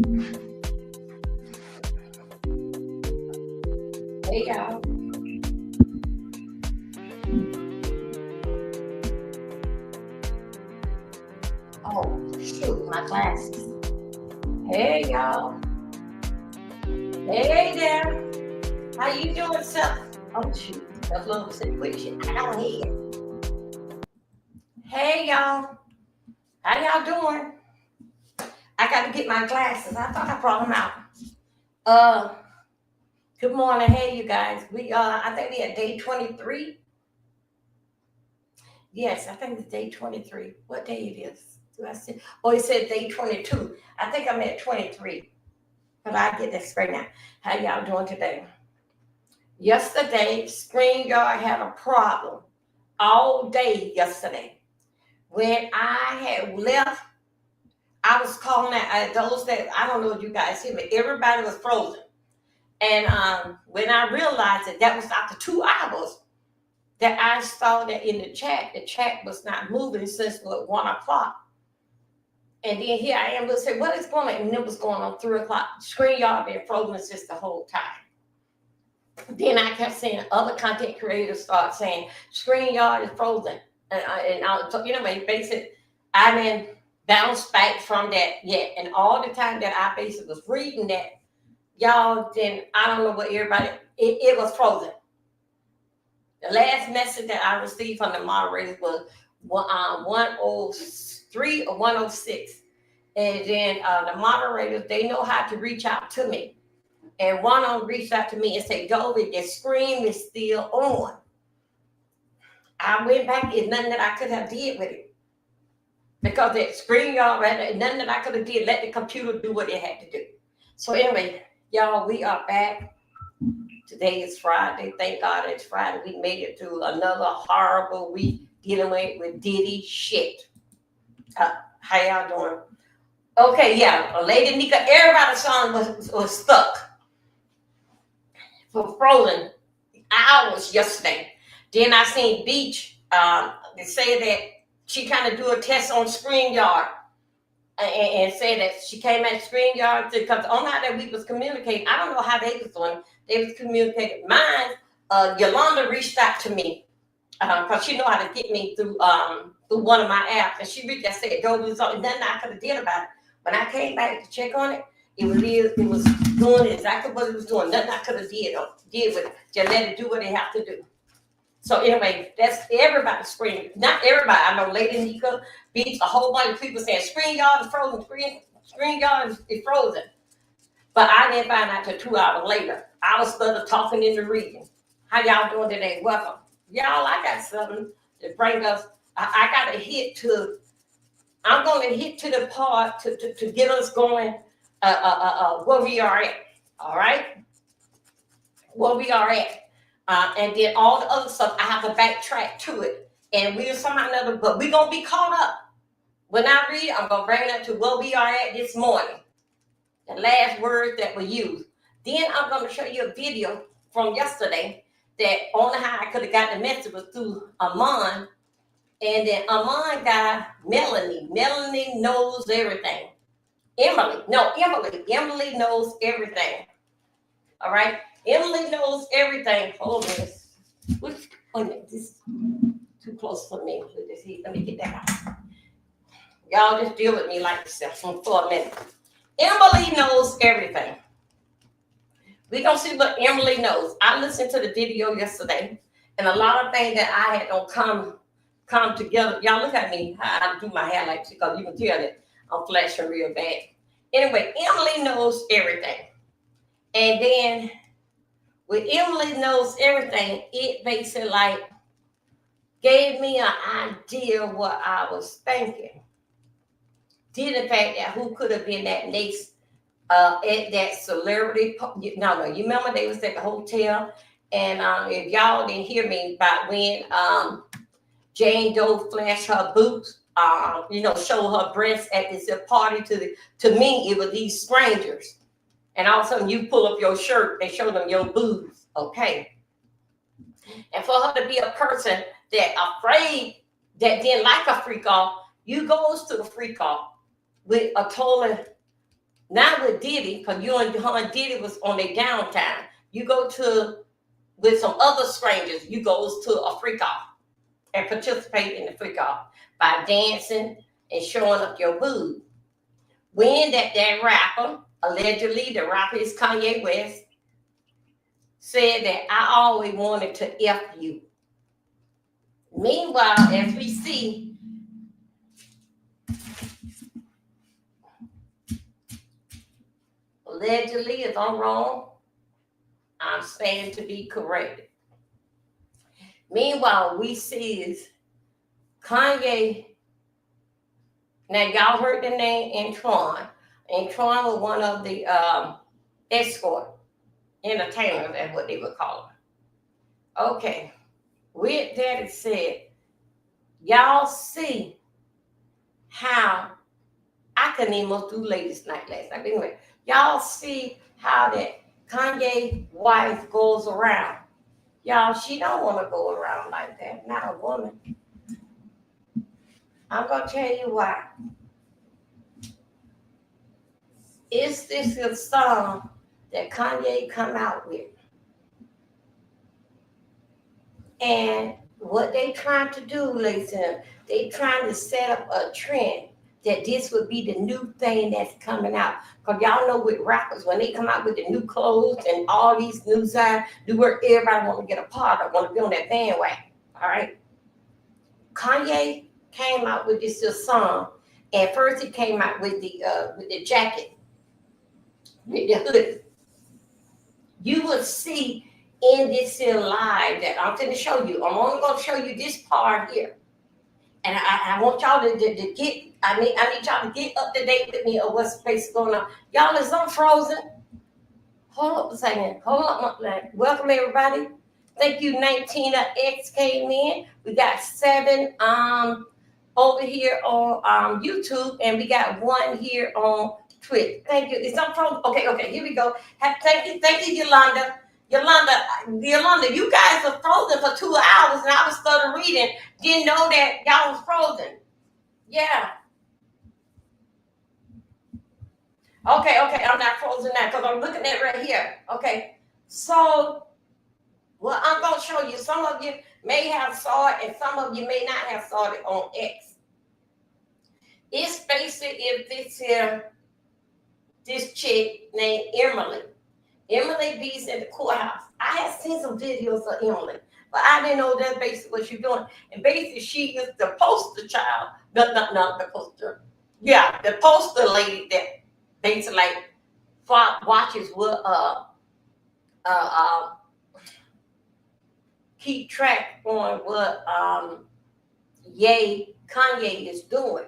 Hey y'all. Oh shoot, my glasses. Hey y'all. Hey there. How you doing, sir? Oh shoot, that's a little situation. I don't hear. Hey y'all. How y'all doing? I got to get my glasses. I thought I brought them out. Uh, Good morning. Hey you guys. I think we at day 23. Yes, I think it's day 23. What day it is? Do I see? Oh, it said day 22. I think I'm at 23. But I get that straight now. How y'all doing today? Yesterday, StreamYard had a problem all day yesterday. When I had left, I was calling out those that I don't know if you guys hear me. Everybody was frozen. And when I realized that was after 2 hours that I saw that in the chat was not moving since 1 o'clock. And then here I am, let's say, what is going on? And it was going on 3 o'clock. StreamYard been frozen since the whole time. Then I kept seeing other content creators start saying, StreamYard is frozen. Basically, I didn't bounce back from that yet. And all the time that I basically was reading that, y'all, then I don't know what it was frozen. The last message that I received from the moderators was 103 or 106. And then the moderators, they know how to reach out to me. And one of them reached out to me and said, Dolby, the screen is still on. I went back, there's nothing that I could have did with it. Because that screen, y'all, nothing that I could have did, let the computer do what it had to do. So anyway, y'all, we are back. Today is Friday. Thank God it's Friday. We made it through another horrible week dealing with Diddy shit. How y'all doing? Okay, yeah. Lady Nika, everybody's song was stuck for frozen hours yesterday. Then I seen Beach they say that she kind of do a test on StreamYard and say that she came at StreamYard because on how that we was communicating. I don't know how they was doing. They was communicating. Mine, Yolanda reached out to me because she know how to get me through one of my apps, and she reached out and said, "Go do something." Nothing I could have did about it. When I came back to check on it, it was doing exactly what it was doing. Nothing I could have did with it. Just let it do what it have to do. So anyway, that's everybody screaming. Not everybody. I know Lady Nika beats a whole bunch of people saying StreamYard is frozen. StreamYard is frozen. But I didn't find out till 2 hours later. I was started talking in the region. How y'all doing today? Welcome. Y'all, I got something to bring us. I got to hit to. I'm going to hit to the part to get us going where we are at. All right? Where we are at. And then all the other stuff, I have to backtrack to it. And we'll somehow or another, but we're going to be caught up. When I read, I'm going to bring that to where we are at this morning. The last words that were used. Then I'm going to show you a video from yesterday that only how I could have got the message was through Amon. And then Amon got Melanie. Melanie knows everything. Emily knows everything. All right? Emily knows everything. Hold on. Wait a minute. This is too close for me. Let me get that out. Y'all just deal with me like this for a minute. Emily knows everything. We're going to see what Emily knows. I listened to the video yesterday, and a lot of things that I had don't come together. Y'all look at me. I do my hair like this because you can tell that I'm flashing real bad. Anyway, Emily knows everything. And then when Emily knows everything, it basically like gave me an idea of what I was thinking. Did the fact that who could have been that next at that celebrity? No, you remember they was at the hotel, and if y'all didn't hear me about when Jane Doe flashed her boots, show her breasts at this party to me, it was these strangers. And all of a sudden you pull up your shirt and show them your boobs, okay? And for her to be a person that afraid, that didn't like a freak off, you goes to the freak off with a totally Not with Diddy, because you and her and Diddy was on their downtime. You go to, with some other strangers, you goes to a freak off and participate in the freak off by dancing and showing up your boob. When that rapper, allegedly the rapper is Kanye West, said that I always wanted to F you. Meanwhile, as we see, allegedly, if I'm wrong, I'm saying to be corrected. Meanwhile, we see is Kanye. Now, y'all heard the name Antoine. Antoine was one of the escort entertainers, that's what they would call them. Okay, with that it said, y'all see how I couldn't even do ladies' night last night. Anyway, y'all see how that Kanye wife goes around. Y'all, she don't want to go around like that. Not a woman. I'm going to tell you why. Is this a song that Kanye come out with? And what they trying to do, ladies and gentlemen, they trying to set up a trend that this would be the new thing that's coming out. Because y'all know with rappers, when they come out with the new clothes and all these new designs, do work, everybody want to get a part of, want to be on that bandwagon. All right. Kanye came out with this song. At first, he came out with the jacket, with the hoodie. You will see in this here live that I'm going to show you. I'm only going to show you this part here. And I want y'all to get, I need y'all to get up to date with me of what's basically going on. Y'all, is I'm frozen. Hold up a second. Hold up. Welcome, everybody. Thank you, 19X came in. We got 7 over here on YouTube, and we got 1 here on Twitch. Thank you. Is I'm frozen? Okay, here we go. Thank you, Yolanda. Yolanda, you guys are frozen for 2 hours, and I was started reading. Didn't know that y'all was frozen. Yeah. Okay, I'm not frozen now because I'm looking at right here. Okay, so well, I'm gonna show you. Some of you may have saw it, and some of you may not have saw it on X. It's basically if this chick named Emily. Emily B's in the courthouse. I had seen some videos of Emily, but I didn't know that's basically what she's doing. And basically, she is the poster child. Not the poster. Yeah, the poster lady that basically like watches what keep track on what Kanye is doing.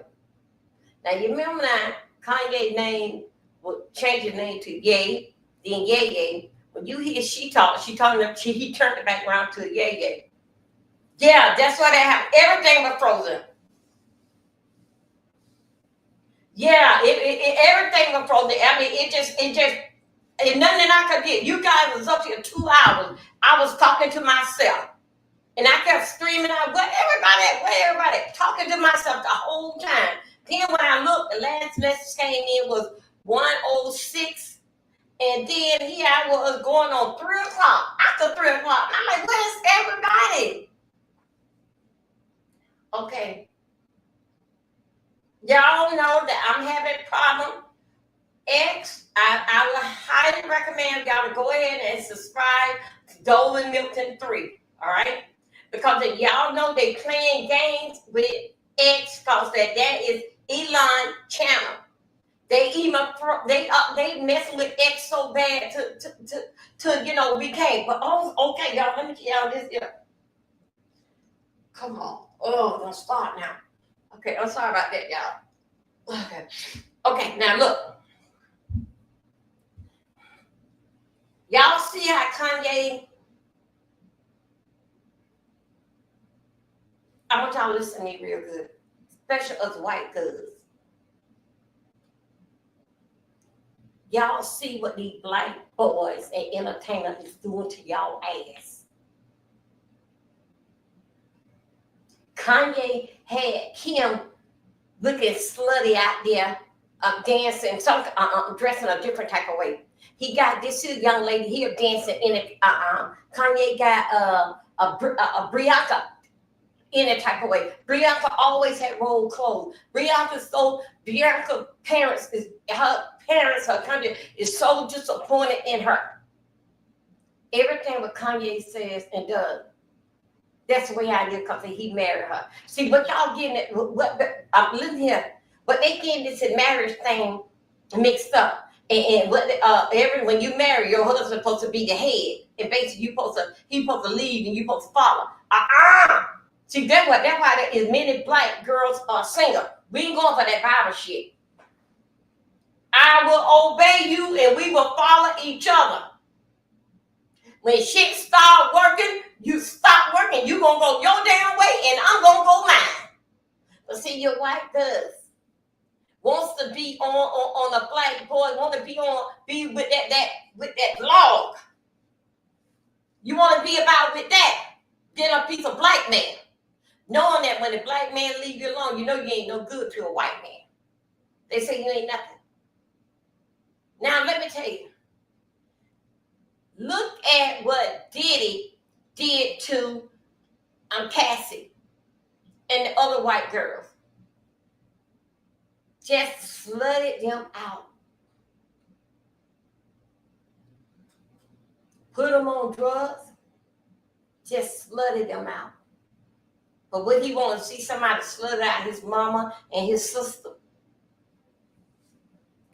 Now you remember that Kanye name will change his name to Ye. Then Ye. When you hear he turned it back around to Ye. Yeah, that's why they have everything but frozen. Yeah, everything was frozen. I mean, it just nothing that I could get. You guys was up here 2 hours. I was talking to myself. And I kept screaming out, where everybody, talking to myself the whole time. Then when I looked, the last message came in was 1:06. And then here I was going on 3 o'clock. After 3 o'clock. And I'm like, where's everybody? Okay. Y'all know that I'm having a problem. X, I would highly recommend y'all to go ahead and subscribe to Dolan Milton 3. All right? Because y'all know they playing games with X because that is Elon channel. They messing with X so bad to we can't. But okay, y'all, let me get y'all this here. Come on. Oh, don't start now. Okay, I'm sorry about that, y'all. Okay, now look. Y'all see how Kanye, I want y'all to listen to me real good, especially us white girls. Y'all see what these black boys and entertainers is doing to y'all ass. Kanye had Kim looking slutty out there dancing, some dressing a different type of way. He got this young lady here dancing in it. Kanye got a Brianna in a type of way. Bianca always had rolled clothes. Bianca's parents, her country is so disappointed in her. Everything what Kanye says and does, that's the way I live because he married her. See, but y'all getting it, I'm living here, but they getting this marriage thing mixed up. And when you marry, your husband's supposed to be the head. And basically he's supposed to lead and you supposed to follow. See, that's why there is many black girls are single. We ain't going for that Bible shit. I will obey you and we will follow each other. When shit start working, you stop working. You gonna go your damn way and I'm gonna go mine. But see, your wife wants to be on a black boy, want to be with that log. You want to be about with that. Get a piece of black man. Knowing that when a black man leave you alone, you know you ain't no good to a white man. They say you ain't nothing. Now let me tell you. Look at what Diddy did to Cassie and the other white girls. Just flooded them out. Put them on drugs. Just flooded them out. But would he want to see somebody flood out his mama and his sister?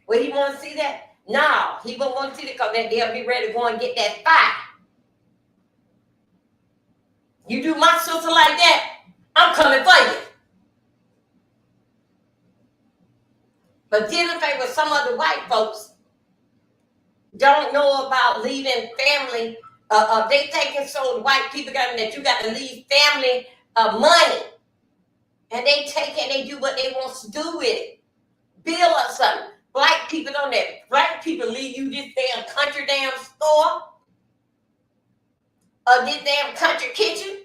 Would he want to see that? No, he won't want to see it because they'll be ready to go and get that fight. You do my sister like that, I'm coming for you. But dealing with some of the white folks don't know about leaving family. They think it's so the white people that you got to leave family money. And they take it and they do what they want to do with it. Build up something. Black people don't that. Black people leave you this damn country damn store or this damn country kitchen,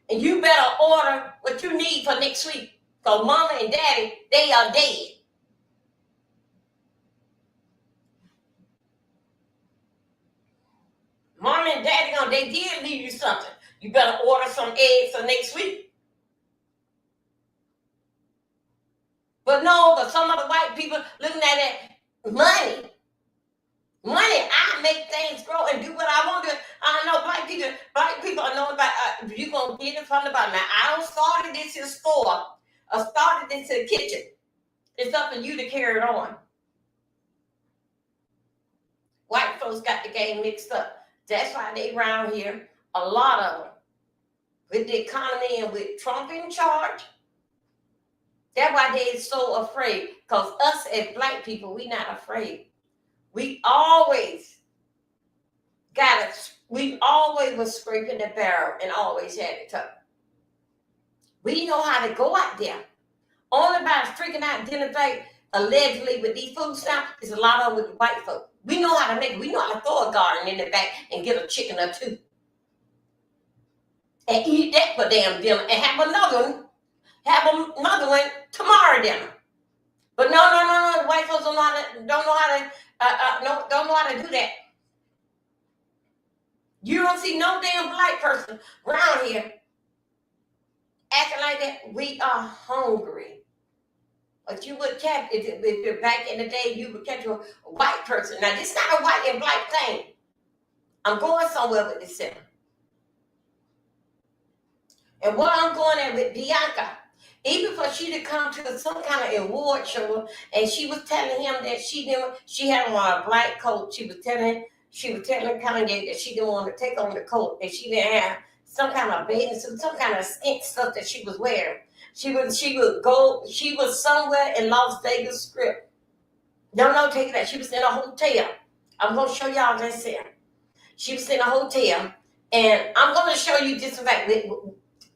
and you better order what you need for next week. Because mama and daddy, they are dead. Mama and daddy, they did leave you something. You better order some eggs for next week. But some of the white people looking at it, money. I make things grow and do what I want to. I know black people are knowing about, you're going to get it from the bottom. Now, I don't started this in store. I started this in the kitchen. It's up to you to carry it on. White folks got the game mixed up. That's why they around here, a lot of them, with the economy and with Trump in charge. That's why they're so afraid. Because us as black people, we not afraid. We always was scraping the barrel and always had it tough. We know how to go out there. Only by freaking out dinner date, allegedly with these food stamps, is a lot of them with the white folk. We know how to make it. We know how to throw a garden in the back and get a chicken or two. And eat that for damn dinner and have another one tomorrow dinner. But no. The white folks don't know how to do that. You don't see no damn black person around here acting like that. We are hungry. But you would catch, if you're back in the day, you would catch a white person. Now, this is not a white and black thing. I'm going somewhere with this center. And what I'm going at with Bianca, even for she to come to some kind of award show, and she was telling him that she had on a black coat. She was telling Kanye that she didn't want to take on the coat, and she didn't have some kind of bathing suit, some kind of skint stuff that she was wearing. She was somewhere in Las Vegas Strip. No, take that. She was in a hotel. I'm gonna show y'all this here. She was in a hotel, and I'm gonna show you just about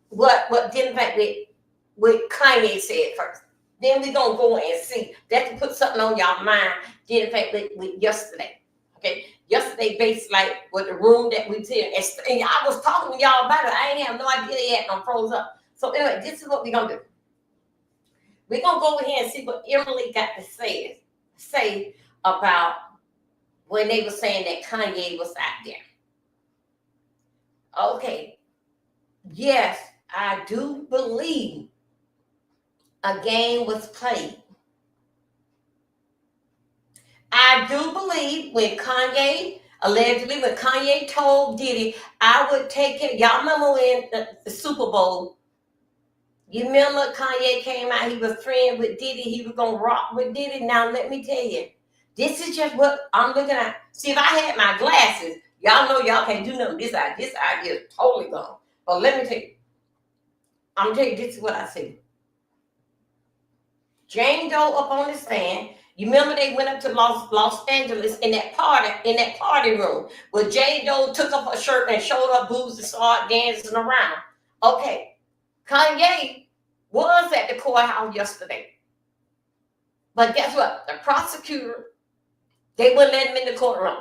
what didn't fact with Kanye said first. Then we're gonna go and see. That to put something on y'all mind. Did in fact with yesterday. Okay. Yesterday, based like with the room that we did, and I was talking to y'all about it. I ain't have no idea yet. I'm froze up. So anyway, this is what we're gonna do. We're gonna go over here and see what Emily got to say. say about when they were saying that Kanye was out there. Okay, yes, I do believe a game was played. I do believe when Kanye told Diddy, I would take it. Y'all remember when the Super Bowl, you remember Kanye came out, he was friends with Diddy, he was going to rock with Diddy. Now, let me tell you, this is just what I'm looking at. See, if I had my glasses, y'all know y'all can't do nothing. This idea is totally gone. But let me tell you, I'm going to tell you, this is what I see. Jane Doe up on the stand. You remember they went up to Los Angeles in that party room where Jane Doe took up her shirt and showed her boobs and started dancing around. Okay, Kanye was at the courthouse yesterday. But guess what? The prosecutor, they wouldn't let him in the courtroom.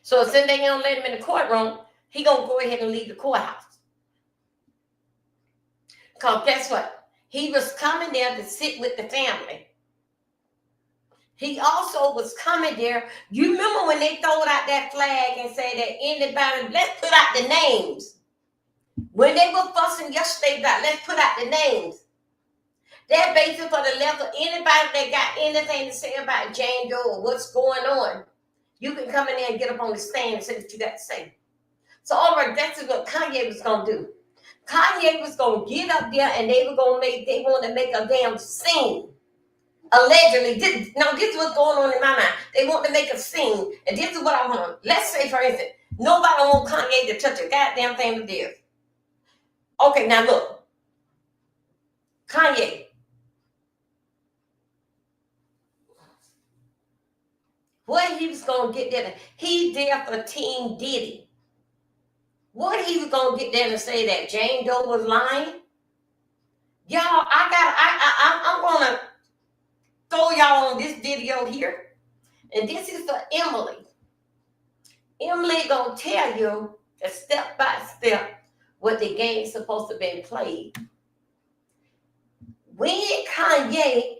So since they don't let him in the courtroom, he gonna go ahead and leave the courthouse. Because guess what? He was coming there to sit with the family. He also was coming there. You remember when they throwed out that flag and said that anybody, let's put out the names. When they were fussing yesterday about let's put out the names. They're basically for the left of anybody that got anything to say about Jane Doe or what's going on. You can come in there and get up on the stand and say what you got to say. So all right, that's what Kanye was going to do. Kanye was going to get up there and they want to make a damn scene. Allegedly, this is what's going on in my mind. They want to make a scene, and this is what I want. Let's say, for instance, nobody wants Kanye to touch a goddamn thing with this. Okay, now look. Kanye. What he was going to get there, he there for Team Diddy. What he was going to get there to say that Jane Doe was lying? Y'all, I'm going to throw y'all on this video here. And this is for Emily. Emily gonna tell you that step by step what the game's supposed to be played. When Kanye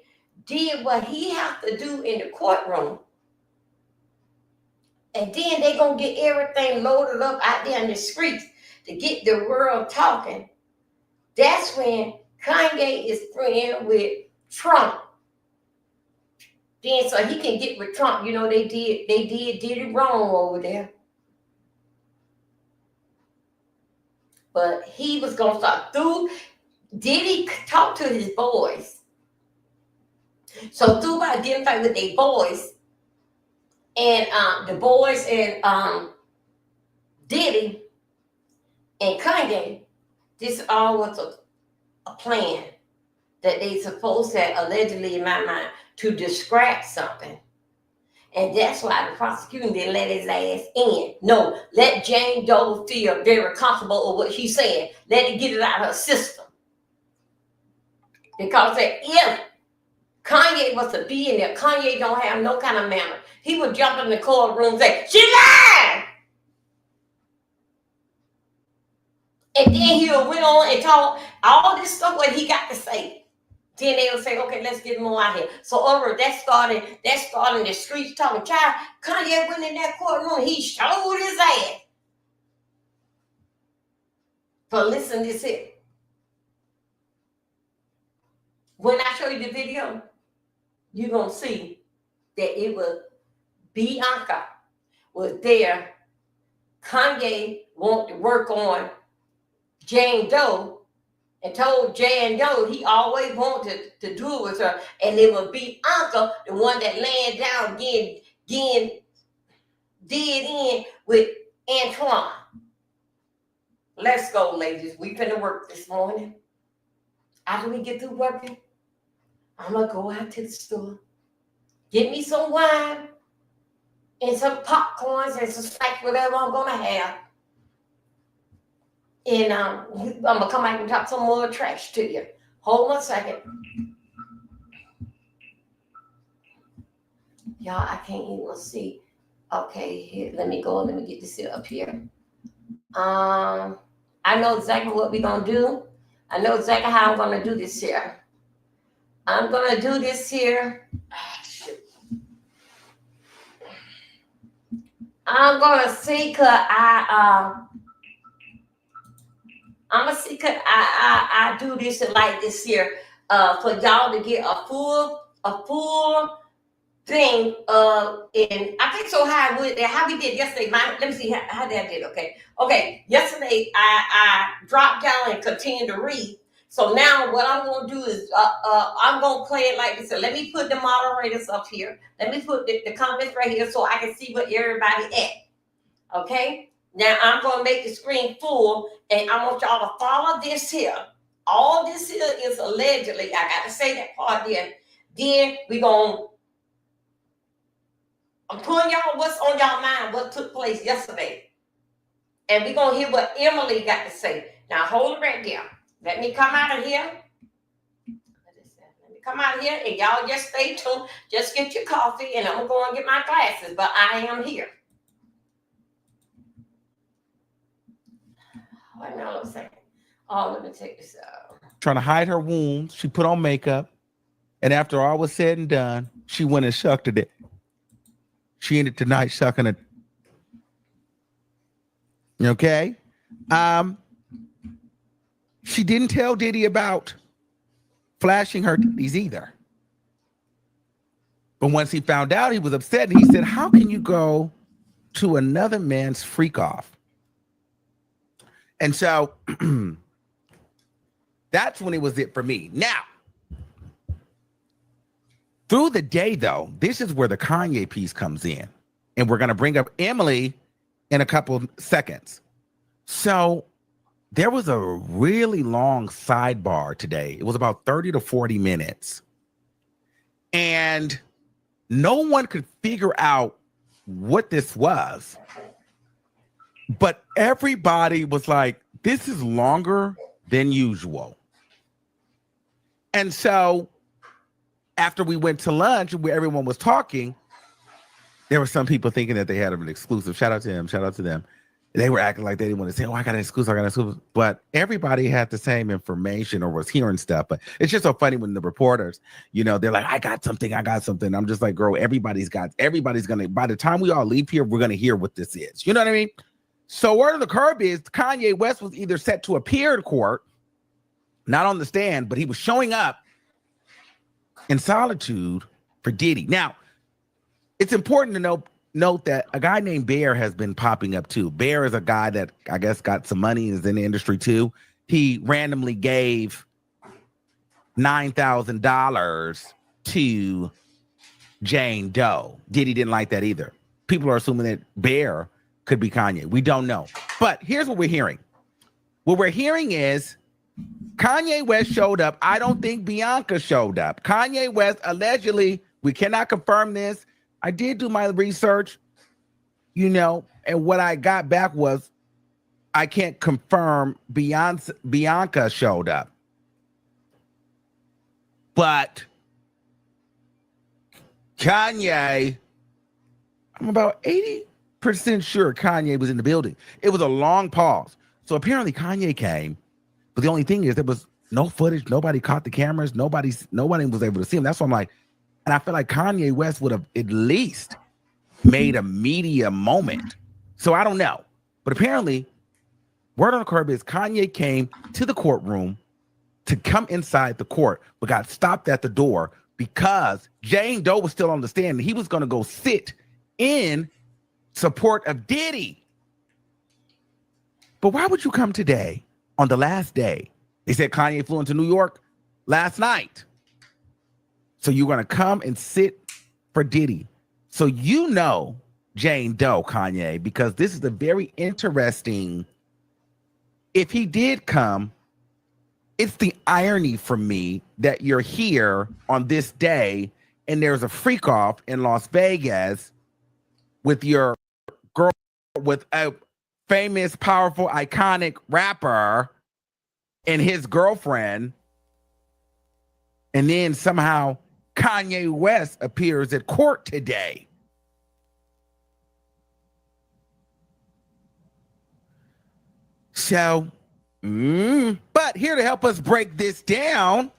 did what he had to do in the courtroom, and then they gonna get everything loaded up out there in the streets to get the world talking, that's when Kanye is friend with Trump. Then so he can get with Trump. You know, they did it wrong over there. But he was gonna start through. Diddy talk to his boys. So through by identifying with their boys, and the boys and Diddy and Kanye, this all was a plan that they supposed to allegedly, in my mind, to distract something. And that's why the prosecution didn't let his ass in. No, let Jane Doe feel very comfortable with what she's saying. Let it get it out of her system. Because if Kanye was to be in there, Kanye don't have no kind of manner. He would jump in the courtroom and say, she lied! And then he'll went on and talk all this stuff what he got to say. Then they'll say, okay, let's get more out here. So over that's starting the streets talking. Child, Kanye went in that courtroom, he showed his ass. But listen to this here. When I show you the video, you're gonna see that it was Bianca was there. Kanye wanted to work on Jane Doe. And told Jane Doe he always wanted to do it with her. And it would be Uncle, the one that laying down getting did in with Antoine. Let's go, ladies. We finna work this morning. After we get through working, I'm going to go out to the store. Get me some wine and some popcorns and some snacks, whatever I'm going to have. And I'm going to come back and talk some more trash to you. Hold on a second. Y'all, I can't even see. Okay, here, let me go. Let me get this here up here. I know exactly what we're going to do. I know exactly how I'm going to do this here. I'm going to do this here. I'm gonna see, cause I'm gonna see, cause I do this like this here, for y'all to get a full thing in, I think so how we did yesterday. Let me see how that did. Okay, yesterday I dropped down and continued to read. So now what I'm gonna do is I'm gonna play it like this. So let me put the moderators up here. Let me put the comments right here so I can see what everybody at. Okay, now I'm gonna make the screen full, and I want y'all to follow this here. All this here is allegedly. I got to say that part there. Then we gonna, I'm pulling y'all what's on y'all mind, what took place yesterday. And we're going to hear what Emily got to say. Now, hold it right there. Let me come out of here. Let me come out of here, and y'all just stay tuned. Just get your coffee, and I'm going to go and get my glasses, but I am here. Wait a minute a second. Oh, let me take this out. Trying to hide her wounds. She put on makeup. And after all was said and done, she went and sucked it. She ended tonight sucking it. Okay. She didn't tell Diddy about flashing her titties either. But once he found out, he was upset, and he said, how can you go to another man's freak off? And so that's when it was it for me. Now, through the day, though, this is where the Kanye piece comes in. And we're going to bring up Emily in a couple of seconds. So there was a really long sidebar today. It was about 30 to 40 minutes. And no one could figure out what this was. But everybody was like, this is longer than usual. And so after we went to lunch where everyone was talking, there were some people thinking that they had an exclusive. Shout out to him. Shout out to them. They were acting like they didn't want to say, oh, I got an exclusive. But everybody had the same information or was hearing stuff. But it's just so funny when the reporters, they're like, I got something. I'm just like, girl, everybody's going to, by the time we all leave here, we're going to hear what this is. You know what I mean? So word of the curb is Kanye West was either set to appear in court, not on the stand, but he was showing up in solitude for Diddy. Now, it's important to note that a guy named Bear has been popping up too. Bear is a guy that I guess got some money, is in the industry too. He randomly gave $9,000 to Jane Doe. Diddy didn't like that either. People are assuming that Bear could be Kanye. We don't know. But here's what we're hearing. What we're hearing is Kanye West showed up. I don't think Bianca showed up. Kanye West allegedly, we cannot confirm this. I did do my research, and what I got back was I can't confirm Bianca showed up. But Kanye, I'm about 80% sure Kanye was in the building. It was a long pause. So apparently Kanye came. But the only thing is there was no footage. Nobody caught the cameras. Nobody was able to see him. That's why I'm like, and I feel like Kanye West would have at least made a media moment. So I don't know. But apparently, word on the curb is Kanye came to the courtroom to come inside the court, but got stopped at the door because Jane Doe was still on the stand and he was going to go sit in support of Diddy. But why would you come today? On the last day, they said Kanye flew into New York last night. So you're going to come and sit for Diddy. So Jane Doe, Kanye, because this is a very interesting, if he did come, it's the irony for me that you're here on this day and there's a freak off in Las Vegas with your girl, with a famous, powerful, iconic rapper and his girlfriend, and then somehow Kanye West appears at court today. So, but here to help us break this down,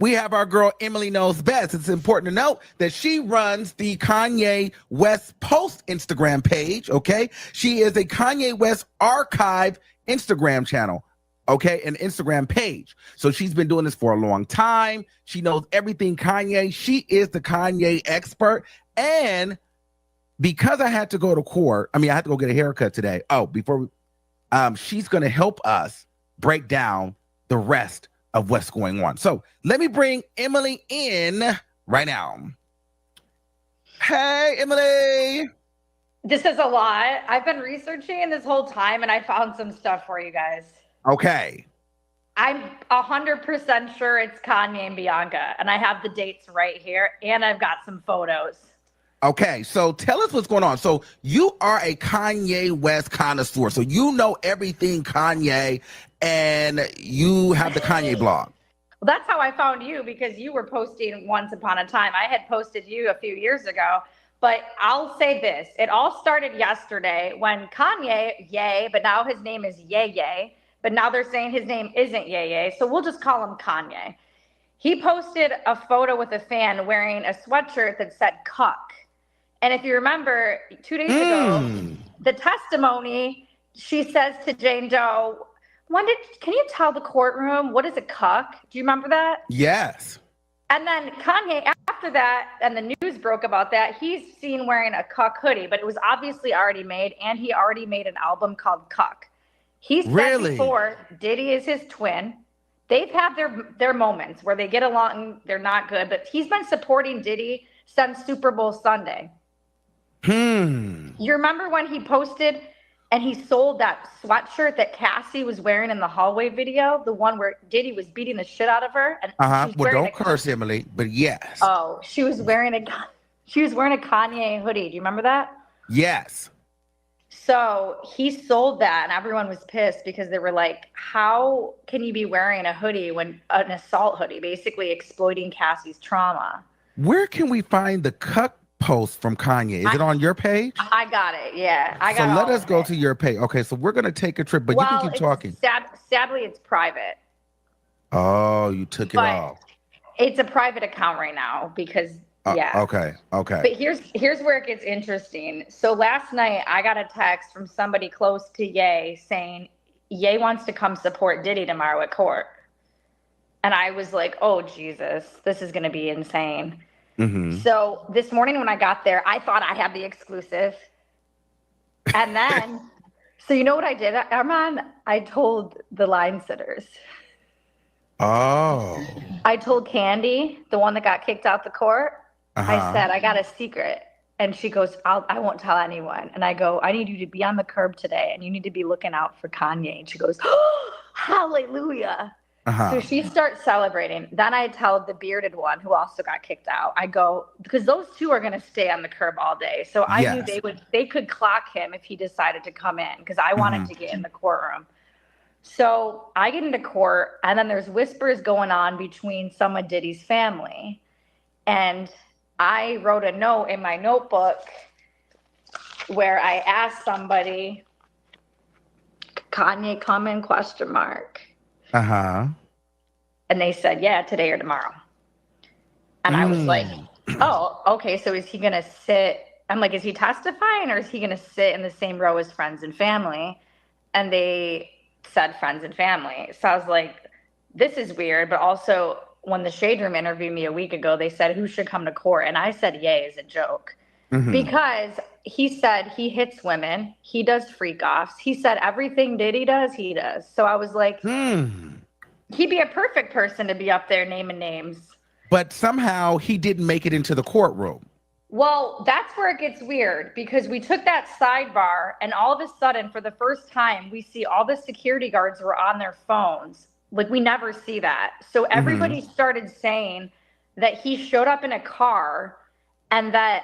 we have our girl Emily Knows Best. It's important to note that she runs the Kanye West Post Instagram page, okay? She is a Kanye West archive Instagram channel, okay? An Instagram page. So she's been doing this for a long time. She knows everything Kanye. She is the Kanye expert. And because I had to go to court, I had to go get a haircut today. Oh, she's going to help us break down the rest of what's going on. So let me bring Emily in right now. Hey, Emily. This is a lot. I've been researching this whole time and I found some stuff for you guys. Okay. I'm 100% sure it's Kanye and Bianca, and I have the dates right here, and I've got some photos. Okay, so tell us what's going on. So you are a Kanye West connoisseur. So you know everything Kanye, and you have the Kanye blog. Well, that's how I found you, because you were posting once upon a time. I had posted you a few years ago, but I'll say this. It all started yesterday when Kanye, yay, but now his name is Ye Ye, but now they're saying his name isn't Ye Ye, so we'll just call him Kanye. He posted a photo with a fan wearing a sweatshirt that said cuck. And if you remember, 2 days ago, the testimony, she says to Jane Doe, can you tell the courtroom what is a cuck? Do you remember that? Yes. And then Kanye, after that, and the news broke about that, he's seen wearing a cuck hoodie, but it was obviously already made, and he already made an album called Cuck. He said before, Diddy is his twin. They've had their moments where they get along, they're not good, but he's been supporting Diddy since Super Bowl Sunday. You remember when he posted and he sold that sweatshirt that Cassie was wearing in the hallway video, the one where Diddy was beating the shit out of her? And well, don't curse, Emily, but yes. Oh, she was wearing a Kanye hoodie. Do you remember that? Yes. So he sold that, and everyone was pissed because they were like, how can you be wearing a hoodie when an assault hoodie, basically exploiting Cassie's trauma? Where can we find the cuck post from Kanye? Is it on your page? I got it. Yeah. So let us go to your page. Okay, so we're going to take a trip, but you can keep talking. Sadly, it's private. Oh, you took it off. It's a private account right now because Okay. But here's where it gets interesting. So last night I got a text from somebody close to Ye saying Ye wants to come support Diddy tomorrow at court. And I was like, oh, Jesus, this is going to be insane. So this morning when I got there, I thought I had the exclusive. And then, so you know what I did, Armand? I told the line sitters. Oh. I told Candy, the one that got kicked out the court. I said, I got a secret. And she goes, I won't tell anyone. And I go, I need you to be on the curb today, and you need to be looking out for Kanye. And she goes, oh, hallelujah. So she starts celebrating. Then I tell the bearded one who also got kicked out, I go, because those two are going to stay on the curb all day. So I knew they could clock him if he decided to come in, because I wanted to get in the courtroom. So I get into court, and then there's whispers going on between some of Diddy's family. And I wrote a note in my notebook where I asked somebody, Kanye coming, ? And they said, yeah, today or tomorrow. And I was like, oh, okay. So is he going to sit? I'm like, is he testifying, or is he going to sit in the same row as friends and family? And they said friends and family. So I was like, this is weird. But also, when the Shade Room interviewed me a week ago, they said, who should come to court? And I said, yay, as a joke. Because he said he hits women. He does freak offs. He said everything Diddy does, he does. So I was like, he'd be a perfect person to be up there naming names. But somehow he didn't make it into the courtroom. Well, that's where it gets weird, because we took that sidebar, and all of a sudden, for the first time, we see all the security guards were on their phones. Like, we never see that. So everybody started saying that he showed up in a car and that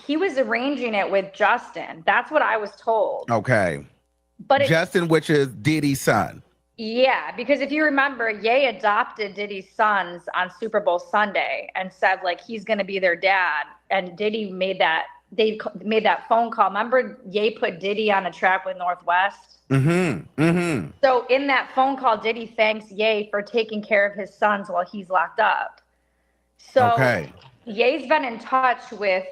he was arranging it with Justin. That's what I was told. Okay. But Justin, which is Diddy's son. Yeah, because if you remember, Ye adopted Diddy's sons on Super Bowl Sunday and said, like, he's going to be their dad. And Diddy made that they made that phone call. Remember, Ye put Diddy on a track with Northwest? Mm-hmm. Mm-hmm. So in that phone call, Diddy thanks Ye for taking care of his sons while he's locked up. So Okay. Ye's been in touch with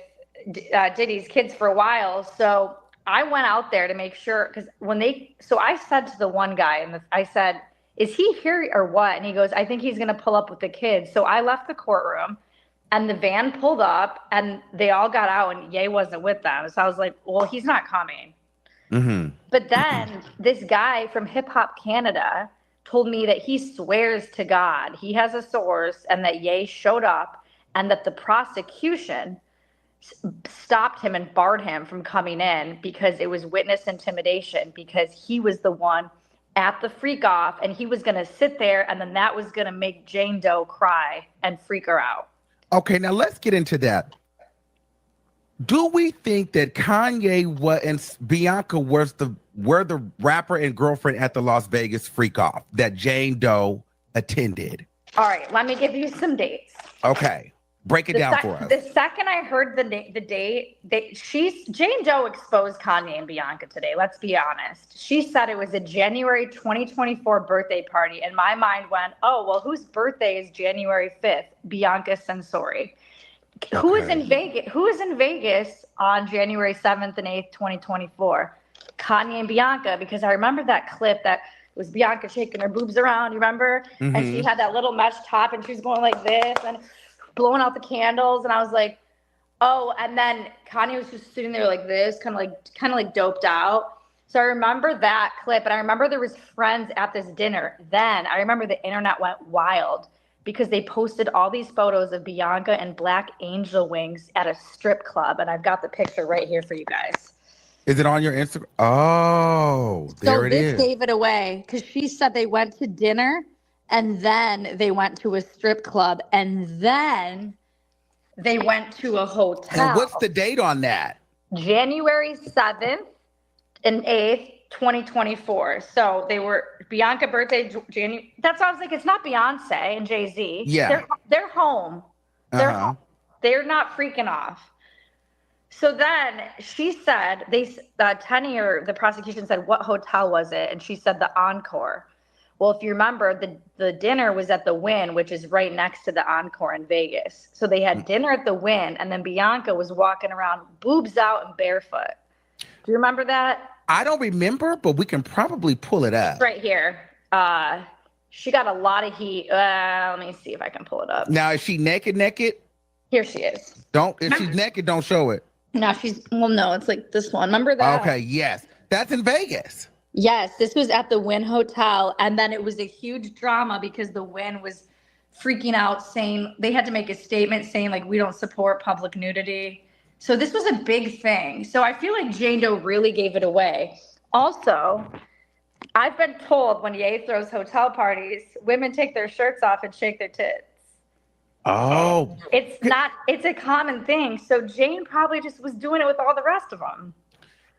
Diddy's kids for a while. So I went out there to make sure, because so I said to the one guy, and I said, is he here or what? And he goes, I think he's going to pull up with the kids. So I left the courtroom and the van pulled up and they all got out and Ye wasn't with them. So I was like, well, he's not coming. Mm-hmm. But then this guy from Hip Hop Canada told me that he swears to God he has a source and that Ye showed up and that the prosecution stopped him and barred him from coming in because it was witness intimidation, because he was the one at the freak off and he was going to sit there and then that was going to make Jane Doe cry and freak her out. Okay, now let's get into that. Do we think that Kanye and Bianca were the rapper and girlfriend at the Las Vegas freak off that Jane Doe attended? All right, let me give you some dates. Okay. Break it down for us. The second I heard the date, Jane Doe exposed Kanye and Bianca today. Let's be honest. She said it was a January 2024 birthday party, and my mind went, oh, well, whose birthday is January 5th? Bianca Sensori. Okay. Who is in Vegas on January 7th and 8th, 2024? Kanye and Bianca, because I remember that clip that was Bianca shaking her boobs around, you remember? Mm-hmm. And she had that little mesh top and she was going like this and blowing out the candles, and I was like, oh, and then Kanye was just sitting there like this, kind of like doped out. So I remember that clip, and I remember there was friends at this dinner. Then I remember the internet went wild because they posted all these photos of Bianca and Black Angel Wings at a strip club, and I've got the picture right here for you guys. Is it on your Instagram? Oh, there it is. So this gave it away because she said they went to dinner and then they went to a strip club and then they went to a hotel. And what's the date on that? January 7th and 8th, 2024. So they were Bianca birthday, January. That's why I was like, it's not Beyonce and Jay-Z. Yeah. They're home. They're home. They're not freaking off. So then she said, Tenny or the prosecution said, what hotel was it? And she said the Encore. Well, if you remember, the dinner was at the Wynn, which is right next to the Encore in Vegas. So they had dinner at the Wynn, and then Bianca was walking around boobs out and barefoot. Do you remember that? I don't remember, but we can probably pull it up. It's right here. She got a lot of heat. Let me see if I can pull it up. Now, is she naked? Here she is. If she's naked, don't show it. No, no, it's like this one. Remember that? Okay, yes. That's in Vegas. Yes, this was at the Wynn Hotel, and then it was a huge drama because the Wynn was freaking out, saying they had to make a statement saying, like, we don't support public nudity. So this was a big thing. So I feel like Jane Doe really gave it away. Also, I've been told when Ye throws hotel parties, women take their shirts off and shake their tits. Oh. It's a common thing. So Jane probably just was doing it with all the rest of them.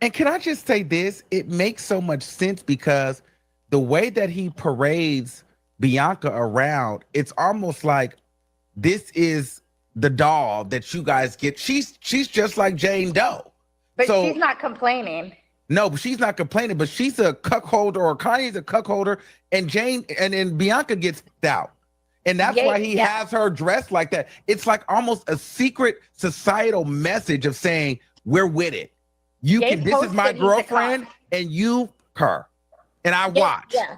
And can I just say this? It makes so much sense because the way that he parades Bianca around, it's almost like this is the doll that you guys get. She's just like Jane Doe. But she's not complaining. No, but she's not complaining, but she's a cuckolder, or Kanye's a cuckolder, and Bianca gets out. And that's why he has her dressed like that. It's like almost a secret societal message of saying, we're with it. This is my girlfriend, and you her. And I watch. Yeah.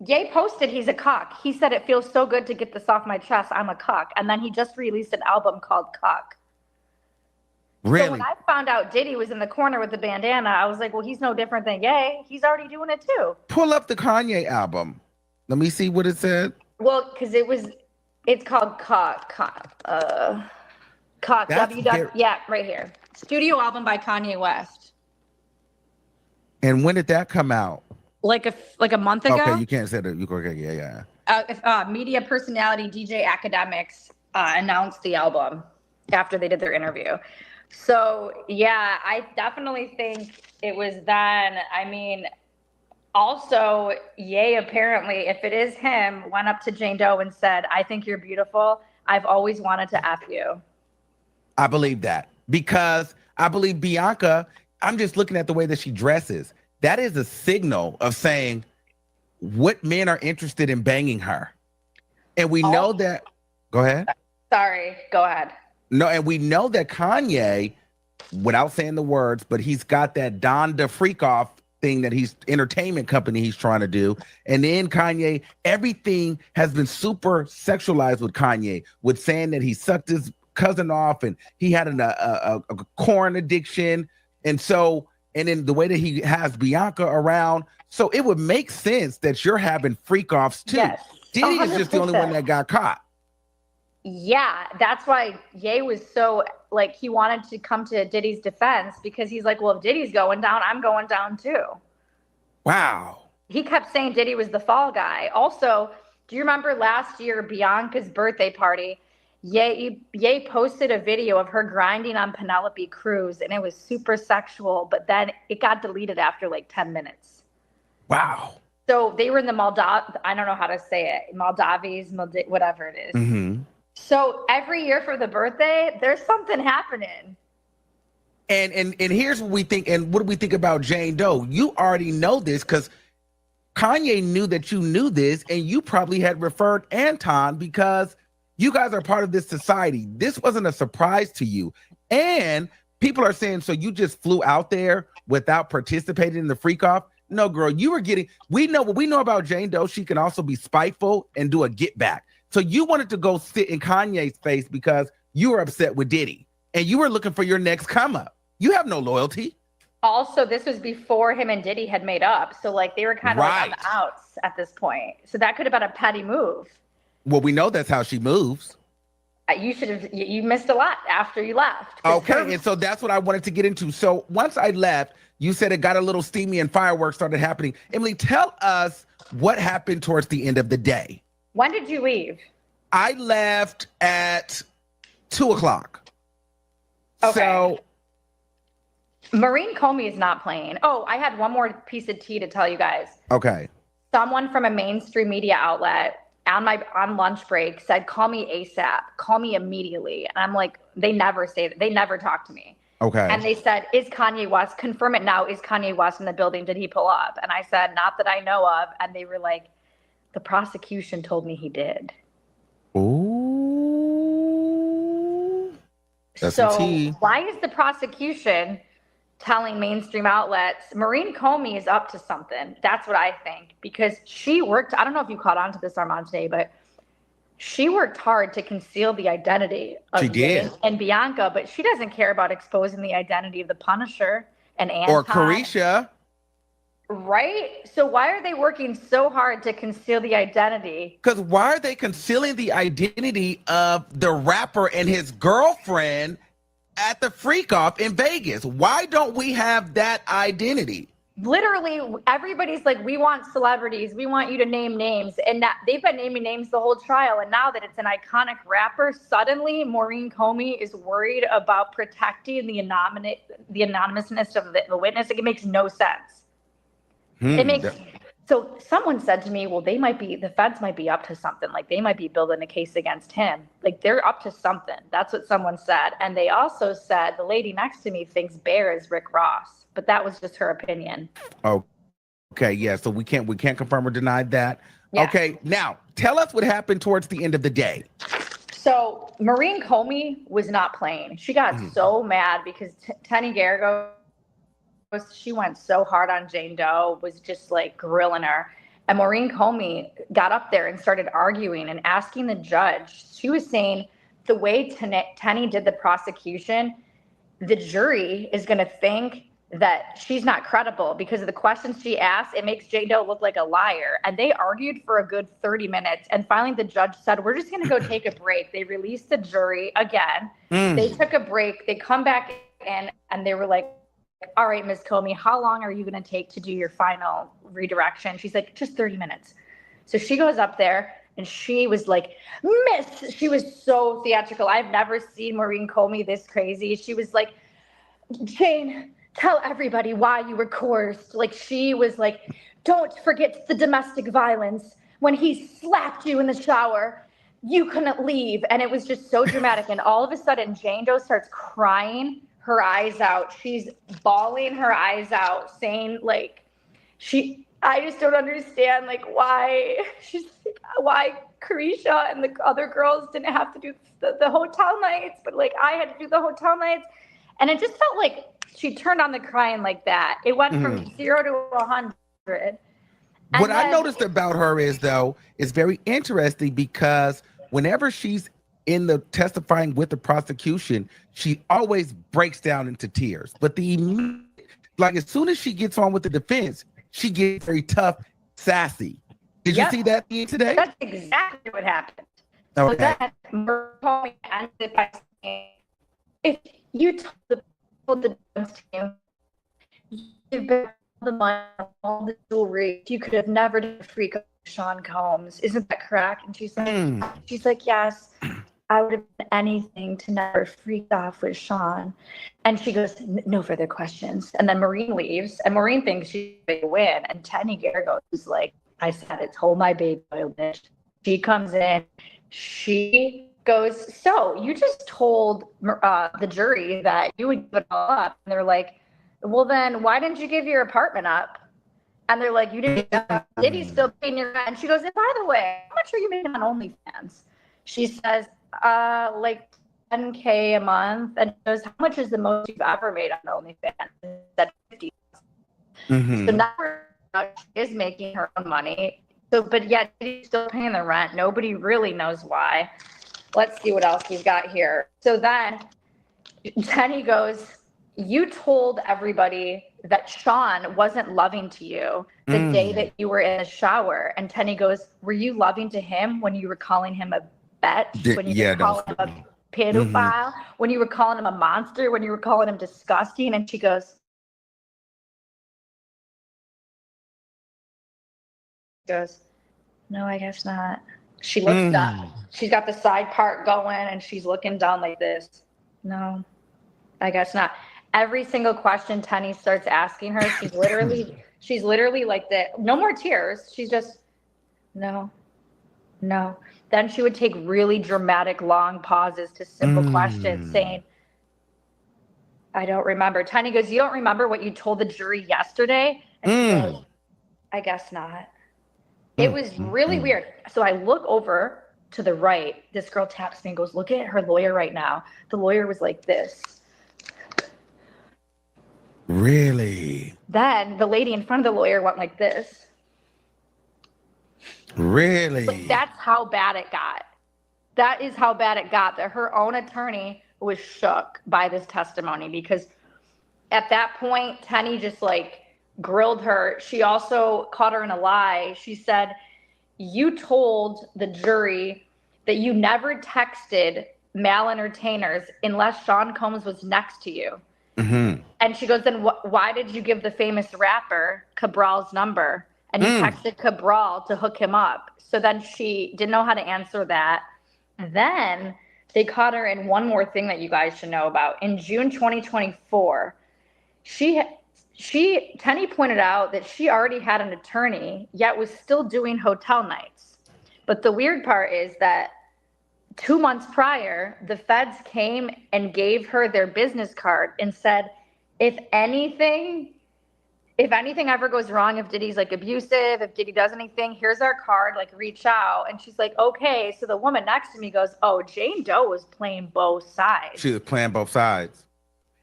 Ye posted he's a cock. He said it feels so good to get this off my chest. I'm a cock. And then he just released an album called Cock. Really? So when I found out Diddy was in the corner with the bandana, I was like, well, he's no different than Ye. He's already doing it too. Pull up the Kanye album. Let me see what it said. Well, because it's called Cock. Cock. Yeah, right here. Studio album by Kanye West. And when did that come out? Like a month ago. Okay, you can't say that. Yeah. Media personality DJ Academics announced the album after they did their interview. So yeah, I definitely think it was then. I mean, also, Ye apparently, if it is him, went up to Jane Doe and said, I think you're beautiful. I've always wanted to F you. I believe that because I believe Bianca, I'm just looking at the way that she dresses. That is a signal of saying what men are interested in banging her. And we know that, go ahead. Sorry, go ahead. No, and we know that Kanye, without saying the words, but he's got that Donda freak off thing that he's entertainment company he's trying to do. And then Kanye, everything has been super sexualized with Kanye, with saying that he sucked his cousin off and he had a corn addiction. And so, and then the way that he has Bianca around. So it would make sense that you're having freak offs too. Yes, Diddy is just the only one that got caught. Yeah, that's why Ye was so, like, he wanted to come to Diddy's defense because he's like, well, if Diddy's going down, I'm going down too. Wow. He kept saying Diddy was the fall guy. Also, do you remember last year, Bianca's birthday party? Ye posted a video of her grinding on Penelope Cruz, and it was super sexual, but then it got deleted after like 10 minutes. Wow. So they were in the I don't know how to say it, whatever it is. Mm-hmm. So every year for the birthday, there's something happening. And here's what we think. And what do we think about Jane Doe? You already know this because Kanye knew that you knew this, and you probably had referred Anton because you guys are part of this society. This wasn't a surprise to you. And people are saying, so you just flew out there without participating in the freak off? No, girl, you were getting, we know what we know about Jane Doe. She can also be spiteful and do a get back. So you wanted to go sit in Kanye's face because you were upset with Diddy and you were looking for your next come up. You have no loyalty. Also, this was before him and Diddy had made up. So like they were kind of like on the outs at this point. So that could have been a petty move. Well, we know that's how she moves. You missed a lot after you left. Okay, and so that's what I wanted to get into. So once I left, you said it got a little steamy and fireworks started happening. Emily, tell us what happened towards the end of the day. When did you leave? I left at 2:00. Okay. So Maureen Comey is not playing. Oh, I had one more piece of tea to tell you guys. Okay. Someone from a mainstream media outlet on lunch break said, call me ASAP, call me immediately. And I'm like, they never say that. They never talk to me. Okay. And they said, is Kanye West, confirm it now, is Kanye West in the building? Did he pull up? And I said, not that I know of. And they were like, the prosecution told me he did. Ooh. That's so tea. Why is the prosecution telling mainstream outlets Maureen Comey is up to something? That's what I think, because she worked, I don't know if you caught on to this, Armand, today, but she worked hard to conceal the identity of Ye and Bianca, but she doesn't care about exposing the identity of the Punisher and Anton. Or Carisha. Right? So why are they working so hard to conceal the identity? Because why are they concealing the identity of the rapper and his girlfriend at the freak off in Vegas? Why don't we have that identity? Literally, everybody's like, we want celebrities. We want you to name names. And that they've been naming names the whole trial. And now that it's an iconic rapper, suddenly Maureen Comey is worried about protecting the anonymousness of the witness. Like, it makes no sense. So someone said to me, well, the feds might be up to something. Like, they might be building a case against him. Like, they're up to something. That's what someone said. And they also said the lady next to me thinks Bear is Rick Ross, but that was just her opinion. Oh, okay. Yeah. So we can't confirm or deny that. Yeah. Okay. Now tell us what happened towards the end of the day. So Maureen Comey was not playing. She got so mad because Tenny Garrigo, she went so hard on Jane Doe, was just like grilling her. And Maureen Comey got up there and started arguing and asking the judge. She was saying the way Tenny did the prosecution, the jury is going to think that she's not credible because of the questions she asked. It makes Jane Doe look like a liar. And they argued for a good 30 minutes. And finally, the judge said, we're just going to go take a break. They released the jury again. They took a break. They come back in and they were like, all right, Ms. Comey, how long are you going to take to do your final redirection? She's like, just 30 minutes. So she goes up there and she was like, miss. She was so theatrical. I've never seen Maureen Comey this crazy. She was like, Jane, tell everybody why you were coerced. Like, she was like, don't forget the domestic violence. When he slapped you in the shower, you couldn't leave. And it was just so dramatic. And all of a sudden, Jane Doe starts crying her eyes out. She's bawling her eyes out, saying like, I just don't understand like why why Carisha and the other girls didn't have to do the hotel nights, but like I had to do the hotel nights. And it just felt like she turned on the crying like that. It went from 0 to 100. What I noticed about her is, though, is very interesting because whenever she's in the testifying with the prosecution, she always breaks down into tears. But as soon as she gets on with the defense, she gets very tough, sassy. Did you see that today? That's exactly what happened. Okay. So then Murray ended by saying, if you told the defense team, you've been the money, all the jewelry, you could have never done a freak of Sean Combs. Isn't that correct? And she's like, yes, I would have done anything to never freak off with Sean. And she goes, no further questions. And then Maureen leaves, and Maureen thinks she's going to win. And Tenny Gargo is like, I said it, hold my baby oil, bitch. She comes in, she goes, so you just told the jury that you would give it all up. And they're like, well, then why didn't you give your apartment up? And they're like, you didn't. Diddy's still paying your rent. And she goes, and by the way, how much are you making on OnlyFans? She says, like $10K a month. And she goes, how much is the most you've ever made on OnlyFans? That's $50. So now she is making her own money. So, but yet Diddy's still paying the rent. Nobody really knows why. Let's see what else he's got here. So then Tenny goes, you told everybody that Sean wasn't loving to you the day that you were in the shower. And Tenny goes, were you loving to him when you were calling him a bitch? When you were calling him a pedophile? When you were calling him a monster? When you were calling him disgusting? And she goes, no, I guess not. She looks up. She's got the side part going and she's looking down like this. No, I guess not. Every single question Tenny starts asking her, she's literally like that. No more tears. She's just, no. Then she would take really dramatic, long pauses to simple questions saying, I don't remember. Tenny goes, you don't remember what you told the jury yesterday? And she goes, I guess not. It was really weird. So I look over to the right. This girl taps me and goes, look at her lawyer right now. The lawyer was like this. Really? Then the lady in front of the lawyer went like this. Really? But that's how bad it got. That is how bad it got, that her own attorney was shook by this testimony, because at that point, Tenny just like grilled her. She also caught her in a lie. She said, you told the jury that you never texted male entertainers unless Sean Combs was next to you. And she goes, then why did you give the famous rapper Cabral's number? And you texted Cabral to hook him up. So then she didn't know how to answer that. And then they caught her in one more thing that you guys should know about. In June 2024, Tenny pointed out that she already had an attorney, yet was still doing hotel nights. But the weird part is that 2 months prior, the feds came and gave her their business card and said, if anything ever goes wrong, if Diddy's like abusive, if Diddy does anything, here's our card, like reach out. And she's like, okay. So the woman next to me goes, oh, Jane Doe was playing both sides. She was playing both sides.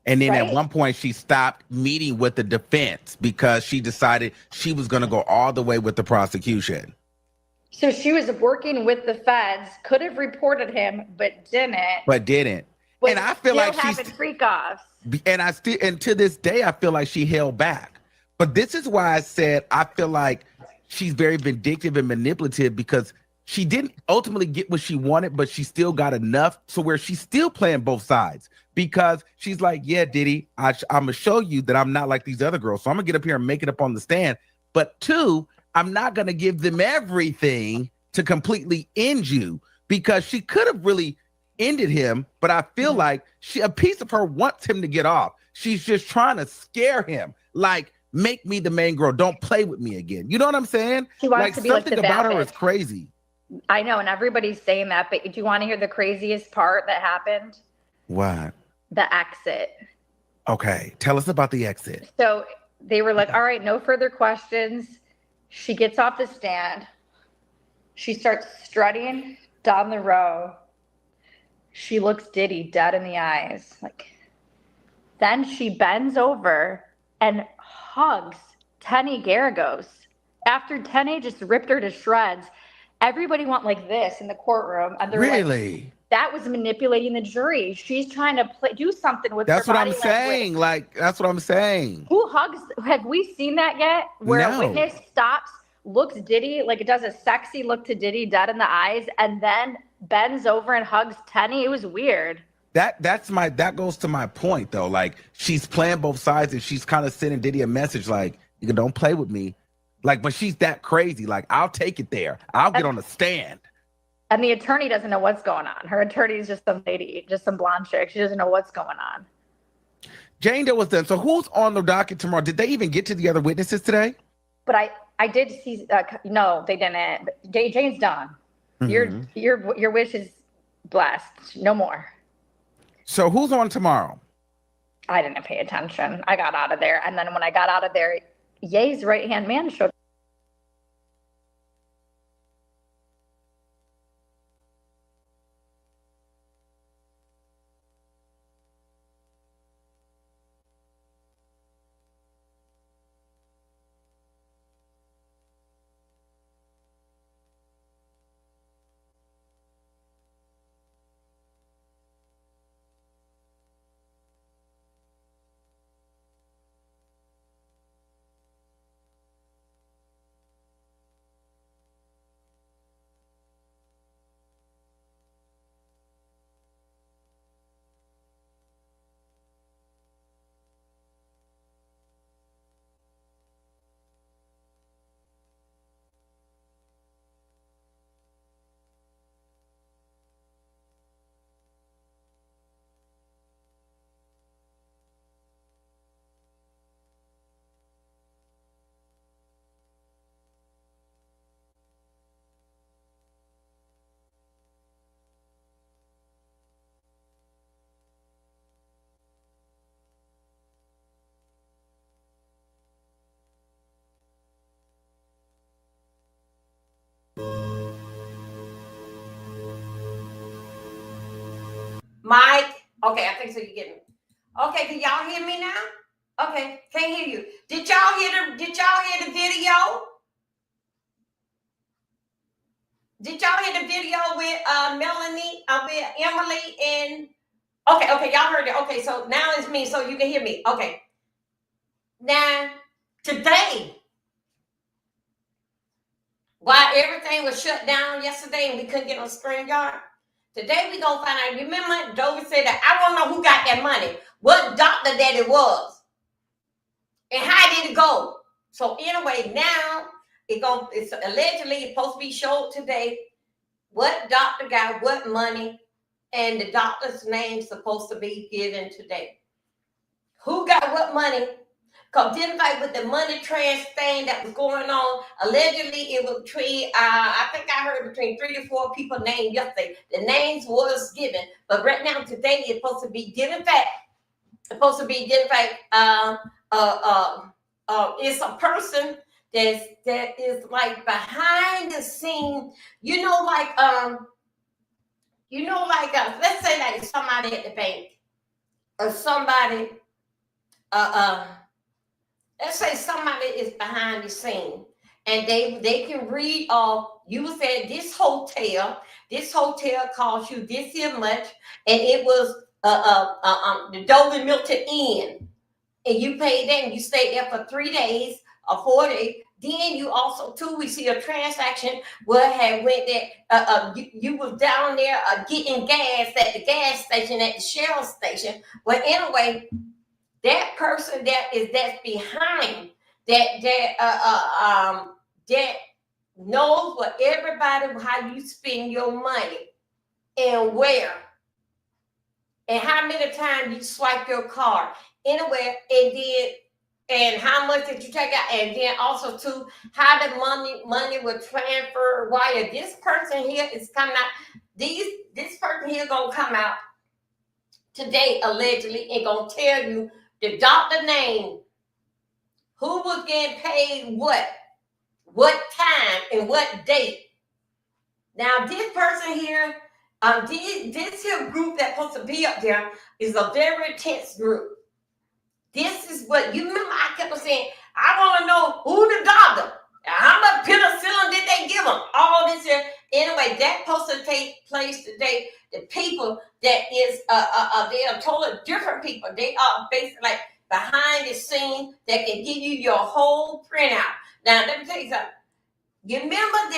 And then at one point she stopped meeting with the defense because she decided she was going to go all the way with the prosecution. So she was working with the feds, could have reported him, but didn't. And I feel like she's freak offs. And to this day, I feel like she held back. But this is why I said I feel like she's very vindictive and manipulative, because she didn't ultimately get what she wanted, but she still got enough so where she's still playing both sides, because she's like, yeah, Diddy, I'm going to show you that I'm not like these other girls. So I'm going to get up here and make it up on the stand. But two, I'm not going to give them everything to completely end you, because she could have really ended him. But I feel like a piece of her wants him to get off. She's just trying to scare him. Like, make me the main girl. Don't play with me again. You know what I'm saying? She wants to be like the something about bad her bitch. is crazy. I know, and everybody's saying that, but do you want to hear the craziest part that happened? What? The exit. Okay, tell us about the exit. So they were like, all right, no further questions. She gets off the stand. She starts strutting down the row. She looks Diddy dead in the eyes. Then she bends over and hugs Tenny Garagos. After Tenny just ripped her to shreds, everybody went like this in the courtroom. And they're Really? that was manipulating the jury. She's trying to do something with That's her what body I'm saying. That's what I'm saying. Who hugs? Have we seen that yet? Where a witness stops, looks Diddy, it does a sexy look to Diddy dead in the eyes, and then bends over and hugs Tenny. It was weird. That goes to my point though. She's playing both sides and she's kind of sending Diddy a message you don't play with me. But she's that crazy. I'll take it there. I'll get on the stand. And the attorney doesn't know what's going on. Her attorney is just some lady, just some blonde chick. She doesn't know what's going on. Jane Doe was done. So who's on the docket tomorrow? Did they even get to the other witnesses today? But I did see. No, they didn't. Jane's done. Mm-hmm. Your wish is blessed. No more. So who's on tomorrow? I didn't pay attention. I got out of there, and then when I got out of there, Ye's right-hand man showed. Mike, okay, I think so. You get me. Okay, can y'all hear me now? Okay, can't hear you. Did y'all hear the video? Did y'all hear the video with Melanie, with Emily and okay, y'all heard it. Okay, so now it's me, so you can hear me. Okay. Now, today, while everything was shut down yesterday and we couldn't get on StreamYard, today we gonna find out. Remember, Dover said that I want to know who got that money, what doctor that it was, and how did it go. So anyway, now it's allegedly supposed to be showed today. What doctor got what money, and the doctor's name's supposed to be given today. Who got what money? Because didn't fight with the money trans thing that was going on. Allegedly, it was between, I think I heard between 3 to 4 people named yesterday. The names was given. But right now, today, it's supposed to be given back. It's supposed to be given back. It's a person that is behind the scene. Let's say that it's somebody at the bank. Or somebody, let's say somebody is behind the scene and they can read off. You said this hotel cost you this here much, and it was the Dover Milton Inn, and you paid that and you stayed there for 3 days or 4 days. Then you also too, we see a transaction where had went there. You was down there getting gas at the gas station, at the Shell station. Well, anyway, that person that's behind that knows what everybody, how you spend your money and where and how many times you swipe your card anywhere, and how much did you take out, and then also too how the money will transfer wire. This person here is coming out. This person here gonna come out today allegedly and gonna tell you the doctor name, who was getting paid what time, and what date. Now, this person here, this here group that's supposed to be up there is a very intense group. This is what, you remember I kept on saying, I want to know who the doctor, how much penicillin did they give them, all this here. Anyway, that's supposed to take place today. The people that is, they are totally different people. They are basically like behind the scene that can give you your whole printout. Now, let me tell you something. You remember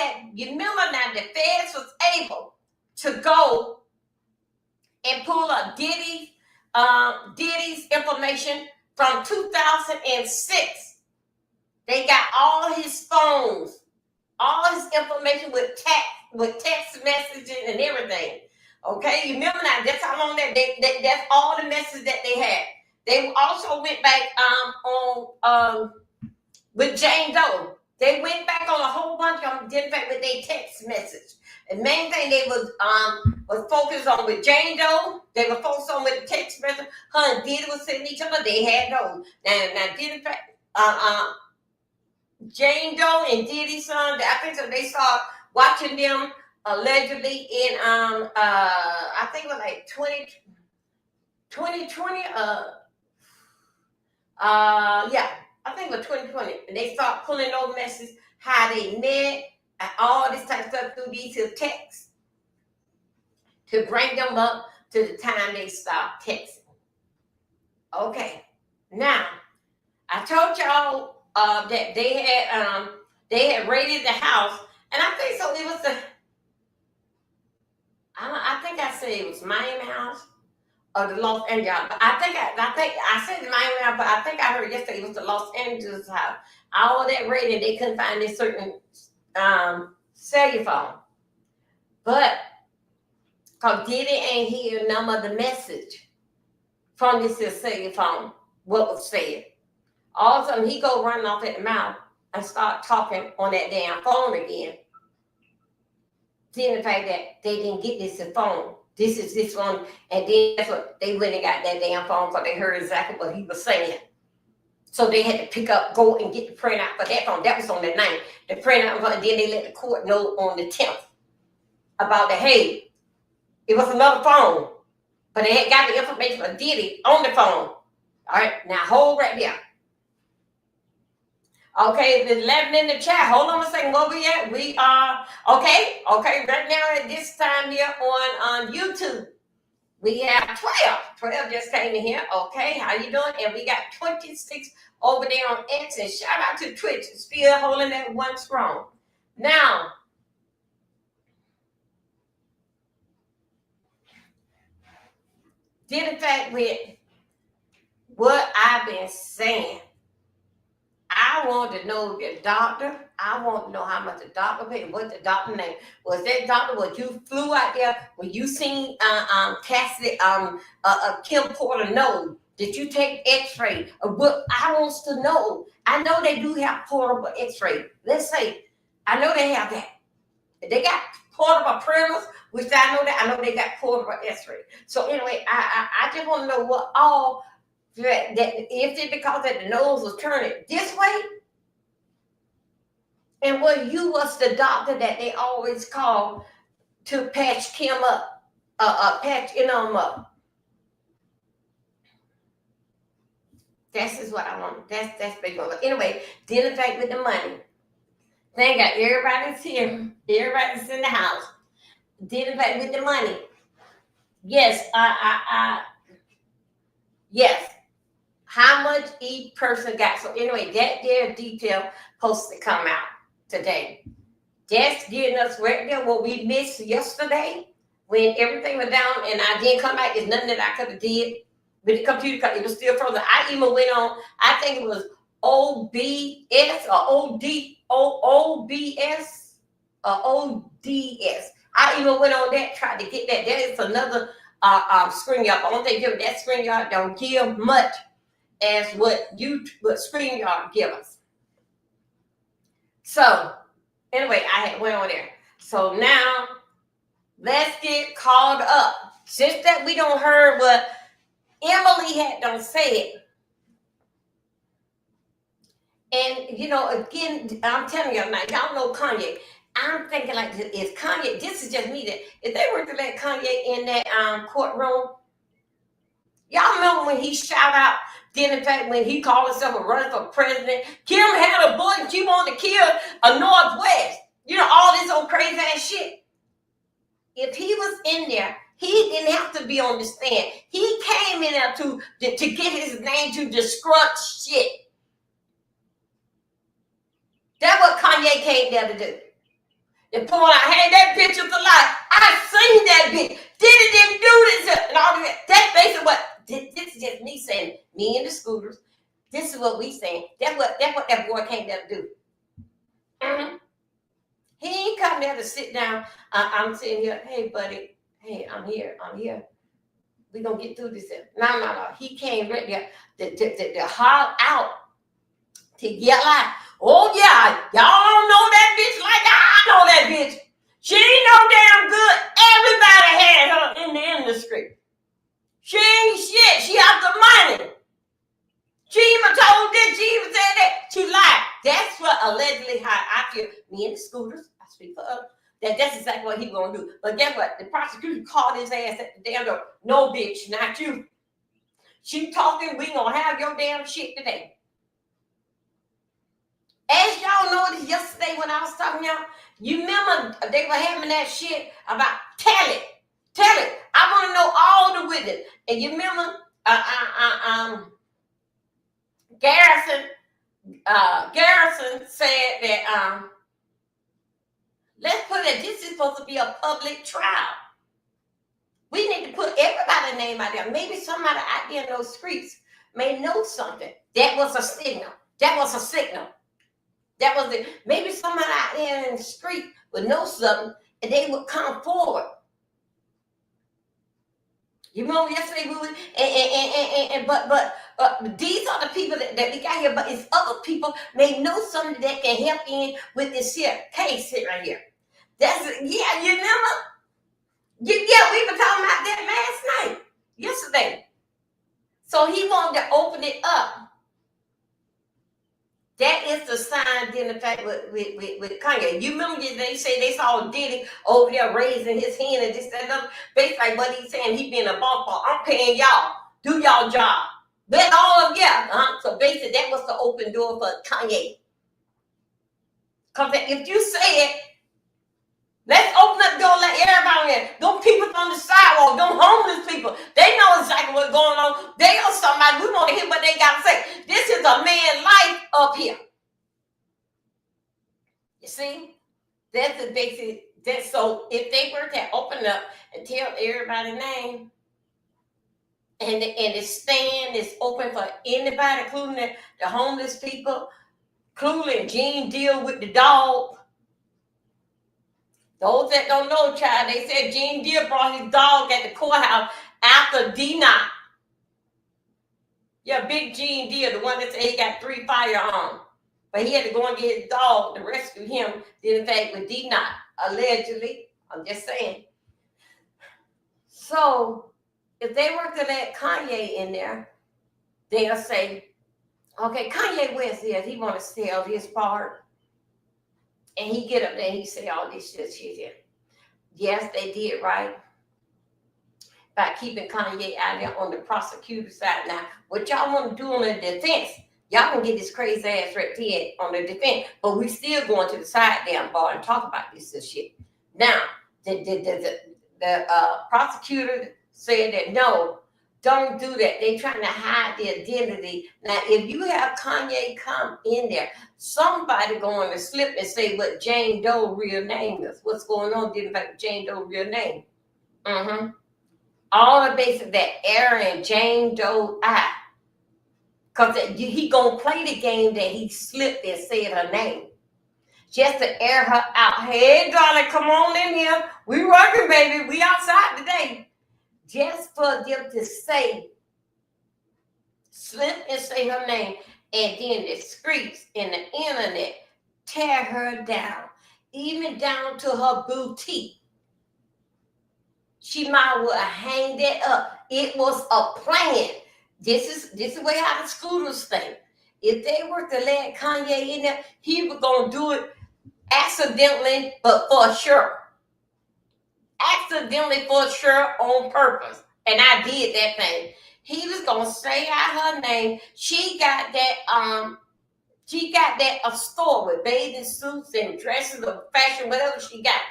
now the feds was able to go and pull up Diddy's information from 2006. They got all his phones, all his information with text messaging and everything. Okay, you remember now? That's how long that's all the messages that they had. They also went back on with Jane Doe. They went back on a whole bunch of them, did back with their text message. The main thing they was focused on with Jane Doe, they were focused on with the text message. Her and Diddy was sending each other, they had those. Now Diddy, Jane Doe and Diddy's son, I think so they started watching them allegedly in I think it was like 2020, yeah. I think it was 2020, and they start pulling those messages, how they met, and all this type of stuff through these texts to bring them up to the time they stop texting. Okay, now I told y'all that they had raided the house, and I think so. It was I think I said it was Miami House. Or the Los Angeles, but I think I said Miami, but I think I heard yesterday it was the Los Angeles house. All that rating, they couldn't find this certain cellular phone, but because Diddy ain't hear none of the message from this cellular phone, what was said. All of a sudden, he go running off at the mouth and start talking on that damn phone again. Then the fact that they didn't get this phone. This is this one, and then that's what they went and got that damn phone because they heard exactly what he was saying. So they had to go and get the printout for that phone. That was on the 9th. The printout, and then they let the court know on the 10th about the, hey, it was another phone, but they had got the information for Diddy on the phone. All right, now hold right there. Okay, there's 11 in the chat. Hold on a second. Where we at? We are okay. Right now at this time here on YouTube, we have 12. 12 just came in here. Okay, how you doing? And we got 26 over there on X. And shout out to Twitch, still holding that one strong. Now, did in fact with what I've been saying. I want to know the doctor. I want to know how much the doctor paid. What the doctor name was. That doctor? Was you flew out there? When you seen Cassidy, Kim Porter? No. Did you take X-ray? What I wants to know. I know they do have portable X-ray. Let's say I know they have that. They got portable printers, which I know that. I know they got portable X-ray. So anyway, I just want to know what all. That if it because that the nose was turning this way, and well, you was the doctor that they always call to patch Kim up, patch them up. That's is what I want. That's big. Anyway, dealing back with the money. Thank God, everybody's here. Everybody's in the house. Dealing back with the money. Yes, yes. How much each person got. So anyway, that there detail supposed to come out today. That's getting us right there what we missed yesterday when everything was down and I didn't come back. There's nothing that I could have did with the computer. It was still frozen. I even went on, I think it was OBS or OBS or ODS. I even went on that, tried to get that. That is another screen yard. I don't think that screen yard don't give much as what StreamYard give us. So anyway, I had went on there. So now let's get called up. Since that we don't heard what Emily had done said, And again, I'm telling y'all now, y'all know Kanye. I'm thinking like, is Kanye? This is just me. That if they were to let Kanye in that courtroom, y'all remember when he shout out? Then in fact, when he called himself a runner for president, Kim had a bullet. She wanted to kill a Northwest. All this old crazy ass shit. If he was in there, he didn't have to be on the stand. He came in there to get his name to disrupt shit. That's what Kanye came there to do. And point out, hey, that bitch is alive. I seen that bitch. Diddy didn't do this. And all that. That's basically what, this is just me saying, me and the scooters, this is what we saying. That's what that boy came there to do. Mm-hmm. He ain't come there to sit down. I'm sitting here, hey, buddy. Hey, I'm here. We're going to get through this. No. He came right there to holler out, to yell out. Oh, yeah, y'all don't know that bitch like I know that bitch. She ain't no damn good. Everybody had her in the industry. She ain't shit. She out the money. She even told this. She even said that. She lied. That's what allegedly how I feel. Me and the scooters, I speak for us. That's exactly what he gonna do. But guess what? The prosecutor called his ass at the damn door. No, bitch, not you. She talking. We gonna have your damn shit today. As y'all noticed yesterday when I was talking y'all, you remember they were having that shit about tell it. I want to know all the witnesses. And you remember Garrison said that let's put it, this is supposed to be a public trial. We need to put everybody's name out there. Maybe somebody out there in those streets may know something. That was a signal. That was it. Maybe somebody out there in the street would know something and they would come forward. You remember yesterday we were, but these are the people that we got here, but it's other people may know something that can help in with this here case here right here. Yeah, you remember? Yeah, we were talking about that last night, yesterday. So he wanted to open it up. That is the sign, then the fact with Kanye. You remember they say they saw Diddy over there raising his hand and this, that, and other. Basically, like what he's saying, he being a boss. I'm paying y'all. Do y'all job. That's all of y'all. So basically, that was the open door for Kanye. Because if you say it, let's open up the door, let everybody in. Them people on the sidewalk, them homeless people, they know exactly what's going on. They know somebody. We want to hear what they got to say. This is a man's life up here. You see? That's the basic. So if they were to open up and tell everybody's name, and the stand is open for anybody, including the homeless people, including Gene Deal with the dog. Those that don't know, child, they said Gene Deal brought his dog at the courthouse after D-Knot. Yeah, big Gene Deal, the one that said he got 3 firearms. But he had to go and get his dog to rescue him. Then, in fact, with D-Knot, allegedly. I'm just saying. So, if they were to let Kanye in there, they'll say, okay, Kanye West is, he want to sell his part. And he get up there and he say all this shit. Yes, they did right by keeping Kanye out there on the prosecutor side. Now, what y'all want to do on the defense, y'all can get this crazy ass right here on the defense, but we still going to the side damn bar and talk about this shit. Now, the prosecutor said that no, don't do that. They trying to hide the identity. Now, if you have Kanye come in there, somebody going to slip and say what Jane Doe real name is. What's going on? Didn't fact Jane Doe real name. All the basis that Aaron Jane Doe I. Because he gonna play the game that he slipped and said her name. Just to air her out. Hey, darling, come on in here. We working, baby. We outside today. Just for them to say, slip and say her name, and then the streets and the internet tear her down, even down to her boutique. She might well hang that up. It was a plan. This is the way how the scooters think. if they were to let Kanye in there, he was gonna do it accidentally, but for sure. Accidentally, for sure, on purpose. And I did that thing. He was gonna say out her name. She got that a store with bathing suits and dresses of fashion, whatever she got.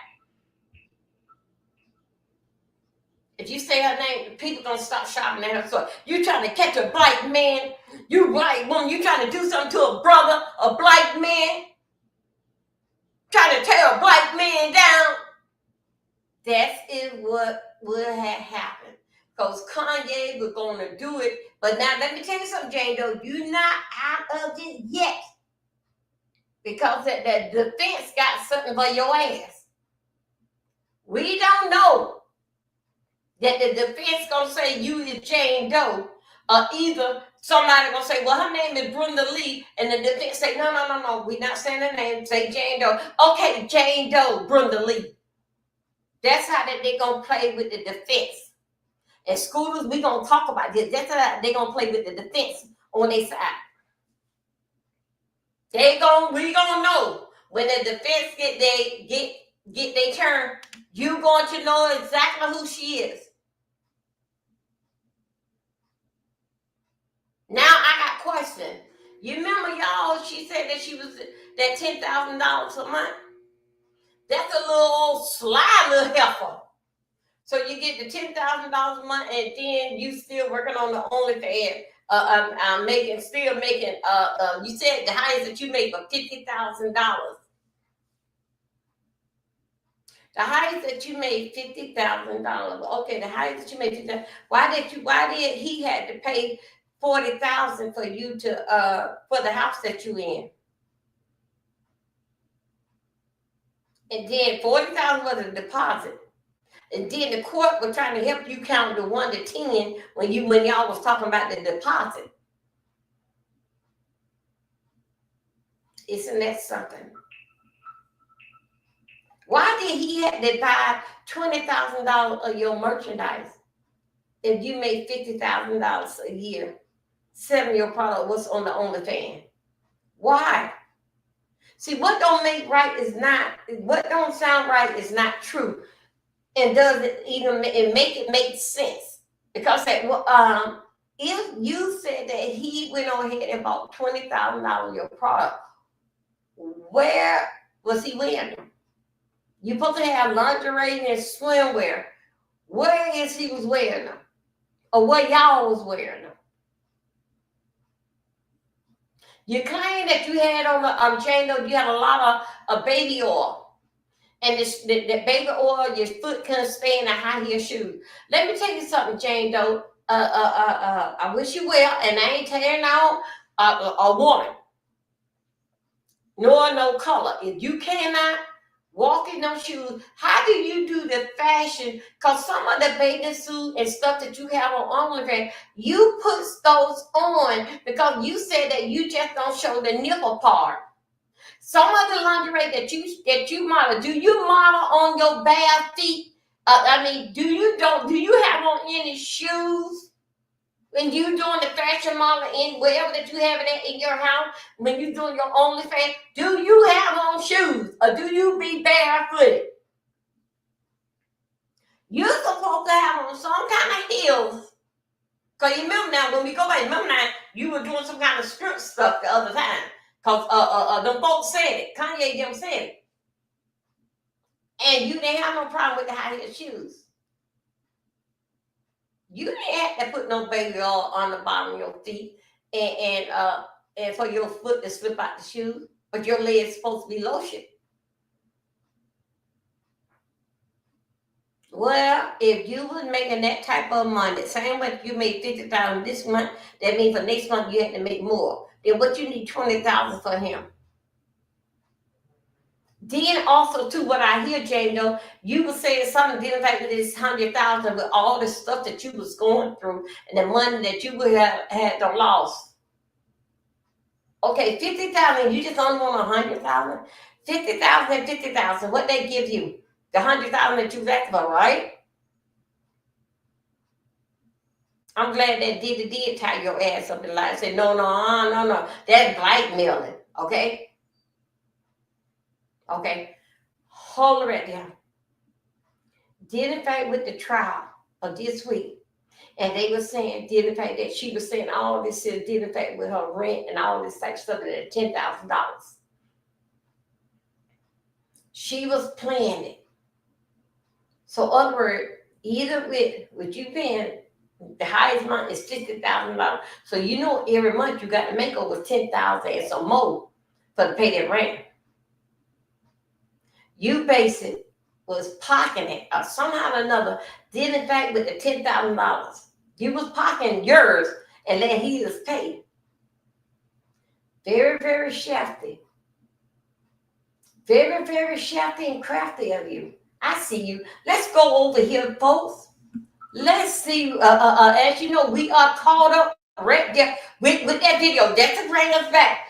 If you say her name, people gonna stop shopping at her store. You trying to catch a black man, you white woman, you trying to do something to a brother, a black man, trying to tear a black man down. That's what would have happened. Because Kanye was gonna do it. But now let me tell you something, Jane Doe, you're not out of it yet. Because that defense got something for your ass. We don't know that the defense gonna say you is Jane Doe, or either somebody gonna say, well, her name is Brenda Lee, and the defense say, no, we're not saying her name, say Jane Doe. Okay, Jane Doe, Brenda Lee. That's how that they gonna play with the defense. And Scooters, we gonna talk about this. That's how they gonna play with the defense on their side. We gonna know when the defense get their turn. You going to know exactly who she is. Now I got a question. You remember, y'all? She said that she was that $10,000 a month. That's a little old sly little heifer. So you get the $10,000 a month, and then you still working on the OnlyFans. Still making. You said the highest that you made was $50,000. The highest that you made $50,000. Okay, the highest that you made $50,000. Why did he had to pay $40,000 for you to for the house that you in? And then $40,000 was a deposit. And then the court was trying to help you count the 1 to 10 when y'all was talking about the deposit. Isn't that something? Why did he have to buy $20,000 of your merchandise if you made $50,000 a year? 7 of your product was on the OnlyFans. Why? See, what don't sound right is not true. And doesn't even make it make sense. Because if you said that he went on ahead and bought $20,000 of your product, where was he wearing them? You're supposed to have lingerie and swimwear. Where is he was wearing them? Or where y'all was wearing them? You claim that you had on the Jane Doe, you had a lot of baby oil. And the baby oil, your foot couldn't stay in a high heel shoe. Let me tell you something, Jane Doe. I wish you well, and I ain't tearing out a woman, nor no color. If you cannot walk in those shoes, how do you do the fashion? Because some of the bathing suit and stuff that you have on OnlyFans, you put those on because you said that you just don't show the nipple part. Some of the lingerie that you model, do you model on your bare feet? Do you have on any shoes when you doing the fashion model in wherever that you have it in your house? When you doing your OnlyFans, do you have on shoes or do you be barefooted? You're supposed to have on some kind of heels. Cause you remember now when we go back, you were doing some kind of strip stuff the other time. Because them folks said it. Kanye them said it. And you didn't have no problem with the high heel shoes. You didn't have to put no baby oil on the bottom of your feet and for your foot to slip out the shoes. But your leg's supposed to be lotion. Well, if you was making that type of money, same way you made $50,000 this month, that means for next month you had to make more. Then what you need $20,000 for him. Then also too, what I hear, Jane, though, you were saying something dealing back with this $100,000 with all the stuff that you was going through and the money that you would have had to lost. Okay, $50,000, you just only want $100,000. $50,000 and $50,000, what they give you? The $100,000 that you asked for, right? I'm glad that Diddy did tie your ass up and lie and say, no. That's blackmailing. Okay? Okay. Hold it right there. Did in fact with the trial of this week. And they were saying, did in fact that she was saying all this shit, did in fact with her rent and all this type of stuff at $10,000. She was playing it. So, other words, either with you paying the highest amount is $50,000. So you know every month you got to make over $10,000 and some more for to pay that rent. You basically was pocketing it or somehow or another did in fact with the $10,000. You was pocketing yours and let his pay. Very, very shafty. Very, very shafty and crafty of you. I see you. Let's go over here, folks. Let's see. As you know, we are caught up right there with that video. That's to bring us back.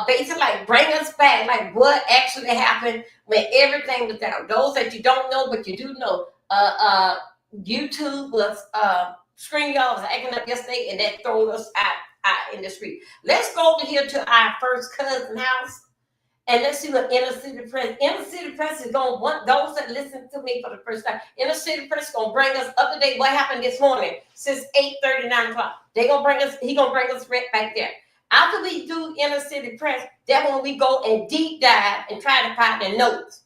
Basically, like bring us back, like what actually happened when everything was down. Those that you don't know, but you do know. YouTube was screen y'all was acting up yesterday, and that threw us out in the street. Let's go over here to our first cousin house. And let's see what Inner City Press. Inner City Press is going to want those that listen to me for the first time. Inner City Press is going to bring us up to date what happened this morning since 8:30, 9 o'clock. He going to bring us right back there. After we do Inner City Press, that's when we go and deep dive and try to find the notes.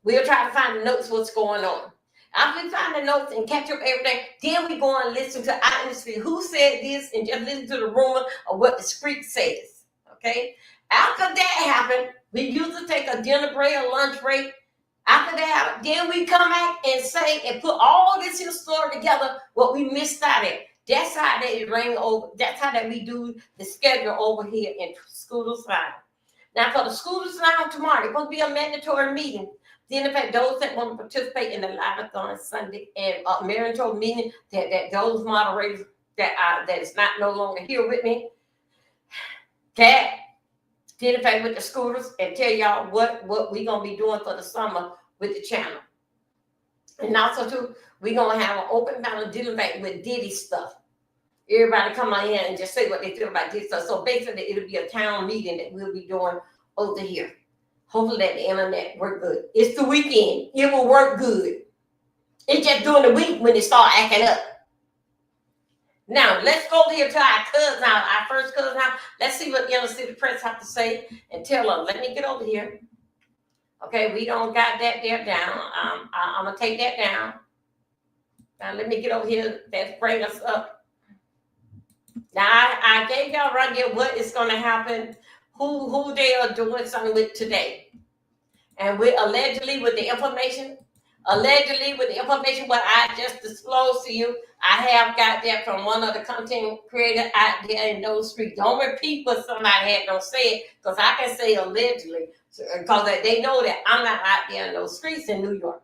We'll try to find the notes, what's going on. After we find the notes and catch up everything, then we go and listen to our industry. Who said this? And just listen to the rumor of what the street says. Okay? After that happened, we usually take a dinner break, a lunch break. After that happened, then we come back and say and put all this here story together, what we missed out at. That's how they ring over. That's how that we do the schedule over here in Scooters Lounge. Now for the Scooters Lounge tomorrow, it's going to be a mandatory meeting. Then in fact, those that want to participate in the live-a-thon Sunday and mandatory meeting, that those moderators that is not no longer here with me, that did in fact with the scooters and tell y'all what we're going to be doing for the summer with the channel. And also too, we're going to have an open panel dealing back with Diddy stuff. Everybody come on in and just say what they feel about Diddy stuff. So basically it'll be a town meeting that we'll be doing over here. Hopefully that the internet work good. It's the weekend. It will work good. It's just during the week when it start acting up. Now, let's go here to our cousin house, our first cousin house. Let's see what Inner City Press have to say and tell them. Let me get over here. Okay, we don't got that there down. I'm going to take that down. Now, let me get over here. Let's bring us up. Now, I gave y'all right here what is going to happen, who they are doing something with today. And we allegedly with the information what I just disclosed to you, I have got that from one of the content creators out there in those streets. Don't repeat what somebody had don't say it, because I can say allegedly, because they know that I'm not out there in those streets in New York.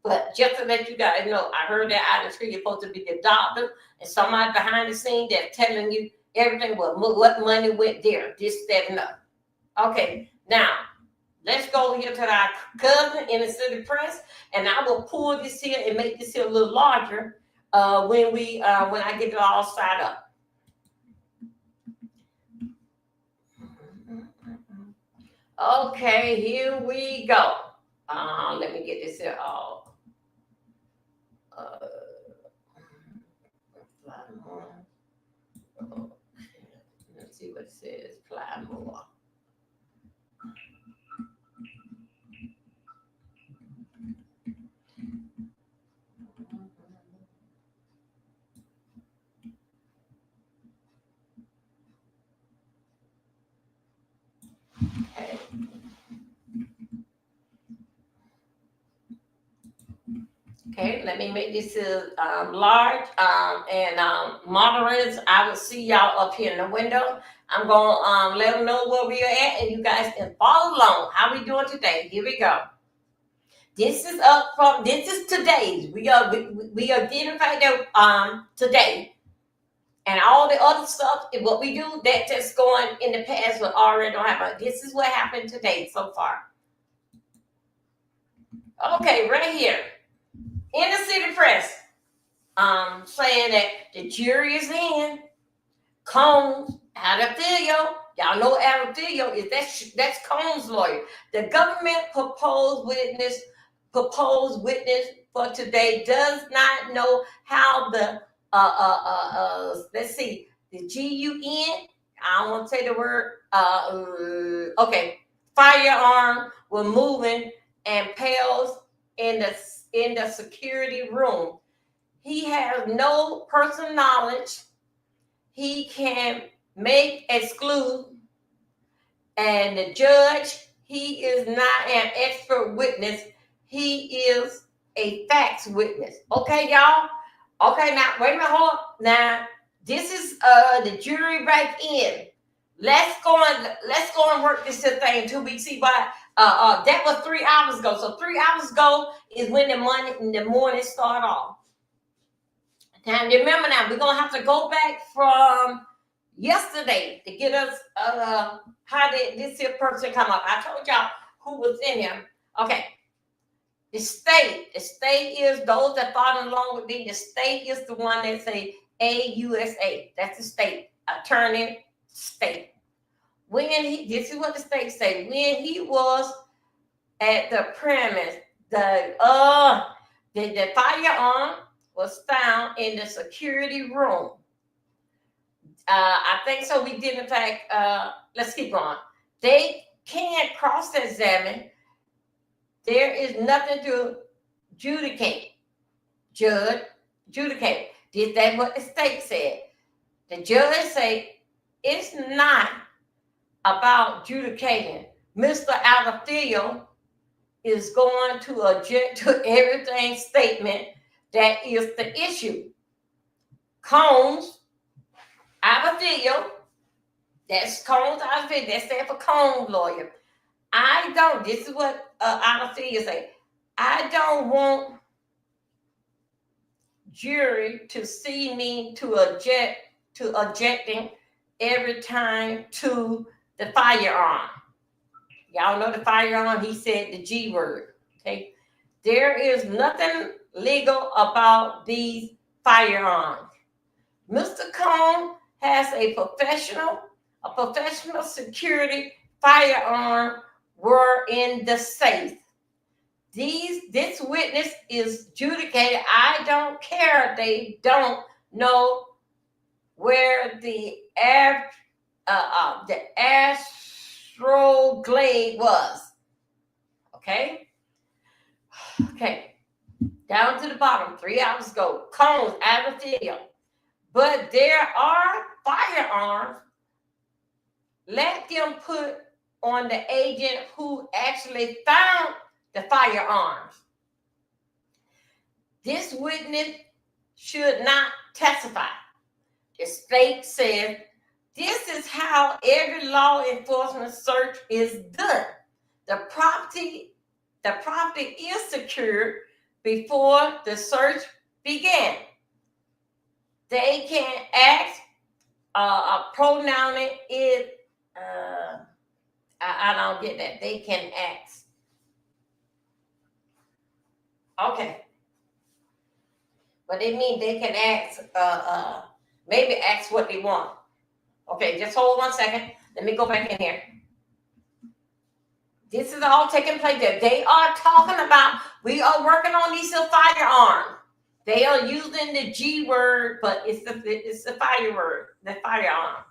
But just to let you guys know, I heard that out in the street you're supposed to be the doctor and somebody behind the scene that's telling you everything, what money went there, this, that, and that. Okay, now, let's go here to our cousin in the City Press, and I will pull this here and make this here a little larger when I get it all set up. Okay, here we go. Let me get this here all. Let's see what it says. Apply more. Okay. Okay, let me make this large. And moderators, I will see y'all up here in the window. I'm going to let them know where we are at, and you guys can follow along. How we doing today? Here we go. This is today's. We are getting right there today. And all the other stuff, what we do, that just going in the past, what already don't happen. This is what happened today so far. Okay, right here. Inner City Press. saying that the jury is in. Combs, Adafilio, y'all know Adafilio is that's Combs' lawyer. The government proposed witness for today does not know how the let's see, the GUN, I don't want to say the word okay, firearm were moving and pales in the security room. He has no personal knowledge. He can exclude, and the judge, he is not an expert witness. He is a facts witness. Okay, y'all? Okay, now, wait a minute, hold up. Now, this is the jury back in. Let's go and work this thing till we see why. That was 3 hours ago. So 3 hours ago is when the morning start off. Now, remember now, we're going to have to go back from yesterday to get us how did this here person come up. I told y'all who was in him. Okay. The state is those that follow along with me. The state is the one that say AUSA. That's the state. Attorney state. This is what the state say. When he was at the premise, the firearm was found in the security room. I think so. We did, in fact, let's keep going. They can't cross-examine. There is nothing to adjudicate. Adjudicate. Did that what the state said? The judge say it's not about adjudicating. Mr. Adafilio is going to object to everything statement that is the issue. Combs, Adafilio, that's Combs Adafilio, that stands for Combs lawyer. This is what Adafilio say. I don't want jury to see me to objecting every time to the firearm. Y'all know the firearm, he said the G word. Okay. There is nothing legal about these firearms. Mr. Combs has a professional security firearm were in the safe. This witness is adjudicated. I don't care. They don't know where the Astroglade was. Okay. Down to the bottom, 3 hours ago. Combs, Adafilio. But there are firearms. Let them put on the agent who actually found the firearms. This witness should not testify. The state says this is how every law enforcement search is done. The property is secured before the search began. They can ask pronouncing it. I don't get that. They can ask. Okay. But they mean they can ask, maybe ask what they want. Okay, just hold 1 second. Let me go back in here. This is all taking place there. They are talking about, we are working on these firearms. They are using the G word, but it's the fire word, the firearm.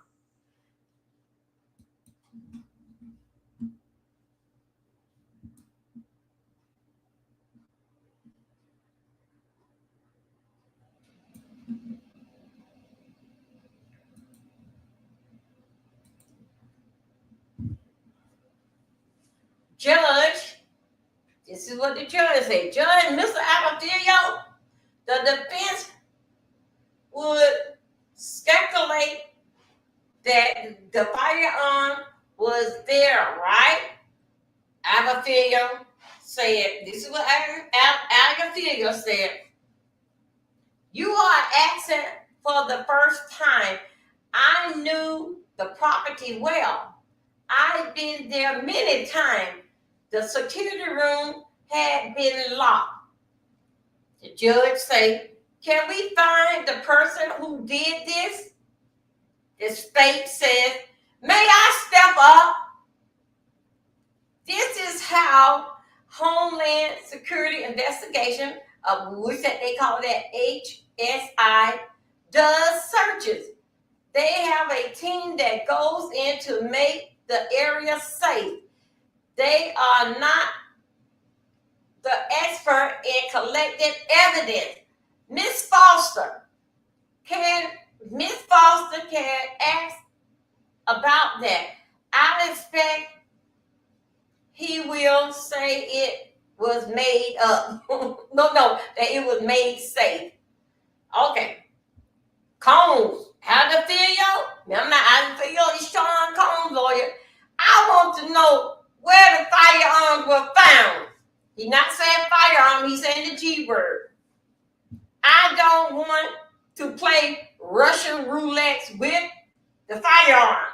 Judge, this is what the judge said. Judge, Mr. Adafilio, the defense would speculate that the firearm was there, right? Adafilio said, this is what Adafilio said. You are asking for the first time. I knew the property well. I've been there many times. The security room had been locked. The judge say, Can we find the person who did this? The state says, may I step up? This is how Homeland Security Investigation, we said they call that HSI, does searches. They have a team that goes in to make the area safe. They are not the expert in collecting evidence. Miss Foster can ask about that. I expect he will say it was made up. no, that it was made safe. Okay. Combs, how to feel yo? I didn't feel you, Sean Combs lawyer. I want to know where the firearms were found. He's not saying firearm, he's saying the G word. I don't want to play Russian roulette with the firearm.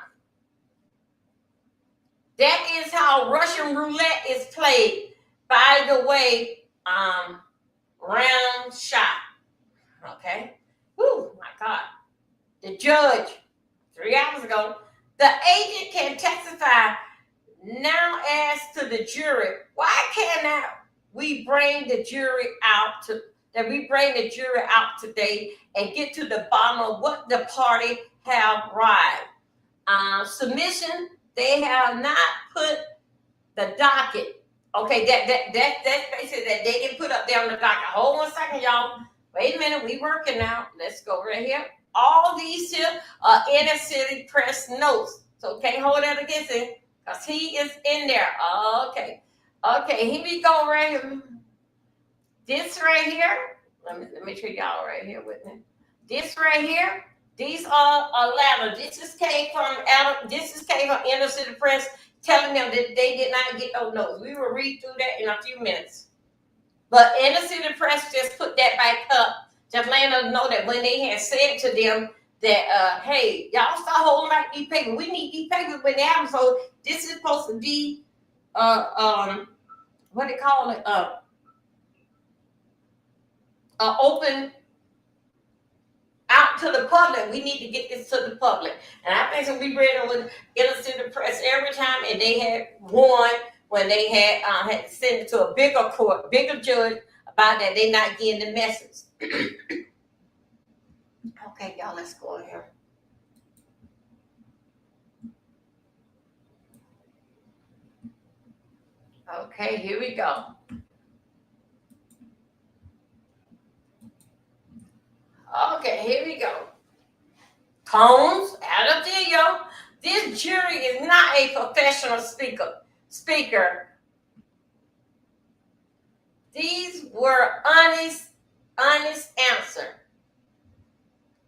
That is how Russian roulette is played. By the way, round shot. Okay? Whew, my God. The judge, 3 hours ago, the agent can testify now as to the jury. Why cannot we bring the jury out today and get to the bottom of what the party have right? Submission, they have not put the docket. Okay, that's basically that they didn't put up there on the docket. Hold on a second, y'all. Wait a minute, we working now. Let's go right here. All these here are inner city press notes. So can't hold that against him because he is in there. Okay, here we go right here. This right here. Let me treat y'all right here with me. This right here. These are a letter. This came from inner city press telling them that they did not get those notes. We will read through that in a few minutes. But inner city press just put that back up. Just letting us know that when they had said to them that, hey, y'all start holding back these papers. We need these papers when they have them. So this is supposed to be, what they call it, open out to the public. We need to get this to the public. And I think so we read it with inner city press every time, and they had warned when they had to send it to a bigger court, bigger judge about that they not getting the message. Okay, y'all, let's go in here. Okay, here we go. Okay, here we go. Combs, out of video. This jury is not a professional speaker. These were honest answer.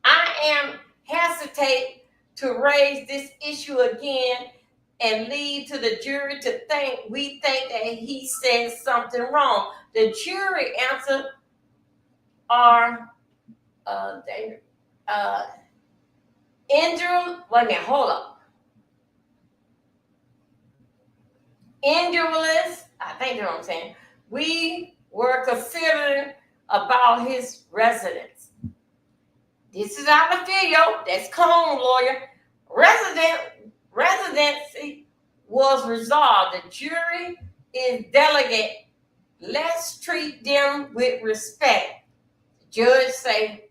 I am hesitate to raise this issue again and lead to the jury to think that he said something wrong. The jury answer are Induralist, I think that's what I'm saying. We were considering about his residence. This is out of video. That's Cone lawyer. Residency was resolved. The jury is delegate. Let's treat them with respect. The judge say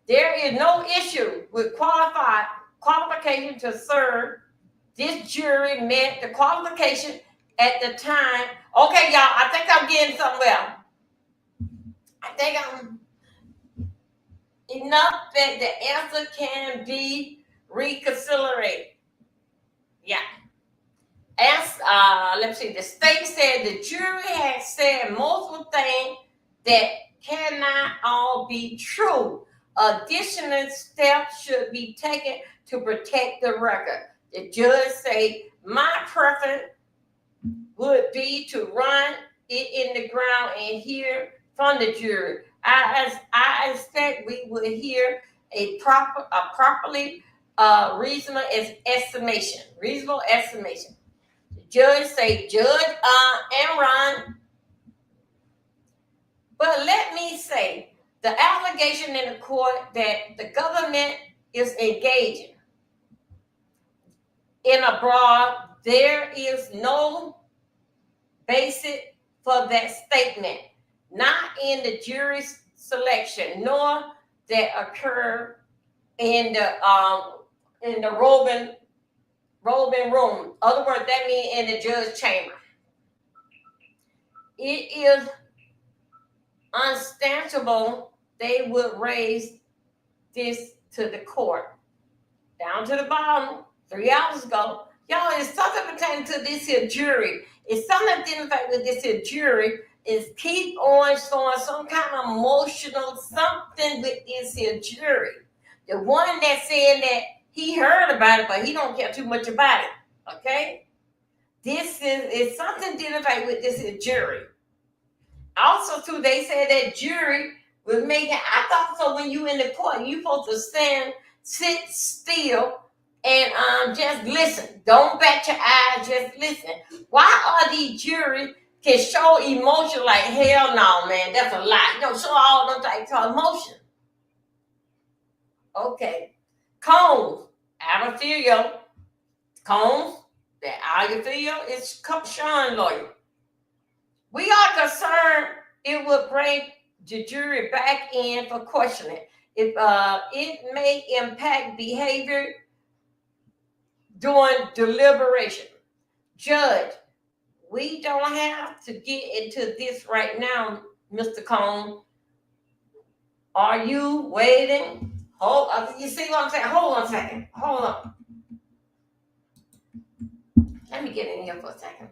there is no issue with qualification to serve. This jury met the qualification at the time. Okay, y'all, I think I'm getting somewhere. I think I'm enough that the answer can be reconsidered. Yeah. Let's see. The state said the jury has said multiple things that cannot all be true. Additional steps should be taken to protect the record. The judge say my preference would be to run it in the ground and hear from the jury. I expect we will hear a properly reasonable estimation. The judge say, and run. But let me say, the allegation in the court that the government is engaging in a fraud, there is no basis for that statement, not in the jury's selection, nor that occur in the robing room. In other words, that means in the judge chamber. It is unsubstantiable they would raise this to the court. Down to the bottom, 3 hours ago. Y'all, it's something pertaining to this here jury. It's something identified with this here jury. Is keep on showing some kind of emotional something with this here jury. The one that said that he heard about it, but he don't care too much about it. Okay? This is something identified with this here jury. Also, too, they said that jury was making, I thought so when you in the court, you supposed to sit still and just listen. Don't bat your eyes, just listen. Why are these juries can show emotion like hell no, man? That's a lie. You don't show all those types of emotion. Okay. Combs, Alfio. Combs, that Alfio is Sean lawyer. We are concerned it would bring the jury back in for questioning. If it may impact behavior during deliberation. Judge, we don't have to get into this right now, Mr. Combs. Are you waiting? You see what I'm saying? Hold on a second. Hold on. Let me get in here for a second.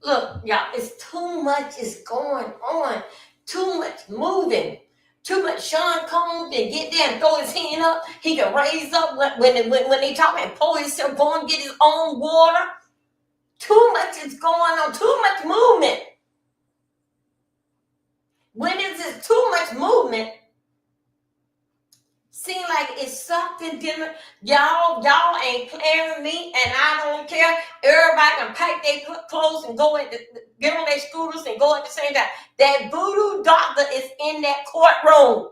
Look, y'all, it's too much is going on. Too much moving. Too much. Sean Combs can get there and throw his hand up. He can raise up when they talk and pull himself, go and get his own water. Too much is going on. Too much movement. When is it too much movement? Seem like it's something different. Y'all ain't playing with me, and I don't care. Everybody can pack their clothes and go get on their scooters and go at the same time. That voodoo doctor is in that courtroom.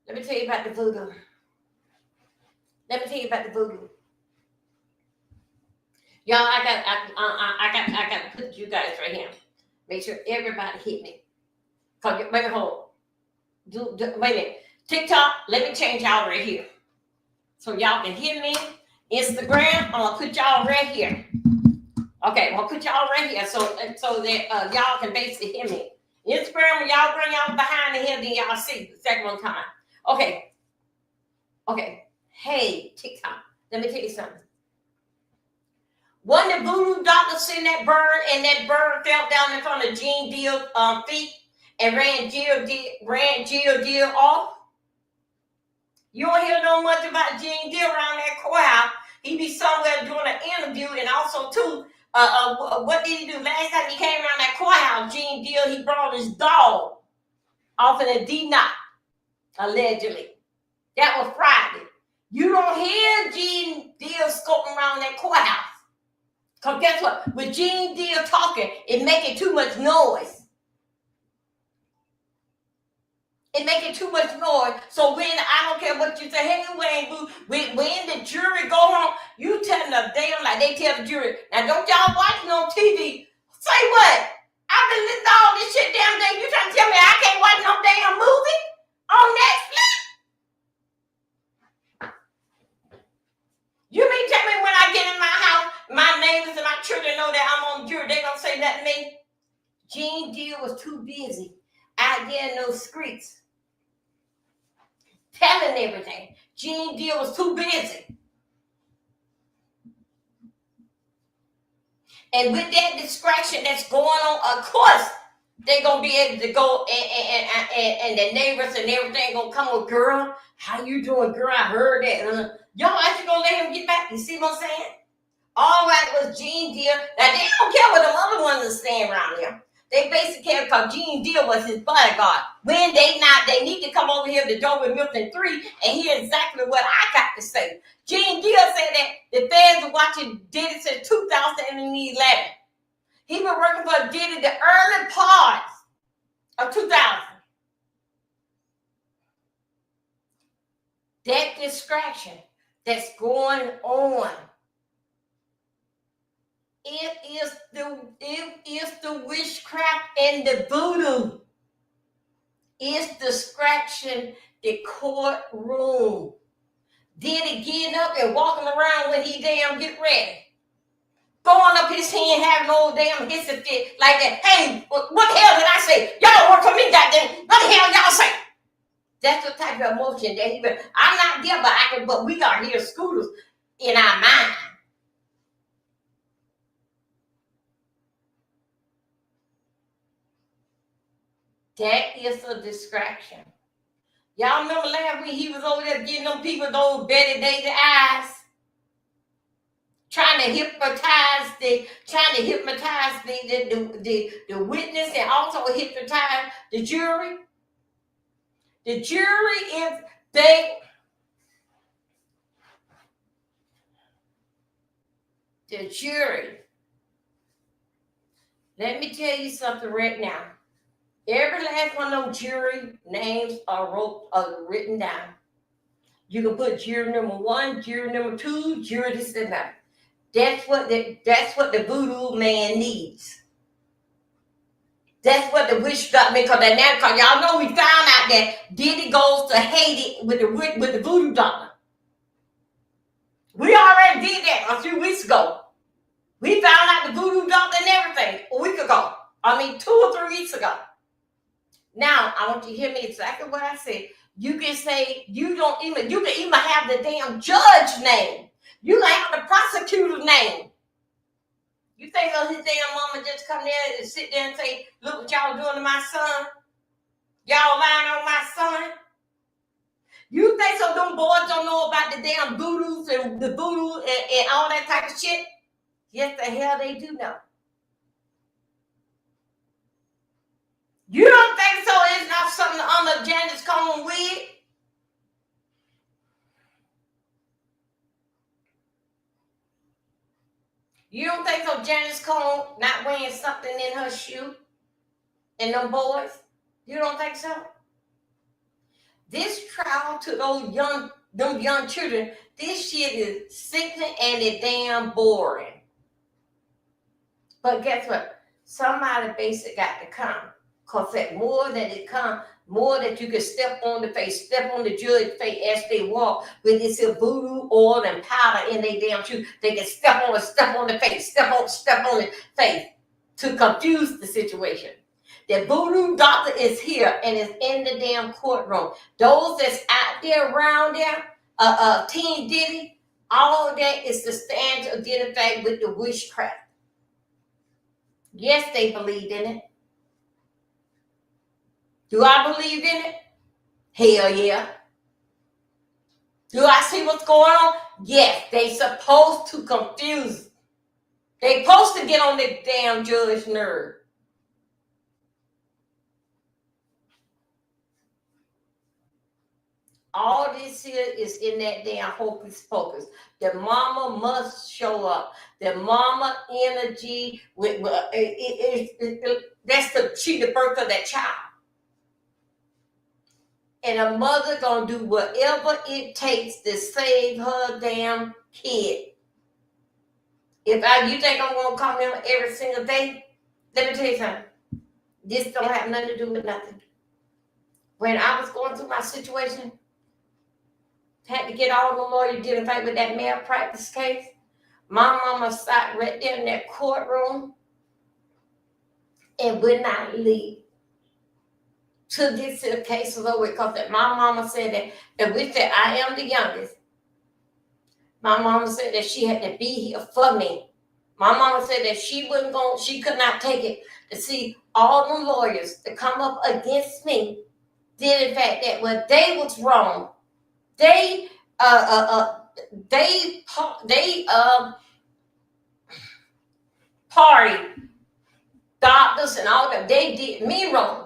Let me tell you about the voodoo. Y'all, I got to put you guys right here. Make sure everybody hit me. Wait a hold. Wait a minute. TikTok, let me change y'all right here. So y'all can hear me. Instagram, I'm gonna put y'all right here. Okay, I'm gonna put y'all right here so that y'all can basically hear me. Instagram, when y'all bring y'all behind the head, then y'all see the second one time. Okay. Hey, TikTok, let me tell you something. When the voodoo doctor seen that bird and that bird fell down in front of Gene Deal's feet and ran Jill Deal off. You don't hear no much about Gene Deal around that courthouse. He be somewhere doing an interview, and also too, what did he do? Last time he came around that courthouse, Gene Deal, he brought his dog off in a D-knot, allegedly. That was Friday. You don't hear Gene Deal scoping around that courthouse. Because guess what? With Gene Deal talking, it making too much noise. So when, I don't care what you say, hey, Wayne Boo, when the jury go home, you tell them damn like they tell the jury. Now, don't y'all watching on TV. Say what? I've been listening to all this shit damn day. You trying to tell me I can't watch no damn movie on Netflix? You mean tell me when I get in my house, my neighbors and my children know that I'm on the jury, they don't say nothing to me? Gene Deal was too busy out there in those streets telling everything. Gene Deal was too busy. And with that distraction that's going on, of course, they're going to be able to go and the neighbors and everything going to come on, girl, how you doing, girl? I heard that. Y'all actually going to let him get back. You see what I'm saying? All right was Gene Deal. Now, they don't care what the other ones are saying around here. They basically care because Gene Deal was his bodyguard. When they need to come over here to Dover Milton 3 and hear exactly what I got to say. Gene Deal said that the fans are watching Diddy since 2011. He been working for Diddy the early parts of 2000. That distraction that's going on. It is the witchcraft and the voodoo. It's distraction, the courtroom. Diddy getting up and walking around when he damn get ready. Throwing up his hand, having no damn hissy fit like that. Hey, what the hell did I say? Y'all work for me, goddamn. What the hell y'all say? That's the type of emotion that he been. I'm not there, but we are here scooters in our mind. That is a distraction. Y'all remember last week he was over there getting them people those Betty Daisy eyes, trying to hypnotize the witness and also hypnotize the jury. The jury is the jury. Let me tell you something right now. Every last one of those jury names are written down. You can put jury number 1, jury number 2, jury this and that. That's what the voodoo man needs. That's what the witch got me because y'all know we found out that Diddy goes to Haiti with the voodoo doctor. We already did that a few weeks ago. We found out the voodoo doctor and everything a week ago. 2 or 3 weeks ago. Now, I want you to hear me exactly what I said. You can say, you can even have the damn judge name. You can have the prosecutor's name. You think his damn mama just come there and sit there and say, look what y'all doing to my son? Y'all lying on my son? You think so them boys don't know about the damn voodoos and the voodoo and all that type of shit? Yes, the hell they do know. You don't think so? It's not something on the Janice Coleman wig? You don't think so? Janice Coleman not wearing something in her shoe? And them boys? You don't think so? This trial to them young children, this shit is sickening and it's damn boring. But guess what? Somebody basic got to come. Because that more that it come, more that you can step on the face, step on the judge's face as they walk with this voodoo oil and powder in their damn shoe. They can step on the face, step on the face to confuse the situation. The voodoo doctor is here and is in the damn courtroom. Those that's out there around there, Team Diddy, all of that is to stand to identify with the witchcraft. Yes, they believed in it. Do I believe in it? Hell yeah. Do I see what's going on? Yes, they supposed to confuse. They supposed to get on the damn judge's nerve. All this here is in that damn hocus pocus. The mama must show up. The mama energy, that's the birth of that child. And a mother gonna do whatever it takes to save her damn kid. You think I'm gonna come in every single day? Let me tell you something. This don't have nothing to do with nothing. When I was going through my situation, had to get all the lawyers dealing with that malpractice case. My mama sat right there in that courtroom and would not leave. To get to the case was over because my mama said that, and we said I am the youngest. My mama said that she had to be here for me. My mama said that she could not take it to see all the lawyers that come up against me did in fact that when they was wrong, they party doctors and all that, they did me wrong.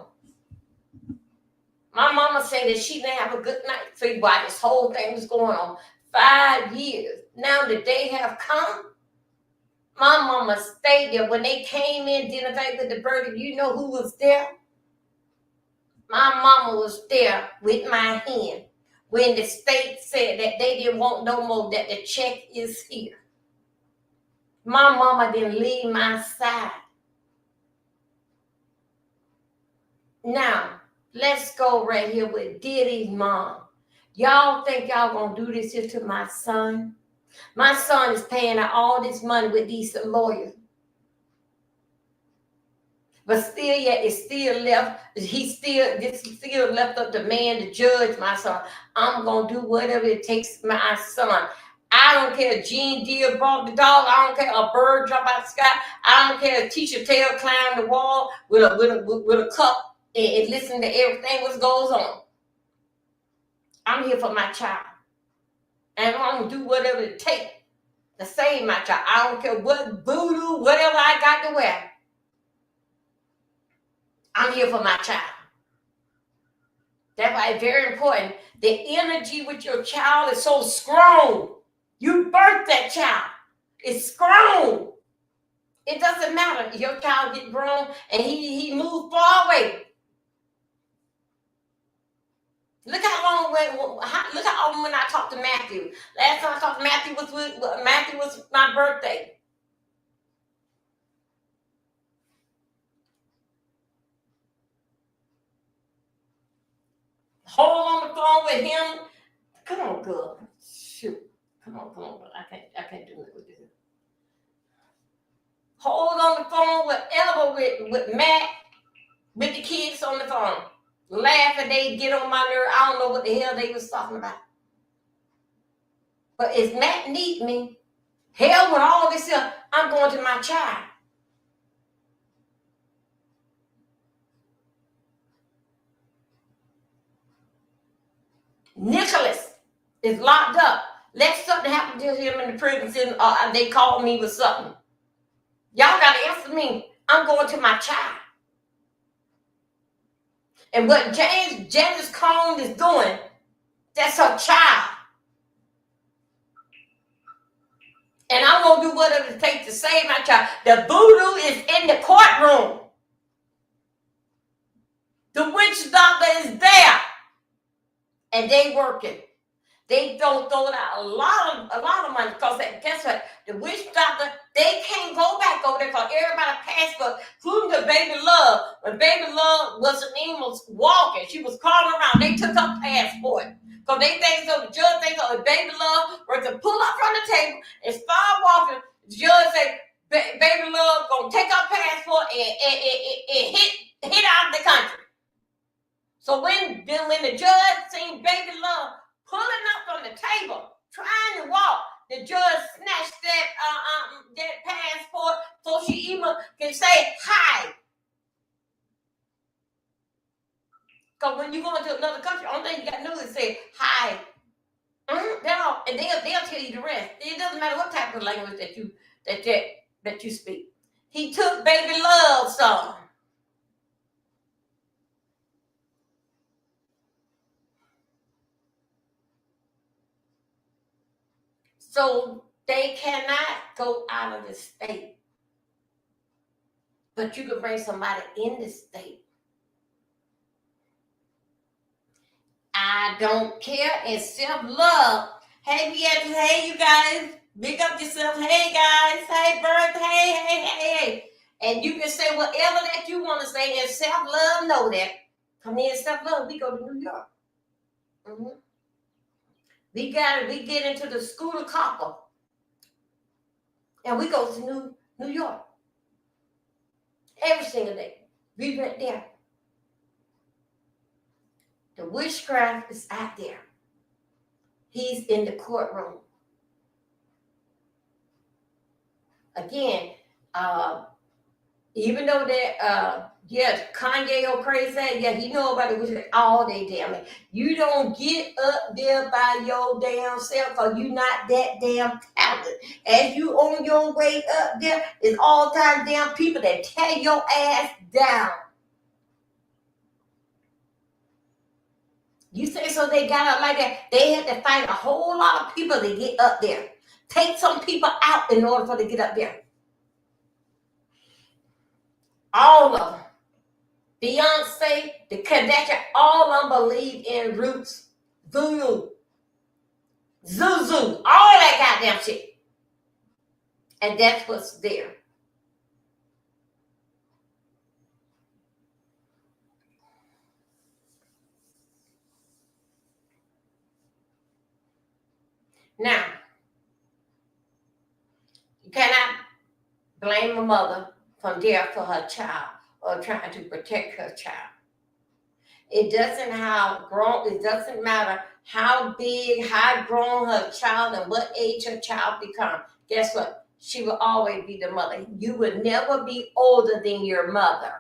My mama said that she didn't have a good night sleep while this whole thing was going on. 5 years. Now the day have come. My mama stayed there. When they came in, did a thing with the verdict, you know who was there? My mama was there with my hand when the state said that they didn't want no more, that the check is here. My mama didn't leave my side. Now, let's go right here with Diddy's mom. Y'all think y'all gonna do this here to my son? My son is paying out all this money with these lawyers. But still, yet it's still left. This is still left up to man to judge my son. I'm gonna do whatever it takes, my son. I don't care if Gene Deere brought the dog. I don't care if a bird drop out the sky. I don't care if Teacher Tail climbed the wall with a cup and listen to everything what goes on. I'm here for my child, and I'm gonna do whatever it takes to save my child. I don't care what voodoo, whatever I got to wear. I'm here for my child. That's why it's very important. The energy with your child is so strong. You birthed that child. It's strong. It doesn't matter if your child get grown and he moved far away. Look how long when I talked to Matthew. Last time I talked to Matthew was my birthday. Hold on the phone with him. Come on, girl. Shoot. Come on. I can't do it with this. Hold on the phone with Matt, with the kids on the phone. Laughing, they get on my nerve. I don't know what the hell they was talking about. But if Matt need me, hell with all this here, I'm going to my child. Nicholas is locked up. Let something happen to him in the prison. They called me with something. Y'all got to answer me. I'm going to my child. And what Janice Cone is doing, that's her child. And I'm going to do whatever it takes to save my child. The voodoo is in the courtroom. The witch doctor is there. And they working. They don't throw out a lot of money because guess what? The witch doctor, they can't go back over there because everybody passport, including the baby Love. When baby Love wasn't even walking, she was crawling around. They took her passport because they think so. The judge thinks so. The baby Love were to pull up from the table and start walking. The judge said, "Baby Love gonna take her passport and hit out of the country." So when the judge seen baby Love pulling up on the table, trying to walk, the judge snatched that passport so she even can say hi. Because when you go into another country, the only thing you got to do is say hi. And they'll tell you the rest. It doesn't matter what type of language that you speak. He took baby Love's son. So they cannot go out of the state. But you can bring somebody in the state. I don't care. It's self-love. Hey, you guys, big up yourself. Hey, guys. Hey, Bertha. Hey. And you can say whatever that you want to say. And self-love know that. Come in self-love. We go to New York. Mm-hmm. We get into the school of copper. And we go to New York. Every single day. We went there. The witchcraft is out there. He's in the courtroom. Again, even though that, Kanye or crazy, he know about it with all day damn it. You don't get up there by your damn self because you're not that damn talented. As you on your way up there, it's all time damn people that tear your ass down. You say so they got up like that. They had to fight a whole lot of people to get up there. Take some people out in order for to get up there. All of them. Beyonce, the Kardashian, all of them believe in roots, voodoo, zuzu, all that goddamn shit. And that's what's there. Now, you cannot blame a mother from there for her child or trying to protect her child. It doesn't matter how big, how grown her child and what age her child becomes. Guess what? She will always be the mother. You will never be older than your mother.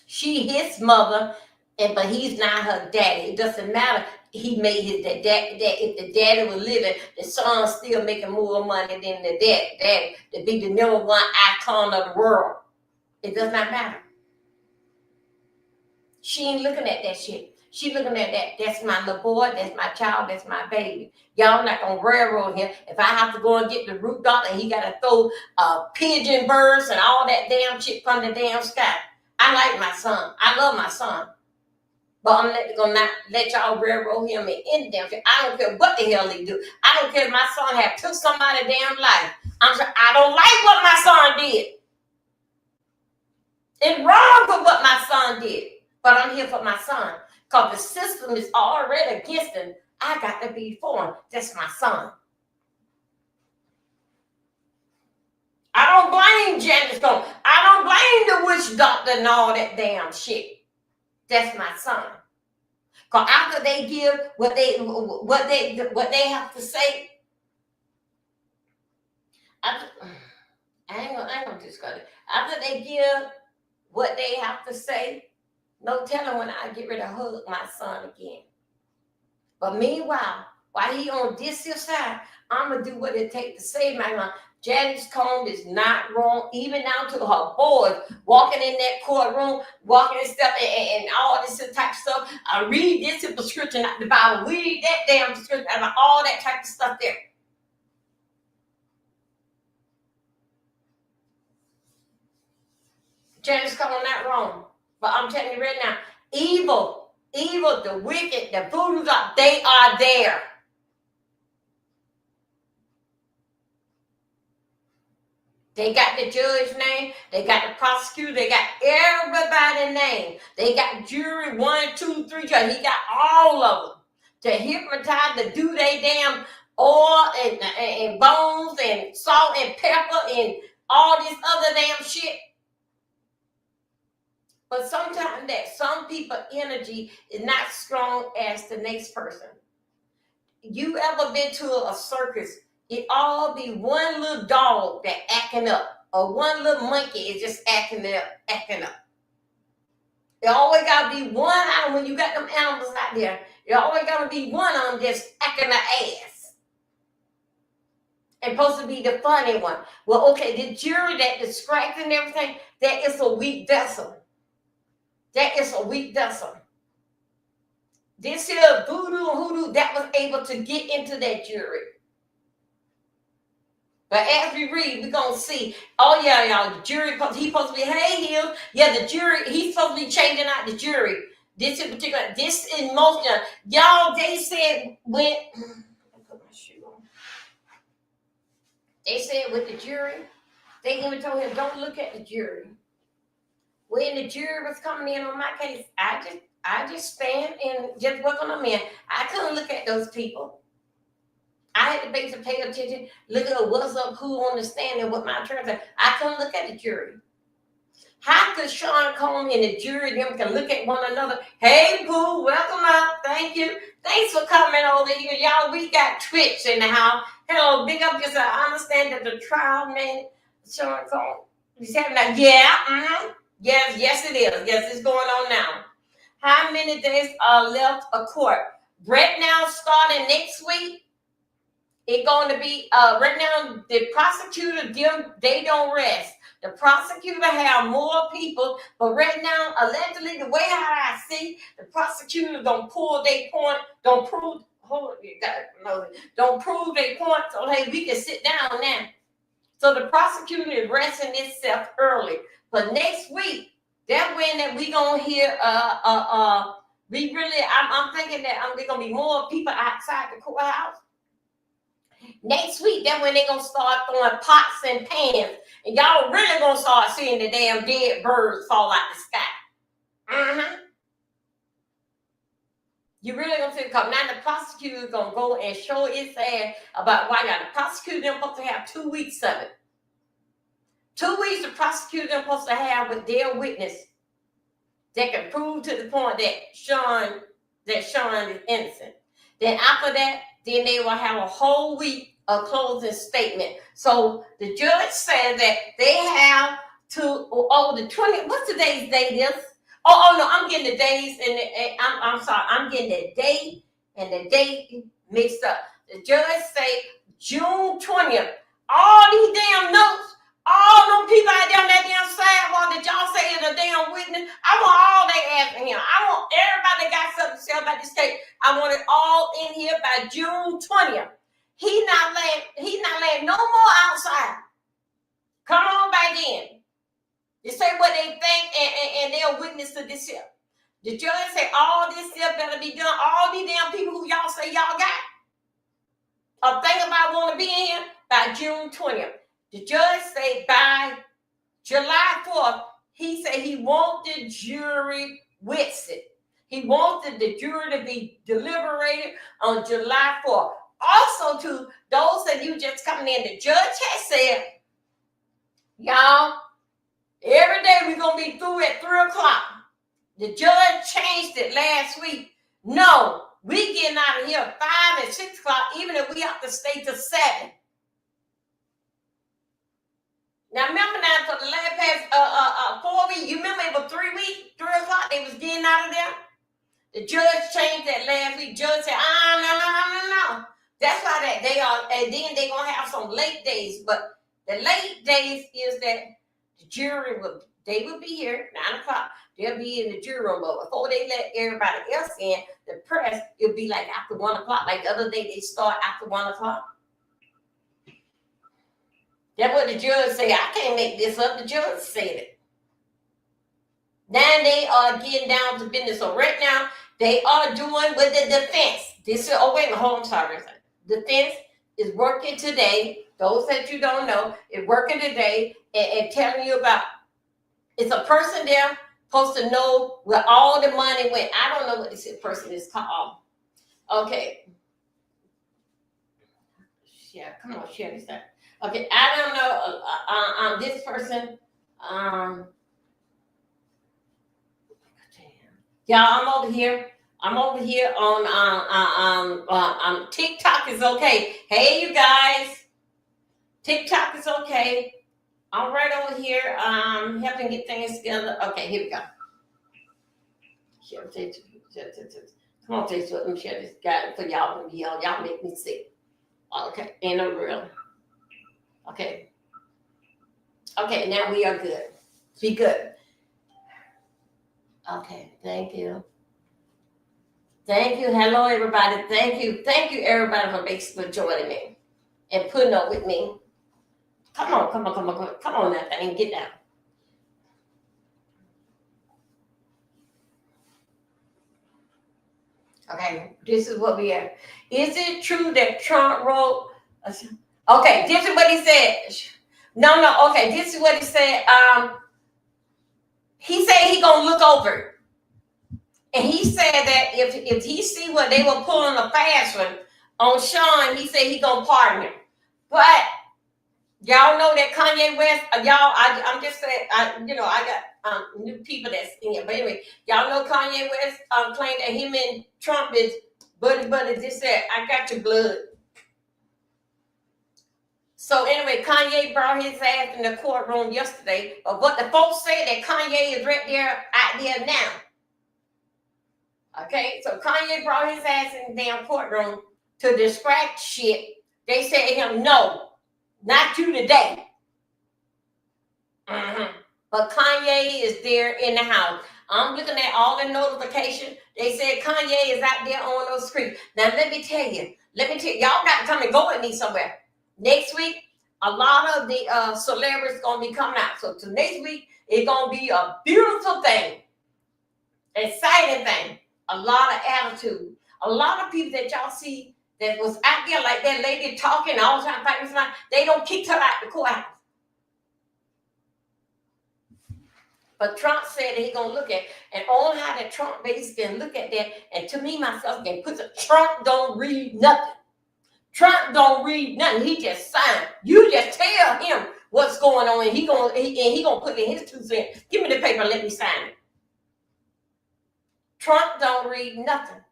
She his mother, but he's not her daddy. It doesn't matter. He made his dad. If the daddy was living, the son still making more money than the daddy to be the number one icon of the world. It does not matter. She ain't looking at that shit. She looking at that. That's my little boy. That's my child. That's my baby. Y'all not gonna railroad him. If I have to go and get the root doctor, he gotta throw pigeon birds and all that damn shit from the damn sky. I like my son. I love my son. But I'm gonna not let y'all railroad him in any damn shit. I don't care what the hell he do. I don't care if my son have took somebody's damn life. I don't like what my son did. It's wrong for what my son did. But I'm here for my son. Because the system is already against him. I got to be for him. That's my son. I don't blame Janice Cole. I don't blame the witch doctor and all that damn shit. That's my son. Because after they give what they have to say, I ain't gonna discuss it. After they give what they have to say, no telling when I get ready to hug my son again. But meanwhile, while he on this side, I'm going to do what it takes to save my son. Janice Combe is not wrong, even down to her boys walking in that courtroom, walking and stuff, and all this type of stuff. I read this prescription out the Bible, read that damn prescription, and all that type of stuff there. Janice Combe not wrong. But I'm telling you right now, evil, the wicked, the voodoo, they are there. They got the judge's name. They got the prosecutor. They got everybody's name. They got jury 1, 2, 3 judge. He got all of them to hypnotize, to do they damn oil and bones and salt and pepper and all this other damn shit. But sometimes that some people's energy is not strong as the next person. You ever been to a circus? It all be one little dog that acting up, or one little monkey is just acting up. It always gotta be one animal. When you got them animals out there, it always gotta be one of them just acting their ass. And supposed to be the funny one. Well, okay, the jury that distracts and everything, that is a weak vessel. That is a weak vessel. This here voodoo and hoodoo that was able to get into that jury. But as we read, we're going to see, oh yeah, y'all, the jury, he's supposed to be, hey, Hill, yeah, the jury, he's supposed to be changing out the jury. This in particular, this in most, y'all, they said when, put my shoe on. They said with the jury, they even told him, don't look at the jury. When the jury was coming in on my case, I just stand and just work on them in. I couldn't look at those people. I had to basically pay attention, look at what's up, who on the stand and what my attorney said. I couldn't look at the jury. How could Sean Combs and the jury them can look at one another? Hey, boo, welcome up. Thank you. Thanks for coming over here. Y'all, we got Twitch in the house. Hello, big up yourself. I understand that the trial man, Sean Combs, he's having that. Yeah, Yes, it is. Yes, it's going on now. How many days are left of court? Right now, starting next week, it's going to be, right now, the prosecutor, they don't rest. The prosecutor have more people, but right now, allegedly, the way how I see, the prosecutor don't pull their point, don't prove their point, so hey, we can sit down now. So the prosecutor is resting itself early. But next week, that when that we gonna hear we really I'm thinking that there's gonna be more people outside the courthouse. Next week, that when they gonna start throwing pots and pans, and y'all really gonna start seeing the damn dead birds fall out the sky. You really gonna see it come. Now the prosecutor is gonna go and show its ass about why y'all. The prosecutor them supposed to have 2 weeks of it. 2 weeks the prosecutor them supposed to have with their witness that can prove to the point that Sean is innocent. Then after that, then they will have a whole week of closing statement. So the judge said that they have to the 20. What's today's date is? Oh no, I'm getting the days and I'm sorry, I'm getting the date and the date mixed up. The judge say June 20th. All these damn notes, all them people out there on that damn sidewalk that y'all say is a damn witness. I want all they asking him. I want everybody that got something to say about this case. I want it all in here by June 20th. He not letting no more outside. Come on back in. They say what they think and they'll witness to this here. The judge say all this here better be done. All these damn people who y'all say y'all got a thing about want to be in here by June 20th. The judge say by July 4th, he said he want the jury with it. He wanted the jury to be deliberated on July 4th. Also, to those that you just coming in, the judge has said, y'all, every day we're going to be through at 3 o'clock. The judge changed it last week. No, we getting out of here at 5 and 6 o'clock, even if we have to stay till 7. Now, remember now, for the last past 4 weeks, you remember it was 3 weeks, 3 o'clock, they was getting out of there? The judge changed that last week. Judge said, no. That's why that they are, and then they're going to have some late days. But the late days is that the jury will be here, 9 o'clock. They'll be in the jury room. But before they let everybody else in, the press, it'll be like after 1 o'clock. Like the other day, they start after 1 o'clock. That's what the judge said. I can't make this up. The judge said it. Now they are getting down to business. So right now, they are doing with the defense. This is, hold on, sorry. Defense is working today. Those that you don't know is working today and telling you about, it's a person there supposed to know where all the money went. I don't know what this person is called. Okay. Yeah, come on, share this out. Okay, I don't know this person. Y'all, I'm over here on TikTok is okay. Hey, you guys, TikTok is okay. I'm right over here helping get things together. Okay, here we go. Come on, Facebook. Let me share this guy for y'all. Y'all make me sick. Okay, ain't no real. Okay. Okay, now we are good. Be good. Okay, thank you. Thank you. Hello, everybody. Thank you. Thank you, everybody, for joining me and putting up with me. Come on now, thing. Get down. Okay, this is what we have. Is it true that Trump wrote? Okay, this is what he said. No. Okay, this is what he said. He said he gonna look over it. And he said that if he see what they were pulling a fast one on Sean, he said he gonna pardon him. But y'all know that Kanye West, I'm just saying, I got new people that's in here. But anyway, y'all know Kanye West claimed that him and Trump is buddy. Just said, I got your blood. So anyway, Kanye brought his ass in the courtroom yesterday. But what the folks say that Kanye is right there out there now. Okay, so Kanye brought his ass in the damn courtroom to distract shit. They said to him, no, not you today. But Kanye is there in the house. I'm looking at all the notifications. They said Kanye is out there on those screens. Now, let me tell you, y'all got to come and go with me somewhere. Next week, A lot of the celebrities going to be coming out. So to next week, it's going to be a beautiful thing, exciting thing, a lot of attitude. A lot of people that y'all see that was out there like that lady talking all the time, fighting, they don't kick her out the courthouse. But Trump said that he's going to look at, and on how that Trump base can look at that, and to me, myself, can put the Trump don't read nothing. Trump don't read nothing. He just signed. You just tell him what's going on, and he gonna put in his 2 cents. Give me the paper, let me sign it. Trump don't read nothing.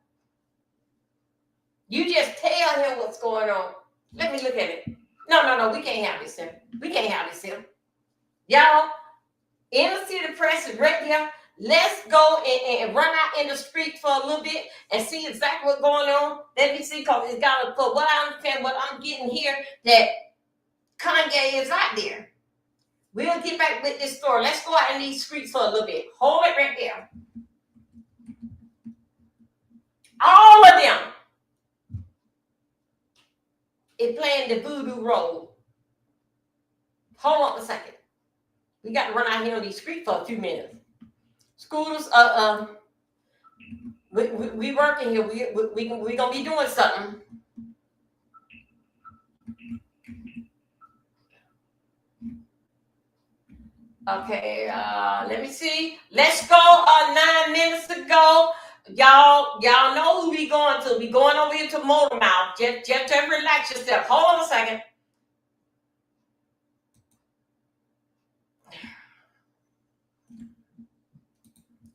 You just tell him what's going on. Let me look at it. No, we can't have this here. We can't have this here. Y'all, inner city press is right here. Let's go and run out in the street for a little bit and see exactly what's going on. Let me see, because it's got to, for what I understand, what I'm getting here, that Kanye is out there. We'll get back with this story. Let's go out in these streets for a little bit. Hold it right there. All of them is playing the voodoo role. Hold on a second. We got to run out here on these streets for a few minutes. Scooters, we working here. We gonna be doing something. Okay, let me see. Let's go. 9 minutes ago, y'all know who we going to. We going over here to Motor Mouth. Just to relax yourself. Hold on a second.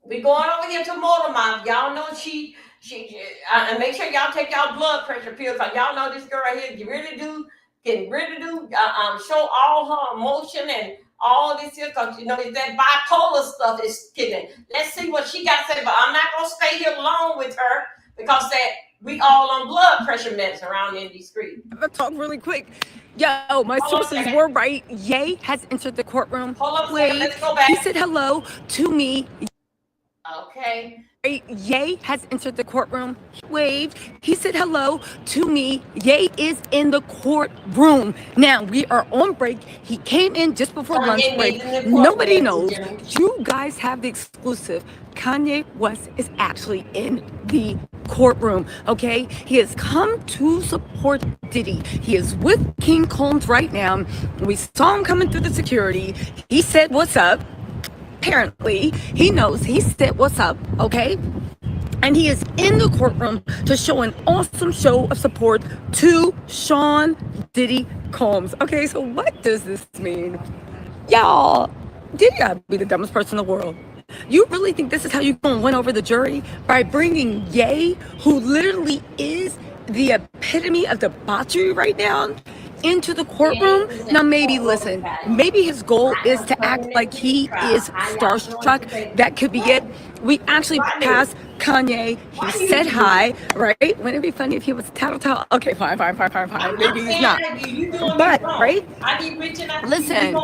We going over here to Motor Mouth. Y'all know she and make sure y'all take y'all blood pressure pills. Cause y'all know this girl here can really do show all her emotion and all this here. Cause you know that bipolar stuff is kidding. Let's see what she got to say. But I'm not gonna stay here long with her because that we all on blood pressure medicine around in these streets. I'm gonna talk really quick. Yo, my sources were right. Ye has entered the courtroom. Hold on a second. Let's go back. He said hello to me. Okay. Ye has entered the courtroom. He waved. He said hello to me. Ye is in the courtroom. Now, we are on break. He came in just before lunch break. Nobody knows. You guys have the exclusive. Kanye West is actually in the courtroom, okay? He has come to support Diddy. He is with King Combs right now. We saw him coming through the security. He said, "What's up?" Apparently, he knows. He said, "What's up?" Okay? And he is in the courtroom to show an awesome show of support to Sean Diddy Combs. Okay, so what does this mean? Y'all, Diddy gotta be the dumbest person in the world. You really think this is how you're gonna win over the jury? By bringing Ye, who literally is the epitome of debauchery right now, into the courtroom? Now maybe listen, maybe his goal is to act like he is starstruck. That could be it. We actually passed Kanye. He said hi, right? Wouldn't it be funny if he was tattle? Okay, fine. Maybe he's not. But right? Listen.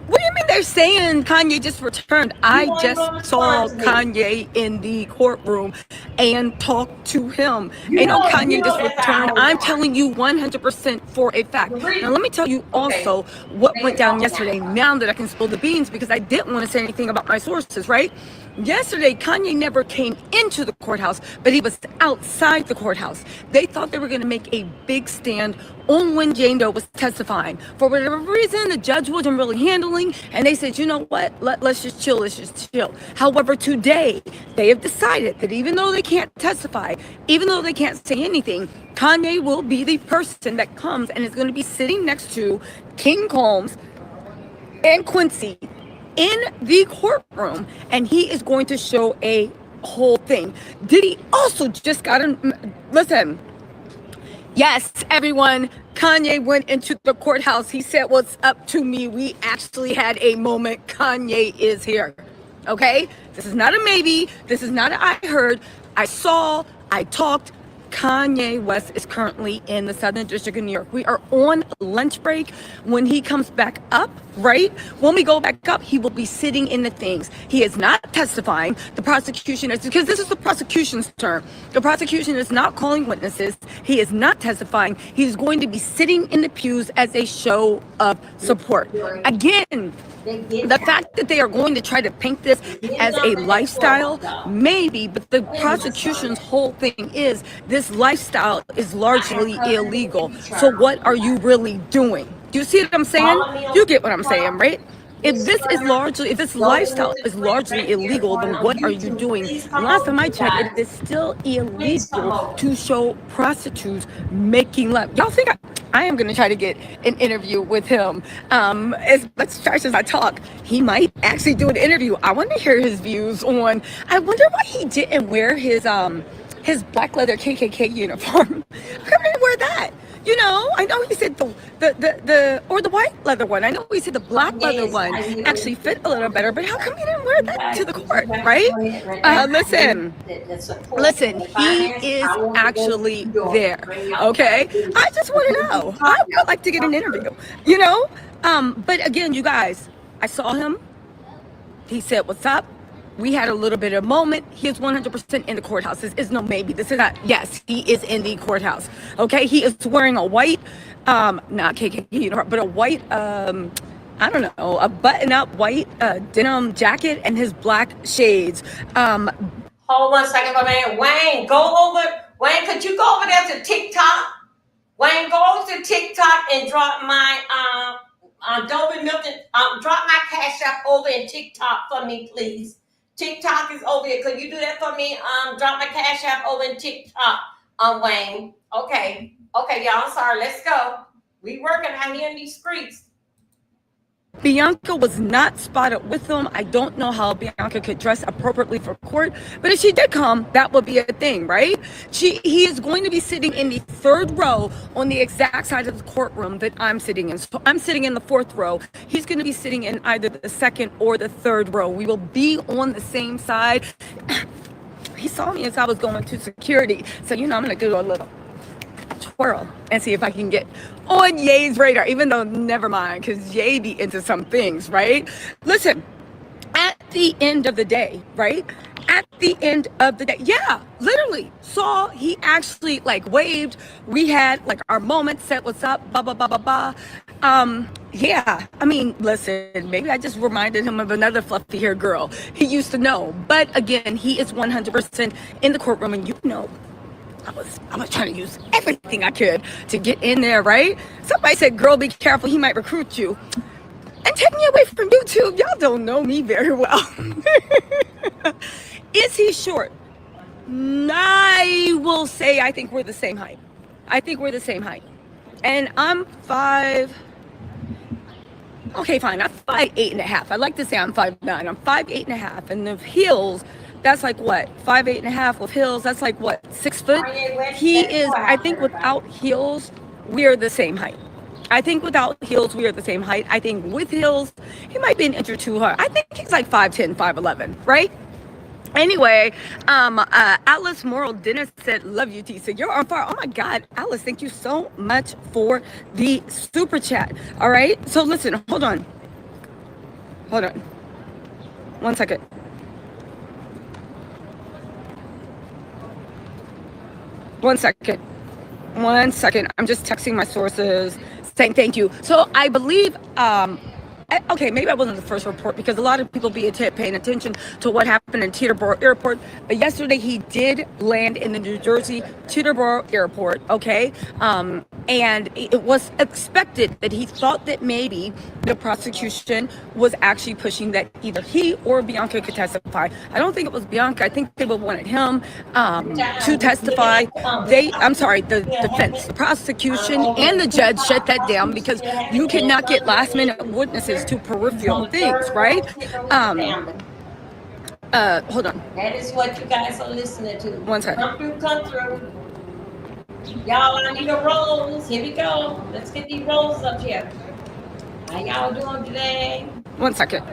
What do you mean they're saying Kanye just returned? I just saw Kanye in the courtroom and talked to him. Ain't no Kanye just returned. I'm telling you 100% for a fact. Now, let me tell you also what went down yesterday, now that I can spill the beans, because I didn't want to say anything about my sources, right? Yesterday, Kanye never came into the courthouse, but he was outside the courthouse. They thought they were going to make a big stand on when Jane Doe was testifying. For whatever reason, the judge wasn't really handling, and they said, you know what, let's just chill. However, today, they have decided that even though they can't testify, even though they can't say anything, Kanye will be the person that comes and is going to be sitting next to King Combs and Quincy in the courtroom, and he is going to show a whole thing. Diddy also just got listen. Yes, everyone, Kanye went into the courthouse. He said, "What's up to me?" We actually had a moment. Kanye is here. Okay? This is not a maybe. This is not an I heard. I saw, I talked. Kanye West is currently in the Southern District of New York. We are on lunch break. When he comes back up, right? When we go back up, he will be sitting in the things. He is not testifying. The prosecution is, because this is the prosecution's term. The prosecution is not calling witnesses. He is not testifying. He's going to be sitting in the pews as a show of support. Again, the fact that they are going to try to paint this as a lifestyle, maybe, but the prosecution's whole thing is this lifestyle is largely illegal. So what are you really doing? Do you see what I'm saying? You get what I'm saying, right? If this lifestyle is largely illegal, then what are you doing? Last time I checked, it is still illegal to show prostitutes making love. Y'all think I am going to try to get an interview with him. As much as I talk, he might actually do an interview. I want to hear his views on, I wonder why he didn't wear his black leather KKK uniform. How come he didn't wear that? You know, I know he said the white leather one. I know he said the black leather one actually fit a little better, but how come he didn't wear that to the court, right? Listen, he is actually there, okay? I just want to know. I would like to get an interview, you know? But again, you guys, I saw him. He said, "What's up?" We had a little bit of a moment. He is 100% in the courthouse. This is no maybe. This is not, yes, he is in the courthouse. Okay, he is wearing a white, not KKK uniform, but a white, I don't know, a button-up white denim jacket and his black shades. Hold 1 second for a minute. Wayne, could you go over there to TikTok? Wayne, go over to TikTok and drop my, Dolby Milton, drop my Cash App over in TikTok for me, please. TikTok is over here. Could you do that for me? Drop my Cash App over in TikTok, Wayne. Okay, y'all. I'm sorry. Let's go. We working out here in these streets. Bianca was not spotted with him. I don't know how Bianca could dress appropriately for court, but if she did come, that would be a thing, right? He is going to be sitting in the third row on the exact side of the courtroom that I'm sitting in. So I'm sitting in the fourth row. He's going to be sitting in either the second or the third row. We will be on the same side. He saw me as I was going to security. So, you know, I'm going to do a little twirl and see if I can get on Ye's radar, even though never mind, because Ye be into some things, right? Listen, at the end of the day, right? At the end of the day, yeah, literally saw he actually like waved. We had like our moment, said what's up, blah, blah, blah, blah, blah. Yeah, I mean, listen, maybe I just reminded him of another fluffy haired girl he used to know. But again, he is 100% in the courtroom, and you know, I was trying to use everything I could to get in there, right? Somebody said, "Girl, be careful, he might recruit you." And take me away from YouTube. Y'all don't know me very well. Is he short? I will say I think we're the same height. And I'm 5. Okay, fine. I'm 5'8.5". I like to say I'm 5'9". I'm 5'8.5". And the heels, that's like what? 5'8.5" with heels, that's like what? 6 foot? He is, I think without heels, we are the same height. I think without heels, we are the same height. I think with heels, he might be an inch or two higher. I think he's like 5'10", 5'11", right? Anyway, Alice Morrill Dennis said, "Love you, T." So you're on fire. Oh my God, Alice, thank you so much for the super chat. All right. So listen, hold on. 1 second. One second. I'm just texting my sources saying thank you. So I believe, okay, maybe I wasn't the first report because a lot of people be paying attention to what happened in Teterboro Airport. But yesterday he did land in the New Jersey Teterboro Airport, okay? And it was expected that he thought that maybe the prosecution was actually pushing that either he or Bianca could testify. I don't think it was Bianca. I think they wanted him to testify. The defense, the prosecution, and the judge shut that down because you cannot get last minute witnesses to peripheral things, right? Hold on. That is what you guys are listening to. 1 second. Come through. Y'all, I need a rolls. Here we go. Let's get these rolls up here. How y'all doing today? 1 second.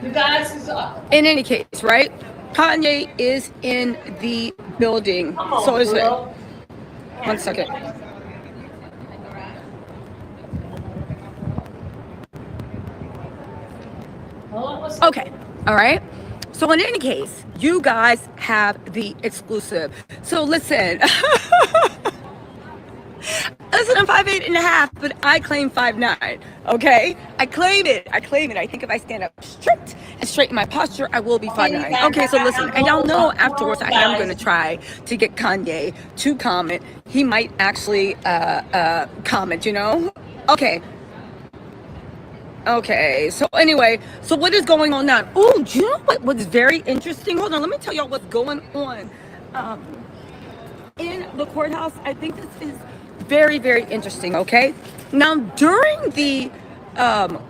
You guys is in any case, right? Kanye is in the building. So is it. 1 second. Okay. All right. So in any case, you guys have the exclusive. So listen. Listen, I'm 5'8.5", but I claim 5'9". Okay, I claim it. I think if I stand up straight and straighten my posture, I will be 5'9". Okay, so listen, and y'all know afterwards I am going to try to get Kanye to comment. He might actually comment. You know? Okay. Okay, so anyway, so what is going on now? Oh, do you know what's very interesting? Hold on, let me tell y'all what's going on in the courthouse. I think this is very, very interesting, okay? Now, during the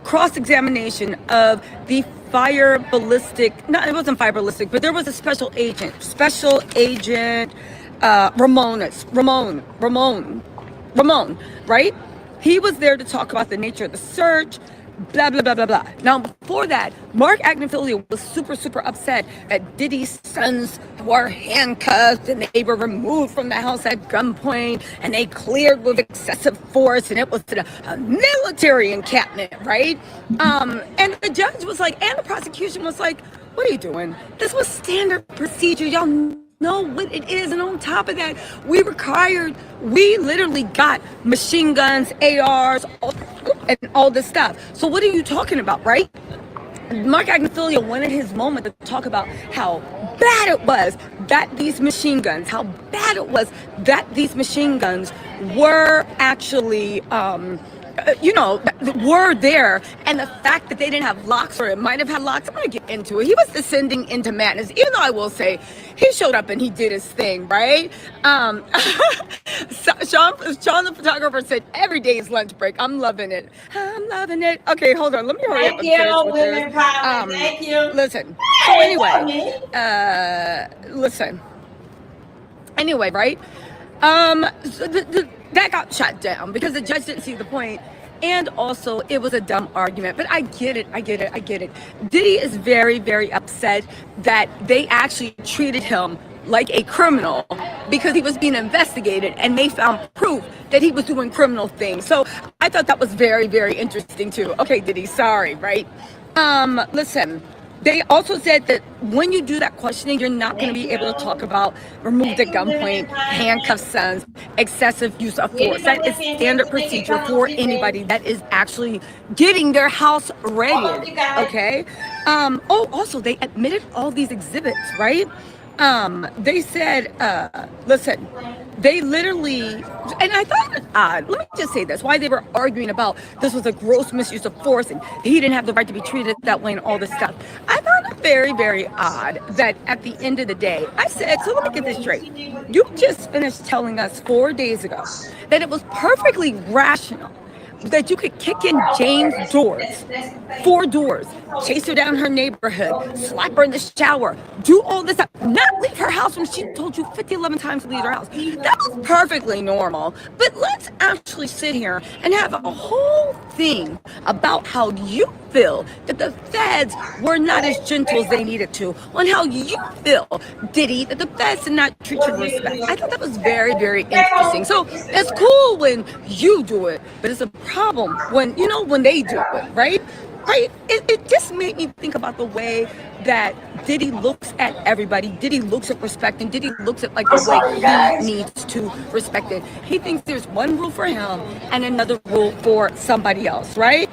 cross-examination of the it wasn't fire ballistic, but there was a special agent, Ramon, right? He was there to talk about the nature of the search, blah, blah, blah, blah, blah. Now, before that, Mark Agnifilo was super, super upset that Diddy's sons were handcuffed and they were removed from the house at gunpoint and they cleared with excessive force and it was a military encampment, right? And the judge was like, and the prosecution was like, what are you doing? This was standard procedure. Y'all know what it is. And on top of that, we literally got machine guns, ARs, and all this stuff. So what are you talking about, right? Mark Agnifilo wanted his moment to talk about how bad it was that these machine guns were actually were there, and the fact that they didn't have locks, or it might have had locks. I'm gonna get into it. He was descending into madness, even though I will say he showed up and he did his thing, right? Sean the photographer said every day is lunch break. I'm loving it. Okay, hold on, let me hurry up and finish with this. Thank you. Listen, so anyway, right? So that got shot down because the judge didn't see the point, and also it was a dumb argument. But I get it. Diddy is very, very upset that they actually treated him like a criminal because he was being investigated and they found proof that he was doing criminal things. So I thought that was very, very interesting too. Okay, Diddy, sorry, right? Listen. They also said that when you do that questioning, you're not going to be able to talk about removed at gunpoint, handcuffed sons, excessive use of force. That is standard procedure for anybody that is actually getting their house ready. Okay. Also, they admitted all these exhibits, right? They said, listen, they literally, and I thought it was odd. Let me just say this, why they were arguing about this was a gross misuse of force and he didn't have the right to be treated that way and all this stuff. I found it very, very odd that at the end of the day, I said, so let me get this straight. You just finished telling us 4 days ago that it was perfectly rational that you could kick in Jane's doors, 4 doors, chase her down her neighborhood, slap her in the shower, do all this stuff, not leave her house when she told you 11 times to leave her house. That was perfectly normal. But let's actually sit here and have a whole thing about how you feel that the feds were not as gentle as they needed to, on how you feel, Diddy, that the feds did not treat you with respect. I thought that was very, very interesting. So it's cool when you do it, but it's a problem when they do it, right? It just made me think about the way that Diddy looks at everybody. Diddy looks at respect, and Diddy looks at like the way he needs to respect it. He thinks there's one rule for him and another rule for somebody else, right?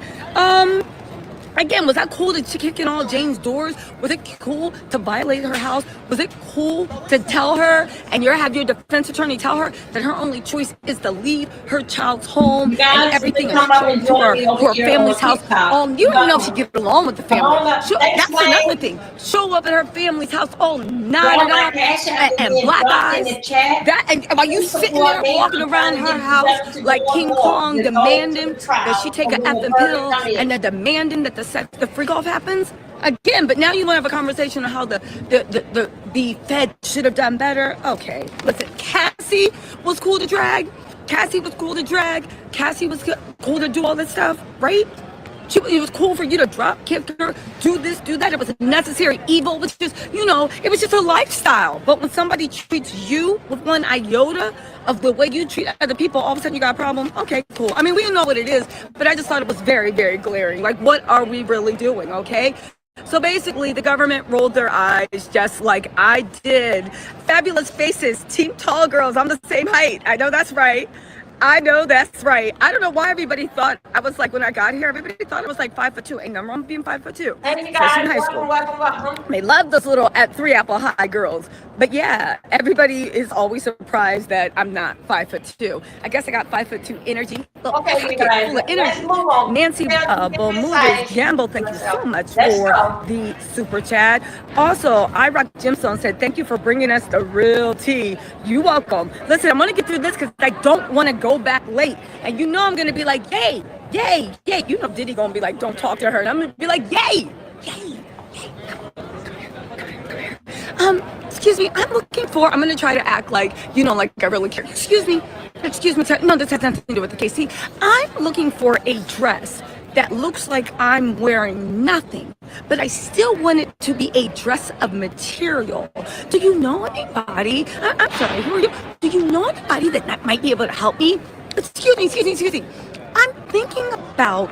Again, was that cool to kick in all Jane's doors? Was it cool to violate her house? Was it cool to tell her, and have your defense attorney tell her that her only choice is to leave her child's home and everything and to her family's house? You don't even know if she get along with the family. That's another thing. Show up at her family's house all knotted up and black eyes. And while you sitting there walking around her house like King Kong, demanding that she take an effing pill and then demanding that the freak off happens again. But now you want to have a conversation on how the Fed should have done better. Okay, listen, Cassie was cool to drag. Cassie was cool to do all this stuff, right? It was cool for you to drop kick her, do this, do that. It was a necessary evil. It was just, it was just a lifestyle. But when somebody treats you with one iota of the way you treat other people, all of a sudden you got a problem. Okay, cool. I mean, we know what it is, but I just thought it was very, very glaring. Like, what are we really doing? Okay. So basically, the government rolled their eyes just like I did. Fabulous faces, team tall girls. I'm the same height. I know that's right. I know that's right. I don't know why everybody thought I was like, when I got here, everybody thought I was like 5'2". Ain't nothing wrong with being 5'2". Thank you guys. Especially in high school. They love those little at 3 Apple High girls. But yeah, everybody is always surprised that I'm not 5'2". I guess I got 5'2" energy. Okay, you guys. Full of energy. Nancy Bermudez Gamble, thank you so much for the super chat. Also, I Rock Gemstone said, thank you for bringing us the real tea. You welcome. Listen, I'm going to get through this because I don't want to go back late. And I'm going to be like, yay, yay, yay. Diddy going to be like, don't talk to her. And I'm going to be like, yay, yay, yay. Come here. Excuse me, I'm going to try to act like, like I really care. Excuse me. No, this has nothing to do with the case. See, I'm looking for a dress that looks like I'm wearing nothing, but I still want it to be a dress of material. Do you know anybody? I'm sorry, who are you? Do you know anybody that might be able to help me? Excuse me. I'm thinking about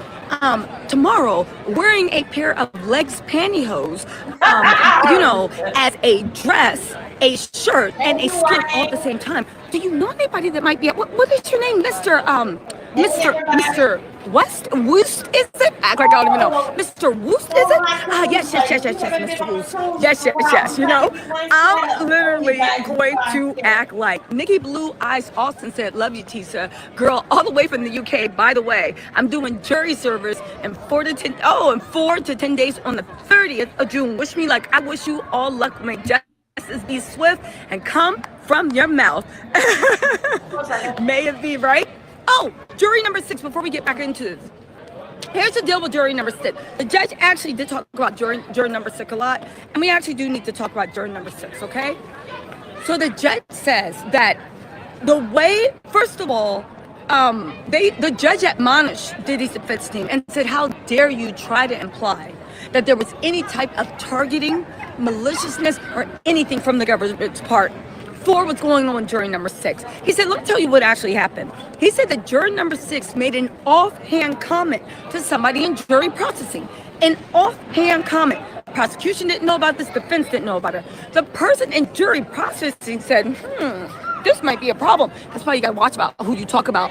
tomorrow wearing a pair of legs pantyhose, as a dress, a shirt, and a skirt all at the same time. Do you know anybody that might be? What is your name, Mr. West? Woost, is it? Act like I don't even know. Mr. Woost, is it? Yes, Mr. Woost. Yes. I'm literally going to act like Nikki Blue Eyes Austin said, love you, Tisa. Girl, all the way from the UK. By the way, I'm doing jury service in 4 to 10 days on the 30th of June. Wish me luck. I wish you all luck. May justice be swift and come from your mouth. May it be right. Oh, jury number 6, before we get back into this. Here's the deal with jury number 6. The judge actually did talk about jury number 6 a lot, and we actually do need to talk about jury number 6, okay? So the judge says that the way, first of all, the judge admonished Diddy's defense team and said, how dare you try to imply that there was any type of targeting, maliciousness, or anything from the government's part for what's going on in jury number 6. He said, let me tell you what actually happened. He said that jury number 6 made an offhand comment to somebody in jury processing. An offhand comment. Prosecution didn't know about this, defense didn't know about it. The person in jury processing said, this might be a problem. That's why you gotta watch about who you talk about,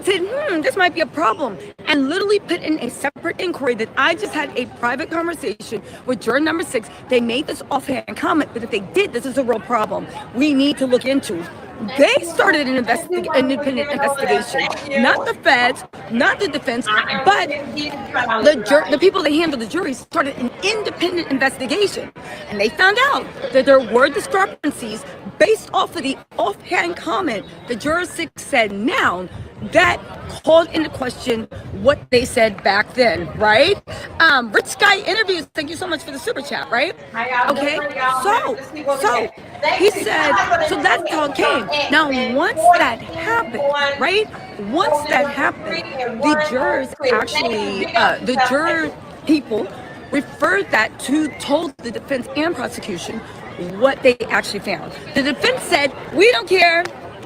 said, this might be a problem, and literally put in a separate inquiry that I just had a private conversation with juror number 6. They made this offhand comment, but if they did, this is a real problem we need to look into. They started an independent investigation, not the feds, not the defense, but the people that handle the jury started an independent investigation, and they found out that there were discrepancies based off of the offhand comment the juror 6 said now. That called into question what they said back then, right? Rich Guy Interviews, thank you so much for the super chat, right? Okay, so he said, so that's how it came. Now, once that happened, right? Once that happened, the jurors actually, the juror people referred that told the defense and prosecution what they actually found. The defense said, we don't care.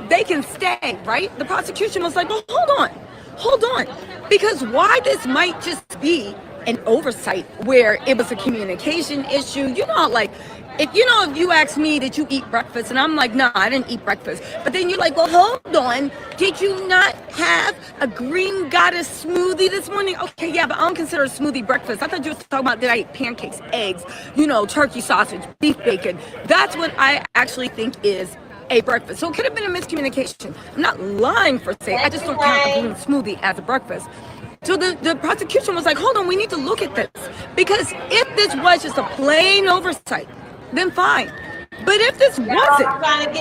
They can stay, right? The prosecution was like, well, hold on. Because why this might just be an oversight where it was a communication issue. If you ask me, did you eat breakfast? And I'm like, no, I didn't eat breakfast. But then you're like, well, hold on. Did you not have a green goddess smoothie this morning? Okay, yeah, but I don't consider a smoothie breakfast. I thought you were talking about, did I eat pancakes, eggs, turkey sausage, beef bacon? That's what I actually think is a breakfast. So it could have been a miscommunication. I'm not lying for saying, I just don't count a green smoothie as a breakfast. So the prosecution was like, hold on, we need to look at this. Because if this was just a plain oversight, then fine. But if this wasn't,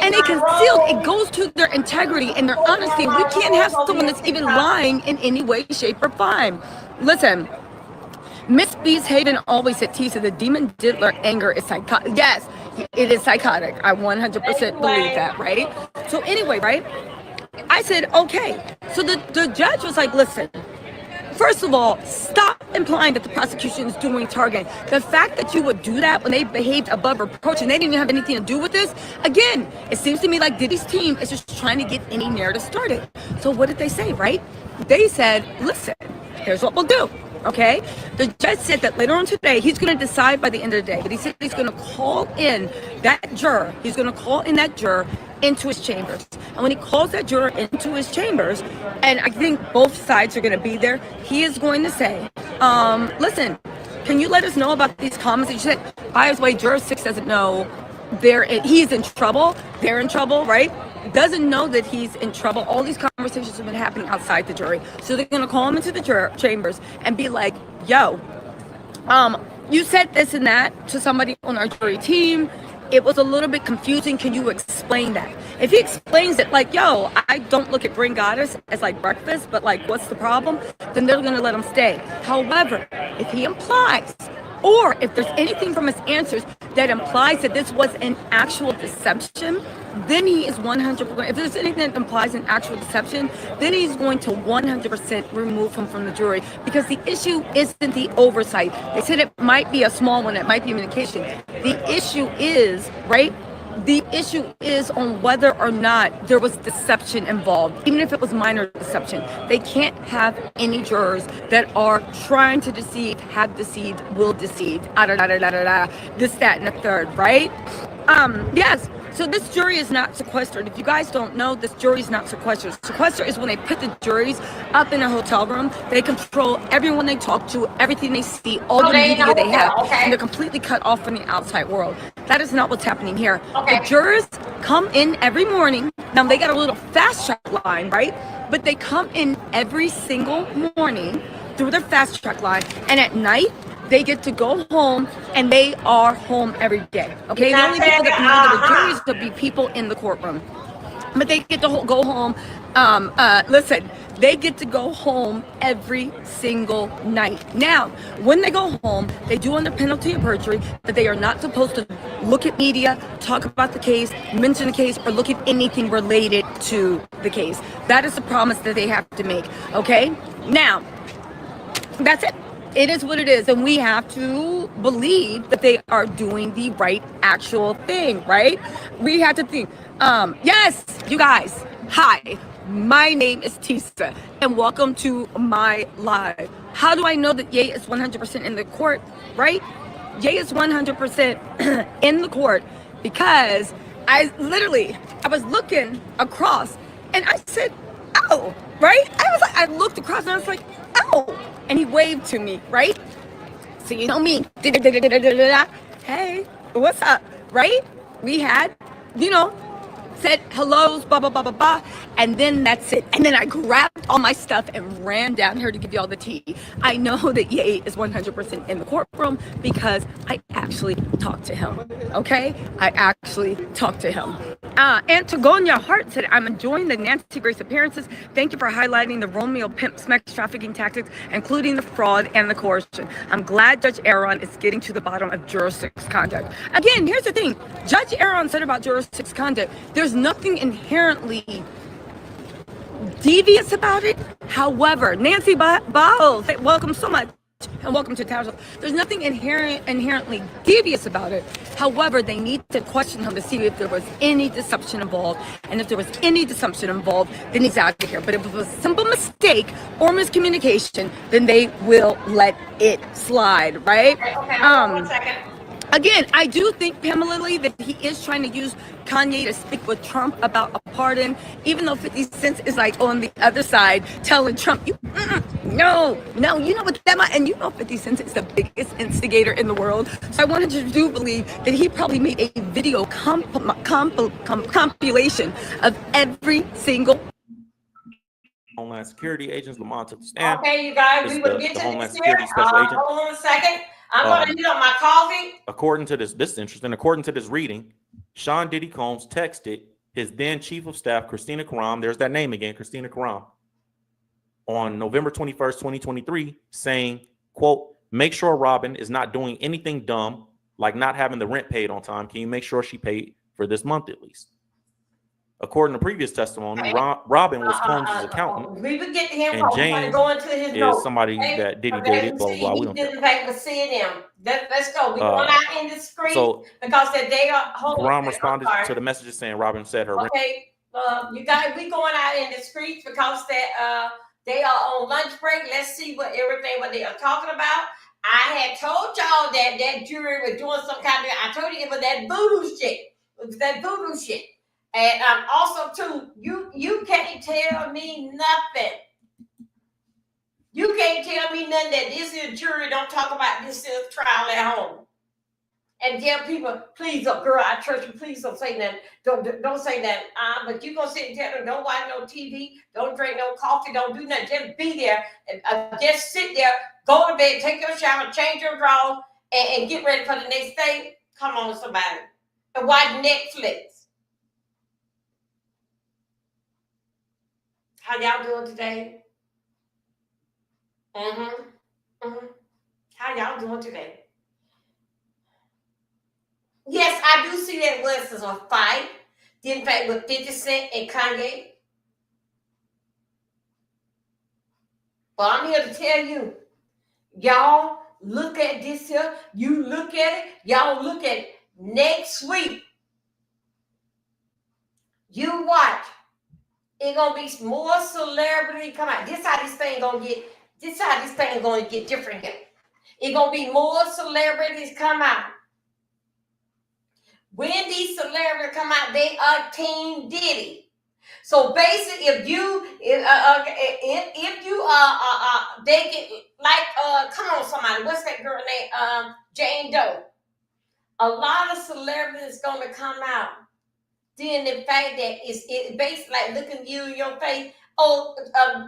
and it concealed, it goes to their integrity and their honesty. We can't have someone that's even lying in any way, shape, or form. Listen, Miss Beast Hayden always said, Tisa, the demon diddler anger is psychotic. Yes, it is psychotic. I 100% believe that, right? So anyway, right? I said, okay. So the judge was like, listen, First of all, stop implying that the prosecution is doing targeting. The fact that you would do that when they behaved above reproach and they didn't even have anything to do with this, again, it seems to me like Diddy's team is just trying to get any narrative started. So what did they say, right? They said, listen, here's what we'll do. Okay, the judge said that later on today he's going to decide by the end of the day, but he said he's going to call in that juror. He's going to call in that juror into his chambers, and when he calls that juror into his chambers, and I think both sides are going to be there, he is going to say, listen, can you let us know about these comments that you said? By the way, juror 6 doesn't know he's in trouble. They're in trouble, right? Doesn't know that he's in trouble. All these conversations have been happening outside the jury. So they're going to call him into the chambers and be like, yo, you said this and that to somebody on our jury team. It was a little bit confusing. Can you explain that? If he explains it like, yo, I don't look at Bring Goddess as like breakfast, but like, what's the problem? Then they're going to let him stay. However, if he implies, or if there's anything from his answers that implies that this was an actual deception, then he is 100%. If there's anything that implies an actual deception, then he's going to 100% remove him from the jury, because the issue isn't the oversight. They said it might be a small one, it might be communication. The issue is, right? The issue is on whether or not there was deception involved, even if it was minor deception. They can't have any jurors that are trying to deceive, have deceived, will deceive, this, that, and the third, right? Yes. So this jury is not sequestered. If you guys don't know, this jury is not sequestered. Sequester is when they put the juries up in a hotel room. They control everyone they talk to, everything they see, all the media they have, and they're completely cut off from the outside world. That is not what's happening here. The jurors come in every morning. Now, they got a little fast track line, right? But they come in every single morning through their fast track line, and at night, they get to go home, and they are home every day. Okay, the only people that can enter the juries to be people in the courtroom, but they get to go home. Listen, they get to go home every single night. Now, when they go home, they do under penalty of perjury that they are not supposed to look at media, talk about the case, mention the case, or look at anything related to the case. That is the promise that they have to make. Okay, now that's it. It is what it is, and we have to believe that they are doing the right actual thing, right? We have to think, yes, you guys, hi, my name is Tisa, and welcome to my live. How do I know that Ye is 100% in the court, right? Ye is 100% in the court because I was looking across, and I said, oh, right? I looked across, and I was like, oh. And he waved to me, right? So you know me. Hey, what's up, right? We had, said hellos, blah, blah, blah, blah, blah. And then that's it. And then I grabbed all my stuff and ran down here to give you all the tea. I know that Ye is 100% in the courtroom because I actually talked to him, okay? I actually talked to him. Antogonia Hart said, I'm enjoying the Nancy Grace appearances. Thank you for highlighting the Romeo pimp sex trafficking tactics, including the fraud and the coercion. I'm glad Judge Aaron is getting to the bottom of Juror 6 conduct. Again, here's the thing. Judge Aaron said about Juror 6 conduct, there's nothing inherently devious about it. However, Nancy Bowles, welcome so much. And welcome to Tower. There's nothing inherently devious about it. However, they need to question him to see if there was any deception involved. And if there was any deception involved, then he's out of here. But if it was a simple mistake or miscommunication, then they will let it slide, right? Okay, 1 second. Again, I do think, Pamela Lee, that he is trying to use Kanye to speak with Trump about a pardon, even though 50 Cent is like on the other side telling Trump, no, you know what that might, and you know 50 Cent is the biggest instigator in the world. So I wanted you to believe that he probably made a video compilation of every single Homeland Security agents. Lamont took the stand. Okay, you guys, we will get to Homeland this Security here. Special Agent. Hold on a second. I'm going to hit on my coffee. According to this is interesting. According to this reading, Sean Diddy Combs texted his then chief of staff, Christina Karam, there's that name again, Christina Karam, on November 21st, 2023, saying, quote, make sure Robin is not doing anything dumb, like not having the rent paid on time. Can you make sure she paid for this month at least? According to previous testimony, Robin was Combs' accountant, we would get to him. and James go into his is somebody that Diddy dated. Blah blah. We don't care. Let's go. We going out in the street because that they are. Karam responded to the messages saying Robin said her. Okay, you guys, we going out in the streets because that they are on lunch break. Let's see what they are talking about. I had told y'all that jury was doing some kind of. I told you it was that voodoo shit. It was that voodoo shit. And also too, you can't tell me nothing. You can't tell me nothing that this is jury don't talk about this is trial at home. And tell people, please, girl, I trust you. Please don't say nothing. Don't say that. But you gonna sit and tell them, don't watch no TV, don't drink no coffee, don't do nothing. Just be there and just sit there, go to bed, take your shower, change your drawers, and get ready for the next day. Come on, somebody, and watch Netflix. How y'all doing today? How y'all doing today? Yes, I do see that West is a fight. In fact, with 50 Cent and Kanye. But I'm here to tell you, y'all look at this here. You look at it. Y'all look at it. Next week. You watch. It's gonna be more celebrity come out. This how this thing gonna get. This how this thing gonna get different here. It's gonna be more celebrities come out. When these celebrities come out, they are Team Diddy. So basically, if you they get like come on somebody, what's that girl name? Jane Doe. A lot of celebrities gonna come out. Then the fact that it's basically like looking you in your face. Oh,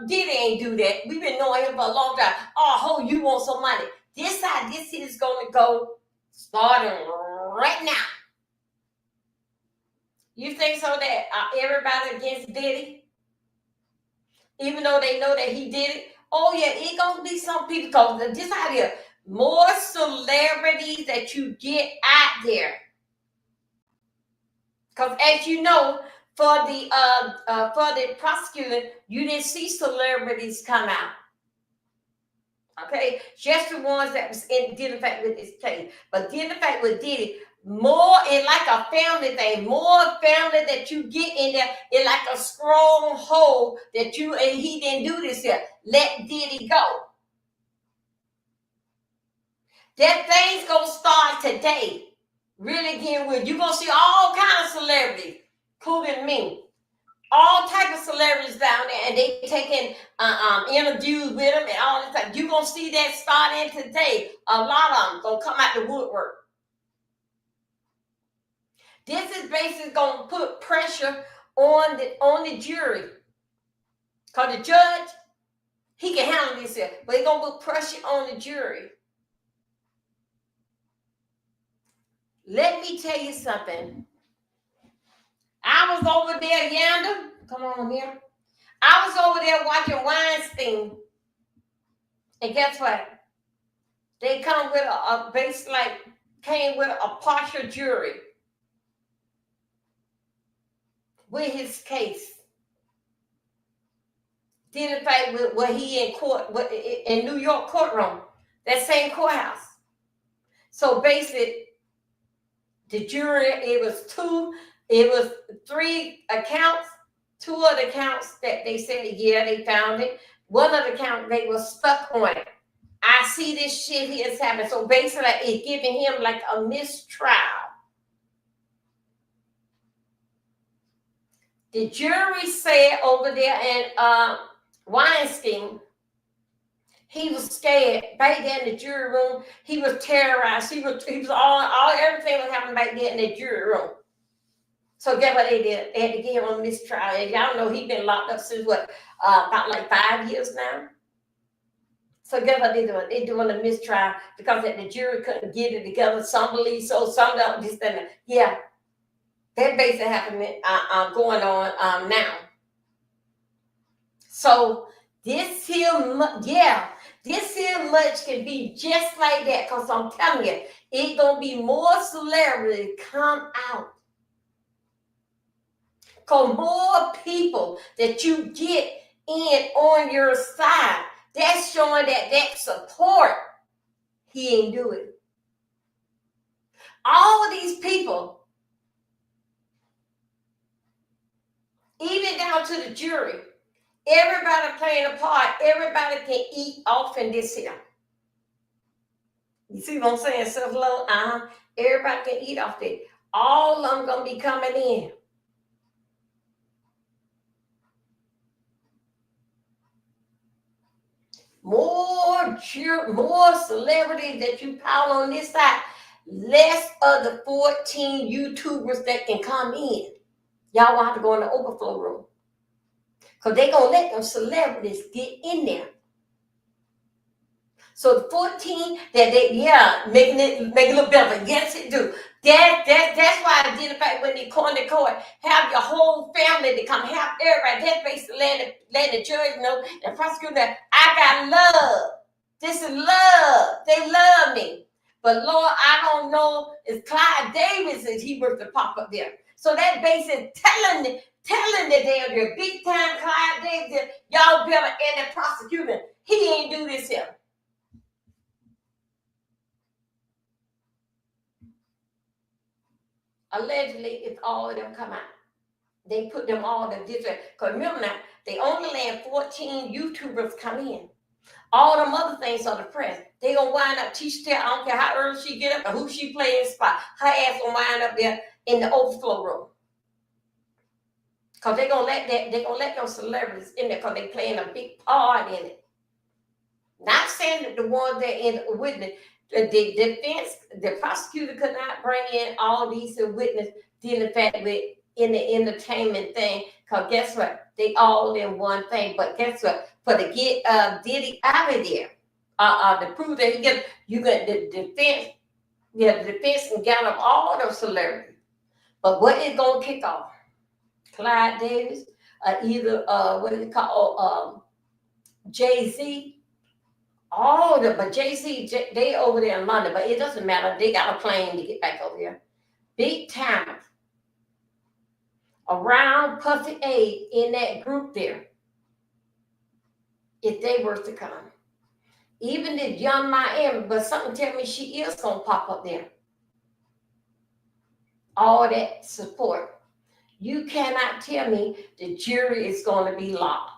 Diddy ain't do that. We've been knowing him for a long time. Oh, you want some money? This how this is gonna go starting right now. You think so that everybody against Diddy, even though they know that he did it? Oh yeah, it gonna be some people because this how it is. More celebrities that you get out there. Because as you know, for the prosecutor, you didn't see celebrities come out. Okay, just the ones that was did the fact with this case, but did the fact with Diddy. More in like a family thing, more family that you get in there, in like a stronghold that you and he didn't do this here. Let Diddy go. That thing's gonna start today. Really getting weird. You're gonna see all kinds of celebrities, including me. All type of celebrities down there, and they taking interviews with them and all this stuff. You're gonna see that starting today. A lot of them gonna come out the woodwork. This is basically going to put pressure on the jury. Because the judge, he can handle this here, but he's going to put pressure on the jury. Let me tell you something. I was over there yonder. Come on here. I was over there watching Weinstein. And guess what? They come with came with a partial jury. With his case. Did in fact with what he in court in New York courtroom, that same courthouse. So basically, the jury, it was 3 accounts, 2 of the counts that they said, yeah, they found it. 1 of the counts, they were stuck on it. I see this shit here is happening. So basically, it's giving him like a mistrial. The jury said over there in Weinstein, he was scared. Back there in the jury room, he was terrorized. He was all everything was happening back there in the jury room. So guess what they did? They had to give him a mistrial. And y'all know he's been locked up since about like 5 years now. So guess what they doing? They doing a mistrial because the jury couldn't get it together. Some believe so, some don't. This, that, yeah. That basically happening going on now. So this here much can be just like that. Because I'm telling you, it's gonna be more celebrities come out. Because more people that you get in on your side, that's showing that support. He ain't do it. All of these people, even down to the jury, everybody playing a part. Everybody can eat off in this here. You see what I'm saying? Self-love. Everybody can eat off it. All of them gonna be coming in. More celebrities that you pile on this side, less of the 14 YouTubers that can come in. Y'all will have to go in the overflow room. Because they're going to let them celebrities get in there. So the 14 that making it look better. Yes, it do. That's why I did it back when they call the court. Have your whole family to come, have everybody. That's basically letting the judge know, the prosecutor, that I got love. This is love. They love me. But Lord, I don't know if Clyde Davis is he was to pop up there. So that basically telling the damn big time Clyde Davis, y'all better end the prosecutor. He ain't do this here. Allegedly, if all of them come out, they put them all in different. Because remember now, they only let 14 YouTubers come in. All them other things are the press. They gonna wind up Tisha Tell. I don't care how early she get up or who she playing spot. Her ass gonna wind up there in the overflow room. Because they gonna let those celebrities in there because they playing a big part in it. Not saying that the ones that in the witness. The defense, the prosecutor could not bring in all these witnesses dealing fact with in the entertainment thing. Because guess what? They all in one thing. But guess what? For to get Diddy out of there, to prove that you got the defense. Yeah, the defense can gather up all those celebrities. But what is gonna kick off? Clyde Davis, either what is it called? Jay-Z. But Jay-Z, they over there in London, but it doesn't matter. They got a plane to get back over here. Big time. Around Puffy A in that group there. If they were to come. Even the young Miami, but something tell me she is going to pop up there. All that support. You cannot tell me the jury is going to be locked.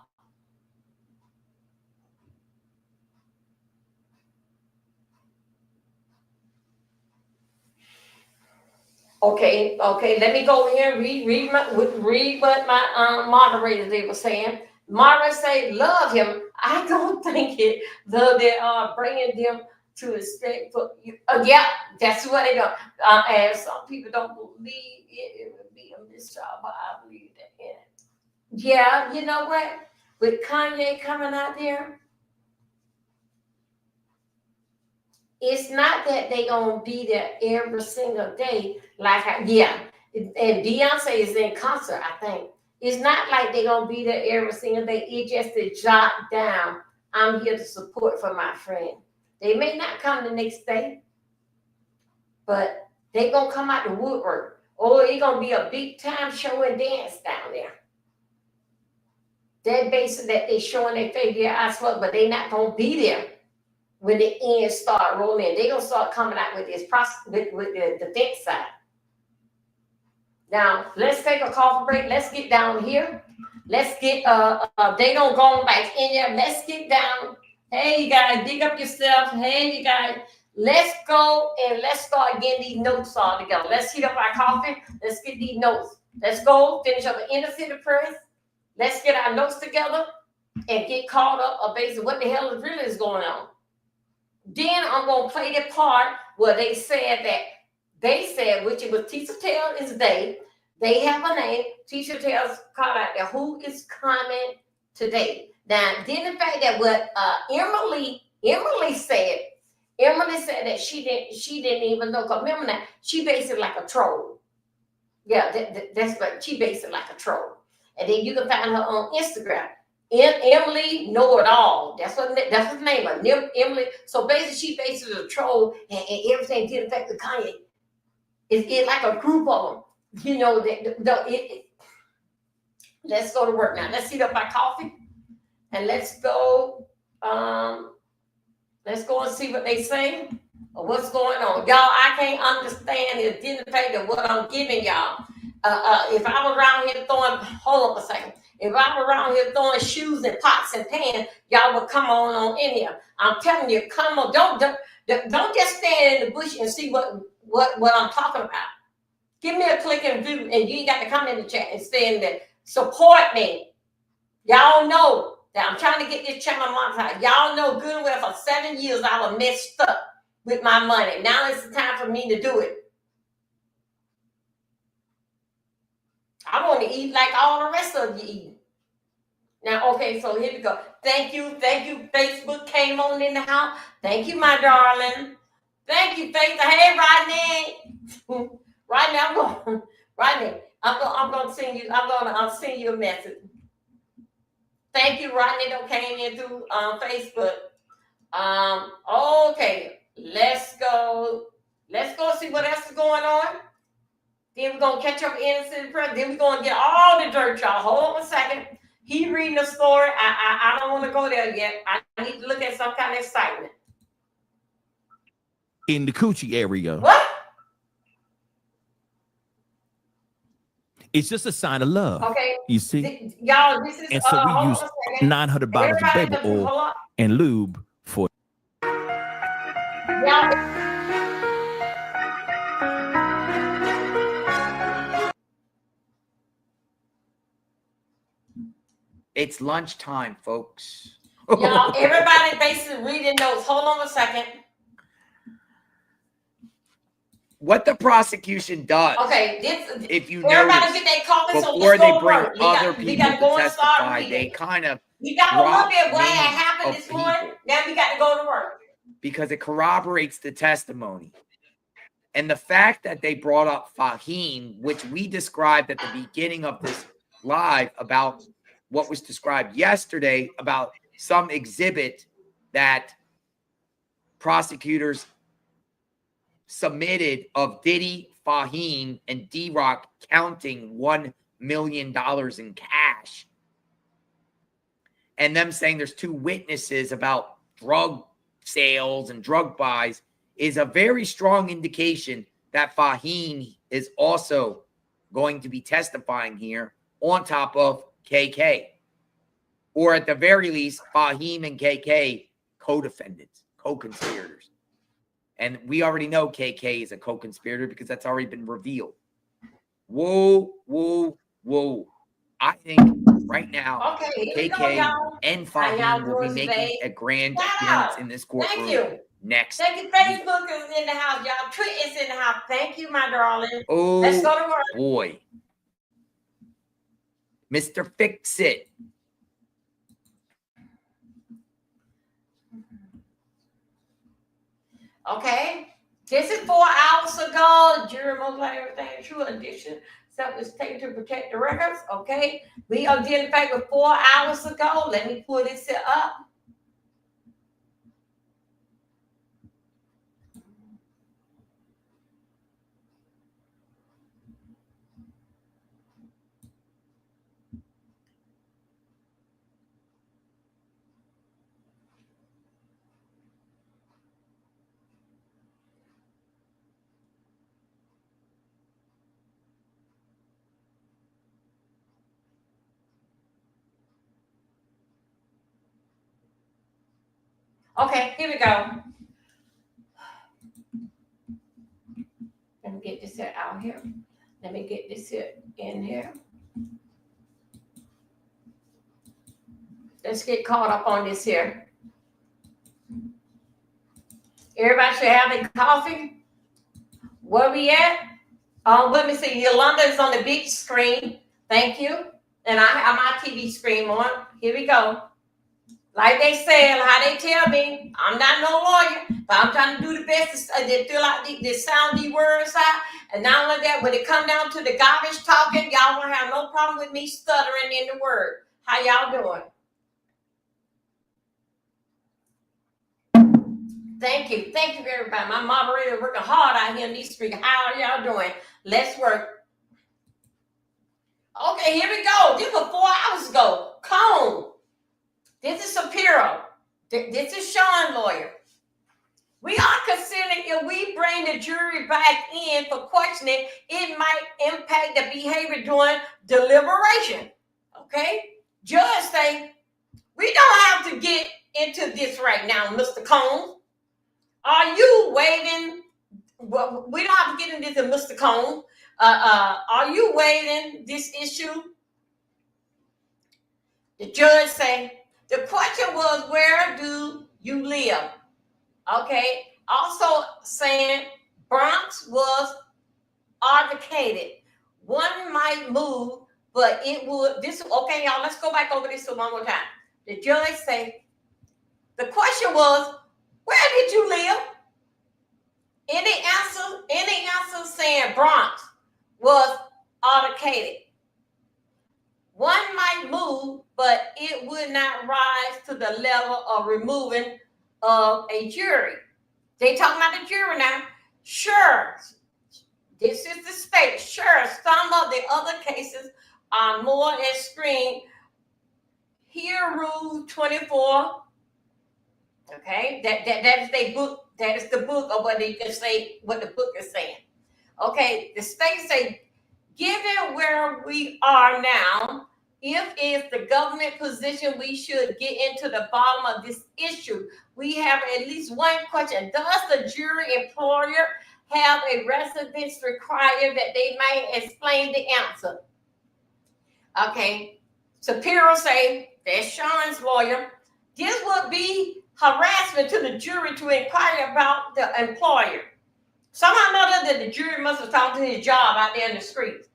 Okay, let me go here and read what my moderators they were saying. Moderators say, love him. I don't think it, though they are bringing them to respect for you. Yeah, that's what they do. And some people don't believe it would be a mistrial, but I believe that in it. Yeah, you know what? With Kanye coming out there, it's not that they gonna be there every single day. And Beyonce is in concert, I think. It's not like they gonna be there every single day. It just to jot down, I'm here to support for my friend. They may not come the next day, but they gonna come out the woodwork. It's gonna be a big time show and dance down there. That basically that they showing their face, I swear, but they not gonna be there. When the ends start rolling, they're gonna start coming out with this with the defense side. Now let's take a coffee break. Let's get down here. Let's get they don't go back in there. Let's get down. Hey you guys, dig up yourself. Hey you guys, let's go and let's start getting these notes all together. Let's heat up our coffee. Let's get these notes. Let's go finish up the inner city press. Let's get our notes together and get caught up on basically what the hell is really going on. Then I'm going to play the part where they said, which it was Tisha Tell is they have a name. Tisha Tell's called out there. Who is coming today? Now, then the fact that what Emily said that she didn't even know. Because remember that she basically like a troll. Yeah, that's what she basically like a troll. And then you can find her on Instagram. Emily Know It All. That's what the name of it. Emily. So basically, she basically a troll, and everything did affect the Kanye. It's like a group of them. You know that let's go to work now. Let's heat up our coffee and let's go. Let's go and see what they say or what's going on. Y'all, I can't understand the identity of what I'm giving y'all. If I were around here throwing, hold on a second. If I were around here throwing shoes and pots and pans, y'all would come on in here. I'm telling you, come on. Don't just stand in the bush and see what I'm talking about. Give me a click and view, and you ain't got to come in the chat and stay in there. Support me. Y'all know that I'm trying to get this channel monetized. Y'all know good and well for 7 years I was messed up with my money. Now it's the time for me to do it. I want to eat like all the rest of you eat. Now, okay, so here we go. Thank you. Facebook came on in the house. Thank you, my darling. Thank you, Facebook. Hey, Rodney. Rodney, I'm gonna send you. I'll send you a message. Thank you, Rodney. That came in through Facebook. Okay, let's go. Let's go see what else is going on. Then we're gonna catch up with innocent press. Then we're gonna get all the dirt, y'all. Hold on a second. He reading the story. I don't want to go there yet. I need to look at some kind of excitement. In the coochie area. What? It's just a sign of love. Okay. You see? Y'all, this is and so we use $900 of baby oil and lube for y'all. It's lunchtime, folks. Y'all, everybody basically reading notes. Hold on a second. What the prosecution does, okay, if you everybody notice, get their coffee, before they bring work. other people to testify, they kind of we got to look at what names had happened of this morning. people. Now we got to go to work. Because it corroborates the testimony. And the fact that they brought up Fahim, which we described at the beginning of this live about what was described yesterday about some exhibit that prosecutors submitted of Diddy, Fahim, and D-Rock counting $1 million in cash. And them saying there's two witnesses about drug sales and drug buys is a very strong indication that Fahim is also going to be testifying here on top of KK. Or at the very least, Fahim and KK co-defendants, co-conspirators. And we already know KK is a co-conspirator because that's already been revealed. Whoa. I think right now, KK and Fahim will be making a grand appearance in this courtroom. Thank you. Next. Thank you. Facebook is in the house, y'all. Twitter is in the house. Thank you, my darling. Oh, let's go to work. Boy. Mr. Fix It. Okay. This is 4 hours ago. Jury most like everything is true. Addition. Stuff was taken to protect the records. Okay. We identified with 4 hours ago. Let me pull this up. Okay, here we go. Let me get this here out here. Let me get this here in here. Let's get caught up on this here. Everybody should have their coffee. Where we at? Let me see. Yolanda is on the big screen. Thank you. And I have my TV screen on. Here we go. Like they said, how they tell me, I'm not no lawyer, but I'm trying to do the best to fill out the sound these words out. And not only that, when it come down to the garbage talking, y'all won't have no problem with me stuttering in the word. How y'all doing? Thank you. Thank you, everybody. My moderator working hard out here in these streets. How are y'all doing? Let's work. Okay. Okay, here we go. This was 4 hours ago. Cone. This is Shapiro. This is Sean's lawyer. We are considering if we bring the jury back in for questioning, it might impact the behavior during deliberation. Okay? Judge say, we don't have to get into this right now, Mr. Combs. Are you waiving? Well, we don't have to get into this, Mr. Combs. Are you waiving this issue? The judge say, the question was, where do you live? Okay. Also saying Bronx was arbitrated. One might move, but it would, this, okay, y'all, let's go back over this one more time. The judge say, the question was, where did you live? Any answer saying Bronx was arbitrated. One might move, but it would not rise to the level of removing of a jury. They talking about the jury now. Sure, this is the state. Sure, some of the other cases are more extreme. Here, Rule 24. Okay, that is the book. That is the book of what they can say. What the book is saying. Okay, the state say, given where we are now, if it's the government position, we should get into the bottom of this issue. We have at least one question. Does the jury employer have a residence required that they may explain the answer? Okay. Shapiro say, that's Sean's lawyer. This would be harassment to the jury to inquire about the employer. Somehow or another that the jury must have talked to his job out there in the streets.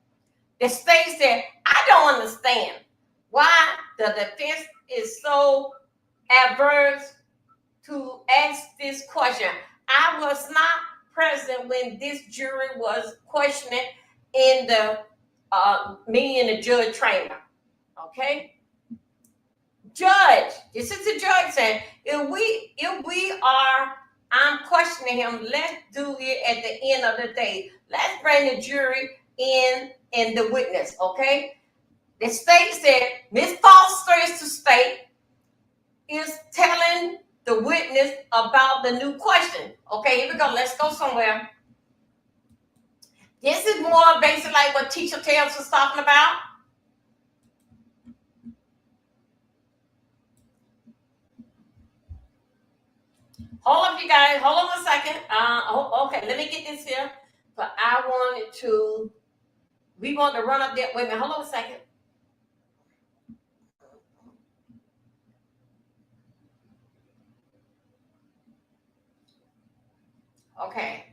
The state said, I don't understand why the defense is so averse to ask this question. I was not present when this jury was questioning in the me and the judge trainer. Okay? Judge, this is the judge saying, if we are, I'm questioning him, let's do it at the end of the day. Let's bring the jury in and the witness, okay? The state said, Ms. Foster is the state, is telling the witness about the new question. Okay, here we go. Let's go somewhere. This is more basically like what Teacher Tales was talking about. Hold up, you guys. Hold on a second. Okay, let me get this here. But I wanted to, we want to run up there. Wait a minute. Hold on a second. Okay.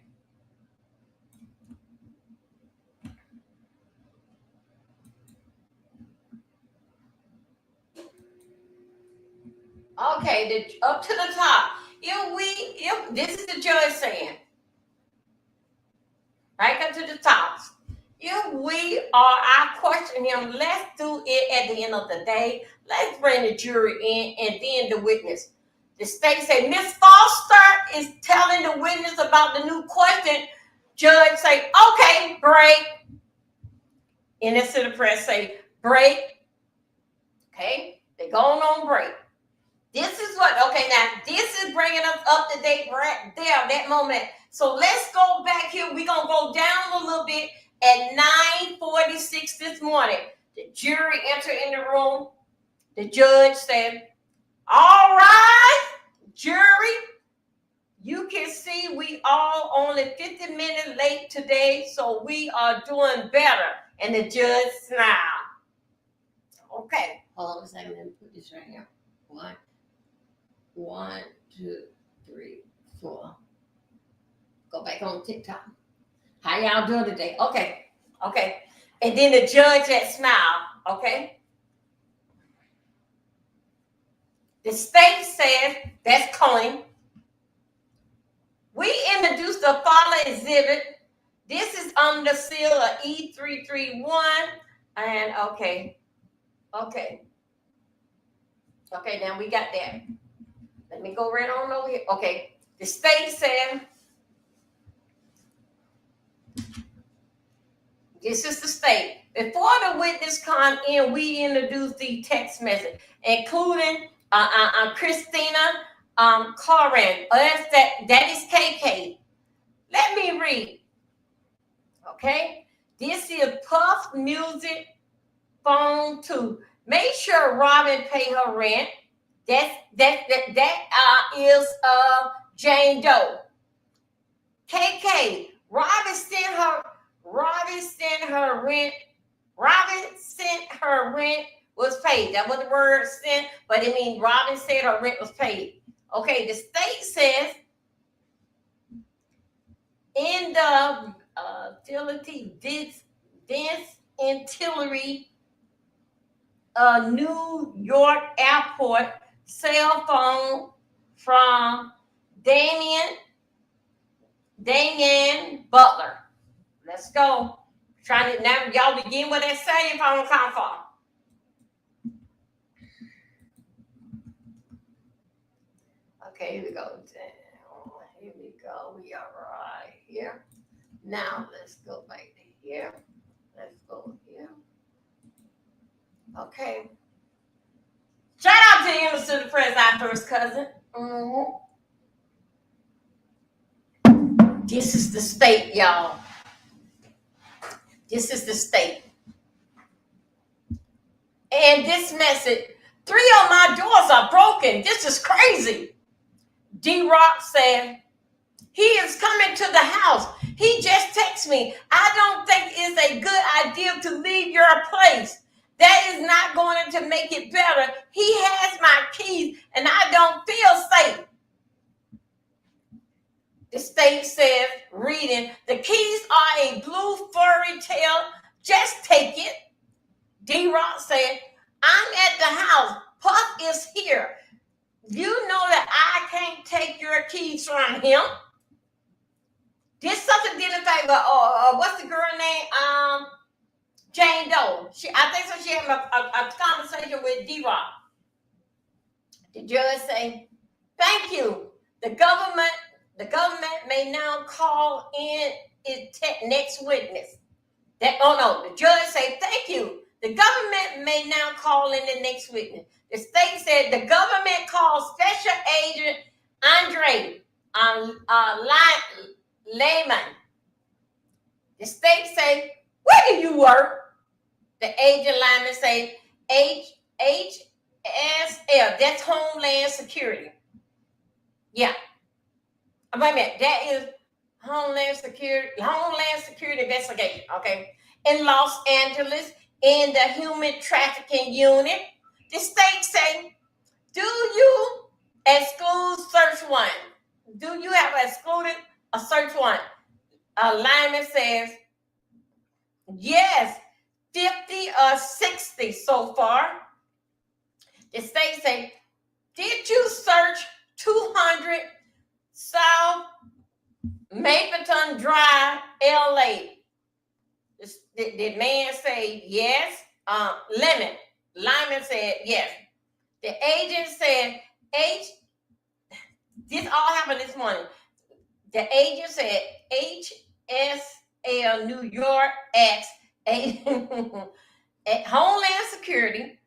Okay, up to the top. If this is the judge saying, right up to the top. If we are, I question him, let's do it at the end of the day. Let's bring the jury in and then the witness. The state say, Ms. Foster is telling the witness about the new question. Judge say, okay, break. And this to the press say, break. Okay, they're going on break. This is what, okay, now this is bringing us up to date right there, that moment. So let's go back here. We're going to go down a little bit at 9:46 this morning. The jury entered in the room. The judge said, all right, jury, you can see we all only 50 minutes late today, so we are doing better. And the judge smiled. Okay, hold on a second. Let me put this right here. 1, 2, 3, 4. Go back on TikTok. How y'all doing today? Okay. And then the judge that smiled. Okay. The state says that's Kanye. We introduced the following exhibit. This is under seal of E331. And okay, now we got that. Let me go right on over here. Okay, the state said This is the state. Before the witness come in, we introduce the text message, including Christina Corin. That is KK. Let me read. Okay. This is Puff Music phone 2. Make sure Robin pay her rent. That is Jane Doe. KK. Robin sent her rent was paid. That's what the word sent, but it means Robin said her rent was paid. Okay, the state says in the New York airport cell phone from Damian Butler. Let's go. Trying to now, y'all begin what they say if I don't come far. Okay, here we go. Here we go. We are right here. Now let's go back to here. Let's go here. Okay. Shout out to you, Mr. the Press, our first cousin. This is the state, y'all. This is the state. And this message, 3 of my doors are broken. This is crazy. D-Rock said, he is coming to the house. He just texted me. I don't think it's a good idea to leave your place. That is not going to make it better. He has my keys and I don't feel safe. The state says, reading, the keys are a blue furry tail. Just take it. D-Rock said, I'm at the house. Puff is here. You know that I can't take your keys from him. This something didn't favor. What's the girl name? Jane Doe. I think so. She had a conversation with D-Rock. The judge say, "Thank you. The government may now call in its next witness." The judge say, "Thank you. The government may now call in the next witness." The state said the government called Special Agent Andre Lehman. The state say, "Where do you work?" The agent lineman say, HSL, that's Homeland Security. Yeah. Wait a minute, that is Homeland Security Investigation, okay? In Los Angeles, in the Human Trafficking Unit, the state say, do you exclude search warrant? Do you have excluded a search warrant? A lineman says, yes, 50 or 60 so far. The state say, did you search 200 South Mapleton Drive, LA? The man say yes. Lyman said yes. The agent said, this all happened this morning. The agent said HSL New York X at Homeland Security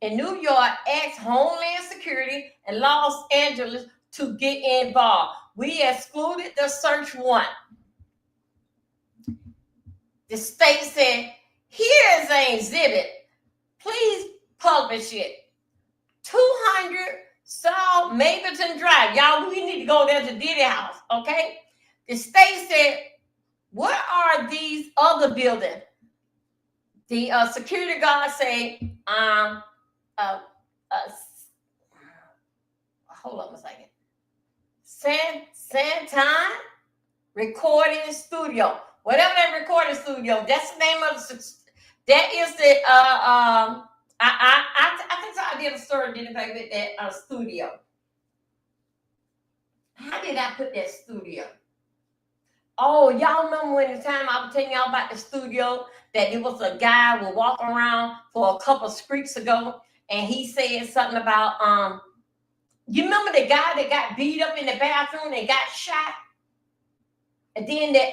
in New York X Homeland Security in Los Angeles to get involved. We excluded the search warrant. The state said, here is an exhibit. Please publish it. 200 South Mapleton Drive. Y'all, we need to go there to Diddy house, okay? The state said, what are these other buildings? The security guard say, hold on a second. Santan Recording Studio. Whatever that recording studio, that's the name of the, that is the, I think so I did a story with that studio. How did I put that studio? Oh, y'all remember when the time I was telling y'all about the studio that there was a guy who walk around for a couple of streets ago and he said something about, you remember the guy that got beat up in the bathroom and got shot? And then the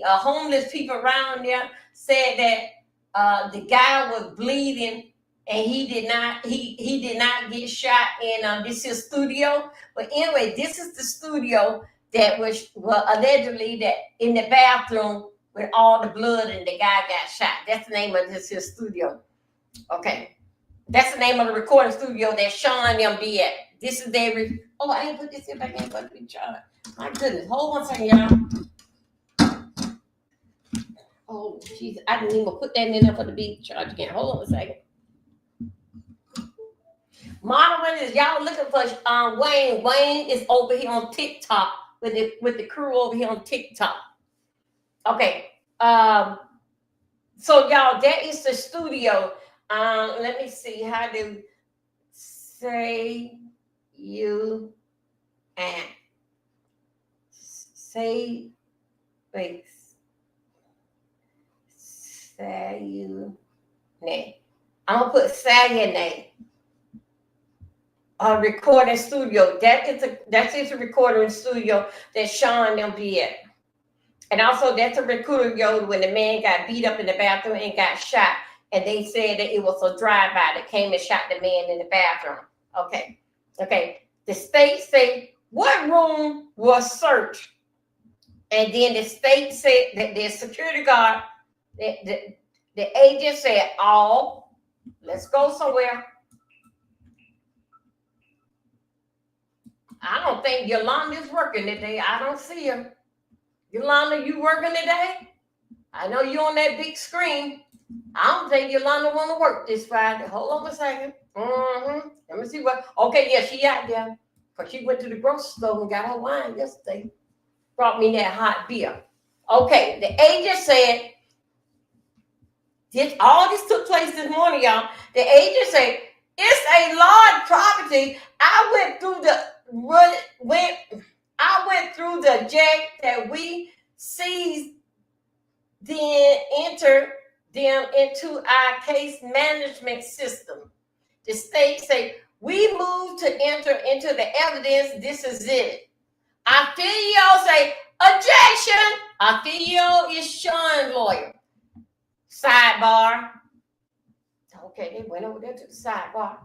homeless people around there said that the guy was bleeding and he did not get shot in this is studio. But anyway, this is the studio that was allegedly that in the bathroom with all the blood and the guy got shot. That's the name of this here studio. Okay. That's the name of the recording studio that Sean them be at. This is their oh, I didn't put this in back in for the charge. My goodness, hold on a second, y'all. Oh, jeez, I didn't even put that in there for the beat charge again. Hold on a second. Modeling is y'all looking for Wayne. Wayne is over here on TikTok with the crew over here on TikTok. Okay. So y'all, that is the studio. Let me see how to say you and say wait. Say you name. I'm gonna put say your name. Recording studio. That's a recording studio that Sean them be at. And also that's a recording studio when the man got beat up in the bathroom and got shot. And they said that it was a drive-by that came and shot the man in the bathroom. Okay. The state say what room was searched? And then the state said that the security guard, the agent said, all, let's go somewhere. I don't think Yolanda's working today. I don't see her. Yolanda, you working today? I know you on that big screen. I don't think Yolanda want to work this Friday. Hold on a second. Let me see what. Okay, yeah, she out there. Because she went to the grocery store and got her wine yesterday. Brought me that hot beer. Okay, the agent said, all this took place this morning, y'all. The agent said, it's a large property. I went through the jet that we seized, then entered them into our case management system. The state say, we moved to enter into the evidence. This is it. I feel y'all say, objection. I feel you is Sean's lawyer. Sidebar. Okay, they went over there to the sidebar.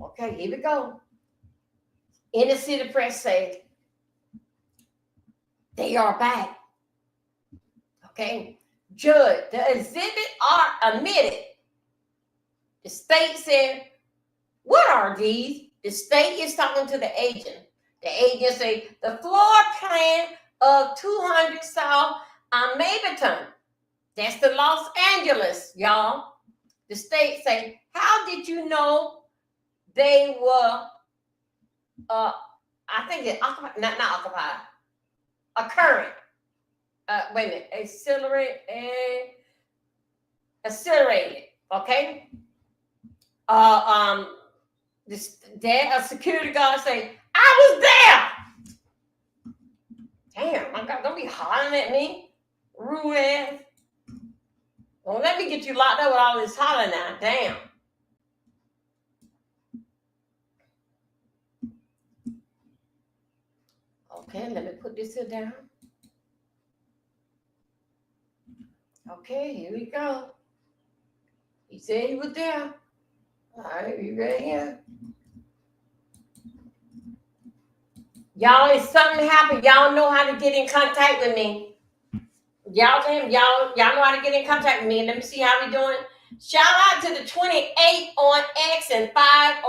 Okay, here we go. In the city press say, they are back. Okay. Judge, the exhibit are omitted. The state said, what are these? The state is talking to the agent. The agent said, the floor plan of 200 South Mapleton. That's the Los Angeles, y'all. The state say, how did you know they were, I think it occupied, not occupied, occurring. Wait a minute, accelerated, okay? A security guard say, I was there. Damn, my God, don't be hollering at me, rude ass. Well, let me get you locked up with all this hollering now, damn. Okay, let me put this here down. Okay, here we go. He said he was there. All right, you right here. Y'all, if something happened, y'all know how to get in contact with me. Y'all know how to get in contact with me. Let me see how we doing. Shout out to the 28 on X and 5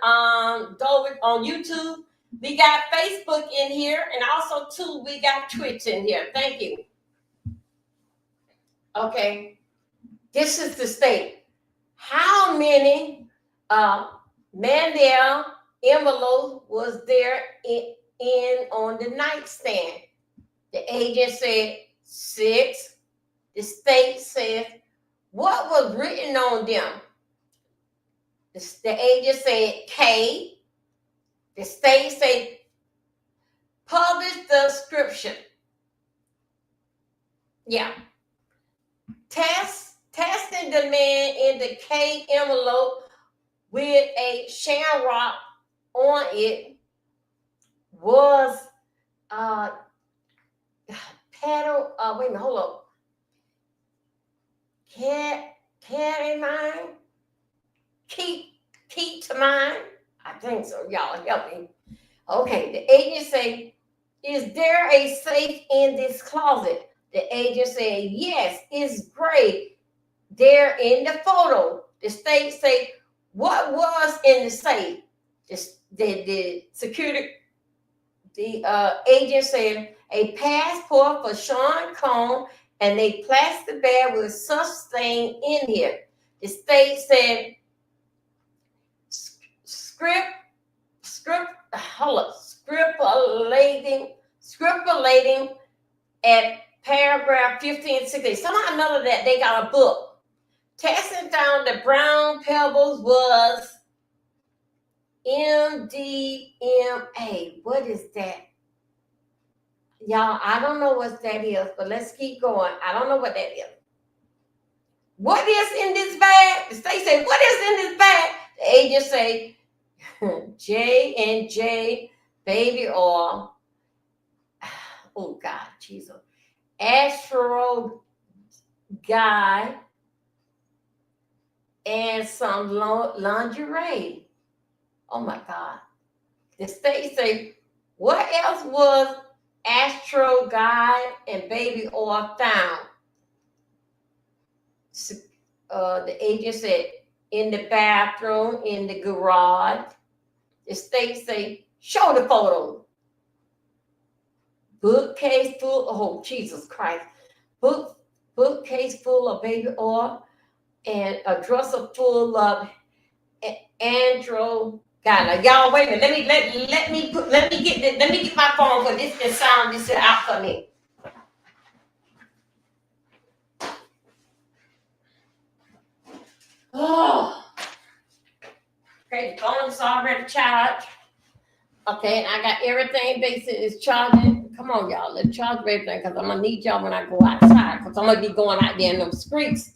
on YouTube. We got Facebook in here, and also too, we got Twitch in here. Thank you. Okay, this is the state. How many Mandel envelopes was there in on the nightstand? The agent said 6. The state said, what was written on them? The agent said K. The state said, publish the description. Yeah. Testing the man in the K envelope with a shamrock on it was Paddle, wait a minute, hold up. Carry mine. Keep to mine. I think so. Y'all help me. Okay, the agent say, is there a safe in this closet? The agent said, yes, it's great. There in the photo. The state say, what was in the safe? The security, the agent said, a passport for Sean Combs and a plastic bag with such thing in here. The state said, scripulating at paragraph 15 and 16. Somehow know that they got a book. Testing found the brown pebbles was MDMA. What is that? Y'all, I don't know what that is, but let's keep going. I don't know what that is. What is in this bag? The state said, what is in this bag? The agent say, J&J baby oil. Oh, God, Jesus. Astro guy and some lingerie. Oh, my God. The state say, what else was Astro guy and baby oil found? The agent said, in the bathroom, in the garage. The state say, show the photo. Bookcase full, oh, Jesus Christ. Bookcase full of baby oil and a dresser full of andro. God, y'all, wait a minute. Let me get my phone for this can sound this out for me. Oh. Okay, the phone is already charged. Okay, and I got everything basic is charging. Come on, y'all. Let's charge everything because I'm going to need y'all when I go outside because I'm going to be going out there in them streets.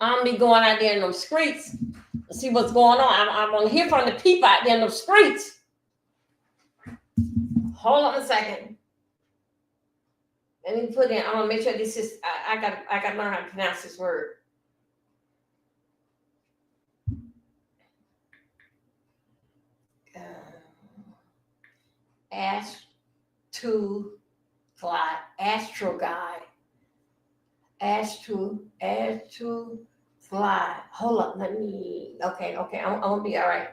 I'm going to be going out there in them streets and see what's going on. I want to hear from the people out there in them streets. Hold on a second. Let me put in, I'm going to make sure this is, I got to learn how to pronounce this word. Astro glide. Hold up, let me. Okay. I'm gonna be all right.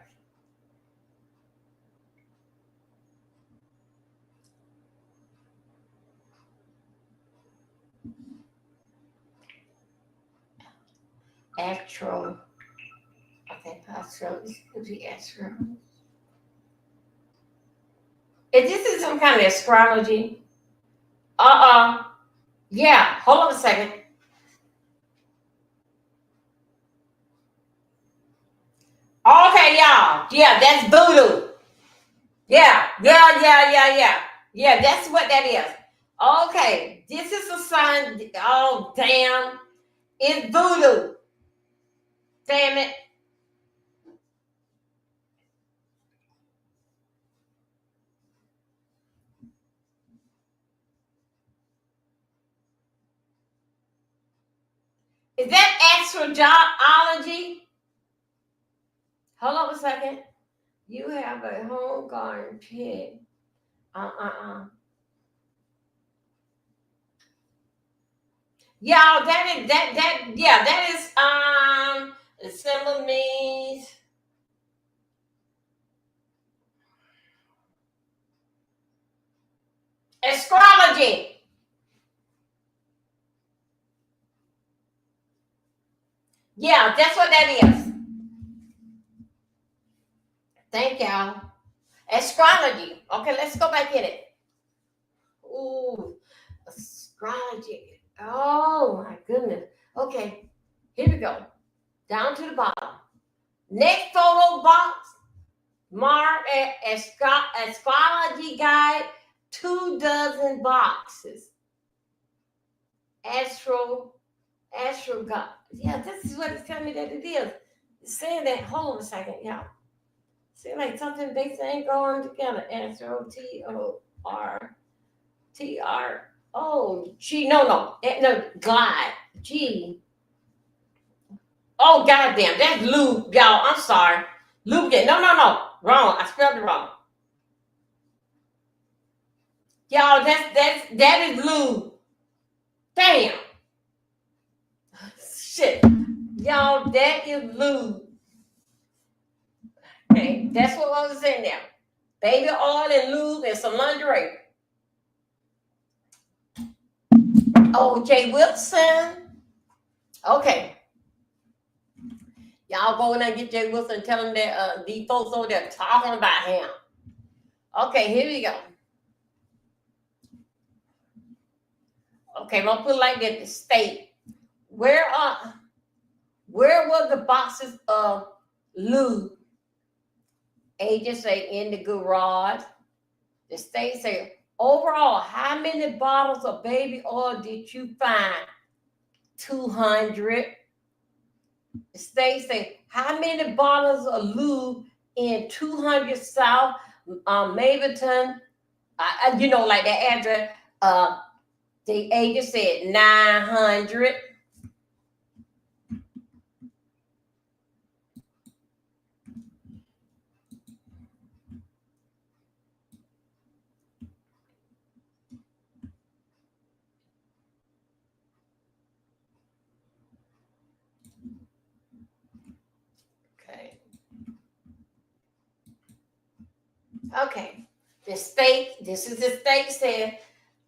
Astro. Okay, Astro. This could be Astro. If this is some kind of astrology, yeah. Hold on a second. Okay, y'all. Yeah, that's voodoo. Yeah. Yeah, that's what that is. Okay, this is a sign. Oh, damn. It's voodoo. Damn it. Is that astrology? Hold on a second. You have a home garden pig. Y'all, that is the symbol means astrology. Yeah, that's what that is. Thank y'all. Astrology. Okay, let's go back in it. Ooh, astrology. Oh my goodness. Okay, here we go. Down to the bottom. Next photo box. Mark astrology guide. 24 boxes. Astro God. Yeah, this is what it's telling me that it is. It's saying that. Hold on a second, y'all. Seems like something basic ain't going together. Astro TOR TR. Oh, G. No. God. G. Oh, goddamn. That's lube, y'all. I'm sorry. Lubricant. No. Wrong. I spelled it wrong. Y'all, that is lube. Damn. Shit. Y'all, that is lube. Okay, that's what I was in there. Baby oil and lube and some lingerie. Oh, Jay Wilson. Okay. Y'all go in there and get Jay Wilson and tell him that these folks over there talking about him. Okay, here we go. Okay, I'm gonna put it like that. The state. Where were the boxes of lube? Agents say in the garage. The state say overall, how many bottles of baby oil did you find? 200. The state say how many bottles of lube in 200 South Maverton? You know, like the address. The agent said 900. Okay. This is the state said,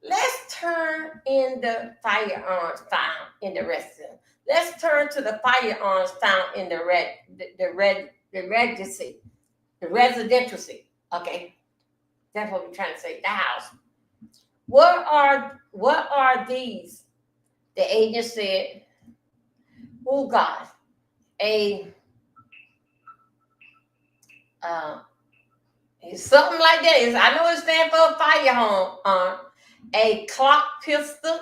let's turn in the firearms found in the residence. Let's turn to the firearms found in the residential seat. Okay. That's what we're trying to say. The house. What are these? The agent said, oh God, something like that. I know it stands for a firearm, a clock pistol,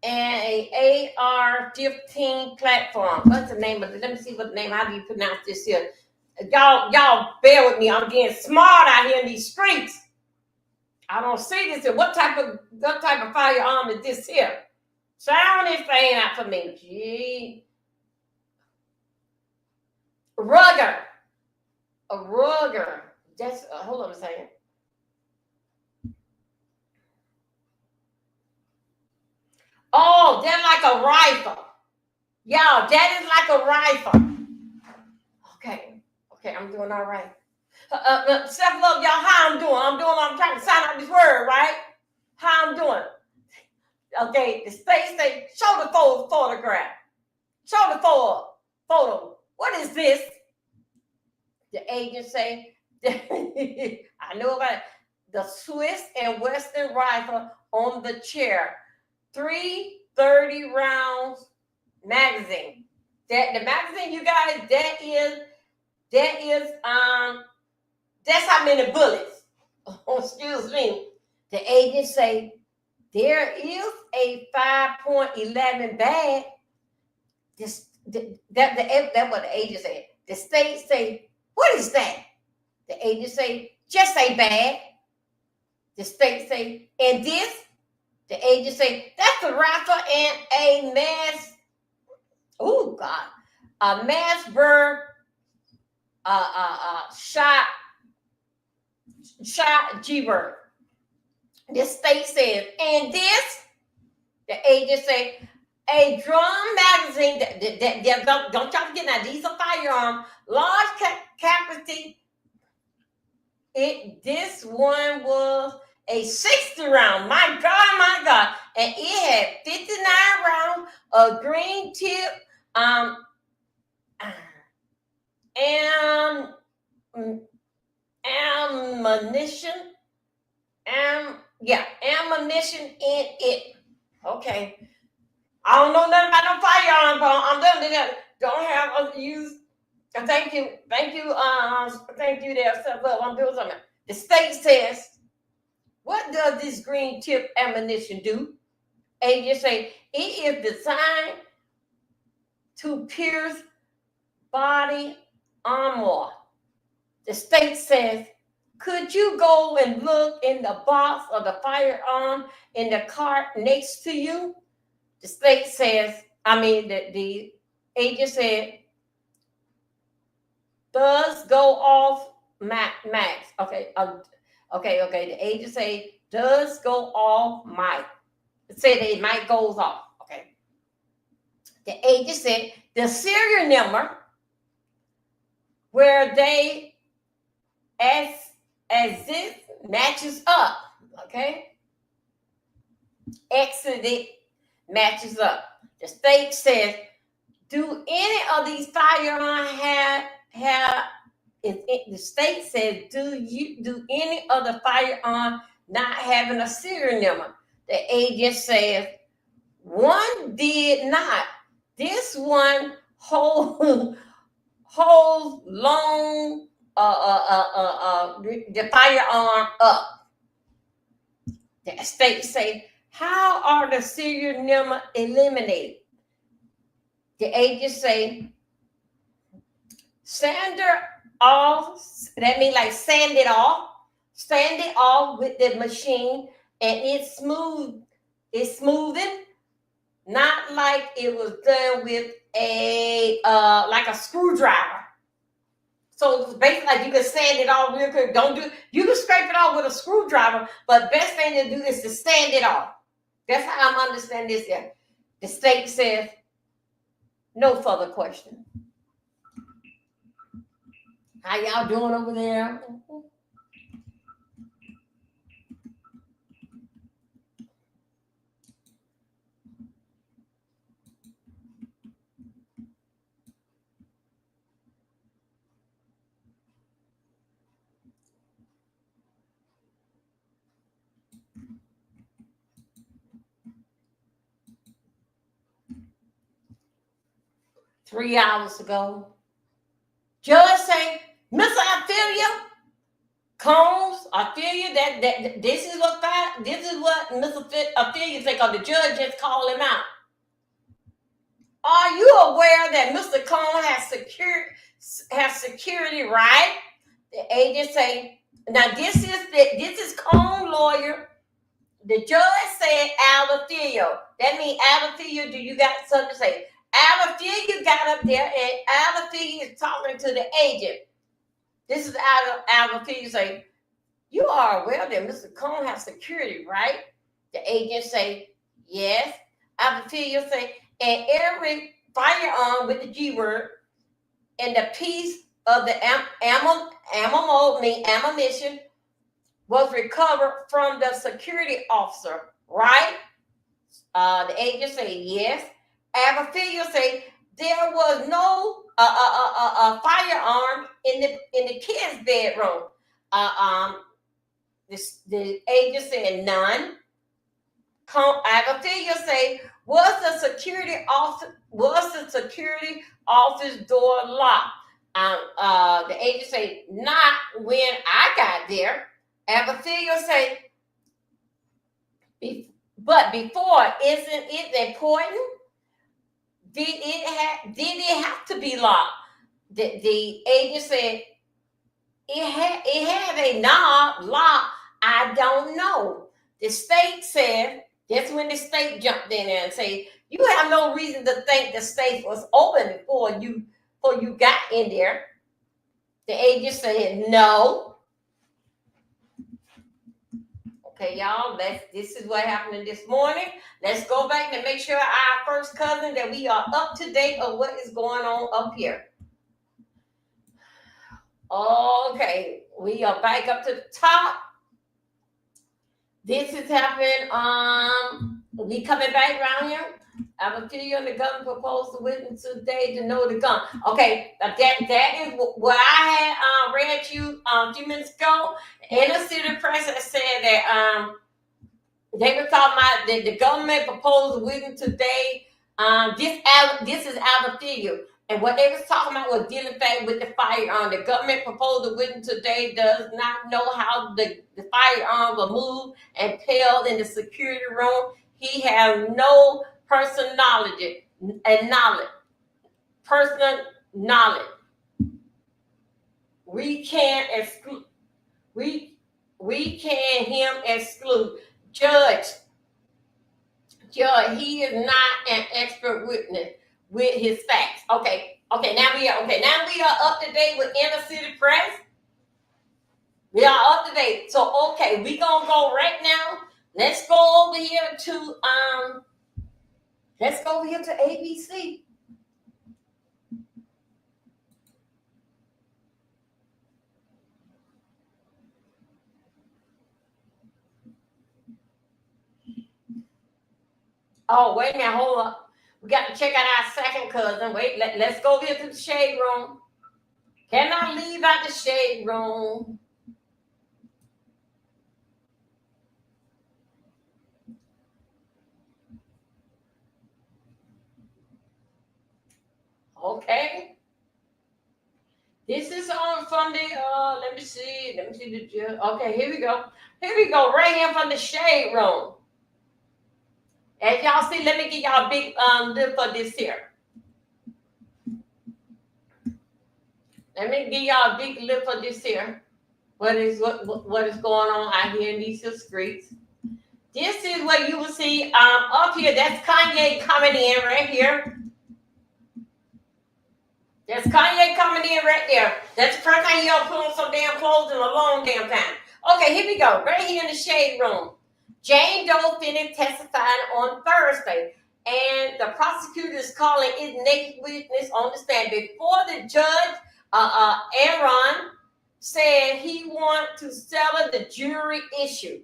and a AR-15 platform. What's the name of it? Let me see what the name. How do you pronounce this here? Y'all bear with me. I'm getting smart out here in these streets. I don't see this here. What type of firearm is this here? Sound this thing out for me. Gee. Rugger. A rugger. That's hold on a second. Oh, they're like a rifle. Y'all, that is like a rifle. Okay, I'm doing all right. Self-love, y'all, how I'm doing? I'm trying to sign out this word, right? How I'm doing? Okay, the state say, show the photograph. Show the photo. What is this? The agent say, I know about it. The Swiss and Western rifle on the chair. 330 rounds magazine. That the magazine, you guys, that's how many bullets. Oh, excuse me. The agent say there is a 5.11 bag. That's what the agent said. The state say, what is that? The agent say, just a bag. The state say, and this? The agent say, that's a rifle and a mass. Oh God, a Massberg shot G-Bird. The state says, and this? The agent say, a drum magazine. Don't y'all forget now, these are firearms, large capacity. This one was a 60 round. My God. And it had 59 rounds of green tip ammunition. Ammunition in it. Okay. I don't know nothing about no firearm, but I'm done. Don't have use. Thank you there, self-love. I'm doing something. The state says, what does this green tip ammunition do? Agents say it is designed to pierce body armor. The state says Could you go and look in the box of the firearm in the cart next to you? The state says, the agent said, does go off max. Okay. Okay. The agent say, does go off mic. Say that it might goes off. Okay. The agent said, the serial number where they as this matches up. Okay. Exit matches up. The state says, do any of these firearms have the state says, do any of the firearm not having a serial number? The agent says, one did not. This one holds long the firearm up. The state say, how are the serial number eliminated? The agent say, sand it off. That means like sand it off with the machine, and it's smooth. It's smoothing, not like it was done with a like a screwdriver. So it's basically like you can sand it off real quick. You can scrape it off with a screwdriver, but best thing to do is to sand it off. That's how I'm understanding this here. The state says, no further question. How y'all doing over there? Three hours ago, judge say, Mr. Ophelia Combs, Ophelia, that this is what Mr. Ophelia think of. The judge just called him out. Are you aware that Mr. Combs has security right? The agent say, now this is Combs' lawyer. The judge said Ophelia. That means Ophelia, do you got something to say? Ophelia got up there and Ophelia is talking to the agent. This is Ophelia say, you are aware that Mr. Combs has security, right? The agent say, yes. Ophelia say, and every firearm with the G word and the piece of the ammunition was recovered from the security officer, right? The agent say, yes. Ophelia say, there was no firearm in the kid's bedroom. The agent said none. Ophelia say, was the security office door locked? The agent say, not when I got there. Ophelia say, but before, isn't it important? Did it have to be locked? The agent said, it had a knob lock. I don't know. The state said, that's when the state jumped in there and said, you have no reason to think the safe was open before you got in there. The agent said, no. Okay, y'all, this is what happened this morning. Let's go back and make sure our first cousin that we are up to date on what is going on up here. Okay, we are back up to the top. This is happening. We coming back around here. I will tell you on the gun proposed to witness today to know the gun. Okay, that is what I had read to you a few minutes ago. Inner City Press has said that they were talking about that the government proposed to witness today. This is Alabama. And what they was talking about was dealing fact with the firearm. The government proposed to witness today does not know how the firearm will move and peel in the security room. He has no personal knowledge. We can't exclude. We can him exclude. Judge, he is not an expert witness with his facts. Okay. Now we are up to date with inner city press. We are up to date. So okay, we gonna go right now. Let's go over here to ABC. Oh, wait a minute, hold up. We got to check out our second cousin. Wait, let's go over here to the shade room. Cannot leave out the shade room. Okay. This is on from the let me see the judge. Okay, here we go. Right here from the shade room. As y'all see, let me give y'all a big lip for this here. Let me give y'all a big lip for this here. What is going on out here in these streets? This is what you will see up here. That's Kanye coming in right here. That's Kanye coming in right there. That's the first time y'all put on some damn clothes in a long damn time. Okay, here we go. Right here in the shade room. Jane Doe finished testifying on Thursday, and the prosecutor is calling his next witness on the stand. Before the judge, Aaron said he wanted to settle the jury issue.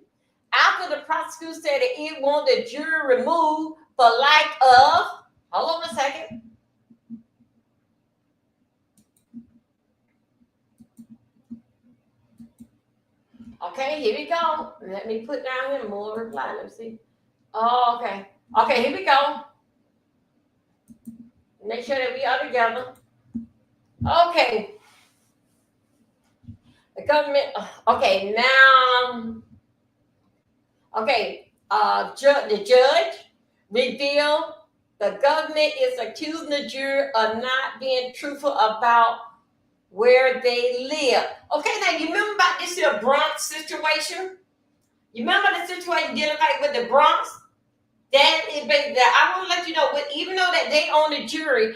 After the prosecutor said that he wanted the jury removed for lack of, hold on a second. Okay, here we go. Let me put down here more reply. Let's see. Oh, okay. Okay, here we go. Make sure that we are together. Okay. The government. Okay, now. Okay. The judge revealed the government is accusing the jury of not being truthful about where they live. Okay, now you remember about this here Bronx situation? You remember the situation dealing like with the Bronx? That is, I want to let you know, even though that they own the jury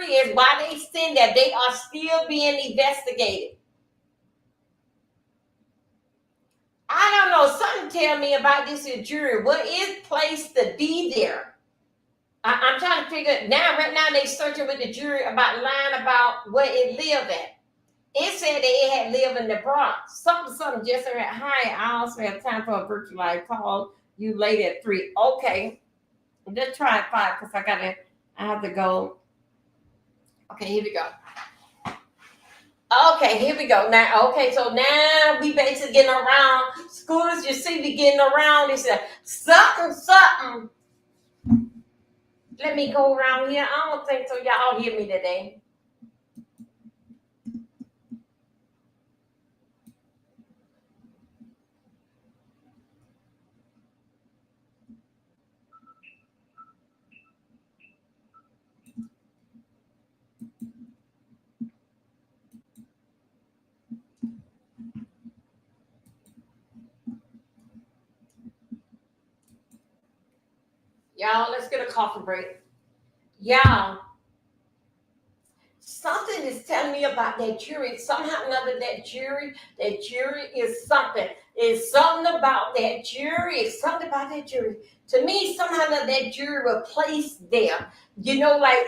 is why they send that they are still being investigated. I don't know. Something tell me about this here jury. What is placed to be there? I'm trying to figure now. Right now, they searching with the jury about lying about where it lived at. It said that it had lived in the Bronx. Something just said, hi, I also have time for a virtual live call you later at 3. Okay. Let's try at 5 because I have to go. Okay, here we go. Okay, here we go. Now, okay, so now we basically getting around. Schoolers, you see me getting around. They said, something. Let me go around here. I don't think so. Y'all hear me today. Y'all, let's get a coffee break. Y'all, something is telling me about that jury. Somehow or another, that jury is something. It's something about that jury. It's something about that jury. To me, somehow or another, that jury was placed there. You know, like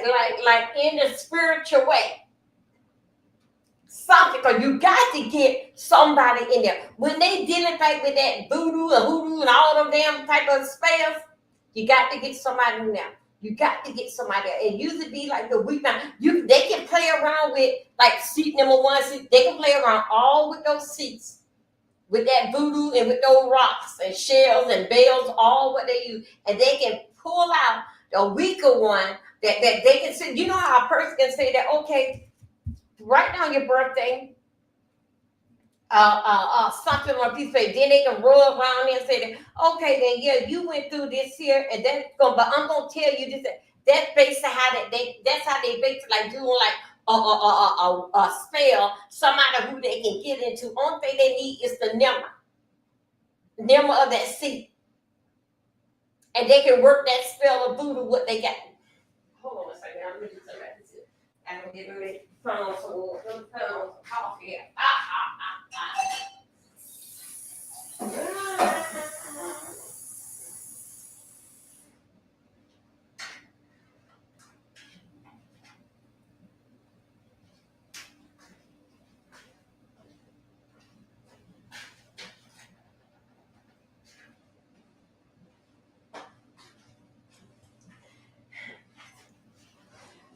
in the spiritual way. Something, because you got to get somebody in there. When they dealing like with that voodoo and hoodoo and all them damn type of spells, you got to get somebody in there. You got to get somebody there. It used to be like the week now. They can play around with like seat number 1 seat. They can play around all with those seats, with that voodoo and with those rocks and shells and bells, all what they use, and they can pull out the weaker one that they can say. You know how a person can say that? Okay, write down your birthday. Something on a piece of paper. Then they can roll around there and say that, okay, then yeah, you went through this here, and but I'm gonna tell you this. That's basically how that's how they basically like doing like a spell, somebody who they can get into. Only thing they need is the number of that seat. And they can work that spell of voodoo what they got. Hold on a second. I'm going to do something like this. I'm going to get ready to put on some coffee here.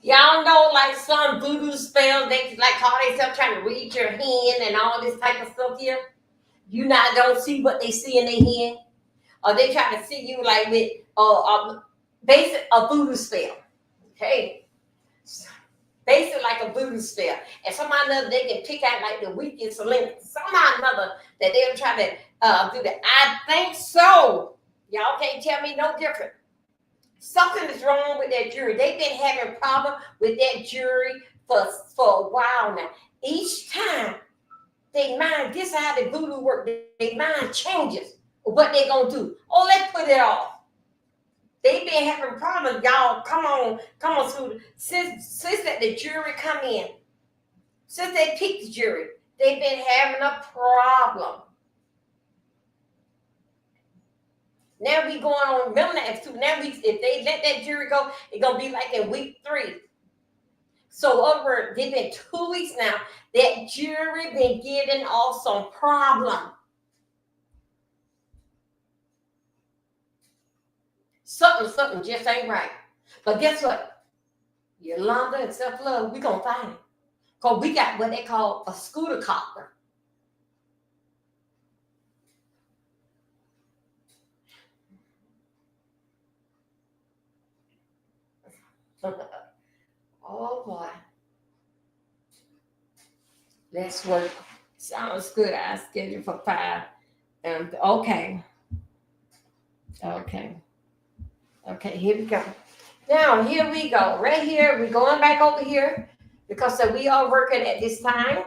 Y'all know, like some voodoo spells, they like call themselves trying to read your hand and all this type of stuff here. You not don't see what they see in their hand, or they try to see you like with basic a voodoo spell. Okay, basic like a voodoo spell, and somehow or another they can pick out like the weakest link. Somehow or another that they'll try to do that. I think so. Y'all can't tell me no different. Something is wrong with that jury. They've been having problems with that jury for a while now. Each time they mind, this is how the voodoo work. Their mind changes what they gonna do. Oh, let's put it off. They've been having problems, y'all. Come on, Scooter. Since that the jury come in, since they picked the jury, they've been having a problem. Now we going on, remember that too. Now if they let that jury go, it's gonna be like in week 3. So they've been 2 weeks now. That jury been giving off some problem. Something just ain't right. But guess what? Yolanda and self-love, we gonna find it. Because we got what they call a scooter copper. Oh boy. Let's work. Sounds good. I scheduled for 5. Okay, here we go. Now, here we go. Right here, we're going back over here because we are working at this time.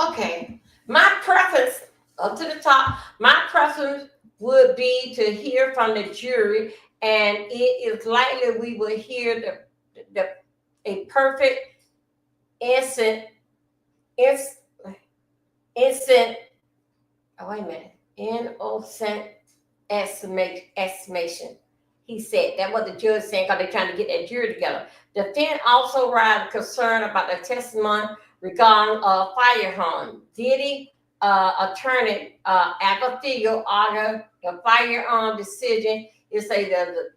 Okay, my preference up to the top, my preference would be to hear from the jury, and it is likely we will hear a perfect innocent. Oh, wait a minute. Innocent estimation. He said that what the judge saying because they're trying to get that jury together. Defendant also raised concern about the testimony regarding firearm. Diddy attorney Agafio argued the firearm decision is the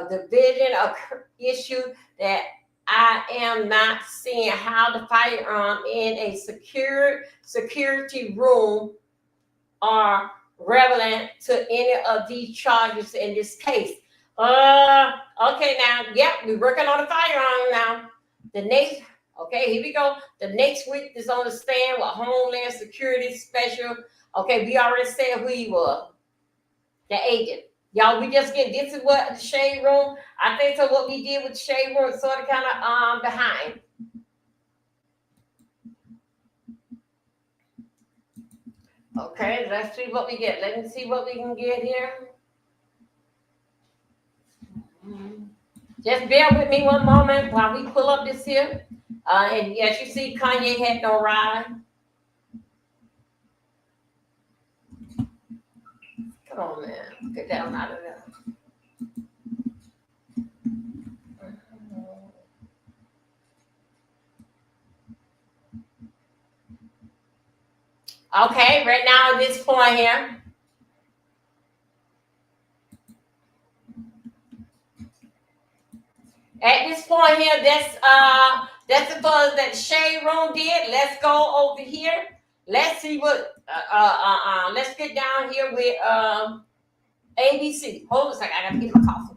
division of issue that I am not seeing how the firearm in a security room are relevant to any of these charges in this case. Okay, now, yep, we're working on the firearm now. Okay, here we go. The next week is on the stand with Homeland Security Special. Okay, we already said who he was, the agent. Y'all, we just get this is what the shade room. I think so. What we did with the shade room is sort of kind of behind. Okay, let's see what we get. Let me see what we can get here. Just bear with me one moment while we pull up this here. And as you see, Kanye had no ride. Come on, man. Get down out of there. Okay, right now at this point here. At this point here, that's the buzz that Shade Room did. Let's go over here. Let's see what let's get down here with ABC. Hold on a second, I gotta get my coffee.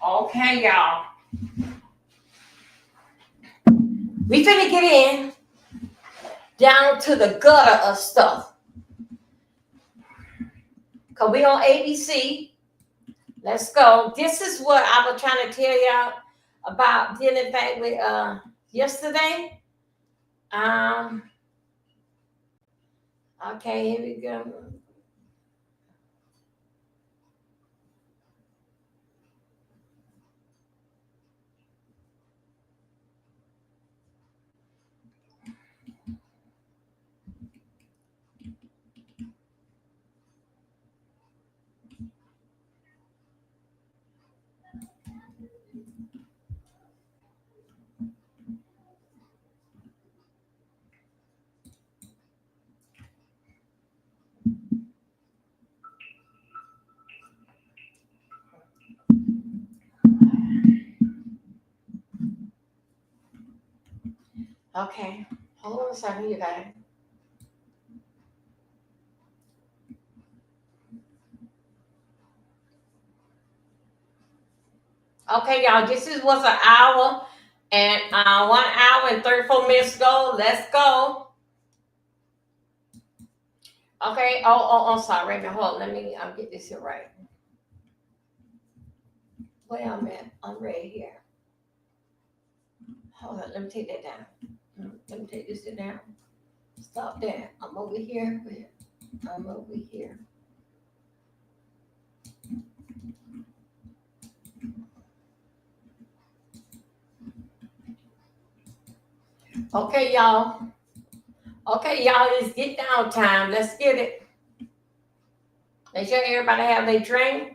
Okay, y'all. We finna get in down to the gutter of stuff. Cause we on ABC. Let's go. This is what I was trying to tell y'all about dealing back with yesterday. Okay, here we go. Okay, hold on a second, you guys. Okay, y'all, this was an hour and 1 hour and 34 minutes ago. Let's go. Okay, I'm sorry, wait a minute, hold on, let me get this here right. Where I'm at, I'm right here. Hold on, let me take that down. Let me take this down. Stop that. I'm over here. I'm over here. Okay, y'all. Okay, y'all, it's get down time. Let's get it. Make sure everybody have their drink.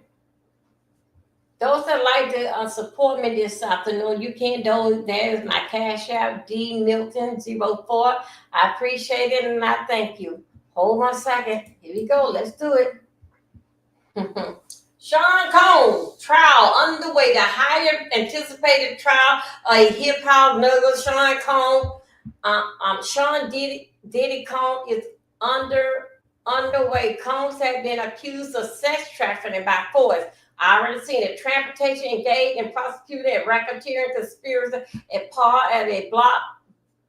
Those that like to support me this afternoon, you can do. There's my Cash App, D Milton 04. I appreciate it and I thank you. Hold on a second. Here we go. Let's do it. Sean Combs trial underway. The higher anticipated trial of a hip hop nugget, Sean Combs. Sean Diddy Combs is underway. Combs has been accused of sex trafficking by force. I already seen it. Transportation engaged in prosecuted and racketeering conspiracy as part of a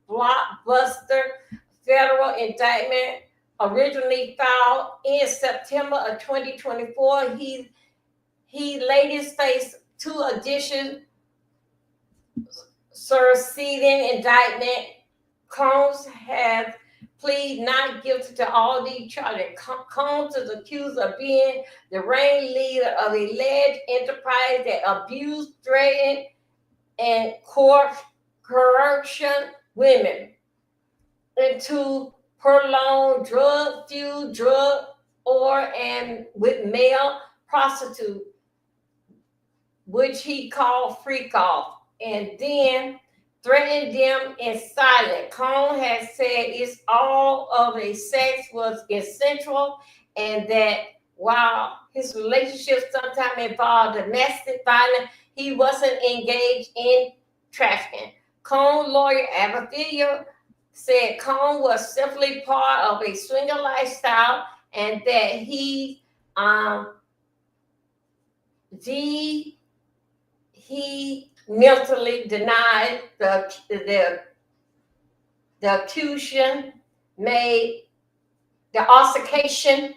blockbuster federal indictment originally filed in September of 2024. He latest faced 2 additional superseding indictment. Combs has pleaded not guilty to all these charges. Combs is accused of being the ringleader of alleged enterprise that abused, threatened, and corruption women into prolonged drug-fueled drug and with male prostitute, which he called freak off, and then threatened them in silence. Combs has said it's all of the sex was consensual and that while his relationship sometimes involved domestic violence, he wasn't engaged in trafficking. Combs' lawyer, Abigail, said Combs was simply part of a swinger lifestyle and that he mentally denied the accusation made, the altercation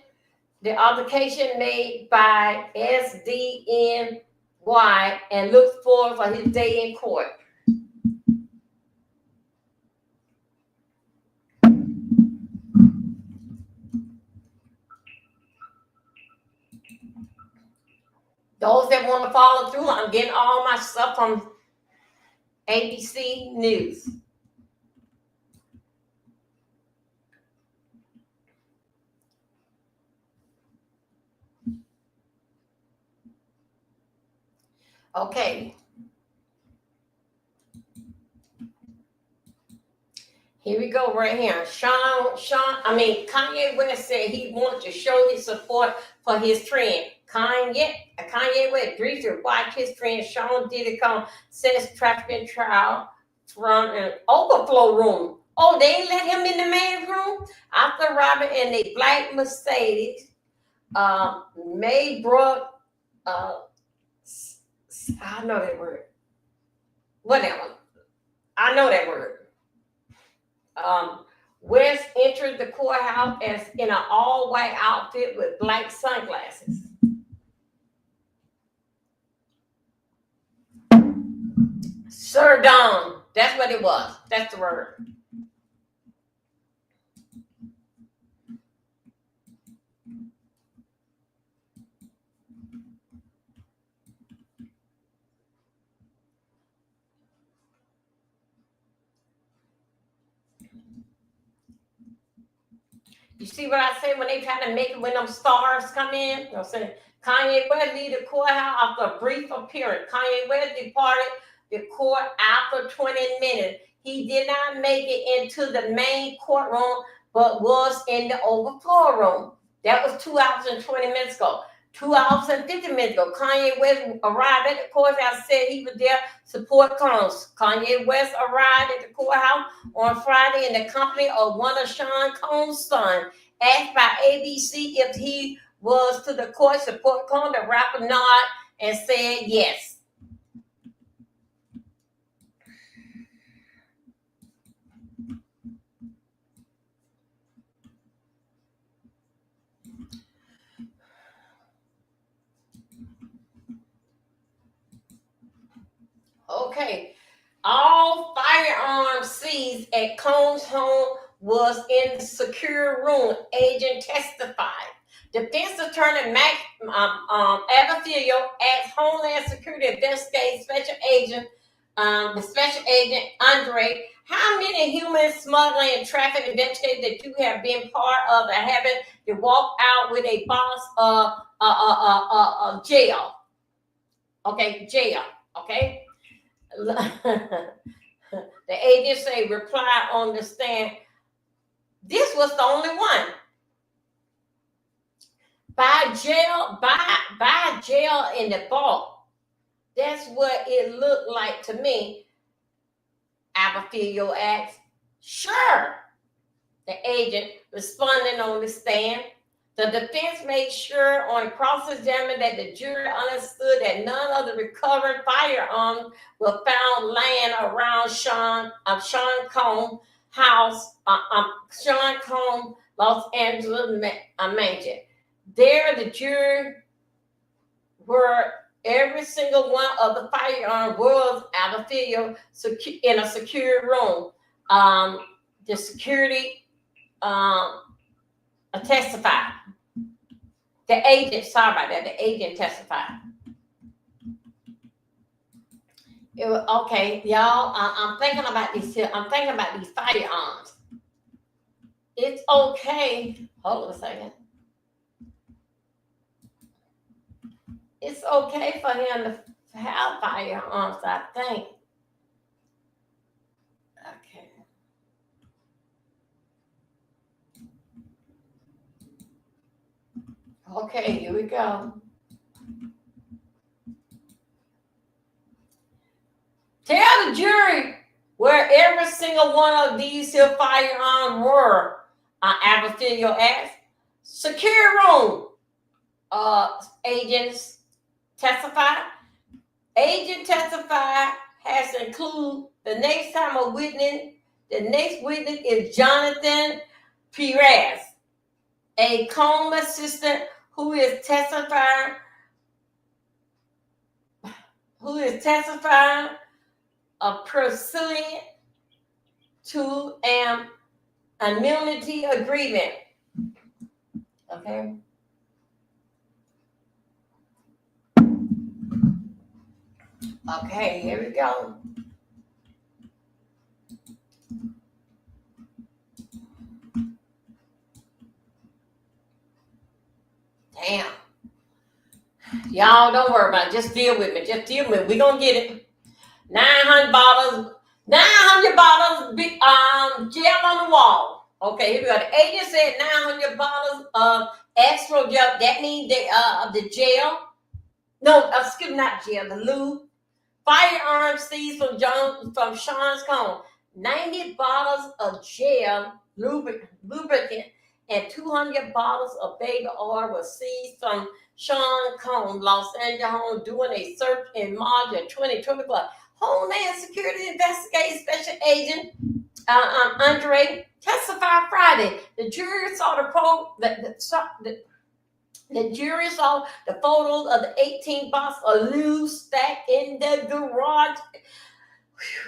made by SDNY and looked forward for his day in court. Those that want to follow through, I'm getting all my stuff from ABC News. Okay. Here we go right here. Kanye West said he wants to show his support for his friend. Kanye West briefly watched his friend Sean Diddy come sex trafficking trial from an overflow room. Oh, they ain't let him in the main room? After robbing in a black Mercedes, Maybrook I know that word. Whatever. I know that word. West entered the courthouse as in an all-white outfit with black sunglasses. Sir Don. That's what it was. That's the word. You see what I say when they try to make it when them stars come in? You know, saying Kanye West leave the courthouse after a brief appearance. Kanye West departed the court after 20 minutes. He did not make it into the main courtroom, but was in the overflow room. That was 2 hours and 20 minutes ago. 2 hours and 50 minutes ago, Kanye West arrived at the courthouse, said he was there to support clones. Kanye West arrived at the courthouse on Friday in the company of one of Sean Combs' sons. Asked by ABC if he was to the court support clone, the rapper nodded and said yes. Okay. All firearms seized at Combs' home was in the secure room, agent testified. Defense attorney Mac Abathilio asked Homeland Security investigating special agent Andre, how many human smuggling and traffic investigators that you have been part of and having to walk out with a boss of jail? Okay, jail. Okay. The agent say reply on the stand. This was the only one. By jail in the vault. That's what it looked like to me. Abathilio asked. Sure. The agent responding on the stand. The defense made sure on cross-examination that the jury understood that none of the recovered firearms were found laying around Sean Combs' house, Sean Combs' Los Angeles mansion. There, the jury were every single one of the firearms was Abathilio in a secure room. The security testified. The agent, sorry about that, the agent testified. It was, okay, y'all, I'm thinking about these here. I'm thinking about these firearms. It's okay. Hold on a second. It's okay for him to have firearms, I think. Okay. Okay, here we go. Tell the jury where every single one of these here firearms were. Abathilio asked. Secure room. Agents testified. Agent testified has to include the next time a witness. The next witness is Jonathan Perez, a Combs assistant who is testifying a proceeding to an immunity agreement. Okay. Okay, here we go. Damn. Y'all don't worry about it. Just deal with me. Just deal with me. We're going to get it. 900 bottles. 900 bottles gel on the wall. Okay, here we go. The agent said 900 bottles of extra gel. That means the gel. No, excuse me, not gel. The lube. Firearms seized from Sean's Combs. 90 bottles of gel, lubricant, and 200 bottles of baby oil were seized from Sean Combs, Los Angeles home, doing a search in March of 2024. Homeland Security Investigating Special Agent Andre testified Friday. The jury saw the jury saw the photos of the 18 box of lube stacked in the garage.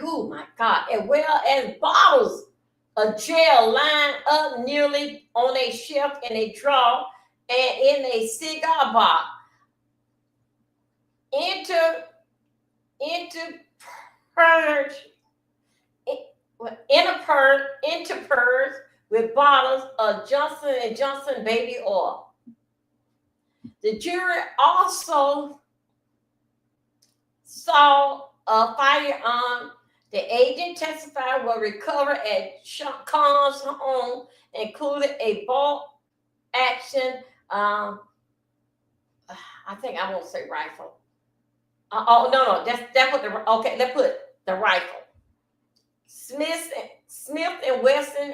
Oh my God! As well as bottles of gel lined up nearly on a shelf in a drawer and in a cigar box. Interpurged with bottles of Johnson & Johnson baby oil. The jury also saw a firearm. The agent testified was recovered at Khan's home, included a bolt action. I think I won't say rifle. No, that's what the okay. Let's put the rifle. Smith and Wesson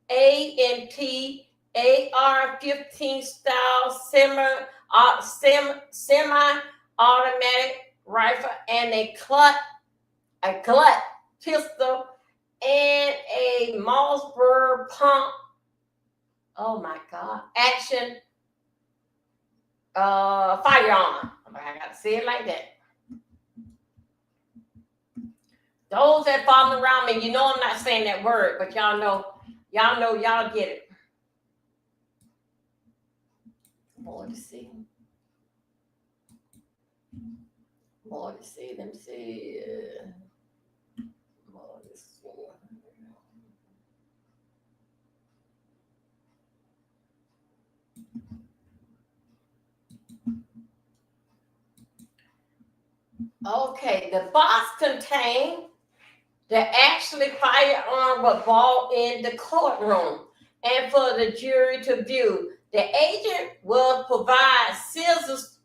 A&T AR-15 style semi-automatic rifle and a glut pistol and a Mossberg pump. Oh my God! Action firearm. I gotta say it like that. Those that follow around me, you know I'm not saying that word, but y'all get it. More to see. More to see. Let me see. More to see. Okay, the box contained the actually firearm was brought in the courtroom and for the jury to view. The agent will provide scissors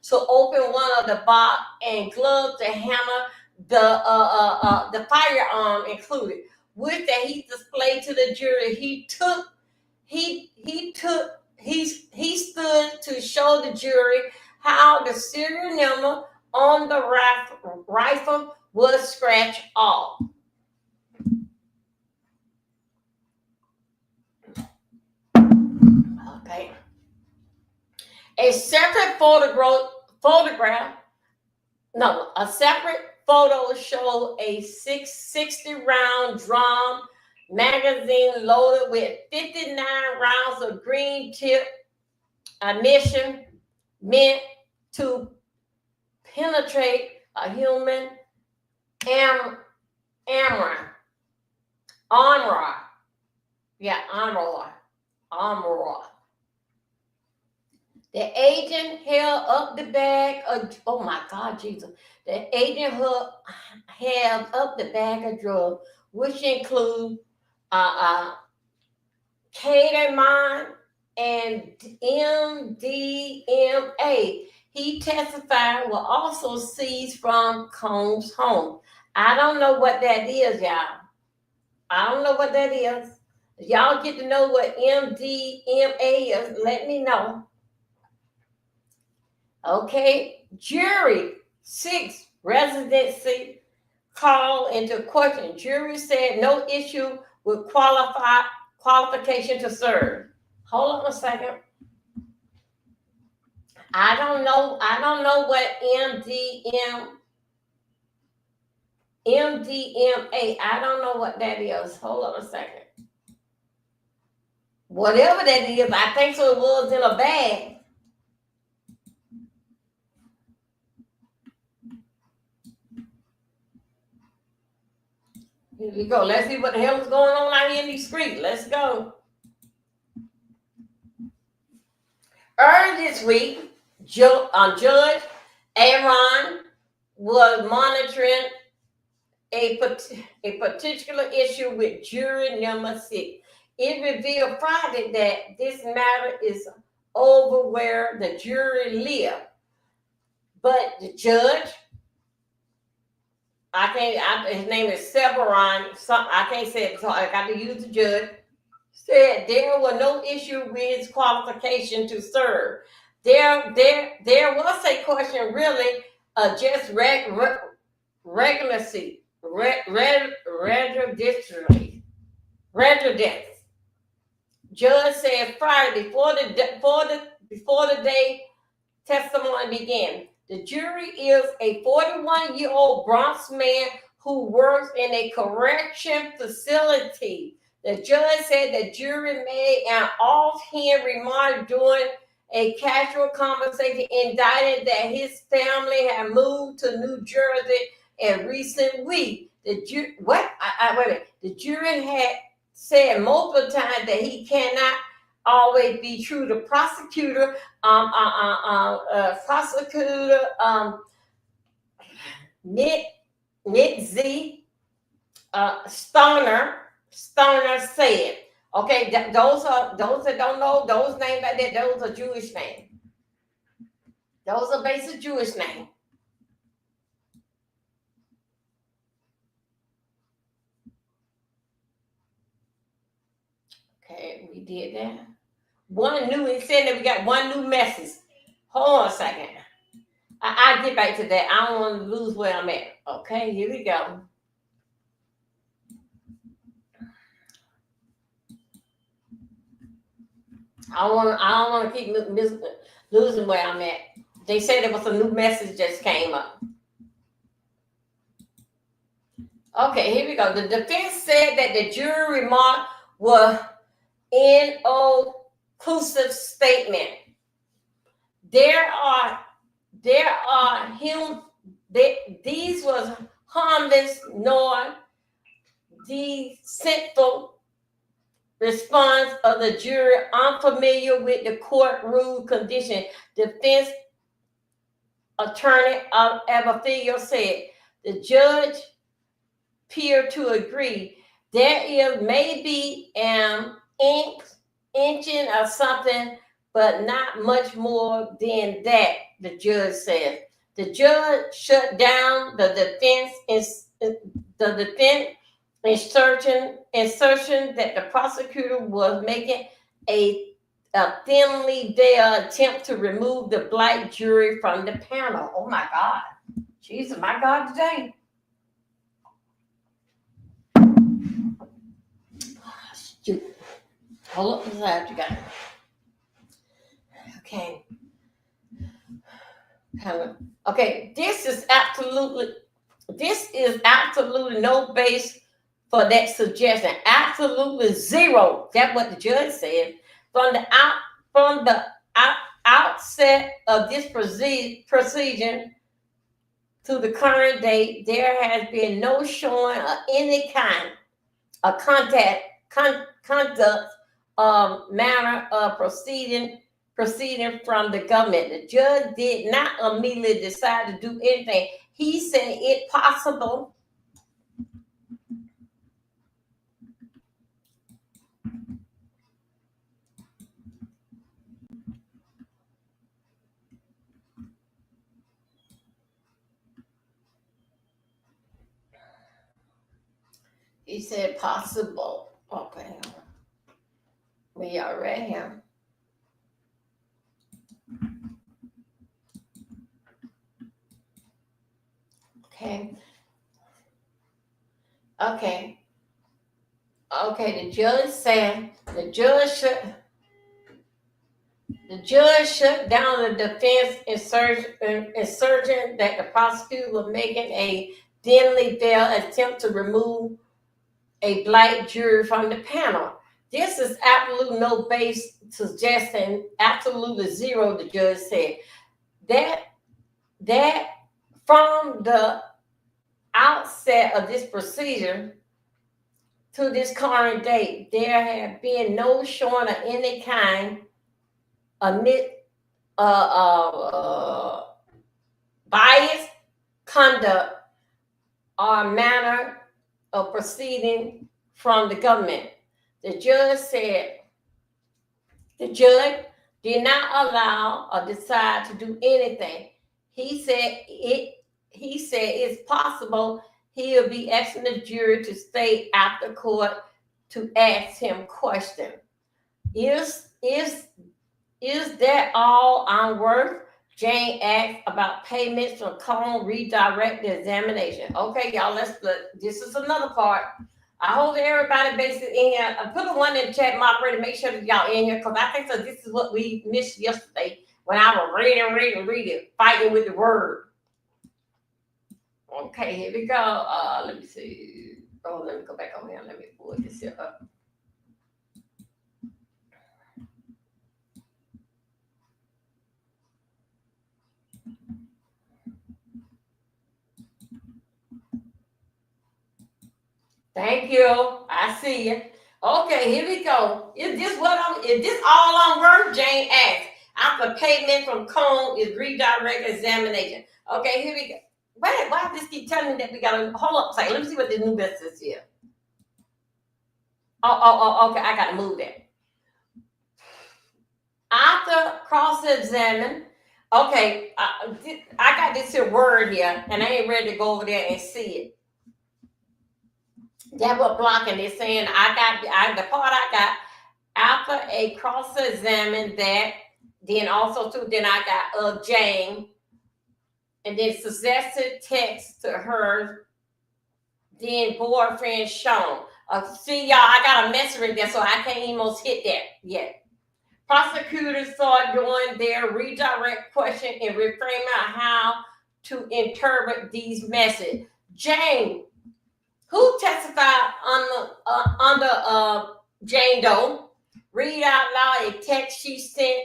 to open one of the box and gloves to hammer the firearm included. With that, he displayed to the jury. He stood to show the jury how the serial number on the rifle was scratched off. Okay. A separate photo showed a 660 round drum magazine loaded with 59 rounds of green tip ammunition meant to penetrate a human armor. The agent held up the bag of, oh my God, Jesus. The agent held up the bag of drugs, which include ketamine and MDMA. He testified will also seized from Combs' home. I don't know what that is, y'all. I don't know what that is. If y'all get to know what MDMA is, let me know. Okay, jury 6 residency called into question. Jury said no issue with qualification to serve. Hold on a second. I don't know what MDMA. I don't know what that is. Hold on a second. Whatever that is, I think so. It was in a bag. Here we go. Let's see what the hell is going on out here in these streets. Let's go. Earlier this week, Judge Aaron was monitoring a particular issue with jury number 6. It revealed Friday that this matter is over where the jury lived. But the judge, his name is Severin, I can't say it, so I got to use the judge. said there was no issue with his qualification to serve. There was a question really just residency, residence. Judge said Friday before the day testimony began. The jury is a 41-year-old Bronx man who works in a correction facility. The judge said the jury made an offhand remark during a casual conversation, indicted that his family had moved to New Jersey in recent weeks. The jury, wait a minute. The jury had said multiple times that he cannot always be true. The prosecutor, Nick Z. Stoner said, okay, those that don't know those names like that, those are Jewish names. Those are basic Jewish names. Okay, we did that. It said that we got one new message. Hold on a second. I'll get back to that. I don't want to lose where I'm at. Okay, here we go. I don't want to keep losing where I'm at. They said there was a new message just came up. Okay, here we go. The defense said that the jury remark was inclusive statement. These was harmless nor deceitful response of the jury, unfamiliar with the court rule condition. Defense attorney Abigail said the judge appeared to agree. There is maybe an inching or something, but not much more than that, the judge said. The judge shut down the defense assertion that the prosecutor was making a thinly veiled attempt to remove the black jury from the panel. Oh my God. Jesus, my God, today. Hold up beside you guys. Okay. Okay, this is absolutely no base for that suggestion. Absolutely zero. That's what the judge said. From the outset of this procedure to the current date, there has been no showing of any kind of conduct manner of proceeding from the government. The judge did not immediately decide to do anything. He said it possible. He said possible. Okay. We are right here. Okay. The judge said the judge shut down the defense assertion that the prosecutor was making a thinly veiled attempt to remove a black jury from the panel. This is absolutely no base suggesting, absolutely zero, the judge said. That from the outset of this procedure to this current date, there have been no showing of any kind of biased conduct or manner of proceeding from the government. The judge said the judge did not allow or decide to do anything. He said it's possible he'll be asking the jury to stay after court to ask him question. Is that all I'm worth? Jane asked about payments from Cone redirect the examination. Okay, y'all, this is another part. I hope everybody basically in here. I put a one in the chat, moderator, make sure that y'all in here, because I think so this is what we missed yesterday when I was reading, fighting with the word. Okay, here we go. Let me see. Oh, let me go back over here. Let me pull this here up. Thank you. I see you. Okay, here we go. Is this all I'm worth? Jane asked. After payment from Cone is redirect examination. Okay, here we go. Why does this keep telling me that we gotta hold up a second? Let me see what the new best is here. Okay, I gotta move that. After cross-examine, okay, I got this here word here, and I ain't ready to go over there and see it. That was blocking it, saying the part I got after a cross-examine that, then also too, then I got Jane, and then suggested text to her, then boyfriend Sean. See y'all, I got a message there, so I can't even hit that yet. Prosecutors start doing their redirect question and reframing how to interpret these messages. Jane, who testified under Jane Doe, read out loud a text she sent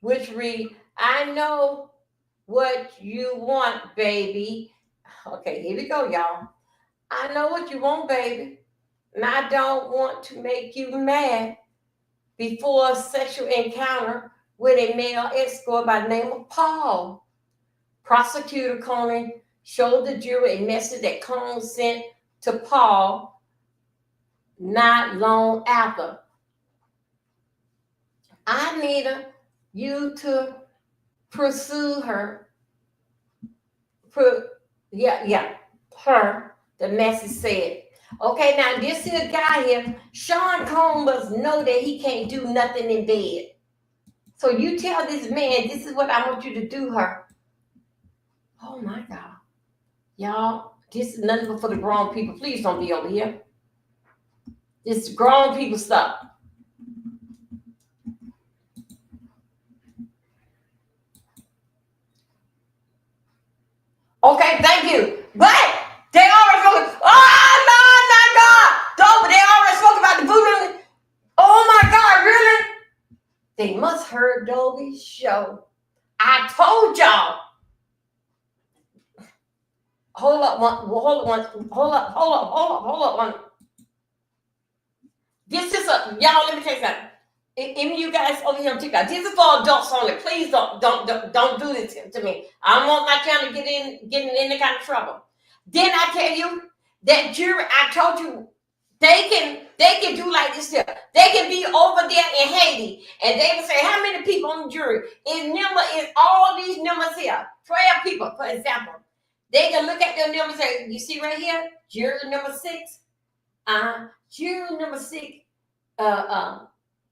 which read, I know what you want, baby. Okay, here we go, y'all. I know what you want, baby, and I don't want to make you mad before a sexual encounter with a male escort by the name of Paul. Prosecutor Conan showed the jury a message that Cone sent to Paul not long after. I need you to pursue her. Her, the message said. Okay, now this here guy here, Sean Cone must know that he can't do nothing in bed. So you tell this man, this is what I want you to do, her. Oh my God. Y'all, this is nothing but for the grown people. Please don't be over here. It's grown people stuff. Okay, thank you. But they already spoke. Oh my God. They already spoke about the voodoo. Oh my God, really? They must heard Dolby's show. I told y'all. Hold up one. This is y'all, let me tell you something. Even you guys over here on TikTok, this is for adults only. Please don't do this to me. I don't want my channel getting in any kind of trouble. Then I tell you that jury, I told you, they can do like this here. They can be over there in Haiti, and they will say, how many people on the jury? Is all these numbers here. 12 people, for example. They can look at their numbers and say, you see right here, jury number 6. Jury number 6.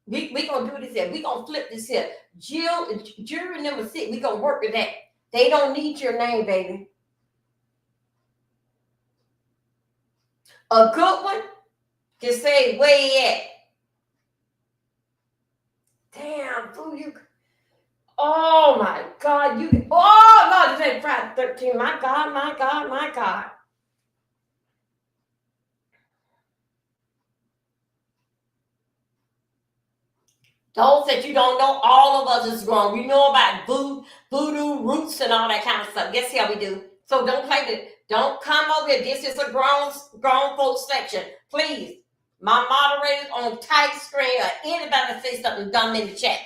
We gonna do this here. We gonna flip this here. Jury number 6. We gonna work with that. They don't need your name, baby. A good one can say where he at. Damn, fool, you. Oh my God, you. Oh Lord, this ain't Friday 13. My God. Those that you don't know, all of us is grown. We know about voodoo roots and all that kind of stuff. Guess how we do. So don't play with it. Don't come over here. This is a grown folks section. Please. My moderators on tight screen or anybody say something dumb in the chat.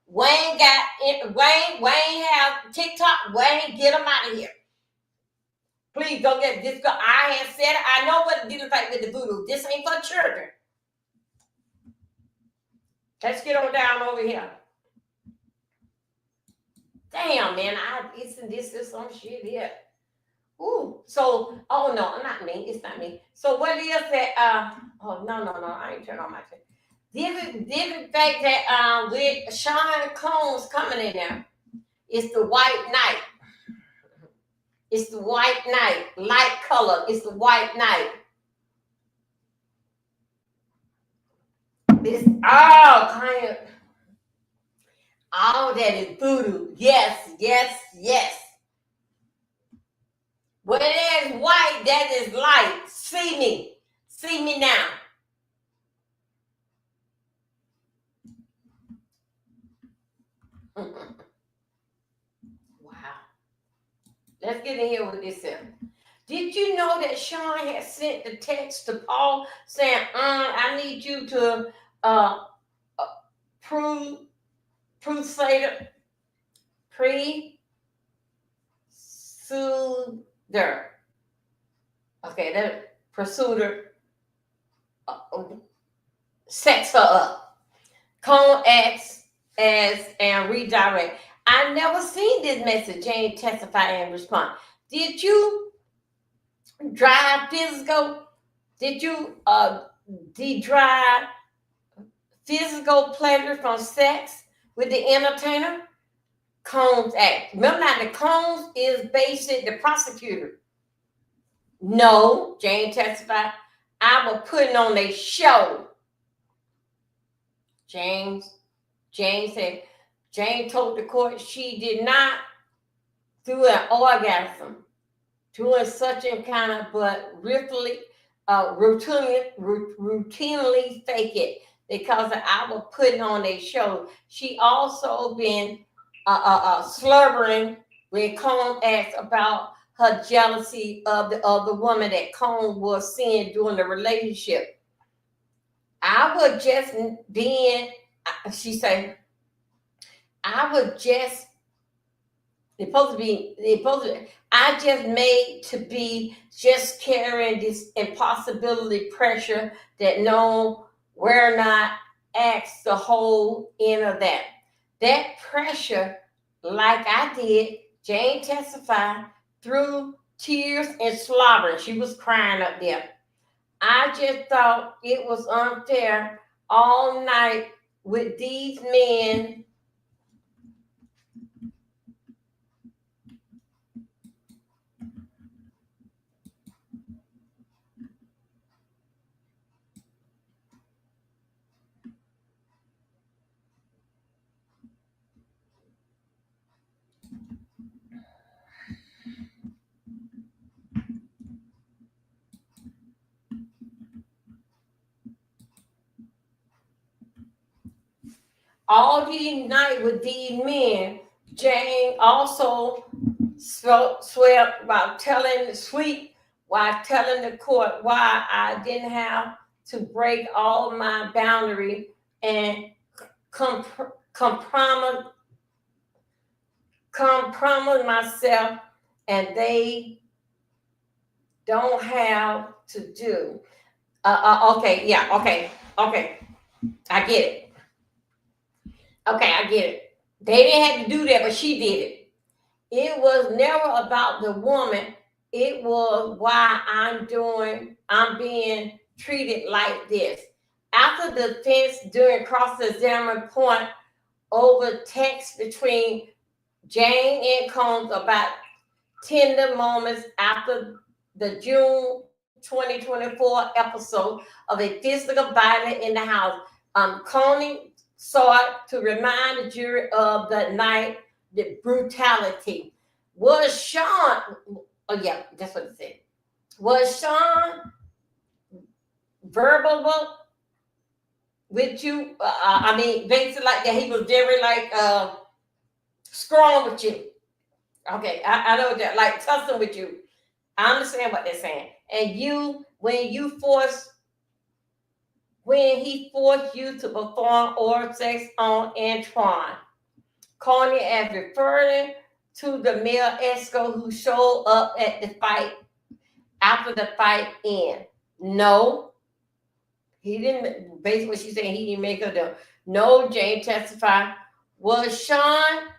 Wayne have TikTok. Wayne, get them out of here. Please don't get this. I have said it. I know what to do fight with the voodoo. This ain't for children. Let's get on down over here. damn, man, isn't this is some shit here? Ooh, so, oh no, not me. It's not me. So what is that? Oh no, I ain't turning on my thing. Did fact that with Sean Combs coming in there, it's the white knight. It's the white knight, light color. It's the white knight. This kind of all that is voodoo. Yes. When it is white, that is light. See me now. Wow. Let's get in here with this here. Did you know that Sean had sent the text to Paul saying, I need you to proceeder. Okay, that pursuer sets her up. Cone acts as and redirect. I never seen this message. Jane testify and respond. Did you drive physical? Did you derive physical pleasure from sex with the entertainer? Combs Act. Remember now, the Combs is basically the prosecutor. No, Jane testified. I was putting on a show. Jane said, Jane told the court she did not do an orgasm, doing such a kind of, but routinely fake it because I was putting on a show. She also been slubbering when Cone asked about her jealousy of the woman that Cone was seeing during the relationship. I was just being, she said, I was just I just made to be just carrying this impossibility pressure that no, we're not asked to hold in of that. That pressure, like I did, Jane testified through tears and slobbering. She was crying up there. I just thought it was unfair all night with these men. All these nights with these men, Jane also swear while telling the court why I didn't have to break all my boundary and compromise myself, and they don't have to do. Okay, I get it. Okay, I get it. They didn't have to do that, but she did it. It was never about the woman. It was why I'm being treated like this. After the defense during cross-examination point over text between Jane and Combs about tender moments after the June 2024 episode of a physical violence in the house, Coney sought to remind the jury of the night, the brutality. Was Sean, oh yeah, that's what it said. Was Sean verbal with you? Basically like that he was very strong with you. Okay, I know that, like tussling with you. I understand what they're saying. And when he forced you to perform oral sex on Antoine, Kanye as referring to the male escort who showed up at the fight after the fight end. No, he didn't. Basically, what she's saying, he didn't make her do. No, Jane testified. Was Sean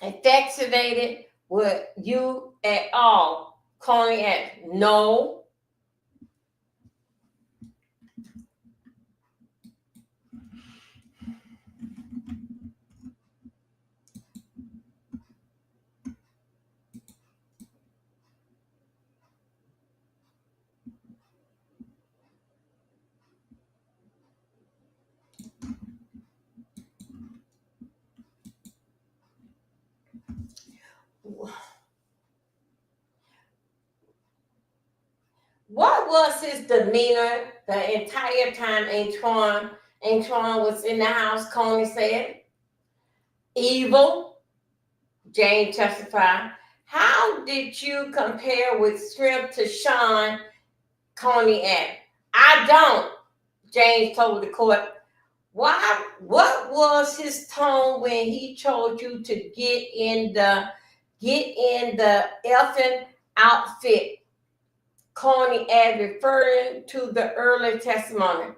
infatuated with you at all? Kanye asked. No. What was his demeanor the entire time Antoine was in the house? Kanye said. Evil. Jane testified. How did you compare with Shrimp to Sean? Kanye asked. I don't. James told the court. Why? What was his tone when he told you to get in the elfin outfit? Kanye asked, referring to the early testimony.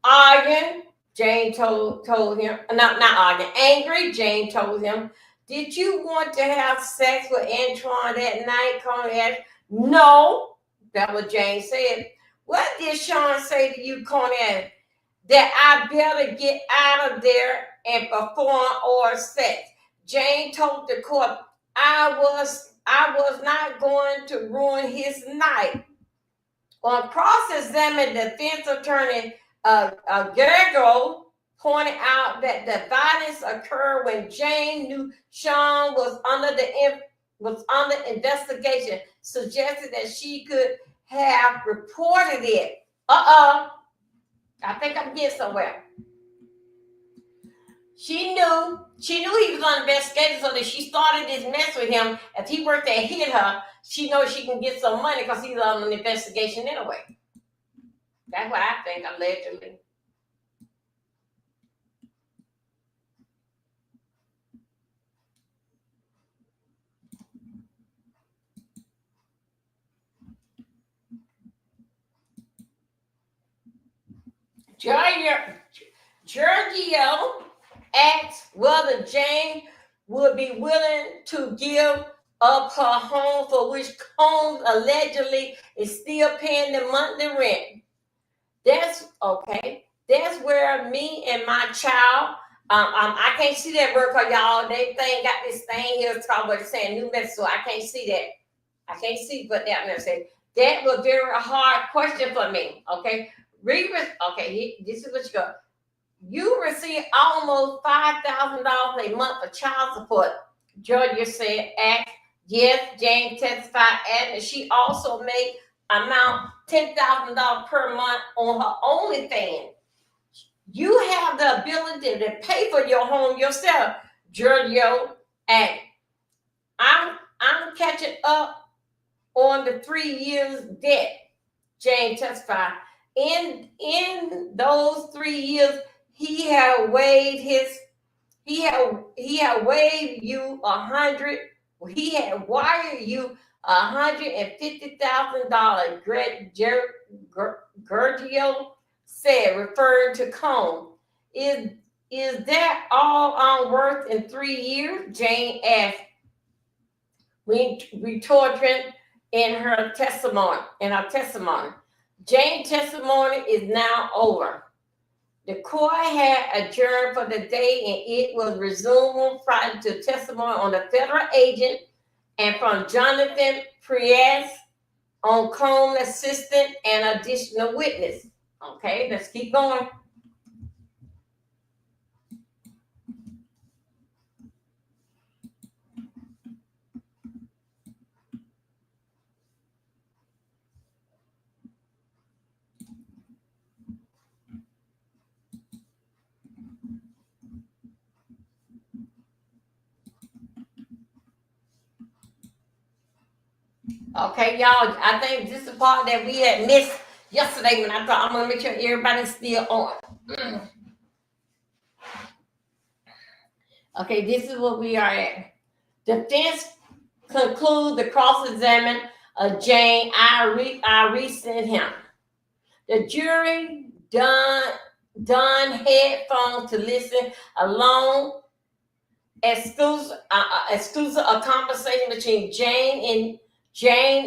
Arguing, Jane told him. Not arguing. Angry, Jane told him. Did you want to have sex with Antoine that night? Kanye asked. No, that was Jane said. What did Sean say to you, Kanye? That I better get out of there and perform or sex. Jane told the court, I was not going to ruin his night. On cross-examined, defense attorney Gergo pointed out that the violence occurred when Jane knew Sean was under investigation, suggested that she could have reported it. I think I'm getting somewhere. She knew he was on investigation, so that she started this mess with him. If he worked and hit her, she knows she can get some money because he's on an investigation anyway. That's what I think, allegedly. Giorgio asked whether Jane would be willing to give up her home, for which Combs allegedly is still paying the monthly rent. That's okay. That's where me and my child. I can't see that word because y'all they got this thing here probably saying New Mexico. So I can't see that. I can't see what that means. That was a very hard question for me. Okay. This is what you got. You receive almost $5,000 a month for child support. Georgia said, yes. Jane testified, and she also made amount $10,000 per month on her OnlyFans. You have the ability to pay for your home yourself, Giorgio. And I'm catching up on the 3 years debt. Jane testified. In those 3 years, he had waived he had waived you $100. He had wired you $150,000. Giorgio said, referring to Combs. Is that all I'm worth in 3 years? Jane asked, retorting in her testimony. Jane's testimony is now over. The court had adjourned for the day, and it was resumed on Friday to testimony on the federal agent and from Jonathan Priest on Combs' assistant and additional witness. Okay, let's keep going. Okay, y'all, I think this is the part that we had missed yesterday when I thought I'm going to make sure everybody's still on. Okay, this is what we are at. Defense conclude the cross-examine of Jane. I resent him. The jury done headphones to listen along exclusive a conversation between Jane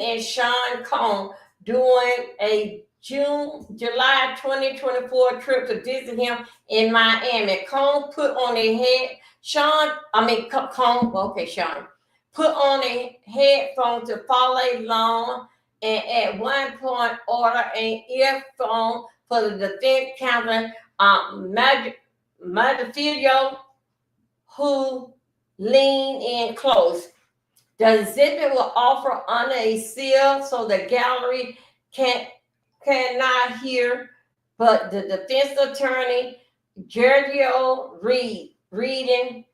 and Sean Combs during a July 2024 trip to visit him in Miami. Combs put on a head. Sean put on a headphone to follow along, and at one point ordered an earphone for the defense counsel, Madafilio, who leaned in close. The exhibit will offer under a seal so the gallery cannot hear, but the defense attorney, Giorgio reading,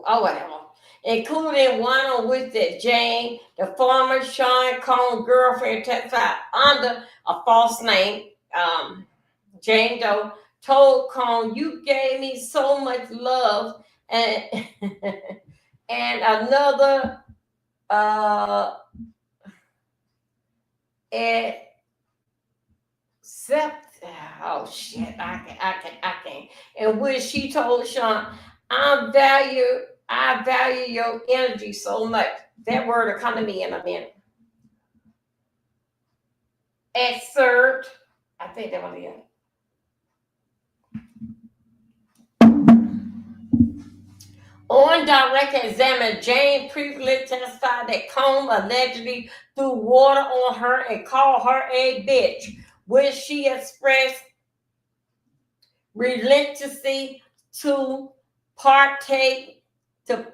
whatever, including one on which that Jane, the former Sean Combs girlfriend, testified under a false name. Jane Doe told Combs, "You gave me so much love," and and another except, oh shit, I can't. In which she told Sean, I value your energy so much. That word will come to me in a minute. Excerpt, I think that was it. On direct examination, Jane previously testified that Combs allegedly threw water on her and called her a bitch, which she expressed reluctancy to partake in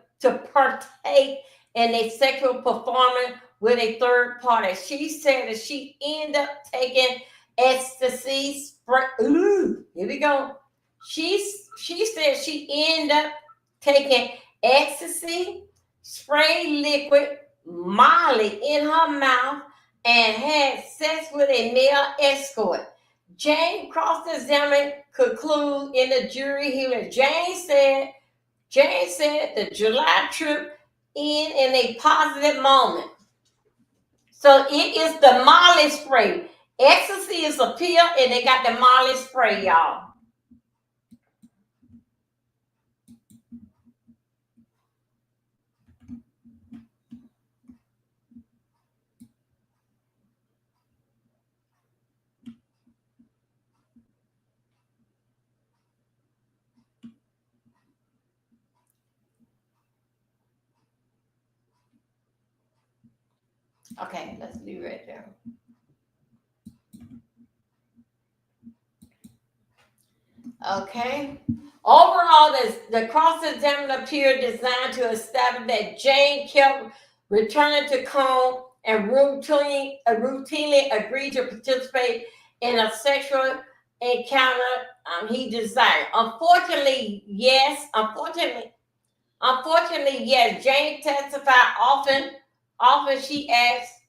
a sexual performance with a third party. She said that she ended up taking ecstasy spray. Ooh, here we go. She said she ended up taking ecstasy, spray liquid, Molly in her mouth, and had sex with a male escort. Jane cross-examined conclude in the jury hearing. Jane said the July trip ended in a positive moment. So it is the Molly spray. Ecstasy is a pill, and they got the Molly spray, y'all. Okay, let's leave it there. Okay. Overall, the cross-examination appeared designed to establish that Jane kept returning to Combs and routinely agreed to participate in a sexual encounter he desired. Unfortunately, yes. Jane testified often she asked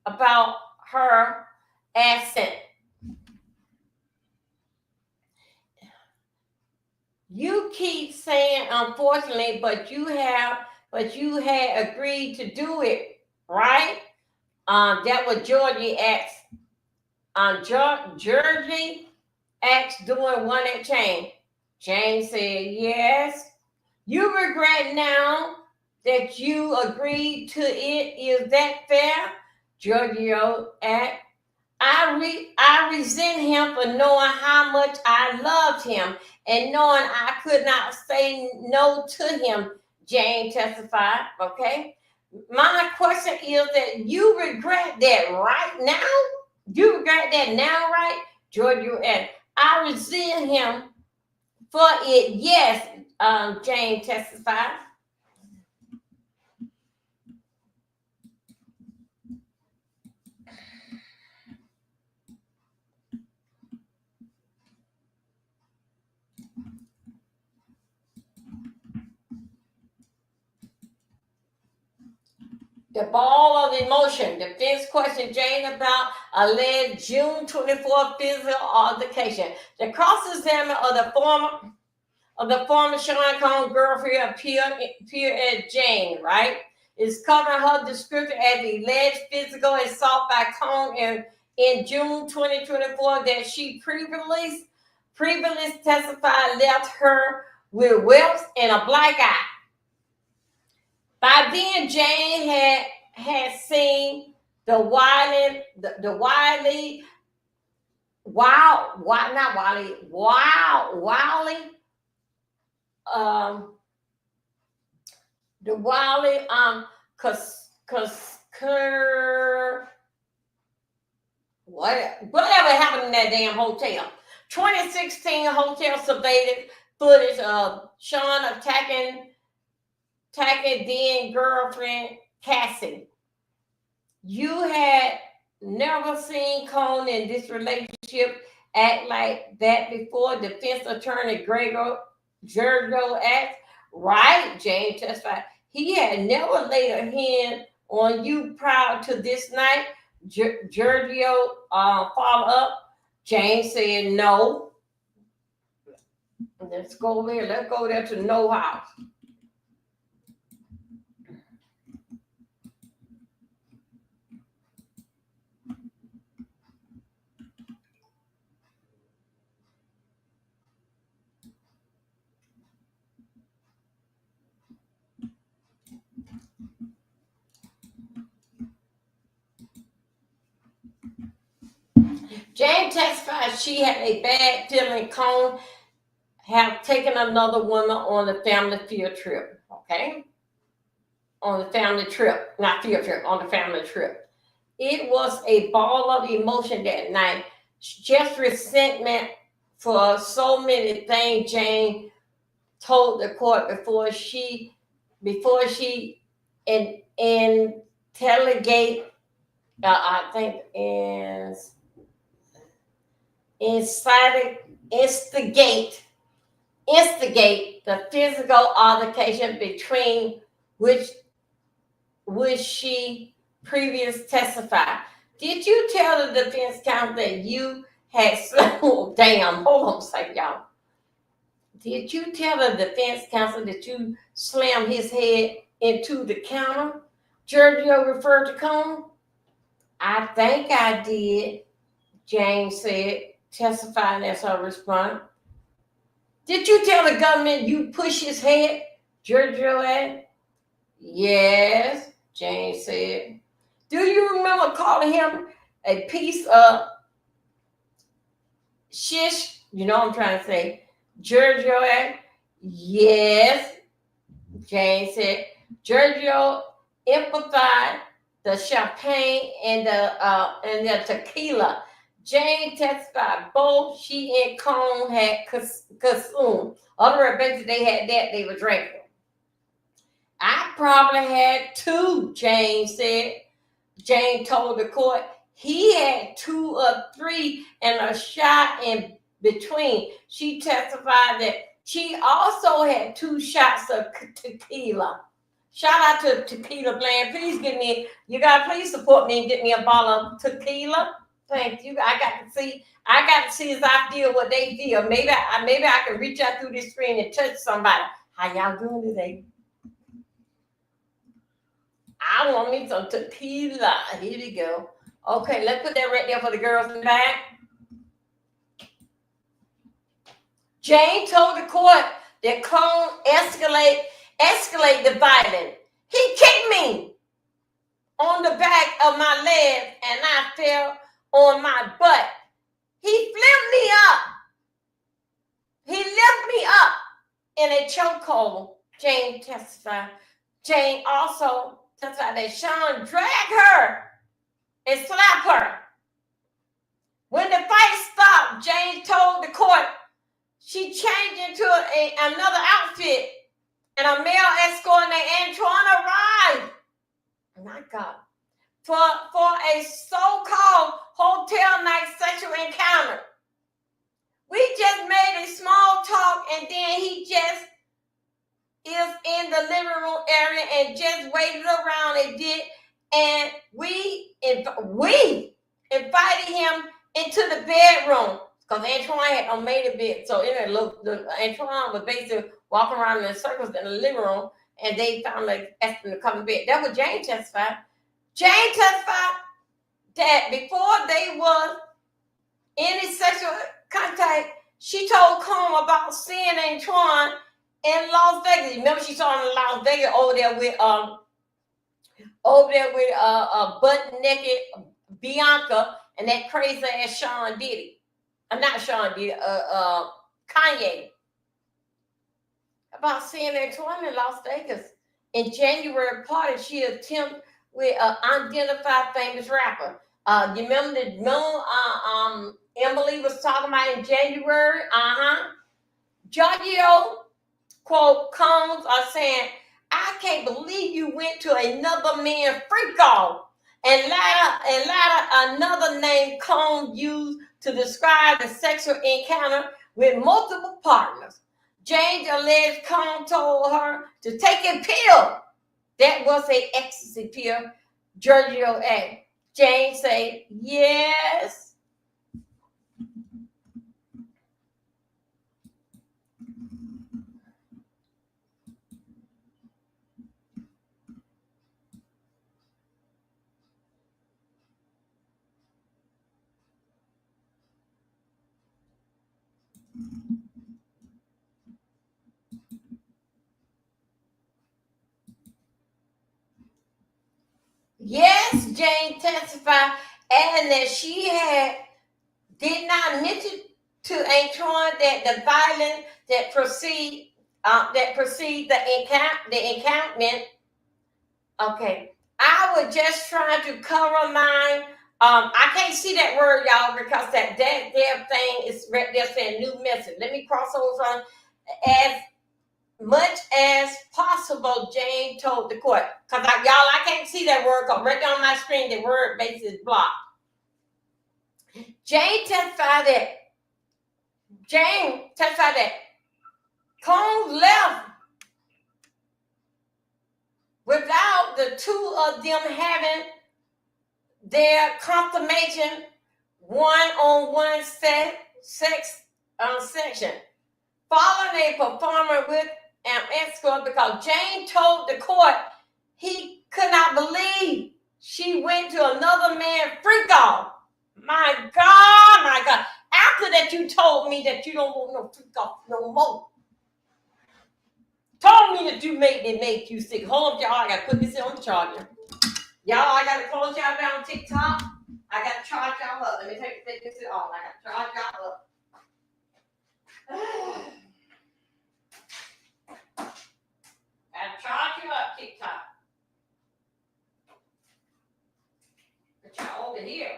about her accent. You keep saying unfortunately, but you had agreed to do it, right? That was Georgie asked. Georgie asked doing one at Jane. Jane said, yes. You regret now that you agreed to it. Is that fair? Giorgio asked. I resent him for knowing how much I loved him and knowing I could not say no to him, Jane testified. Okay. My question is that you regret that right now? You regret that now, right? Giorgio asked. I resent him for it. Yes, Jane testified. The ball of emotion. Defense questioned Jane about alleged June 24th physical altercation. The cross-examination of the former Sean Combs girlfriend appeared at Jane, right? Is covering her description as the alleged physical assault by Combs in June 2024 that she previously previously testified left her with welts and a black eye. By then, Jane had seen the wily, whatever happened in that damn hotel. 2016 hotel surveillance footage of Sean attacking then girlfriend Cassie. You had never seen Cone in this relationship act like that before. Defense attorney Giorgio asked. Right, Jane testified. He had never laid a hand on you prior to this night. Giorgio followed up. Jane said no. Let's go there. Let's go there to no house. Jane testified she had a bad feeling Cone have taken another woman on the family field trip. Okay? On the family trip. Not field trip, on the family trip. It was a ball of emotion that night. Just resentment for so many things Jane told the court before she interrogate, I think instigate the physical altercation between which she previously testified. Did you tell the defense counsel that you had hold on a second, y'all. Did you tell the defense counsel that you slammed his head into the counter? Giorgio referred to Cone. I think I did, Jane said, testifying as her response. Did you tell the government you pushed his head? Giorgio asked. Yes, Jane said. Do you remember calling him a piece of shish? You know what I'm trying to say. Giorgio asked. Yes, Jane said. Giorgio emphasized the champagne and the tequila. Jane testified both she and Cone had consumed. Other words, basically they had that they were drinking. I probably had two, Jane said. Jane told the court he had 2 or 3 and a shot in between. She testified that she also had 2 shots of tequila. Shout out to Tequila Bland. Please please support me and get me a bottle of tequila. Thank you. I got to see as I feel what they feel. Maybe I can reach out through this screen and touch somebody. How y'all doing today? I want me some tequila. Here we go. Okay, let's put that right there for the girls in the back. Jane told the court that Cone escalate the violence. He kicked me on the back of my leg and I fell on my butt. He flipped me up. He lifted me up in a chokehold, Jane testified. Jane also testified that Sean dragged her and slapped her. When the fight stopped, Jane told the court she changed into another outfit and a male escort named Antoine arrived. My God. For a so-called hotel night sexual encounter. We just made a small talk and then he just is in the living room area and just waited around a bit, and we invited him into the bedroom because Antoine had made a bed. So Antoine was basically walking around in circles in the living room, and they found asked him to come to bed. That was Jane testified. Jane testified that before they was any sexual contact, she told Combs about seeing Antoine in Las Vegas. Remember, she saw him in Las Vegas over there with butt naked Bianca and that crazy ass Sean Diddy. Not Sean Diddy, Kanye. About seeing Antoine in Las Vegas. In January party, she attempted with an unidentified famous rapper. You remember Emily was talking about in January? Giorgio, quote, Combs are saying, I can't believe you went to another man's freak off. And later another name Combs used to describe the sexual encounter with multiple partners. James alleged Combs told her to take a pill. That was an ecstasy pill. Giorgio asked. James said, yes. Yes, Jane testified, and that she did not mention to Antoine that the violence that precede the encampment. Okay, I was just trying to cover mine. I can't see that word, y'all, because that damn thing is right there saying new message. Let me cross over on as much as possible, Jane told the court. Because I can't see that word because right on my screen, the word base is blocked. Jane testified that Combs left without the two of them having their confirmation one-on-one sex section. Following a performer with an escort, because Jane told the court he could not believe she went to another man freak off. My God. After that, you told me that you don't want no freak off no more. Told me that you made you sick. Hold up, y'all. I gotta put this on the charger. Y'all, I gotta close y'all down on TikTok. I gotta charge y'all up. Let me take this off. I gotta charge y'all up. Gotta charge you up, TikTok. But y'all over here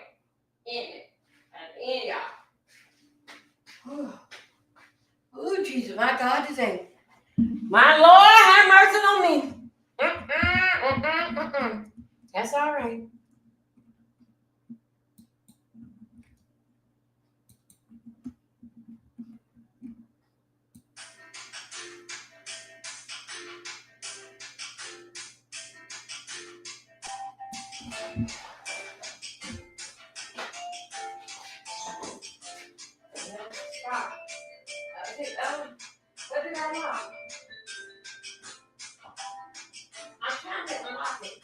in it. At the end, y'all. Oh, Jesus, my God, today. My Lord, have mercy on me. That's all right. What did I want? I'm trying to unlock it.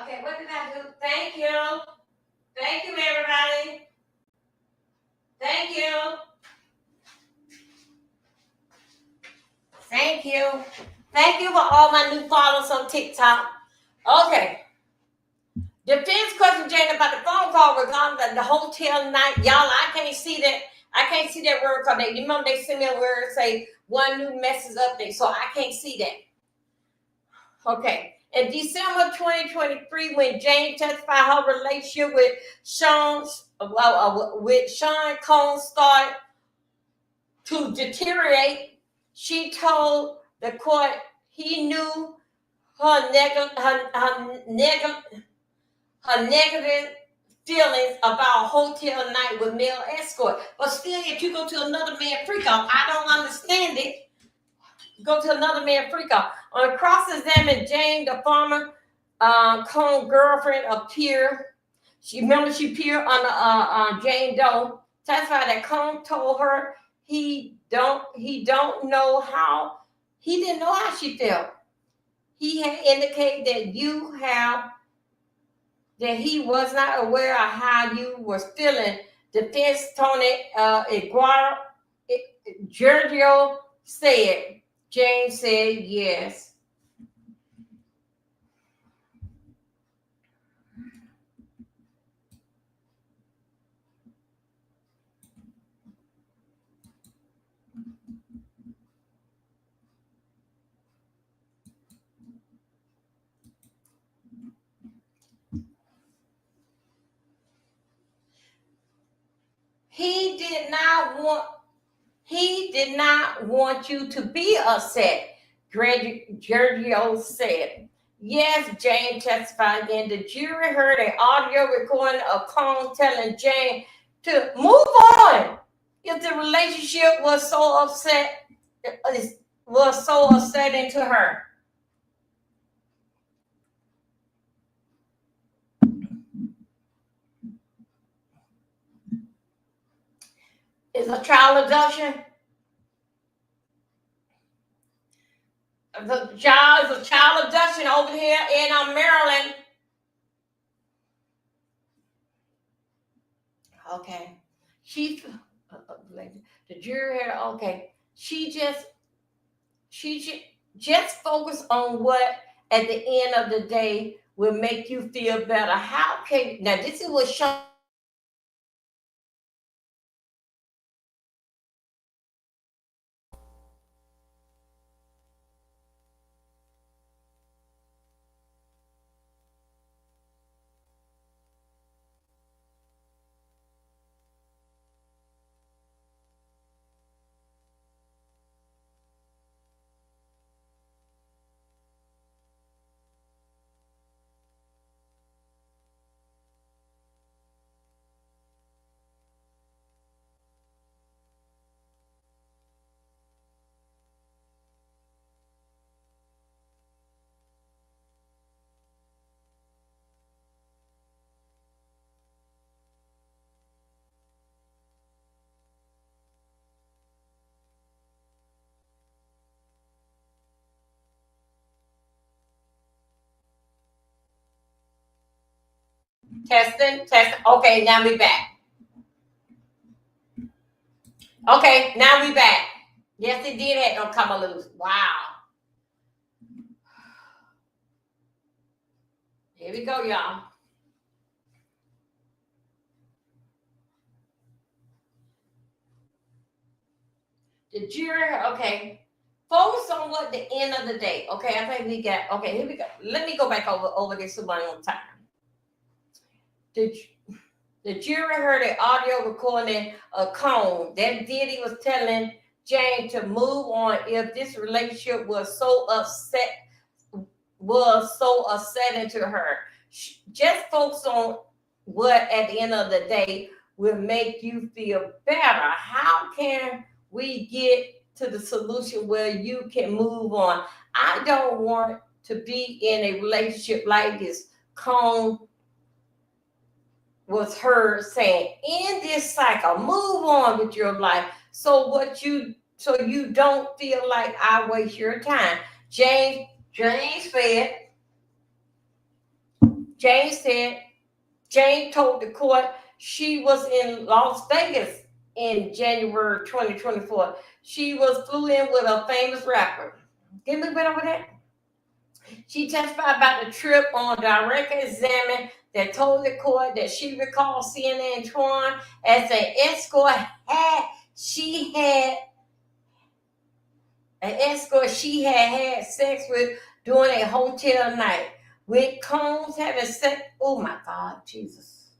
Okay, what did I do? Thank you. Thank you, everybody. Thank you. Thank you. Thank you for all my new followers on TikTok. Okay. Defense question, Jane, about the phone call regarding the hotel night. Y'all, I can't see that. I can't see that word because you remember they sent me a word say one new message update, so I can't see that. Okay. In December 2023, when Jane testified her relationship with Sean Combs started to deteriorate, she told the court he knew her negative feelings about hotel night with male escort. But still, if you go to another man freak off, I don't understand it. Go to another man freak off. On cross-examine, Jane, the former Combs girlfriend, appeared. She appeared on Jane Doe. Testified that Combs told her he didn't know how she felt. He had indicated that he was not aware of how you was feeling defense attorney Giorgio said. James said yes. He did not want you to be upset, Giorgio said. Yes, Jane testified again. The jury heard an audio recording of Cone telling Jane to move on if the relationship was so upsetting to her. Is a child abduction? The child is a child abduction over here in Maryland. Okay. The jury had, okay. She just focus on what at the end of the day will make you feel better. How can, now this is what Sean. Testing. Okay, now we back. Okay, now we back. Yes, it did have to come loose. Wow. Here we go, y'all. The jury, okay. Focus on what the end of the day. Okay, I think we got, okay, here we go. Let me go back over this one more time. The jury heard an audio recording of Cone that Diddy was telling Jane to move on if this relationship was so upsetting to her. Just focus on what at the end of the day will make you feel better. How can we get to the solution where you can move on? I don't want to be in a relationship like this. Cone was heard saying, in this cycle, move on with your life so you don't feel like I waste your time. James told the court she was in Las Vegas in January 2024. She flew in with a famous rapper. Give me a bit over that. She testified about the trip on direct examine that told the court that she recalled seeing Antoine as an escort. She had had sex with during a hotel night with Combs having sex. Oh my God, Jesus.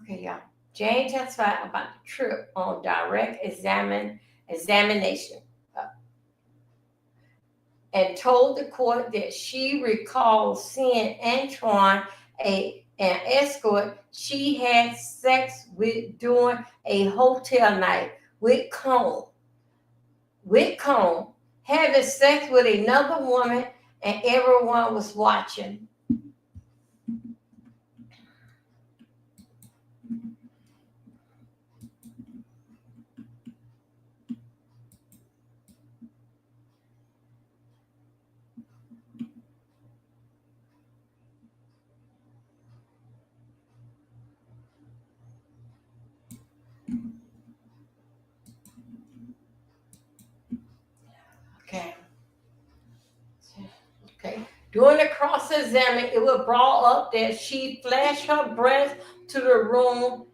Okay, y'all. Jane testified about the trip on direct examination. And told the court that she recalled seeing Antoine, an escort she had sex with during a hotel night with Cone, having sex with another woman, and everyone was watching. During the cross-examination, it was brought up that she flashed her breath to the room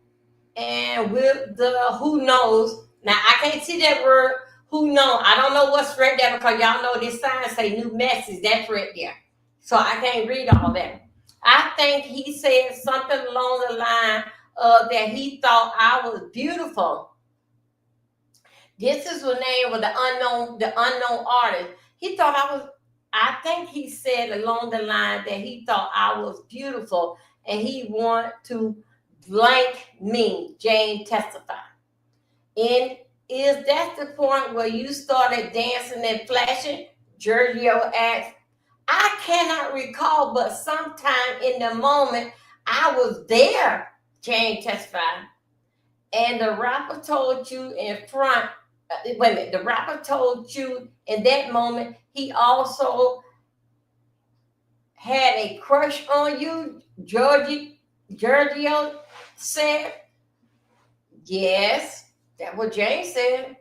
and with the who knows. Now, I can't see that word, who knows. I don't know what's right there because y'all know this sign say new message. That's right there. So I can't read all that. I think he said something along the line of that he thought I was beautiful. This is the name of the unknown artist. He thought I think he said along the line that he thought I was beautiful and he wanted to blank me, Jane testified. And is that the point where you started dancing and flashing? Giorgio asked. I cannot recall, but sometime in the moment I was there, Jane testified. And the rapper told you in front, wait a minute, the rapper told you in that moment he also had a crush on you, Giorgio said. Yes, that's what Jane said.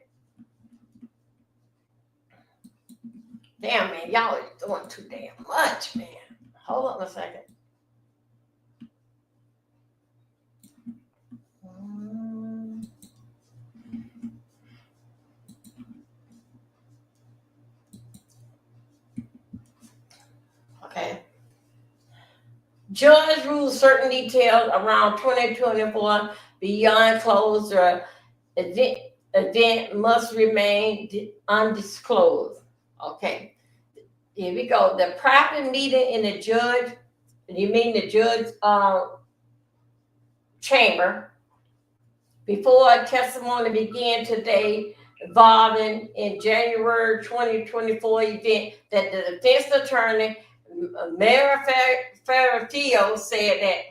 Damn, man, y'all are doing too damn much, man. Hold on a second. Okay. Judge rules certain details around 2024 beyond closed or event must remain undisclosed. Okay. Here we go. The private meeting in the judge, you mean the judge chamber, before a testimony began today involving in January 2024 event that the defense attorney, Mayor Ferrafio, said that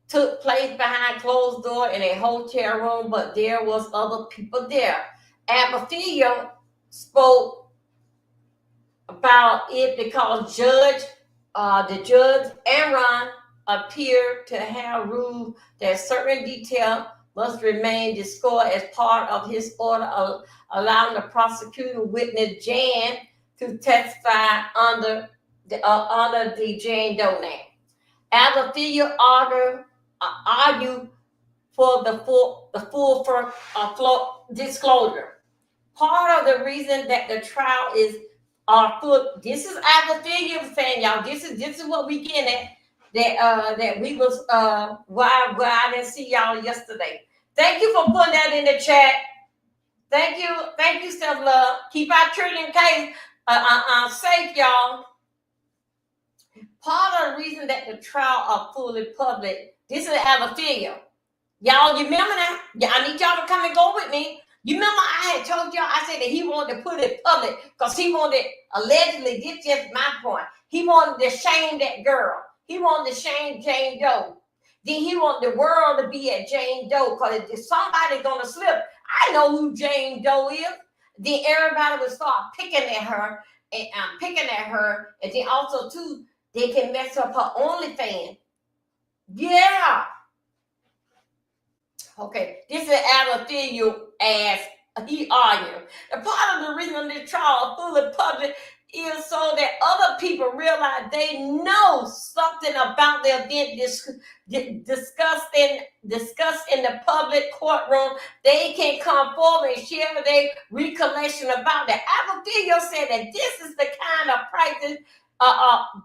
took place behind closed door in a hotel room, but there was other people there. Abafilio spoke about it because the judge Aaron appeared to have ruled that certain detail must remain disclosed as part of his order allowing the prosecuting witness Jan to testify under the Jane Doe name. Abafilio argued for the full disclosure. Part of the reason that the trial is full. This is Abafilio saying, y'all. This is what we getting at. That we was why I didn't see y'all yesterday. Thank you for putting that in the chat. Thank you, Steph Love. Keep our children case safe, y'all. Part of the reason that the trial are fully public. This is Abafilio. Y'all, you remember that? Yeah, I need y'all to come and go with me. You remember I had told y'all, I said that he wanted to put it public because he wanted, allegedly, this is just my point. He wanted to shame that girl. He wanted to shame Jane Doe. Then he wanted the world to be at Jane Doe because if somebody's going to slip, I know who Jane Doe is. Then everybody would start picking at her and then also, too, they can mess up her OnlyFans. Yeah. Okay, this is Abafilio as he argued. And part of the reason this trial is fully public is so that other people realize they know something about the event discussed in the public courtroom. They can come forward and share their recollection about that. Abafilio said that this is the kind of practice.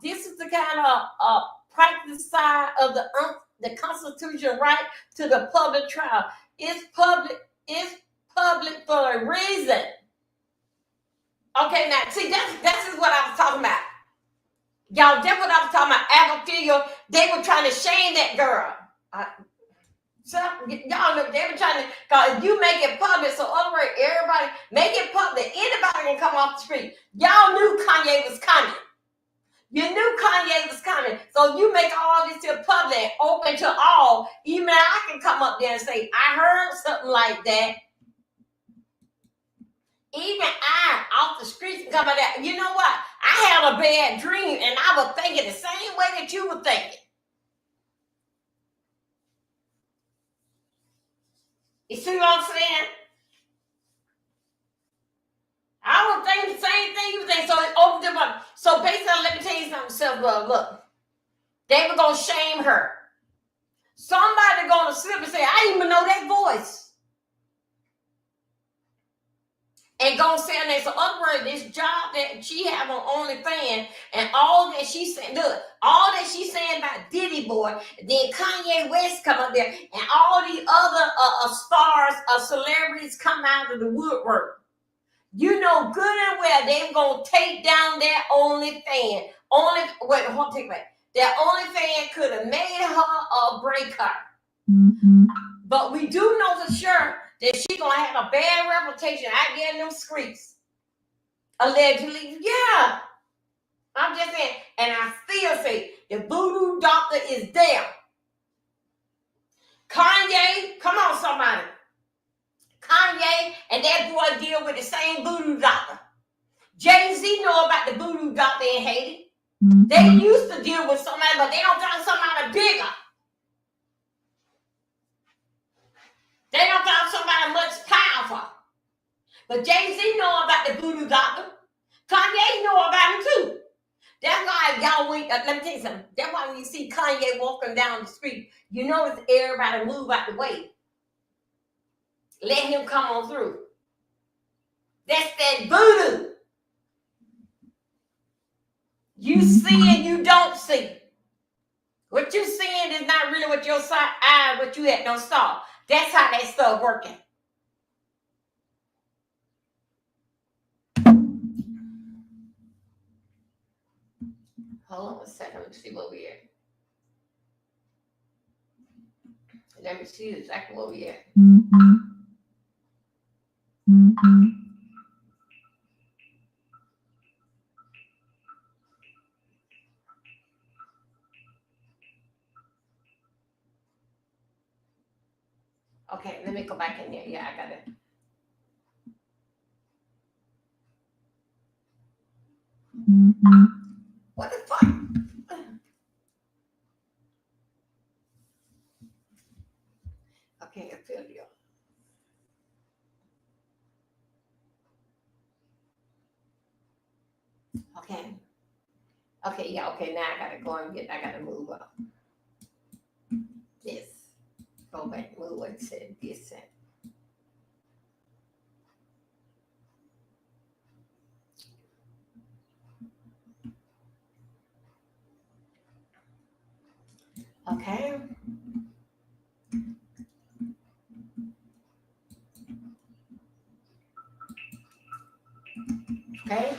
This is the kind of practice side of the Constitution right to the public trial. It's public for a reason. Okay, now see that's what I was talking about. Y'all, that's what I was talking about. Abafilio, they were trying to shame that girl. So y'all know they were trying to, because if you make it public, so other way, everybody make it public. Anybody can come off the street. Y'all knew Kanye was coming. You knew Kanye was coming. So you make all this to public, open to all. Even I can come up there and say, I heard something like that. Even I, off the streets, come out there. You know what? I had a bad dream, and I was thinking the same way that you were thinking. You see what I'm saying? I was thinking the same thing you think. So it opened them up. So look. They were gonna shame her. Somebody gonna slip and say, I didn't even know that voice. And gonna say, and so other words, this job that she have on OnlyFans and all that she's saying, look, all that she's saying about Diddy boy, then Kanye West come up there, and all the other stars, celebrities come out of the woodwork. You know good and well they're gonna take down that OnlyFans. That OnlyFans could have made her or break her. Mm-hmm. But we do know for sure that she's gonna have a bad reputation out there in them streets. Allegedly, yeah. I'm just saying, and I still say the voodoo doctor is there. Kanye, come on, somebody. Kanye and that boy deal with the same voodoo doctor. Jay-Z know about the voodoo doctor in Haiti. Mm-hmm. They used to deal with somebody, but they don't find somebody bigger. They don't find somebody much powerful. But Jay-Z know about the voodoo doctor. Kanye know about him too. That's why y'all wait. Let me tell you something. That's why when you see Kanye walking down the street, you notice everybody move out the way. Let him come on through. That's that voodoo. You see and you don't see. What you seeing is not really what your eye, what you at no saw. That's how that stuff working. Hold on a second. Let me see where we at. Let me see exactly where we at. Mm-hmm. Mm-hmm. Okay, let me go back in there. Yeah, I got it. Mm-hmm. What the fuck? Okay, I feel you. Okay. Okay, yeah, okay, now I gotta go and I gotta move up. This. Go back, move what it said, this said. Okay. Okay.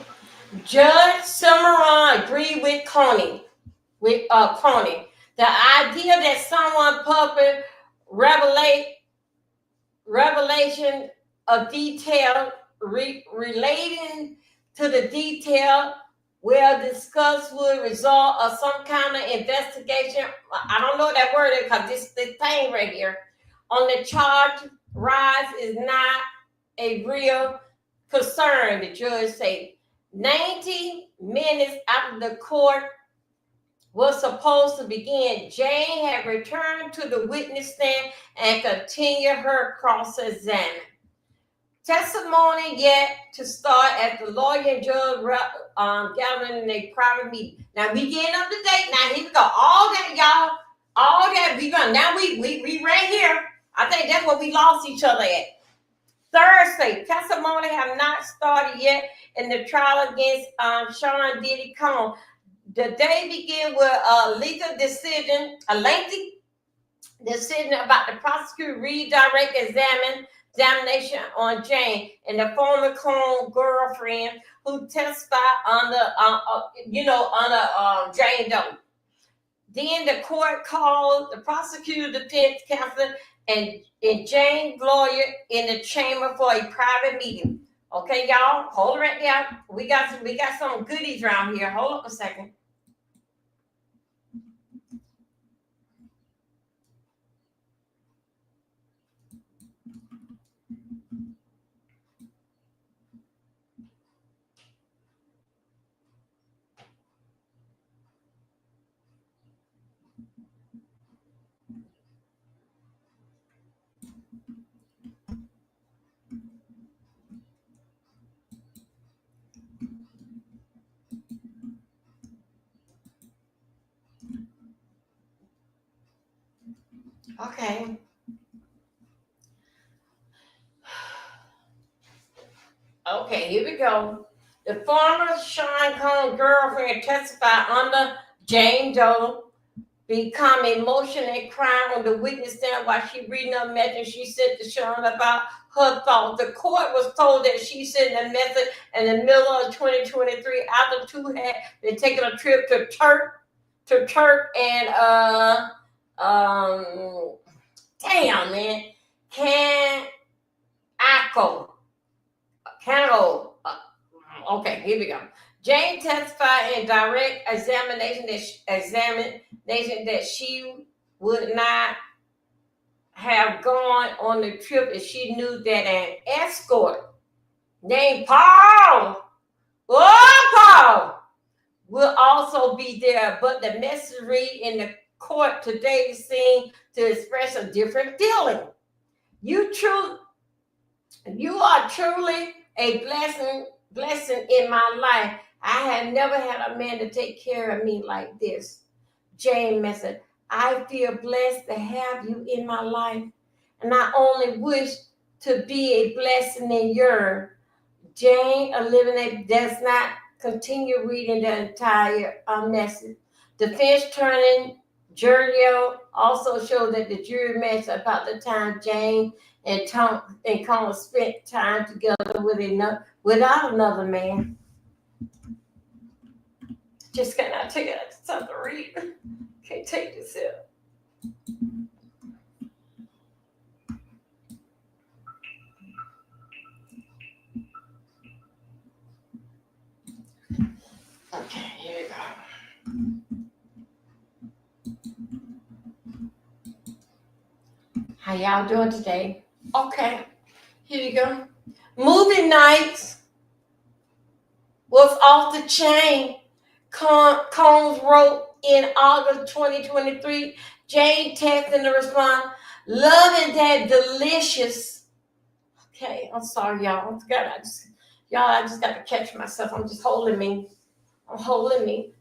Judge Cimarron agreed with Kanye. Kanye. The idea that someone public revelation of detail relating to the detail will discuss would result of some kind of investigation. I don't know that word because this thing right here on the charge rise is not a real concern, the judge said. 90 minutes after the court was supposed to begin, Jane had returned to the witness stand and continued her cross-examination. Testimony yet to start at the lawyer and judge gathering in a private meeting. Now we getting up to date. Now here we go. All that, y'all. All that we run. Now we right here. I think that's what we lost each other at. Thursday, testimony have not started yet in the trial against Sean Diddy Combs. The day began with a lengthy decision about the prosecutor redirect examination on Jane and the former Combs girlfriend who testified under Jane Doe. Then the court called the prosecutor, defense counsel, and Jane's lawyer in the chamber for a private meeting. Okay, y'all, hold it right there. We got some goodies around here. Hold up a second. Okay. Okay, here we go. The former Sean Combs girlfriend testified under Jane Doe become emotionally crying on the witness stand while she reading a message she sent to Sean about her thoughts. The court was told that she sent a message in the middle of 2023 after two had been taking a trip to Turk and damn man, Cano. Okay, here we go. Jane testified in direct examination that she would not have gone on the trip if she knew that an escort named Paul, will also be there. But the message read in the court today seemed to express a different feeling. You are truly a blessing in my life. I have never had a man to take care of me like this. Jane message. I feel blessed to have you in my life, and I only wish to be a blessing in yours. Jane eliminated does not continue reading the entire message. Defense attorney Julio also showed that the jury matched about the time Jane and Connor spent time together without another man. Just cannot take it. It's tough to read. Can't take this here. Okay, here we go. How y'all doing today? Okay, here we go. Movie nights was off the chain. Combs wrote in August 2023. Jane texted in the response, loving that delicious. Okay, I'm sorry, y'all. I just got to catch myself. I'm holding me.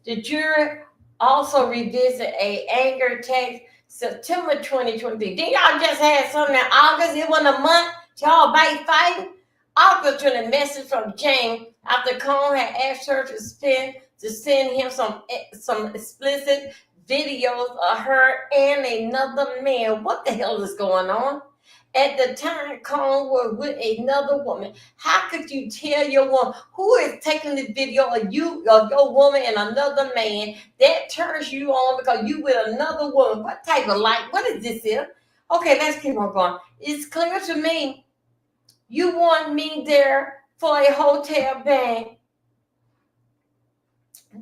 The jury also revisited a anger text September 2023. Then y'all just had something in August. It wasn't a month. Y'all fighting. August with a message from Jane after Combs had asked her to send him some explicit videos of her and another man. What the hell is going on? At the time, Combs was with another woman. How could you tell your woman who is taking the video of you, of your woman and another man? That turns you on because you with another woman. What type of life? What is this here? Okay, let's keep on going. It's clear to me you want me there for a hotel bang.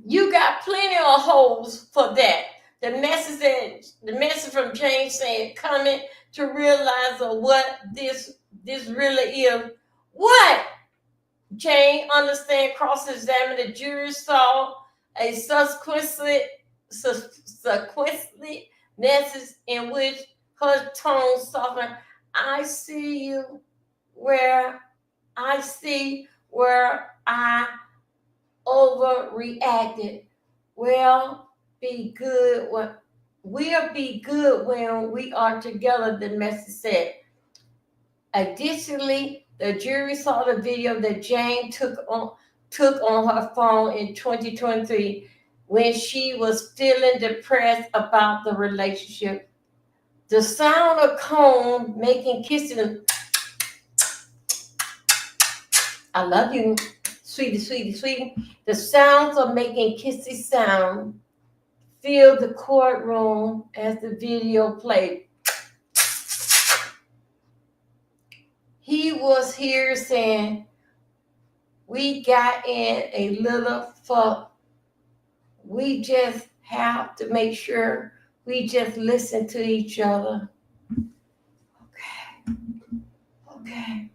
You got plenty of holes for that. The message from Jane saying, coming to realize of what this really is. What? Jane understand, cross-examine. The jury saw a subsequently message in which her tone softened. I see where I overreacted. We'll be good when we are together, the message said. Additionally, the jury saw the video that Jane took on her phone in 2023 when she was feeling depressed about the relationship. The sound of Combs making kissing. I love you, sweetie. The sounds of making kissy sound filled the courtroom as the video played. He was here saying, we got in a little fuck. We just have to make sure we just listen to each other. Okay.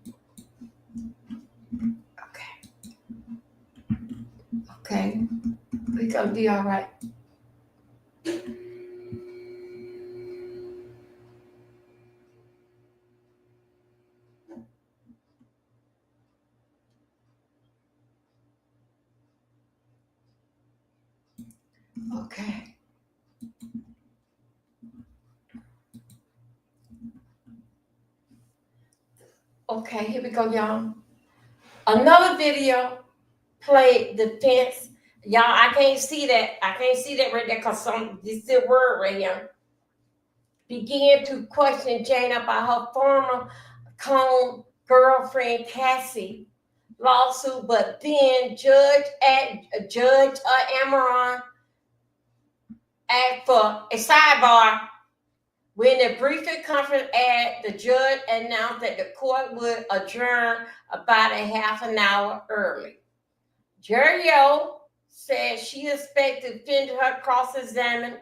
We're going to be all right. Okay. Okay, here we go, y'all. Another video played the fence. Y'all, I can't see that. I can't see that right there because this is the word right here. Began to question Jane about her former girlfriend Cassie lawsuit, but then Judge Amaron asked for a sidebar. When the briefing conference aired, the judge announced that the court would adjourn about a half an hour early. Jerio said she expected to finish her cross-examination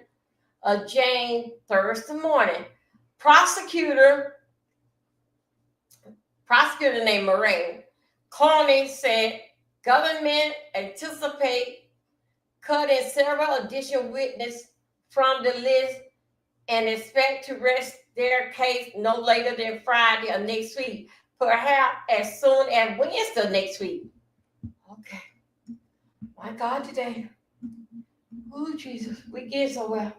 of Jane Thursday morning. Prosecutor named Moraine Kanye said government anticipate cutting several additional witnesses from the list and expect to rest their case no later than Friday of next week, perhaps as soon as Wednesday next week. Okay. My God, today. Oh, Jesus. We get so well.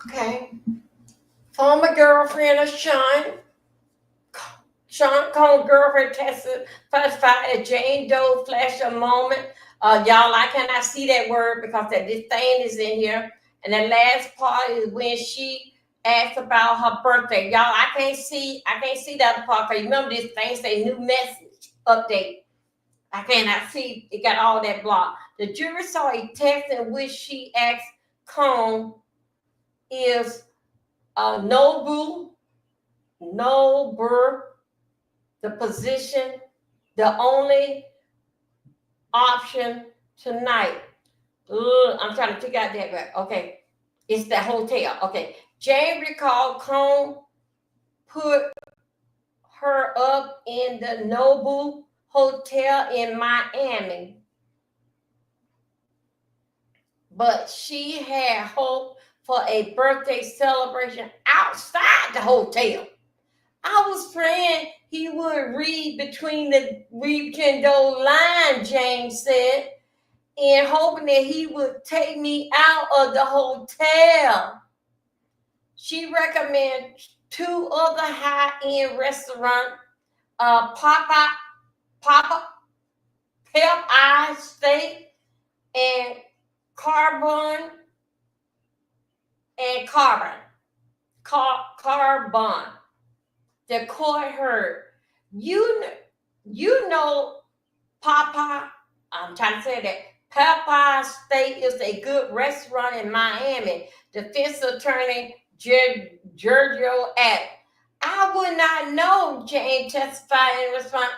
Okay. Former girlfriend of Sean Combs' girlfriend testified that Jane Doe flashed a moment. Y'all, I cannot see that word because this thing is in here. And the last part is when she asked about her birthday. Y'all, I can't see the other part because remember this thing say new message update. I cannot see. It got all that blocked. The jury saw a text in which she asked Combs is Noble, the position, the only option tonight. I'm trying to figure out that right. Okay. It's the hotel. Okay. Jane recalled Combs put her up in the Noble Hotel in Miami, but she had hoped for a birthday celebration outside the hotel. I was praying he would read between those lines, James said, and hoping that he would take me out of the hotel. She recommended two other high-end restaurants, Pep Steak and Carbon. The court heard. You know, Papa, I'm trying to say that Popeye Steak is a good restaurant in Miami. Defense attorney Giorgio added. I would not know, Jane testified in response.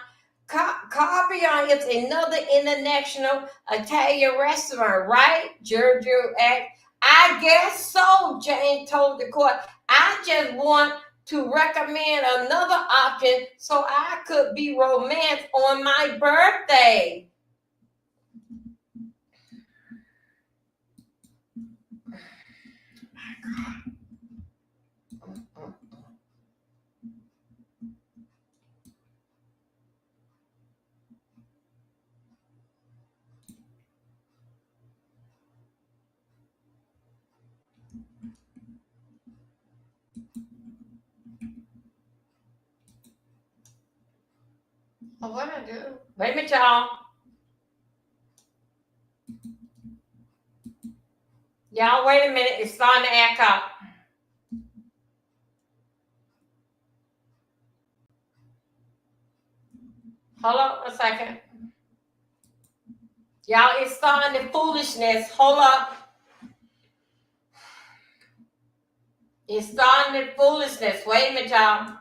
Carpion is another international Italian restaurant, right? Giorgio asked. I guess so, Jane told the court. I just want to recommend another option so I could be romanced on my birthday. Oh, what I do? Wait a minute, y'all. Y'all, wait a minute. It's starting to act up. Hold on a second. Y'all, it's starting to foolishness. Hold up. It's starting to foolishness. Wait a minute, y'all.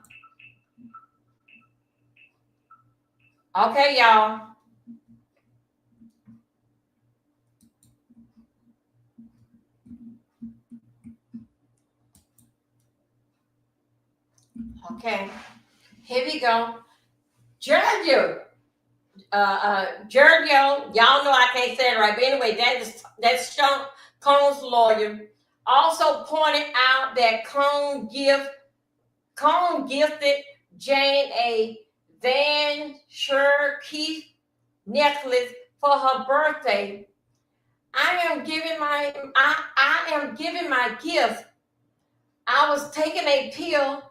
Okay, y'all. Okay, here we go. Giorgio. Giorgio, y'all know I can't say it right, but anyway, that's Sean Combs' lawyer. Also pointed out that Combs gifted Jane a Van Keith necklace for her birthday. I am giving my gift. I was taking a pill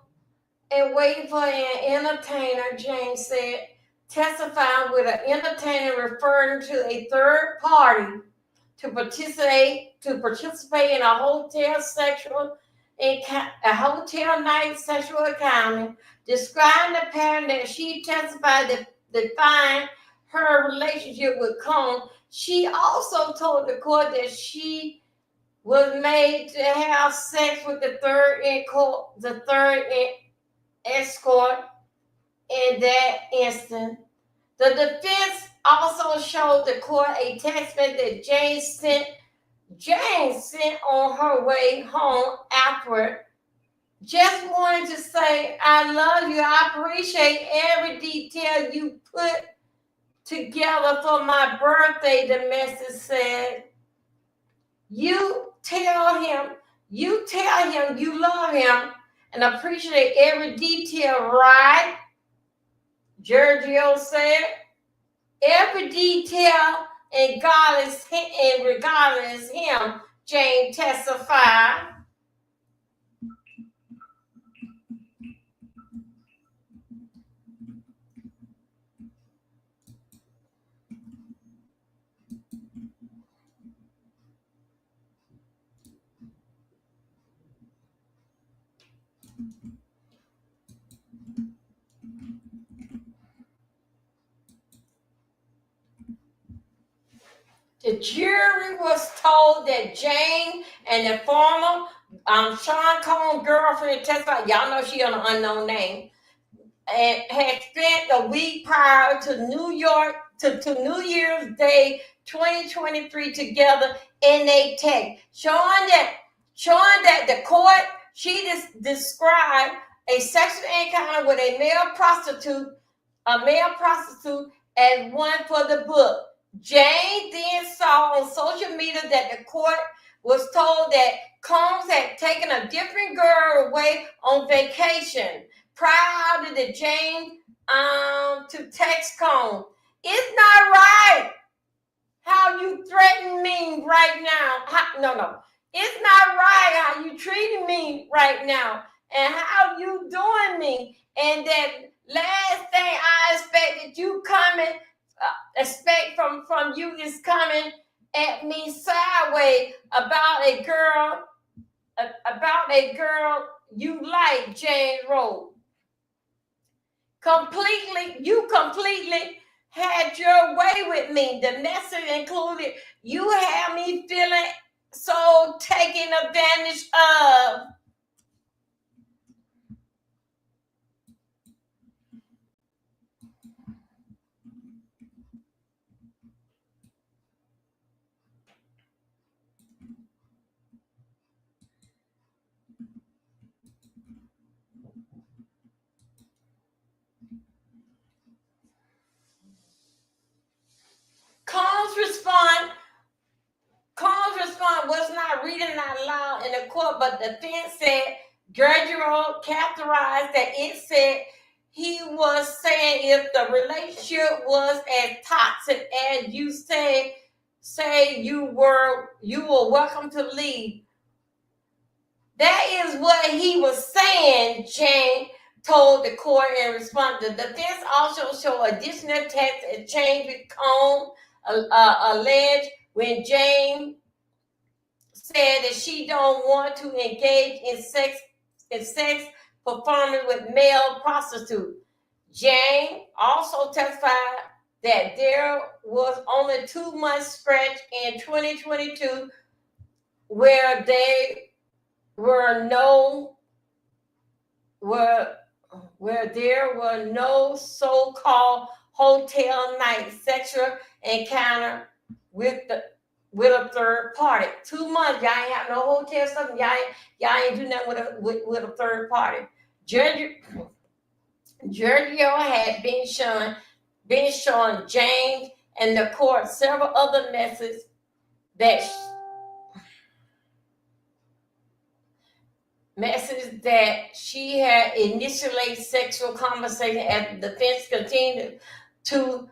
and waiting for an entertainer, Jane said, testifying with an entertainer referring to a third party to participate in a hotel night sexual encounter, describing the pattern that she testified that defined her relationship with Combs. She also told the court that she was made to have sex with the third escort in that instant. The defense also showed the court a text message that Jane sent on her way home afterward. Just wanted to say, I love you. I appreciate every detail you put together for my birthday, the message said. You tell him you love him and appreciate every detail, right? Giorgio said. Every detail and regardless him, Jane testified. The jury was told that Jane and the former Sean Combs' girlfriend testified. Y'all know she on an unknown name, and had spent the week prior to New Year's Day 2023 together in a text, showing that the court described a sexual encounter with a male prostitute as one for the book. Jane then saw on social media that the court was told that Combs had taken a different girl away on vacation prior to the Jane to text Combs. It's not right how you threaten me right now. No. It's not right how you treating me right now and how you doing me. And that last thing I expected you coming, expect from you is coming at me sideways about a girl you like, Jane wrote. You completely had your way with me. The message included, you had me feeling so taken advantage of. Combs' response was not reading out loud in the court, but the defense said Giorgio characterized that it said he was saying if the relationship was as toxic as you say you were welcome to leave. That is what he was saying, Jane told the court in response. The defense also showed additional text exchange with Combs alleged when Jane said that she don't want to engage in sex performance with male prostitutes. Jane also testified that there was only 2 months stretch in 2022 where there were no so-called hotel night sexual encounter with a third party. 2 months, y'all ain't have no hotel stuff. Y'all ain't do nothing with a third party. Giorgio had been showing James and the court several other that she had initiated sexual conversation as the defense continued to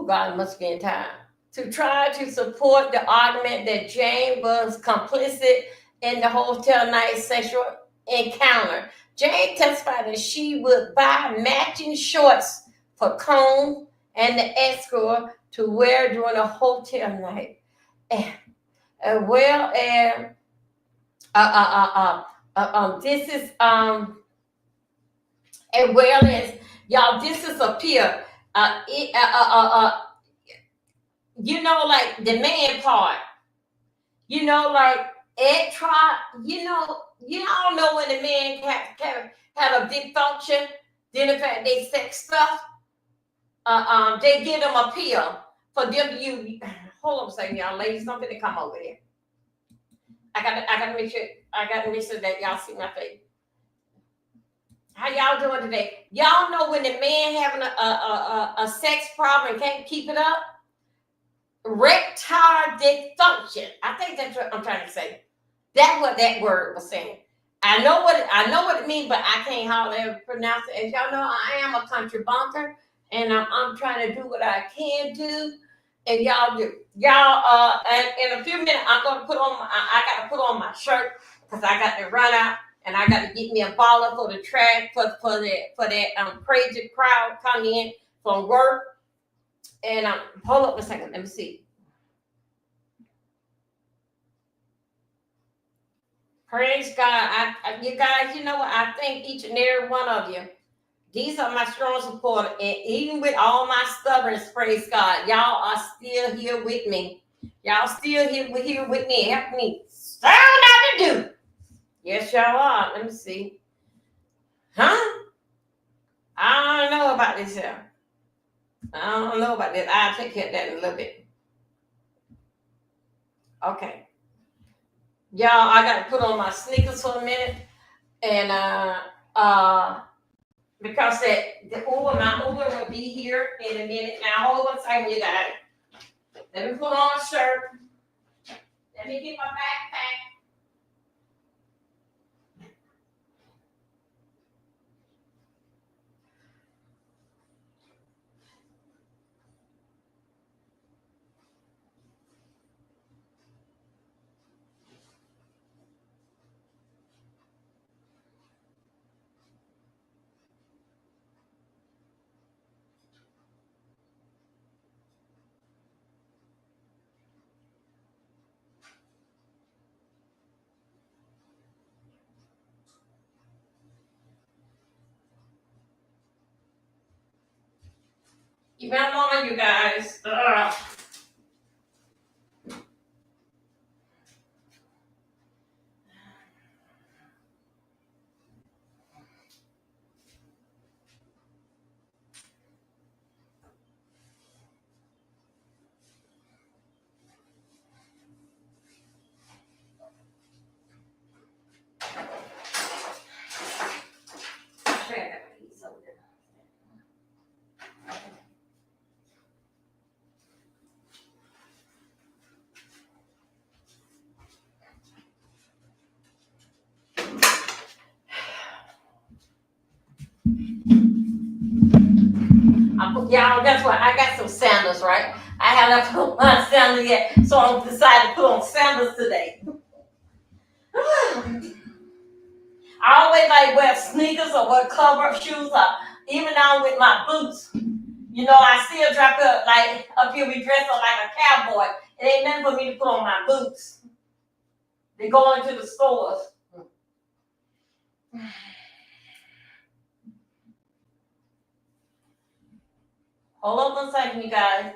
God must be in time to try to support the argument that Jane was complicit in the hotel night sexual encounter. Jane testified that she would buy matching shorts for Cone and the escort to wear during a hotel night, as well as this is as well as y'all. This is a peer. Like the man part. Like Ed tried. Y'all know when the man have a big function. Then in fact they sex stuff. They give them a pill for them to use. Hold on a second, y'all ladies. Don't finna come over here. I gotta make sure that y'all see my face. How y'all doing today? Y'all know when the man having a sex problem and can't keep it up? Erectile dysfunction. I think that's what I'm trying to say. That's what that word was saying. I know what it means, but I can't hardly pronounce it. As y'all know, I am a country bunker, and I'm trying to do what I can do, and y'all do. And in a few minutes, I got to put on my shirt because I got to run out, and I got to get me a baller for the track for that crazy crowd coming in from work. And hold up a second. Let me see. Praise God. You guys, you know what? I thank each and every one of you. These are my strong supporters. And even with all my stubbornness, praise God, y'all are still here with me. Y'all still here with me. Help me. Sound out to do. Yes, y'all are. Let me see. Huh? I don't know about this here. I don't know about this. I'll take care of that in a little bit. Okay. Y'all, I got to put on my sneakers for a minute. And because my Uber will be here in a minute. Now, hold on a second, you guys. Let me put on a shirt. Let me get my backpack. Keep me on, you guys. Y'all, guess what? I got some sandals, right? I haven't put on my sandals yet, so I decided to put on sandals today. I always like wear sneakers or wear cover-up shoes, or even now with my boots. I still drop up here, we dress up like a cowboy. It ain't nothing for me to put on my boots. They go into the stores. Hold on one second, you guys.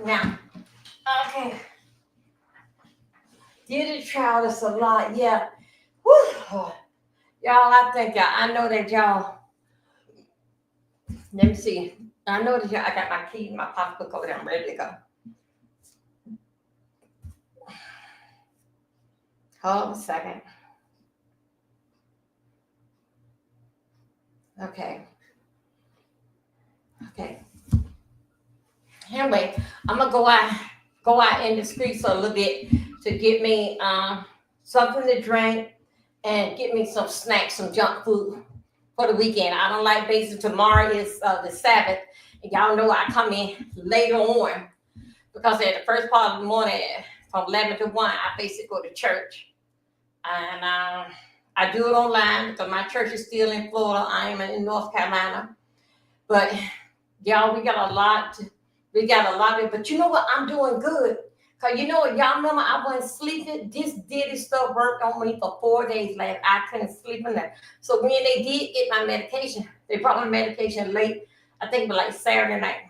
Now, okay. Diddy trial is a lot, yeah. Woo. Y'all, I think I know that y'all. Let me see. I know that y'all. I got my key in my pocketbook over there. I'm ready to go. Hold on a second. Okay. Anyway, I'm gonna go out in the streets a little bit to get me something to drink and get me some snacks, some junk food for the weekend. I don't like basically tomorrow is the Sabbath, and y'all know I come in later on because at the first part of the morning from 11 to 1, I basically go to church, and I do it online because my church is still in Florida. I am in North Carolina, but y'all, we got a lot of it. But you know what? I'm doing good. Because you know what? Y'all remember I wasn't sleeping? This Diddy stuff worked on me for 4 days last. I couldn't sleep in there. So when they did get my medication, they brought my medication late. I think it was like Saturday night.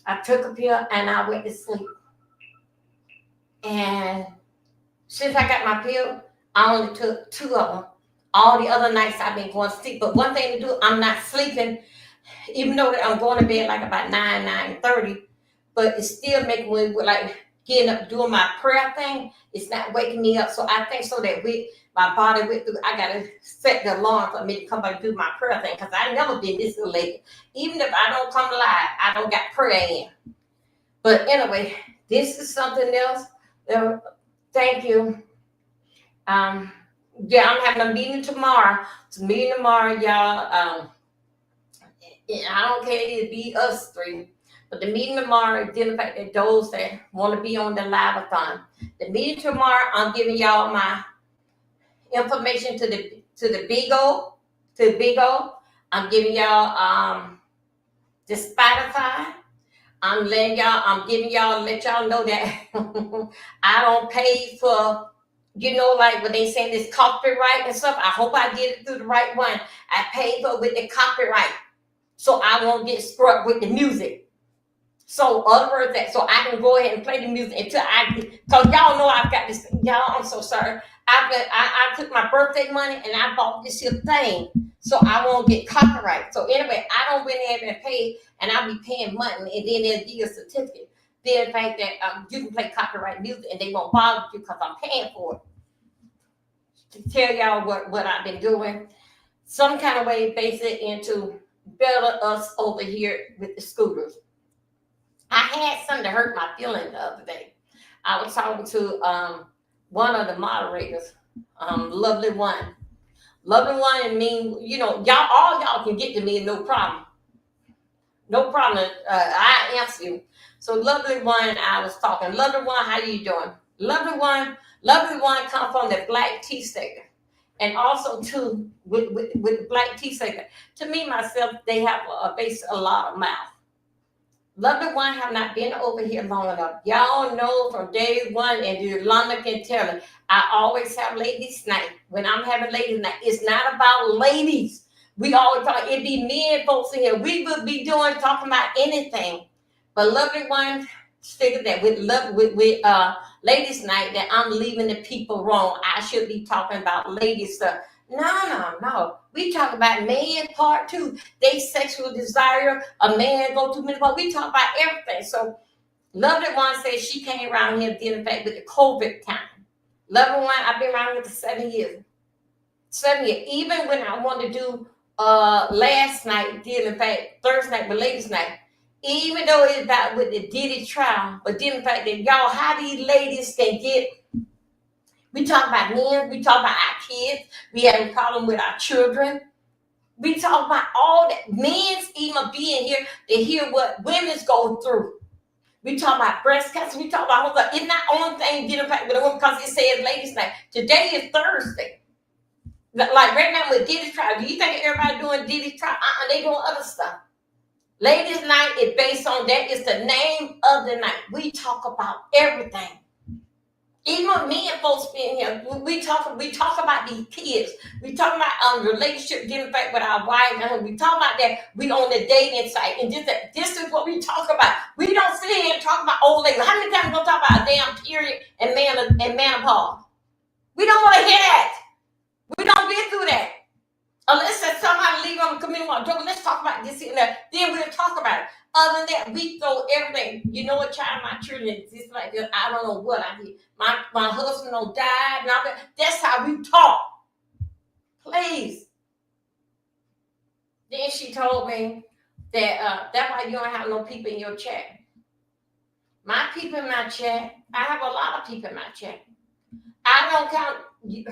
I took a pill and I went to sleep. And since I got my pill, I only took 2 of them. All the other nights I've been going to sleep. But one thing to do, I'm not sleeping, even though I'm going to bed like about 9:30, but it's still making me like getting up, doing my prayer thing. It's not waking me up. So I think so that my body went through, I got to set the alarm for me to come back and do my prayer thing because I've never been this late. Even if I don't come live, I don't got prayer in. But anyway, this is something else. Thank you. Yeah, I'm having a meeting tomorrow. It's a meeting tomorrow, y'all. I don't care if it be us 3, but the meeting tomorrow is dealing with those that want to be on the live-a-thon. The meeting tomorrow, I'm giving y'all my information to the Big O. I'm giving y'all the Spotify. I'm giving y'all, let y'all know that I don't pay for, like when they say this copyright and stuff. I hope I get it through the right one. I pay for with the copyright, so I won't get struck with the music. So other words that, so I can go ahead and play the music until because y'all know I've got this. Y'all, I'm so sorry. I took my birthday money and I bought this here thing, so I won't get copyright. So anyway, I don't really have to pay, and I'll be paying money, and then they'll give you a certificate. Then the fact that you can play copyright music and they won't bother you because I'm paying for it. To tell y'all what I've been doing, some kind of way, basically into better us over here with the scooters. I had something to hurt my feelings the other day. I was talking to one of the moderators, Lovely One. Lovely One and me, all y'all can get to me, no problem. No problem. I answer you. So Lovely One, I was talking. Lovely One, how you doing? Lovely One come from the black tea sector. And also too, with the black tea sector. To me, myself, they have a lot of mouth. Lovely One have not been over here long enough. Y'all know from day one, and Yolanda can tell it, I always have ladies' night. When I'm having ladies' night, it's not about ladies. We always talk, it be men folks in here. We would be talking about anything. But Lovely One stated that with ladies' night, that I'm leaving the people wrong. I should be talking about ladies' stuff. No. We talk about man part 2. They sexual desire, a man go too many parts. We talk about everything. So Lovely One says she came around here dealing with the COVID time. Lovely One, I've been around here for 7 years. 7 years. Even when I wanted to do last night, dealing with Thursday night, but ladies' night, even though it's about with the Diddy trial, but dealing with that y'all, how these ladies can get. We talk about men, we talk about our kids, we have a problem with our children. We talk about all that. Men's even being here to hear what women's go through. We talk about breast cancer, we talk about whole stuff. It's not only thing dealing with a woman because it says ladies' night. Today is Thursday. Like right now with Diddy's trial, do you think everybody doing Diddy's trial? They doing other stuff. Ladies' night is based on that. It's the name of the night. We talk about everything. Even when me and folks being here, we talk about these kids. We talk about relationship getting back with our wives, and we talk about that. We on the dating site, and this is what we talk about. We don't sit here and talk about old ladies. How many times we gonna talk about a damn period and menopause? We don't want to hear that. We don't get through that. Unless there's somebody leave on the community, let's talk about this and that. Then we'll talk about it. Other than that, we throw everything. You know what, child, my children exist like this. I don't know what I did. My husband died. And all that. That's how we talk. Please. Then she told me that that's why you don't have no people in your chat. My people in my chat, I have a lot of people in my chat. I don't count you.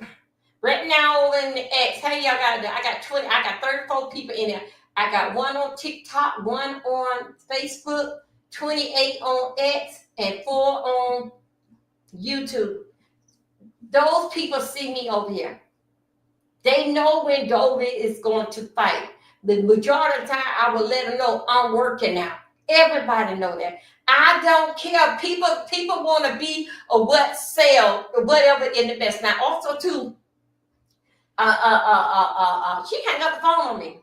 Right now in the X, hey, y'all I got 34 people in there. I got one on TikTok, one on Facebook, 28 on X, and 4 on YouTube. Those people see me over here. They know when Dovey is going to fight. The majority of the time, I will let them know I'm working now. Everybody know that. I don't care. People want to be or what sell or whatever in the best. Now, also too, she hung up the phone on me.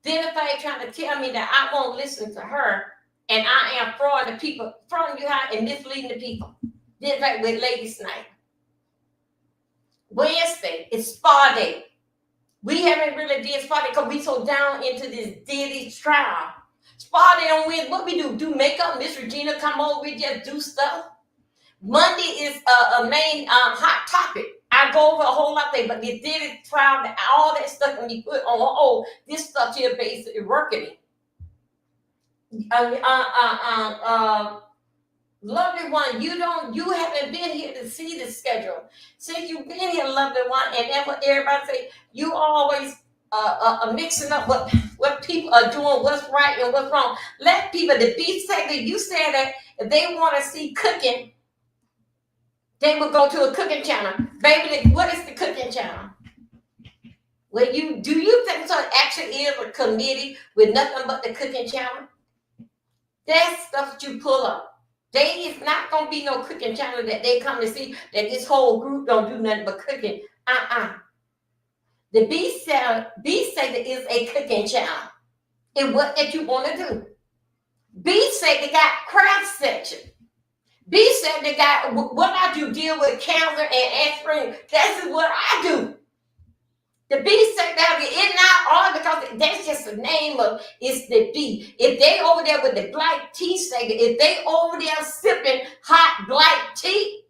Then if they trying to tell me that I won't listen to her and I am frauding the people, frauding you out and misleading the people. Then like with Ladies Night. Wednesday is spa day. We haven't really did spa day because we so down into this Diddy trial. Spa day on Wednesday, what we do? Do makeup. Miss Regina come over, we just do stuff. Monday is a main hot topic. I go over a whole lot of things, but they did it, trial, all that stuff can be put on. This stuff here basically working. Lovely one, you haven't been here to see the schedule. Since you've been here, lovely one, and then what everybody say, you always mixing up what people are doing, what's right and what's wrong. Let people, the beef segment, you said that if they want to see cooking, they will go to a cooking channel. Baby, what is the cooking channel? Do you think so? It actually is a committee with nothing but the cooking channel? That's stuff that you pull up. They is not gonna be no cooking channel that they come to see that this whole group don't do nothing but cooking. The B segment is a cooking channel. And what that you want to do? B segment got craft section. B said they got what I do deal with cancer and aspirin. That's what I do. The B said that it's not all because that's just the name of it's the B. If they over there with the black tea segment, if they over there sipping hot black tea,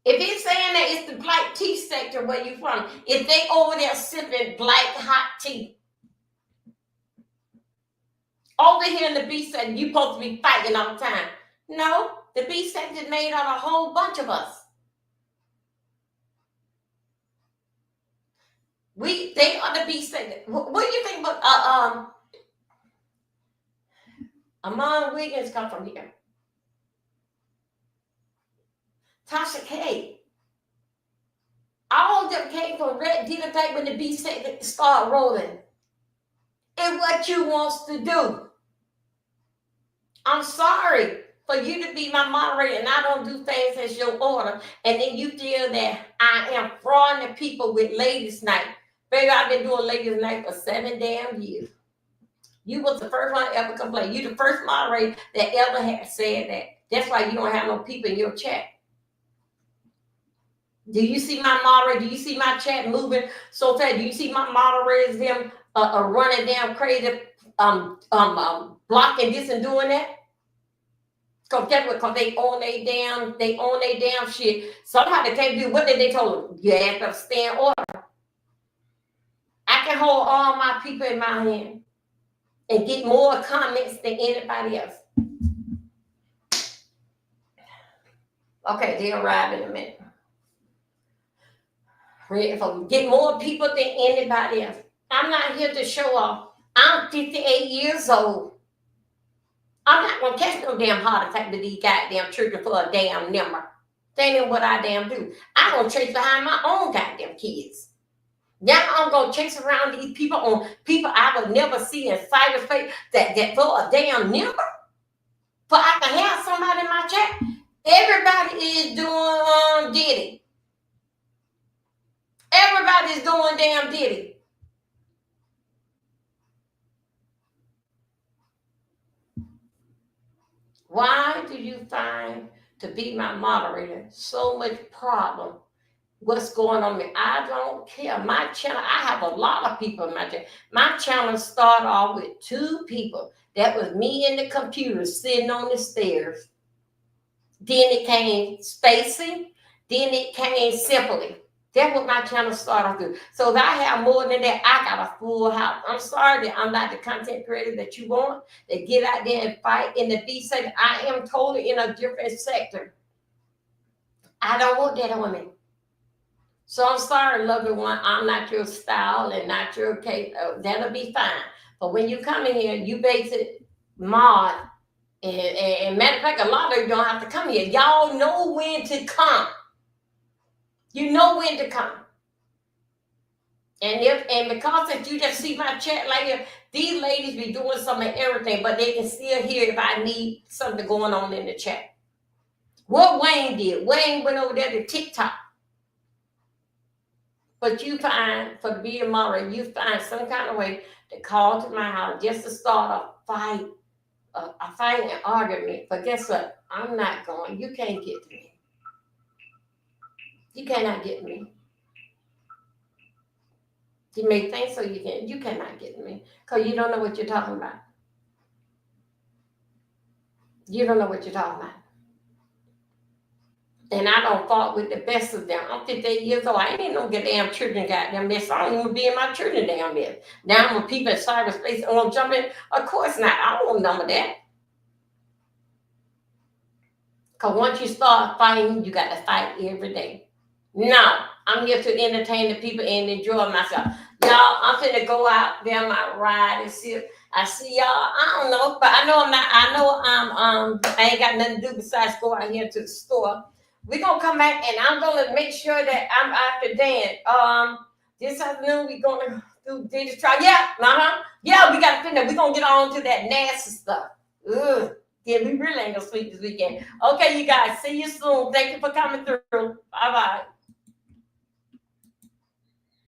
if it's saying that it's the black tea sector where you from, if they over there sipping black hot tea, over here in the B section, you supposed to be fighting all the time. No, the B section is made out of a whole bunch of us. They are the B section. What do you think about Amon Wiggins come from here? Tasha K. All of them came from Red Diddy back when the B section started rolling. And what you wants to do. I'm sorry for you to be my moderator and I don't do things as your order. And then you feel that I am frauding the people with Ladies Night. Baby, I've been doing Ladies Night for 7 damn years. You was the first one to ever complain. You the first moderator that ever had said that. That's why you don't have no people in your chat. Do you see my moderator? Do you see my chat moving so fast? Do you see my moderators, them running down crazy, blocking this and doing that? Because they own their damn shit. Somehow they can't do what did they told them? You have to stay in order. I can hold all my people in my hand and get more comments than anybody else. Okay, they'll arrive in a minute. Get more people than anybody else. I'm not here to show off. I'm 58 years old. I'm not going to catch no damn heart attack with these goddamn children for a damn number. That ain't what I damn do. I'm going to chase behind my own goddamn kids. Now I'm going to chase around these people on people I would never see in cyberspace that for a damn number. For I can have somebody in my chat. Everybody is doing Diddy. Everybody's doing damn Diddy. Why do you find, to be my moderator, so much problem? What's going on there? I don't care. My channel, I have a lot of people in my channel. My channel started off with 2 people. That was me and the computer sitting on the stairs. Then it came Stacy. Then it came Simply. That's what my channel started off with. So if I have more than that, I got a full house. I'm sorry that I'm not the content creator that you want, that get out there and fight in the B sector. I am totally in a different sector. I don't want that on me. So I'm sorry, lovely one. I'm not your style and not your case. That'll be fine. But when you come in here, you basic mod. And matter of fact, a lot of you don't have to come here. Y'all know when to come. You know when to come. And because if you just see my chat later, these ladies be doing some of everything, but they can still hear if I need something going on in the chat. What Wayne did, Wayne went over there to TikTok. But you find, for the being moderator, you find some kind of way to call to my house just to start a fight, and argument. But guess what? I'm not going. You can't get to me. You cannot get me. You may think so, you can. You cannot get me because you don't know what you're talking about. You don't know what you're talking about. And I don't fought with the best of them. I'm 58 years old. I ain't no damn children goddamn mess. I don't even be in my children damn mess. Now I'm a people in cyberspace and I'm jumping. Of course not. I don't want none of that. Because once you start fighting, you got to fight every day. Now, I'm here to entertain the people and enjoy myself. Y'all, I'm finna go out there on my ride and see. I see y'all. I don't know, but I know I'm not. I know I ain't got nothing to do besides go out here to the store. We're gonna come back and I'm gonna make sure that I'm after Dan. This afternoon we're gonna do Diddy's trial. Yeah, yeah, we gotta finish. We're gonna get on to that nasty stuff. Ugh. Yeah, we really ain't gonna sleep this weekend. Okay, you guys, see you soon. Thank you for coming through. Bye-bye.